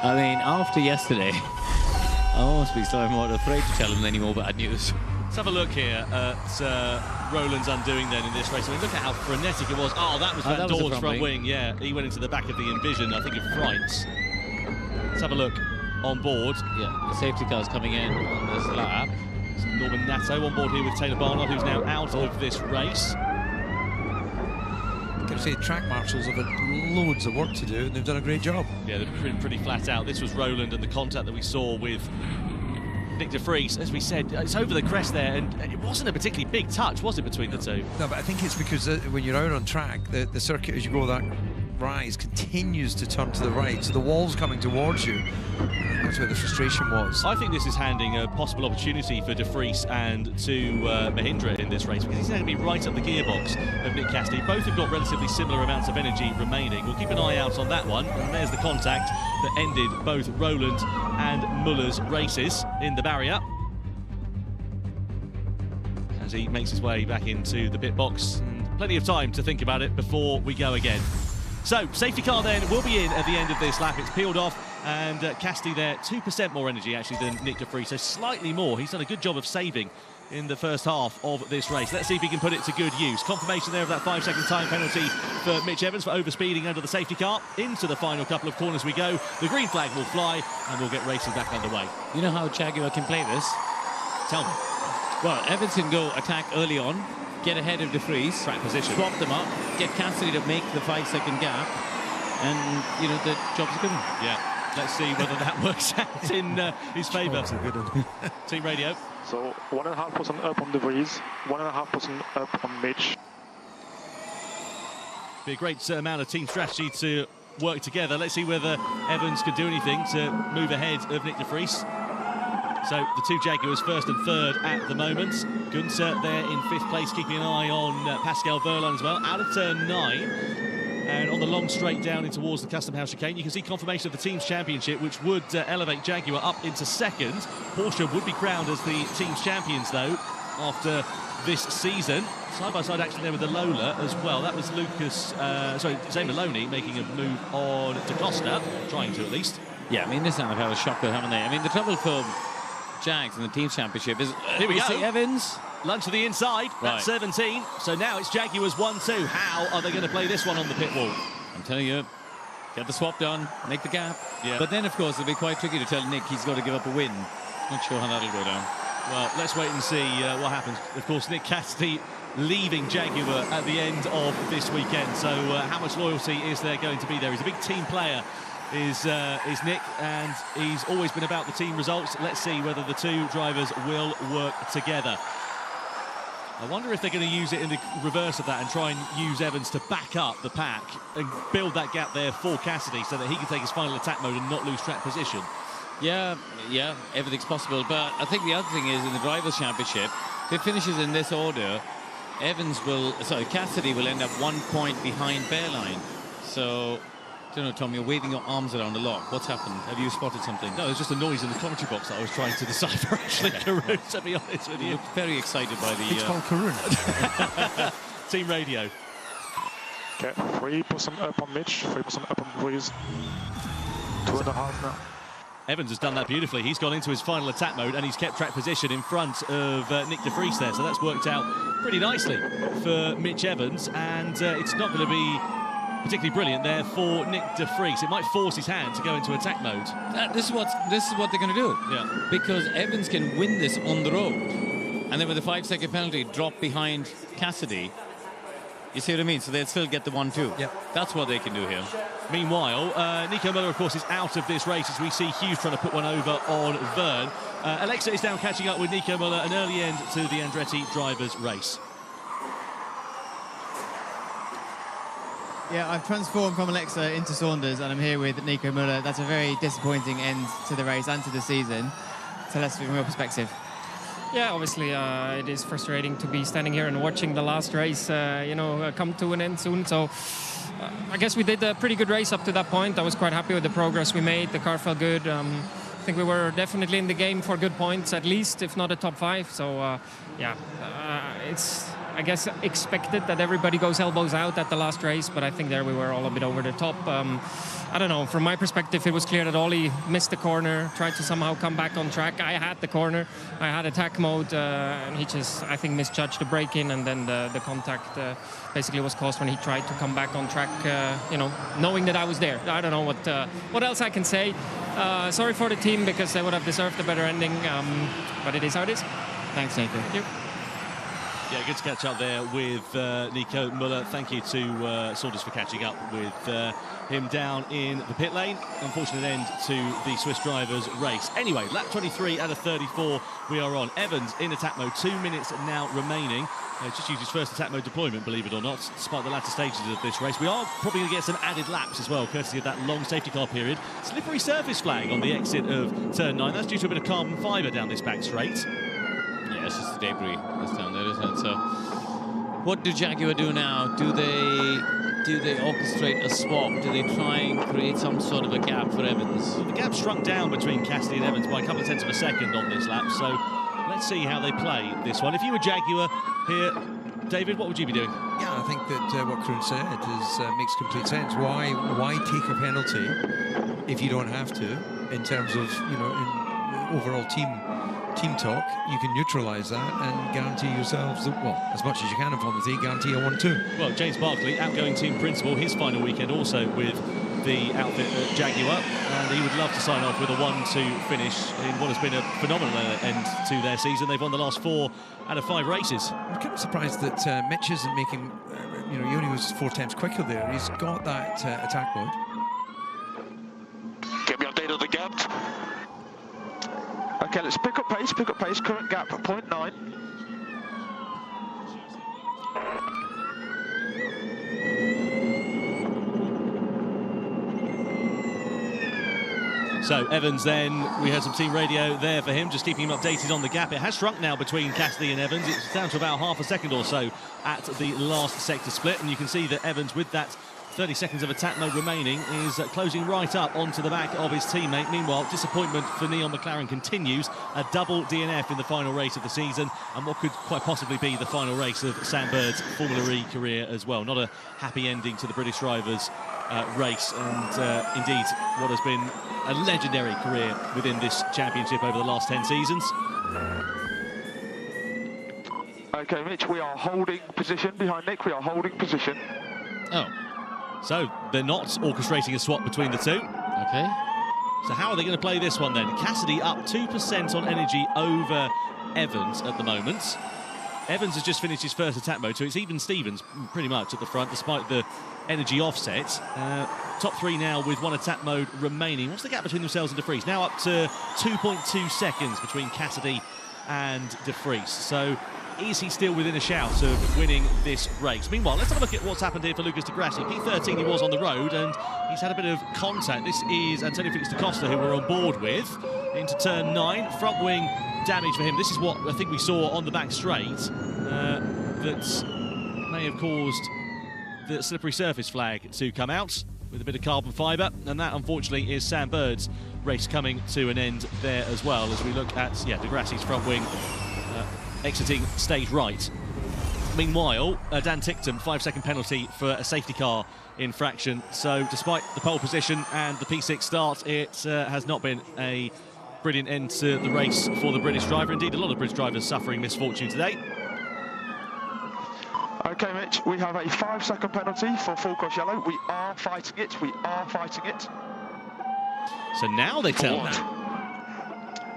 I mean, after yesterday, I almost be so more afraid to tell him any more bad news. Let's have a look here at Roland's undoing then in this race. I mean, look at how frenetic it was. Oh, that was Van Dorn's front wing. Yeah, he went into the back of the Envision, I think, of Frights. Let's have a look on board. Yeah, the safety car's coming in on this lap. It's Norman Nato on board here with Taylor Barnard, who's now out of this race. Got to say, track marshals have had loads of work to do, and they've done a great job. Yeah, they've been pretty flat out. This was Roland and the contact that we saw with Nick de Vries. As we said, it's over the crest there, and it wasn't a particularly big touch, was it, between the two? No, but I think it's because when you're out on track, the circuit, as you go that rise, continues to turn to the right, so the wall's coming towards you. That's where the frustration was. I think this is handing a possible opportunity for de Vries and to Mahindra in this race, because he's now going to be right up the gearbox of Nick Cassidy. Both have got relatively similar amounts of energy remaining. We'll keep an eye out on that one. And there's the contact that ended both Roland and Müller's races in the barrier, as he makes his way back into the pit box. And plenty of time to think about it before we go again. So, safety car then will be in at the end of this lap. It's peeled off, and Cassidy there, 2% more energy actually than Nick de Vries, so slightly more. He's done a good job of saving in the first half of this race. Let's see if he can put it to good use. Confirmation there of that 5-second time penalty for Mitch Evans for overspeeding under the safety car. Into the final couple of corners we go. The green flag will fly, and we'll get racing back underway. You know how Jaguar can play this? Tell me. Well, Evans can go attack early on, get ahead of De Vries, track position, swap them up, get Cassidy to make the 5-second gap, and you know the job's good. Yeah. Let's see whether that works out in his favour. Team radio. So 1.5% up on De Vries, 1.5% up on Mitch. Be a great amount of team strategy to work together. Let's see whether Evans can do anything to move ahead of Nick De Vries. So the two Jaguars first and third at the moment. Gunther there in 5th place, keeping an eye on Pascal Wehrlein as well, out of turn 9. And on the long straight down in towards the Custom House chicane, you can see confirmation of the team's championship, which would elevate Jaguar up into 2nd. Porsche would be crowned as the team's champions, though, after this season. Side-by-side action there with the Lola as well. That was Zane Maloney making a move on Da Costa, trying to at least. Yeah, I mean, Nissan have had a shocker, haven't they? I mean, the trouble for Jags in the team championship is... Here we go. See Evans. Lunge to the inside, right. That's 17. So now it's Jaguars 1-2. How are they going to play this one on the pit wall? I'm telling you, get the swap done, make the gap. Yeah. But then, of course, it'll be quite tricky to tell Nick he's got to give up a win. Not sure how that'll go down. Well, let's wait and see what happens. Of course, Nick Cassidy leaving Jaguar at the end of this weekend. So how much loyalty is there going to be there? He's a big team player, is Nick, and he's always been about the team results. Let's see whether the two drivers will work together. I wonder if they're going to use it in the reverse of that and try and use Evans to back up the pack and build that gap there for Cassidy so that he can take his final attack mode and not lose track position. Yeah, everything's possible. But I think the other thing is in the Drivers' Championship, if it finishes in this order, Cassidy will end up 1 point behind Wehrlein. So, I don't know, Tom, you're waving your arms around a lot. What's happened? Have you spotted something? No, there's just a noise in the commentary box that I was trying to decipher, actually, Karun, to be honest with you. You look very excited by the... It's called Karun. Team radio. Okay, 3% up on Mitch, 3% up on Breeze. 2.5 now. Evans has done that beautifully. He's gone into his final attack mode and he's kept track position in front of Nick De Vries there. So that's worked out pretty nicely for Mitch Evans. And it's not going to be particularly brilliant there for Nick De Vries. It might force his hand to go into attack mode. This is what they're going to do. Yeah. Because Evans can win this on the road. And then with a 5-second penalty, drop behind Cassidy. You see what I mean? So they'll still get the 1-2. Yep. That's what they can do here. Meanwhile, Nico Müller, of course, is out of this race as we see Hughes trying to put one over on Verne. Alexa is down catching up with Nico Müller, an early end to the Andretti drivers' race. Yeah, I've transformed from Alexa into Saunders and I'm here with Nico Müller. That's a very disappointing end to the race and to the season. Tell us from your perspective. Yeah, obviously it is frustrating to be standing here and watching the last race, come to an end soon. So I guess we did a pretty good race up to that point. I was quite happy with the progress we made. The car felt good. I think we were definitely in the game for good points, at least, if not a top 5. So it's, I guess, expected that everybody goes elbows out at the last race, but I think there we were all a bit over the top. I don't know, from my perspective, it was clear that Ollie missed the corner, tried to somehow come back on track. I had the corner, I had attack mode, and he just, I think, misjudged the braking, and then the contact basically was caused when he tried to come back on track, knowing that I was there. I don't know what else I can say. Sorry for the team, because they would have deserved a better ending, but it is how it is. Thanks, Nico. Thank you. Yeah, good to catch up there with Nico Müller. Thank you to Saunders for catching up with him down in the pit lane. Unfortunate end to the Swiss drivers' race. Anyway, lap 23 out of 34 we are on. Evans in attack mode, 2 minutes now remaining. Just used his first attack mode deployment, believe it or not, despite the latter stages of this race. We are probably going to get some added laps as well, courtesy of that long safety car period. Slippery surface flag on the exit of turn 9. That's due to a bit of carbon fibre down this back straight. Yeah, it's just the debris that's down there, isn't it? So, what do Jaguar do now? Do they orchestrate a swap? Do they try and create some sort of a gap for Evans? Well, the gap shrunk down between Cassidy and Evans by a couple of tenths of a second on this lap, so let's see how they play this one. If you were Jaguar here, David, what would you be doing? Yeah, I think that what Kroon said makes complete sense. Why take a penalty if you don't have to, in terms of, in overall team talk? You can neutralise that and guarantee yourselves, as much as you can in Formula 3, guarantee a 1-2. Well, James Barkley, outgoing team principal, his final weekend also with the outfit at Jaguar, and Cassidy would love to sign off with a 1-2 finish in what has been a phenomenal end to their season. They've won the last 4 out of 5 races. I'm kind of surprised that Mitch isn't making, he only was 4 times quicker there. He's got that attack mode. Get me updated on the gap. Okay, let's pick up pace, current gap at 0.9. So Evans then, we heard some team radio there for him, just keeping him updated on the gap. It has shrunk now between Cassidy and Evans. It's down to about half a second or so at the last sector split, and you can see that Evans, with that 30 seconds of attack mode remaining, is closing right up onto the back of his teammate. Meanwhile, disappointment for Neon McLaren continues. A double DNF in the final race of the season, and what could quite possibly be the final race of Sam Bird's Formula E career as well. Not a happy ending to the British drivers' race, and indeed what has been a legendary career within this championship over the last 10 seasons. Okay, Mitch, we are holding position behind Nick. We are holding position. Oh. So they're not orchestrating a swap between the two. Okay. So how are they going to play this one then? Cassidy up 2% on energy over Evans at the moment. Evans has just finished his first attack mode, so it's even Stevens pretty much at the front, despite the energy offset. Top 3 now with 1 attack mode remaining. What's the gap between themselves and De Vries? Now up to 2.2 seconds between Cassidy and De Vries. So is he still within a shout of winning this race? Meanwhile, let's have a look at what's happened here for Lucas Di Grassi. P13 he was on the road, and he's had a bit of contact. This is Antonio Felix da Costa, who we're on board with, into turn 9. Front wing damage for him. This is what I think we saw on the back straight that may have caused the slippery surface flag to come out with a bit of carbon fibre, and that unfortunately is Sam Bird's race coming to an end there as well, as we look at Di Grassi's front wing exiting stage right. Meanwhile, Dan Ticktum, 5-second penalty for a safety car infraction. So despite the pole position and the P6 start, it has not been a brilliant end to the race for the British driver. Indeed, a lot of British drivers suffering misfortune today. Okay, Mitch, we have a 5-second penalty for full course yellow. We are fighting it. We are fighting it. So now they tell them.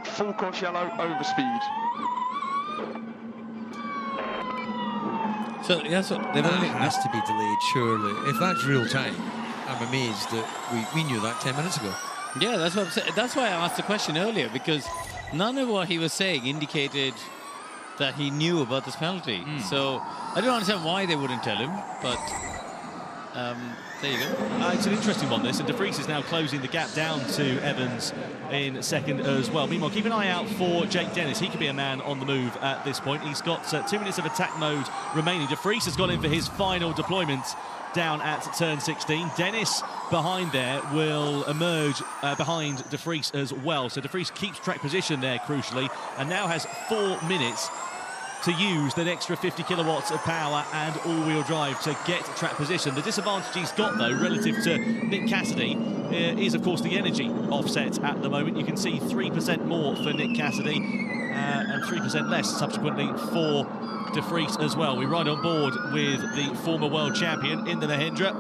Full course yellow over speed. So, yeah, so That has to be delayed, surely. If that's real time, I'm amazed that we knew that 10 minutes ago. Yeah, that's what I'm saying. That's why I asked the question earlier, because none of what he was saying indicated that he knew about this penalty. So I don't understand why they wouldn't tell him, but there you go. It's an interesting one, this, and De Vries is now closing the gap down to Evans in second as well. Meanwhile, keep an eye out for Jake Dennis. He could be a man on the move at this point. He's got 2 minutes of attack mode remaining. De Vries has gone in for his final deployment down at turn 16. Dennis behind there will emerge behind De Vries as well. So De Vries keeps track position there, crucially, and now has 4 minutes to use that extra 50 kilowatts of power and all-wheel drive to get track position. The disadvantage he's got, though, relative to Nick Cassidy, is, of course, the energy offset at the moment. You can see 3% more for Nick Cassidy and 3% less, subsequently, for De Vries as well. We ride on board with the former world champion in the Mahindra,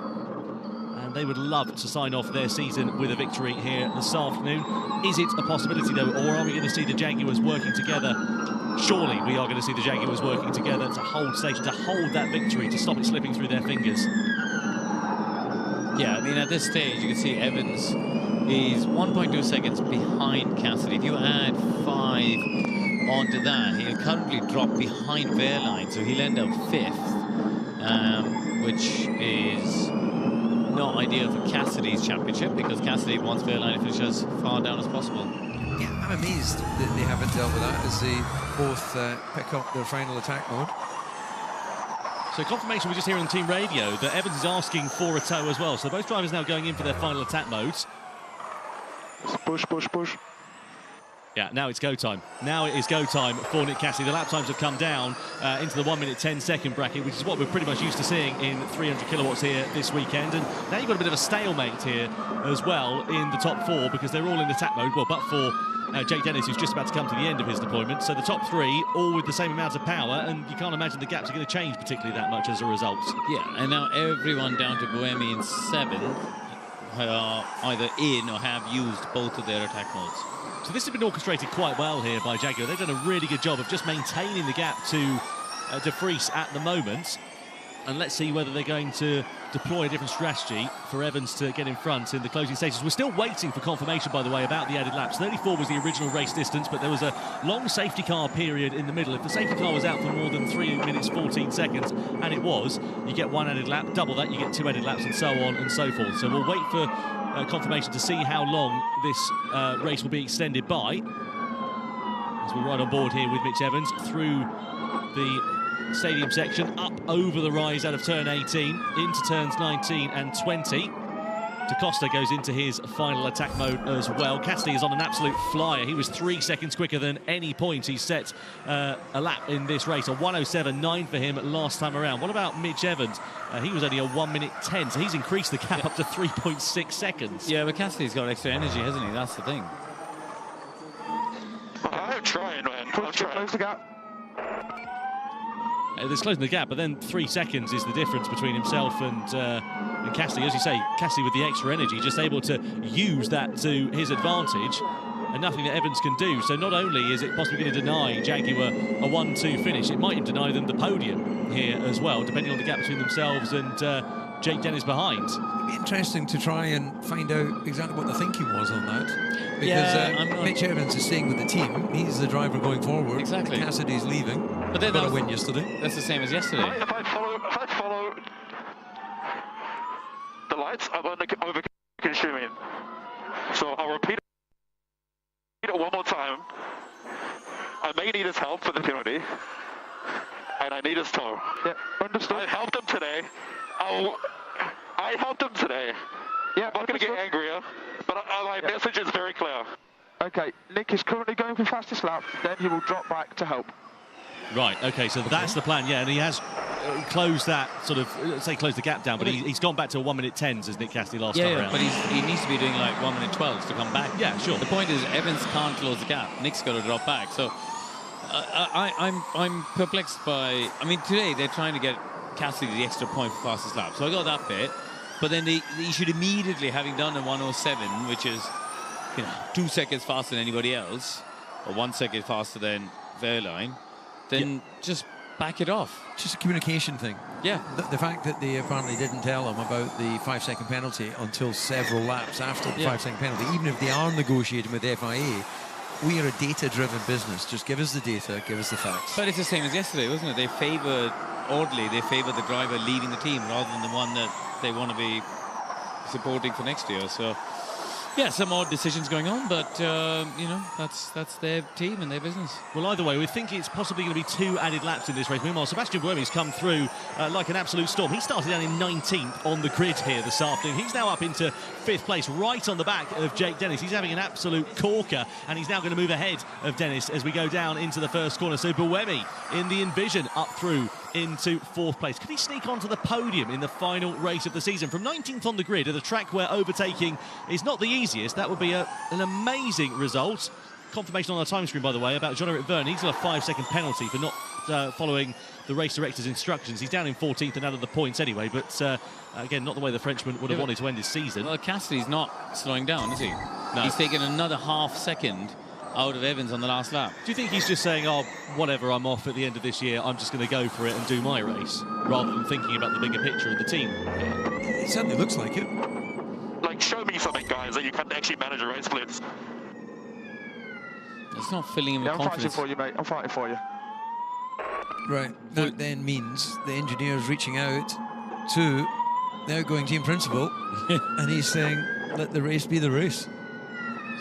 and they would love to sign off their season with a victory here this afternoon. Is it a possibility, though, or are we going to see the Jaguars working together? Surely we are going to see the Jaguars working together to hold station, to hold that victory, to stop it slipping through their fingers. Yeah, I mean, at this stage, you can see Evans is 1.2 seconds behind Cassidy. If you add 5 onto that, he'll currently drop behind Wehrlein, so he'll end up 5th, which is not ideal for Cassidy's championship, because Cassidy wants Wehrlein to finish as far down as possible. Yeah, I'm amazed that they haven't dealt with that as they both pick up their final attack mode. So confirmation we just hear on team radio that Evans is asking for a tow as well. So both drivers now going in for their final attack modes. Push, push, push. Yeah, now it's go time. Now it is go time for Nick Cassidy. The lap times have come down into the 1 minute 10 second bracket, which is what we're pretty much used to seeing in 300 kilowatts here this weekend. And now you've got a bit of a stalemate here as well in the top 4, because they're all in attack mode. Well, but for Jake Dennis, who's just about to come to the end of his deployment. So the top 3 all with the same amount of power, and you can't imagine the gaps are going to change particularly that much as a result. Yeah, and now everyone down to Buemi in 7th. are either in or have used both of their attack modes. So this has been orchestrated quite well here by Jaguar. They've done a really good job of just maintaining the gap to De Vries at the moment. And let's see whether they're going to deploy a different strategy for Evans to get in front in the closing stages. We're still waiting for confirmation, by the way, about the added laps. 34 was the original race distance, but there was a long safety car period in the middle. If the safety car was out for more than 3 minutes 14 seconds, and it was, you get 1 added lap. Double that, you get 2 added laps, and so on and so forth. So we'll wait for confirmation to see how long this race will be extended by. As we ride on board here with Mitch Evans through the stadium section, up over the rise out of turn 18 into turns 19 and 20. Da Costa goes into his final attack mode as well. Cassidy is on an absolute flyer. He was 3 seconds quicker than any point he's set a lap in this race. A 1:07.9 for him last time around. What about Mitch Evans? He was only a 1:10, so he's increased the gap up to 3.6 seconds. Yeah, but Cassidy's got extra energy, hasn't he? That's the thing. I'm trying, man. I'm trying. Close the gap. There's closing the gap, but then 3 seconds is the difference between himself and Cassidy. As you say, Cassidy with the extra energy, just able to use that to his advantage, and nothing that Evans can do. So not only is it possibly going to deny Jaguar a 1-2 finish, it might even deny them the podium here as well, depending on the gap between themselves and Jake Dennis behind. It'd be interesting to try and find out exactly what the thinking was on that. Because Yeah, Mitch Evans is staying with the team. He's the driver going forward. Exactly. Cassidy's leaving. But then got a win yesterday. That's the same as yesterday. If I follow the lights, I'm over consuming. So I'll repeat it one more time. I may need his help for the penalty, and I need his tow. Yeah, understood. I helped him today. I helped him today. Yeah, I'm not going to get angrier, but my message is very clear. Okay, Nick is currently going for fastest lap, then he will drop back to help. Right, okay, so that's the plan, yeah, and he has closed that sort of, closed the gap down, but he's gone back to a 1:10 as Nick Cassidy last time around. But he needs to be doing like 1:12 to come back. Yeah, sure. The point is Evans can't close the gap. Nick's got to drop back. So I'm perplexed by. I mean, today they're trying to get Cassidy the extra point for fastest lap. So I got that bit, but then he should immediately, having done a 1:07, which is 2 seconds faster than anybody else, or 1 second faster than Verline, then just back it off. It's just a communication thing. Yeah. The fact that they apparently didn't tell him about the 5-second penalty until several laps after the 5-second penalty, even if they are negotiating with the FIA, we are a data-driven business. Just give us the data, give us the facts. But it's the same as yesterday, wasn't it? They favoured, oddly, they favoured the driver leading the team rather than the one that they want to be supporting for next year. So, yeah, some odd decisions going on, but, that's their team and their business. Well, either way, we think it's possibly going to be 2 added laps in this race. Meanwhile, Sebastian Buemi's come through like an absolute storm. He started down in 19th on the grid here this afternoon. He's now up into 5th place, right on the back of Jake Dennis. He's having an absolute corker, and he's now going to move ahead of Dennis as we go down into the first corner. So Buemi in the Envision up through into 4th place. Could he sneak onto the podium in the final race of the season? From 19th on the grid at a track where overtaking is not the easiest, that would be an amazing result. Confirmation on our time screen, by the way, about Jean-Eric Vergne. He's got a 5-second penalty for not following the race director's instructions. He's down in 14th and out of the points anyway, but again, not the way the Frenchman would have wanted to end his season. Well, Cassidy's not slowing down, is he? No. He's taken another half second out of Evans on the last lap. Do you think he's just saying, oh, whatever, I'm off at the end of this year, I'm just going to go for it and do my race, rather than thinking about the bigger picture of the team? It certainly looks like it. Like, show me something, guys, that you can actually manage a race splits. It's not filling him with confidence. I'm fighting for you, mate. I'm fighting for you. Right. That then means the engineer's reaching out to the outgoing team principal, and he's saying, let the race be the race.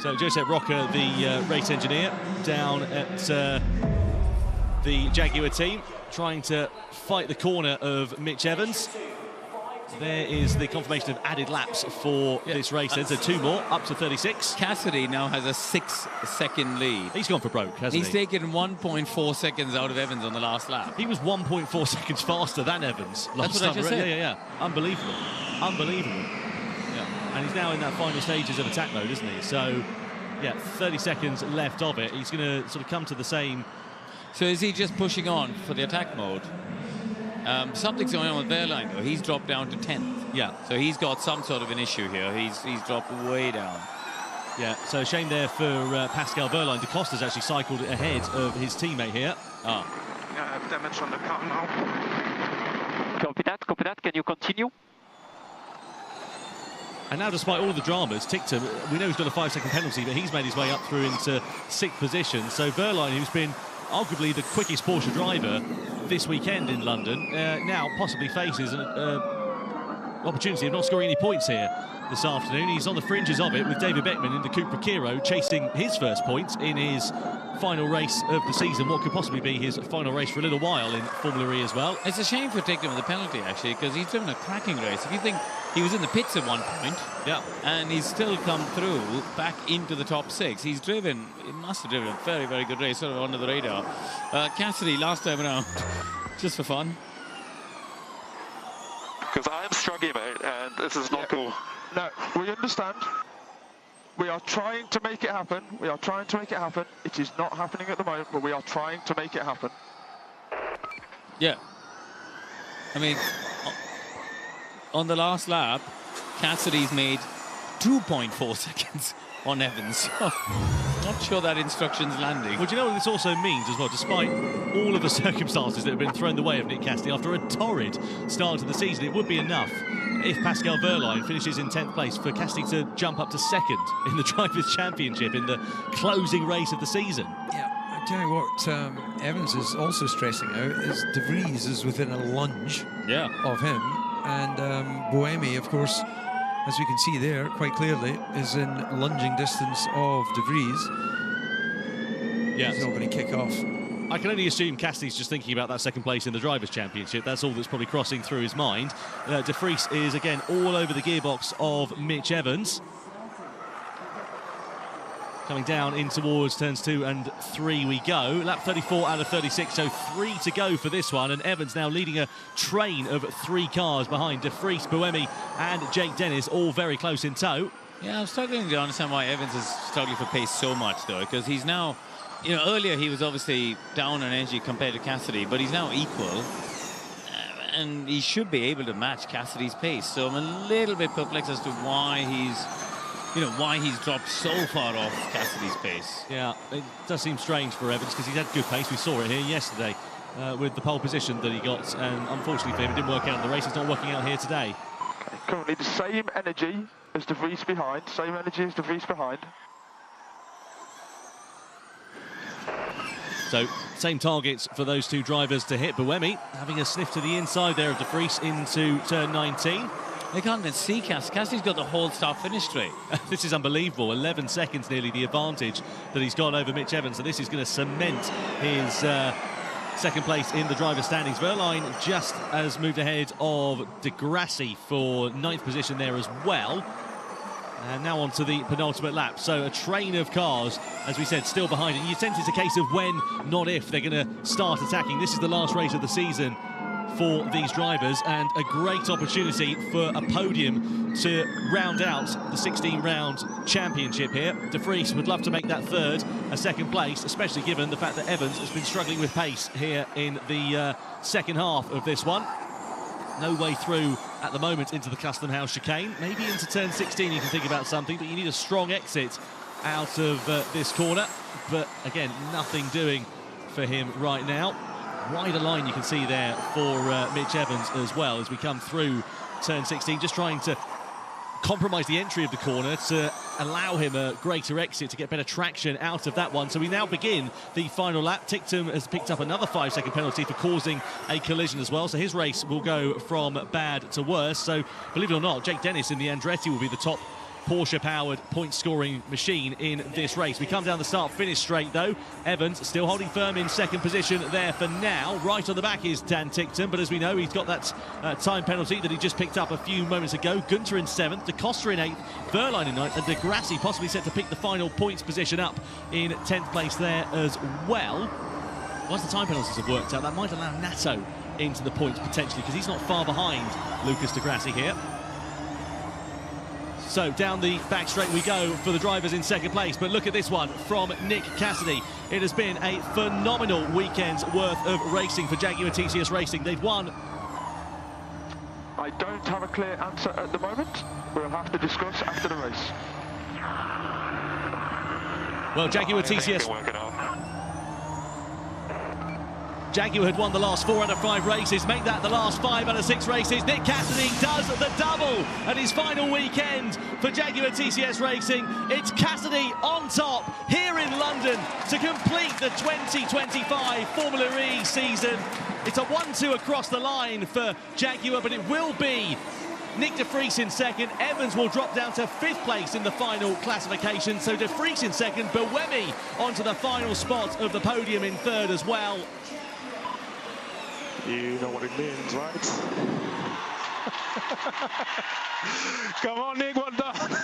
So Josep Roca, the race engineer, down at the Jaguar team, trying to fight the corner of Mitch Evans. There is the confirmation of added laps for this race then, so 2 more, up to 36. Cassidy now has a 6-second lead. He's gone for broke, hasn't he? He's taken 1.4 seconds out of Evans on the last lap. He was 1.4 seconds faster than Evans last That's what I time. just said. Yeah. Unbelievable. Unbelievable. Yeah. And he's now in that final stages of attack mode, isn't he? So, yeah, 30 seconds left of it. He's going to sort of come to the same... So is he just pushing on for the attack mode? Something's going on with Wehrlein, though. He's dropped down to 10th. Yeah. So he's got some sort of an issue here. He's dropped way down. Yeah, so a shame there for Pascal Wehrlein. De Costa's actually cycled ahead of his teammate here. I have damage on the car now. Copy that. Can you continue? And now, despite all the dramas, Tictum, we know he's got a 5-second penalty, but he's made his way up through into 6th position. So Wehrlein, who's been arguably the quickest Porsche driver this weekend in London, now possibly faces an opportunity of not scoring any points here this afternoon. He's on the fringes of it with David Beckman in the Cupra Kiro chasing his first points in his final race of the season, what could possibly be his final race for a little while in Formula E as well. It's a shame for Tictum with the penalty, actually, because he's driven a cracking race. If you think he was in the pits at one point, and he's still come through back into the top 6. He must have driven a very, very good race, sort of under the radar. Cassidy, last time around, just for fun. Because I am struggling, mate, and this is not cool. No, we understand. We are trying to make it happen. It is not happening at the moment, but we are trying to make it happen. Yeah. I mean, on the last lap, Cassidy's made 2.4 seconds on Evans. Not sure that instruction's landing. Well, do you know what this also means as well? Despite all of the circumstances that have been thrown the way of Nick Cassidy after a torrid start to the season, it would be enough if Pascal Wehrlein finishes in 10th place for Cassidy to jump up to 2nd in the Drivers' Championship in the closing race of the season. Yeah, I tell you what, Evans is also stressing out is De Vries is within a lunge of him, and Buemi, of course, as we can see there quite clearly, is in lunging distance of De Vries. Yeah, he's not going to kick off. I can only assume Cassidy's just thinking about that 2nd place in the Drivers' Championship. That's all that's probably crossing through his mind. De Vries is again all over the gearbox of Mitch Evans. Coming down in towards turns 2 and 3 we go. Lap 34 out of 36, so 3 to go for this one. And Evans now leading a train of 3 cars behind De Vries, Buemi and Jake Dennis, all very close in tow. Yeah, I'm struggling to understand why Evans is struggling for pace so much, though, because he's now, you know, earlier he was obviously down on energy compared to Cassidy, but he's now equal. And he should be able to match Cassidy's pace. So I'm a little bit perplexed as to why he's dropped so far off Cassidy's pace. Yeah, it does seem strange for Evans because he's had good pace. We saw it here yesterday with the pole position that he got, and unfortunately for him, it didn't work out in the race. It's not working out here today. Okay, currently the same energy as De Vries behind, So, same targets for those 2 drivers to hit. Buemi having a sniff to the inside there of De Vries into turn 19. They can't even see Cassidy. Cassidy's got the whole start-finish straight. This is unbelievable. 11 seconds nearly the advantage that he's got over Mitch Evans. So this is going to cement his 2nd place in the driver's standings. Wehrlein just has moved ahead of De Grassi for 9th position there as well. And now on to the penultimate lap. So a train of cars, as we said, still behind. And you sense it's a case of when, not if, they're going to start attacking. This is the last race of the season for these drivers, and a great opportunity for a podium to round out the 16-round championship here. De Vries would love to make that 3rd, a 2nd place, especially given the fact that Evans has been struggling with pace here in the 2nd half of this one. No way through at the moment into the Custom House chicane. Maybe into turn 16 you can think about something, but you need a strong exit out of this corner. But again, nothing doing for him right now. Wider line you can see there for Mitch Evans as well as we come through turn 16, just trying to compromise the entry of the corner to allow him a greater exit to get better traction out of that one. So we now begin the final lap. Tictum has picked up another 5-second penalty for causing a collision as well, so his race will go from bad to worse. So believe it or not, Jake Dennis in the Andretti will be the top Porsche-powered point-scoring machine in this race. We come down the start-finish straight, though. Evans still holding firm in 2nd position there for now. Right on the back is Dan Tictum, but as we know, he's got that time penalty that he just picked up a few moments ago. Gunter in 7th, De Costa in 8th, Wehrlein in 9th, and De Grassi possibly set to pick the final points position up in 10th place there as well. Once the time penalties have worked out, that might allow Nato into the points potentially, because he's not far behind Lucas De Grassi here. So down the back straight we go for the drivers in second place. But look at this one from Nick Cassidy. It has been a phenomenal weekend's worth of racing for Jaguar TCS Racing. They've won. I don't have a clear answer at the moment. We'll have to discuss after the race. Well, Jaguar TCS... Jaguar had won the last 4 out of 5 races, make that the last 5 out of 6 races. Nick Cassidy does the double at his final weekend for Jaguar TCS Racing. It's Cassidy on top here in London to complete the 2025 Formula E season. It's a 1-2 across the line for Jaguar, but it will be Nick de Vries in second. Evans will drop down to 5th place in the final classification. So de Vries in second, Buemi onto the final spot of the podium in 3rd as well. You know what it means, right? Come on, Nick, well done.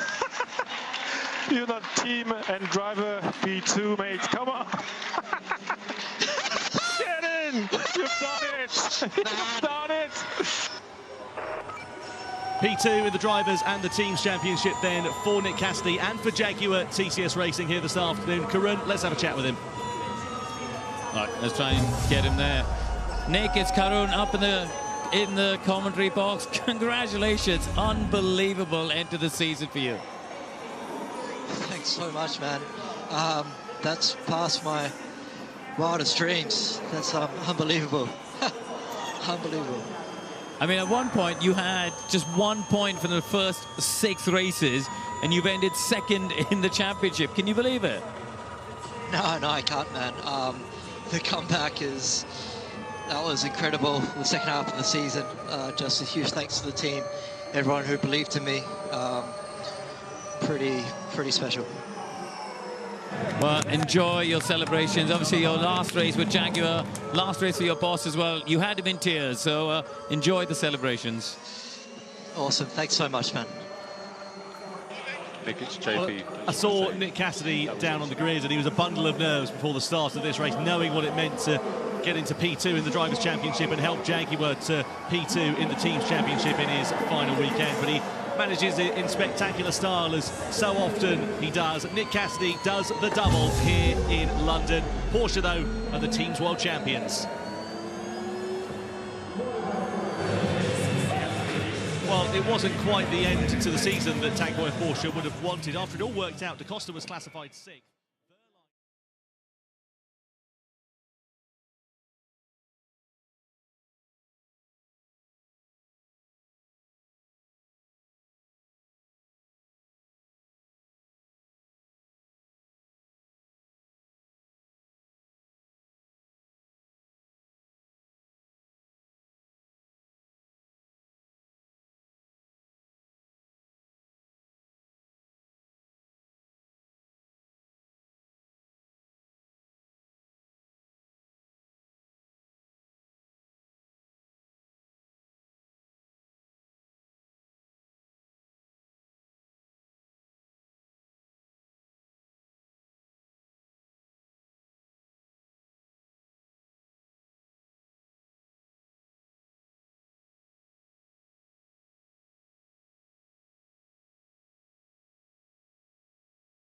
You're not team and driver P2, mate. Come on. Get in. You've done it. You've done it. P2 in the drivers and the teams championship then for Nick Cassidy and for Jaguar TCS Racing here this afternoon. Karun, let's have a chat with him. All right, let's try and get him there. Nick, it's Karun up in the commentary box. Congratulations, unbelievable end to the season for you. Thanks so much, man. That's past my wildest dreams. That's unbelievable. Unbelievable. I mean, at one point you had just 1 point from the first 6 races, and you've ended 2nd in the championship. Can you believe it? No, I can't, man. The comeback is... That was incredible, the second half of the season. Just a huge thanks to the team, everyone who believed in me. Pretty special. Well, enjoy your celebrations. Obviously, your last race with Jaguar, last race for your boss as well. You had him in tears, so enjoy the celebrations. Awesome, thanks so much, man. Nick, it's JP. Well, I saw Nick Cassidy down on the grid, and he was a bundle of nerves before the start of this race, knowing what it meant to get into P2 in the Drivers' Championship and help Jaguar to P2 in the Teams' Championship in his final weekend. But he manages it in spectacular style, as so often he does. Nick Cassidy does the double here in London. Porsche, though, are the Teams' World Champions. Well, it wasn't quite the end to the season that Tank Porsche would have wanted. After it all worked out, Da Costa was classified 6th.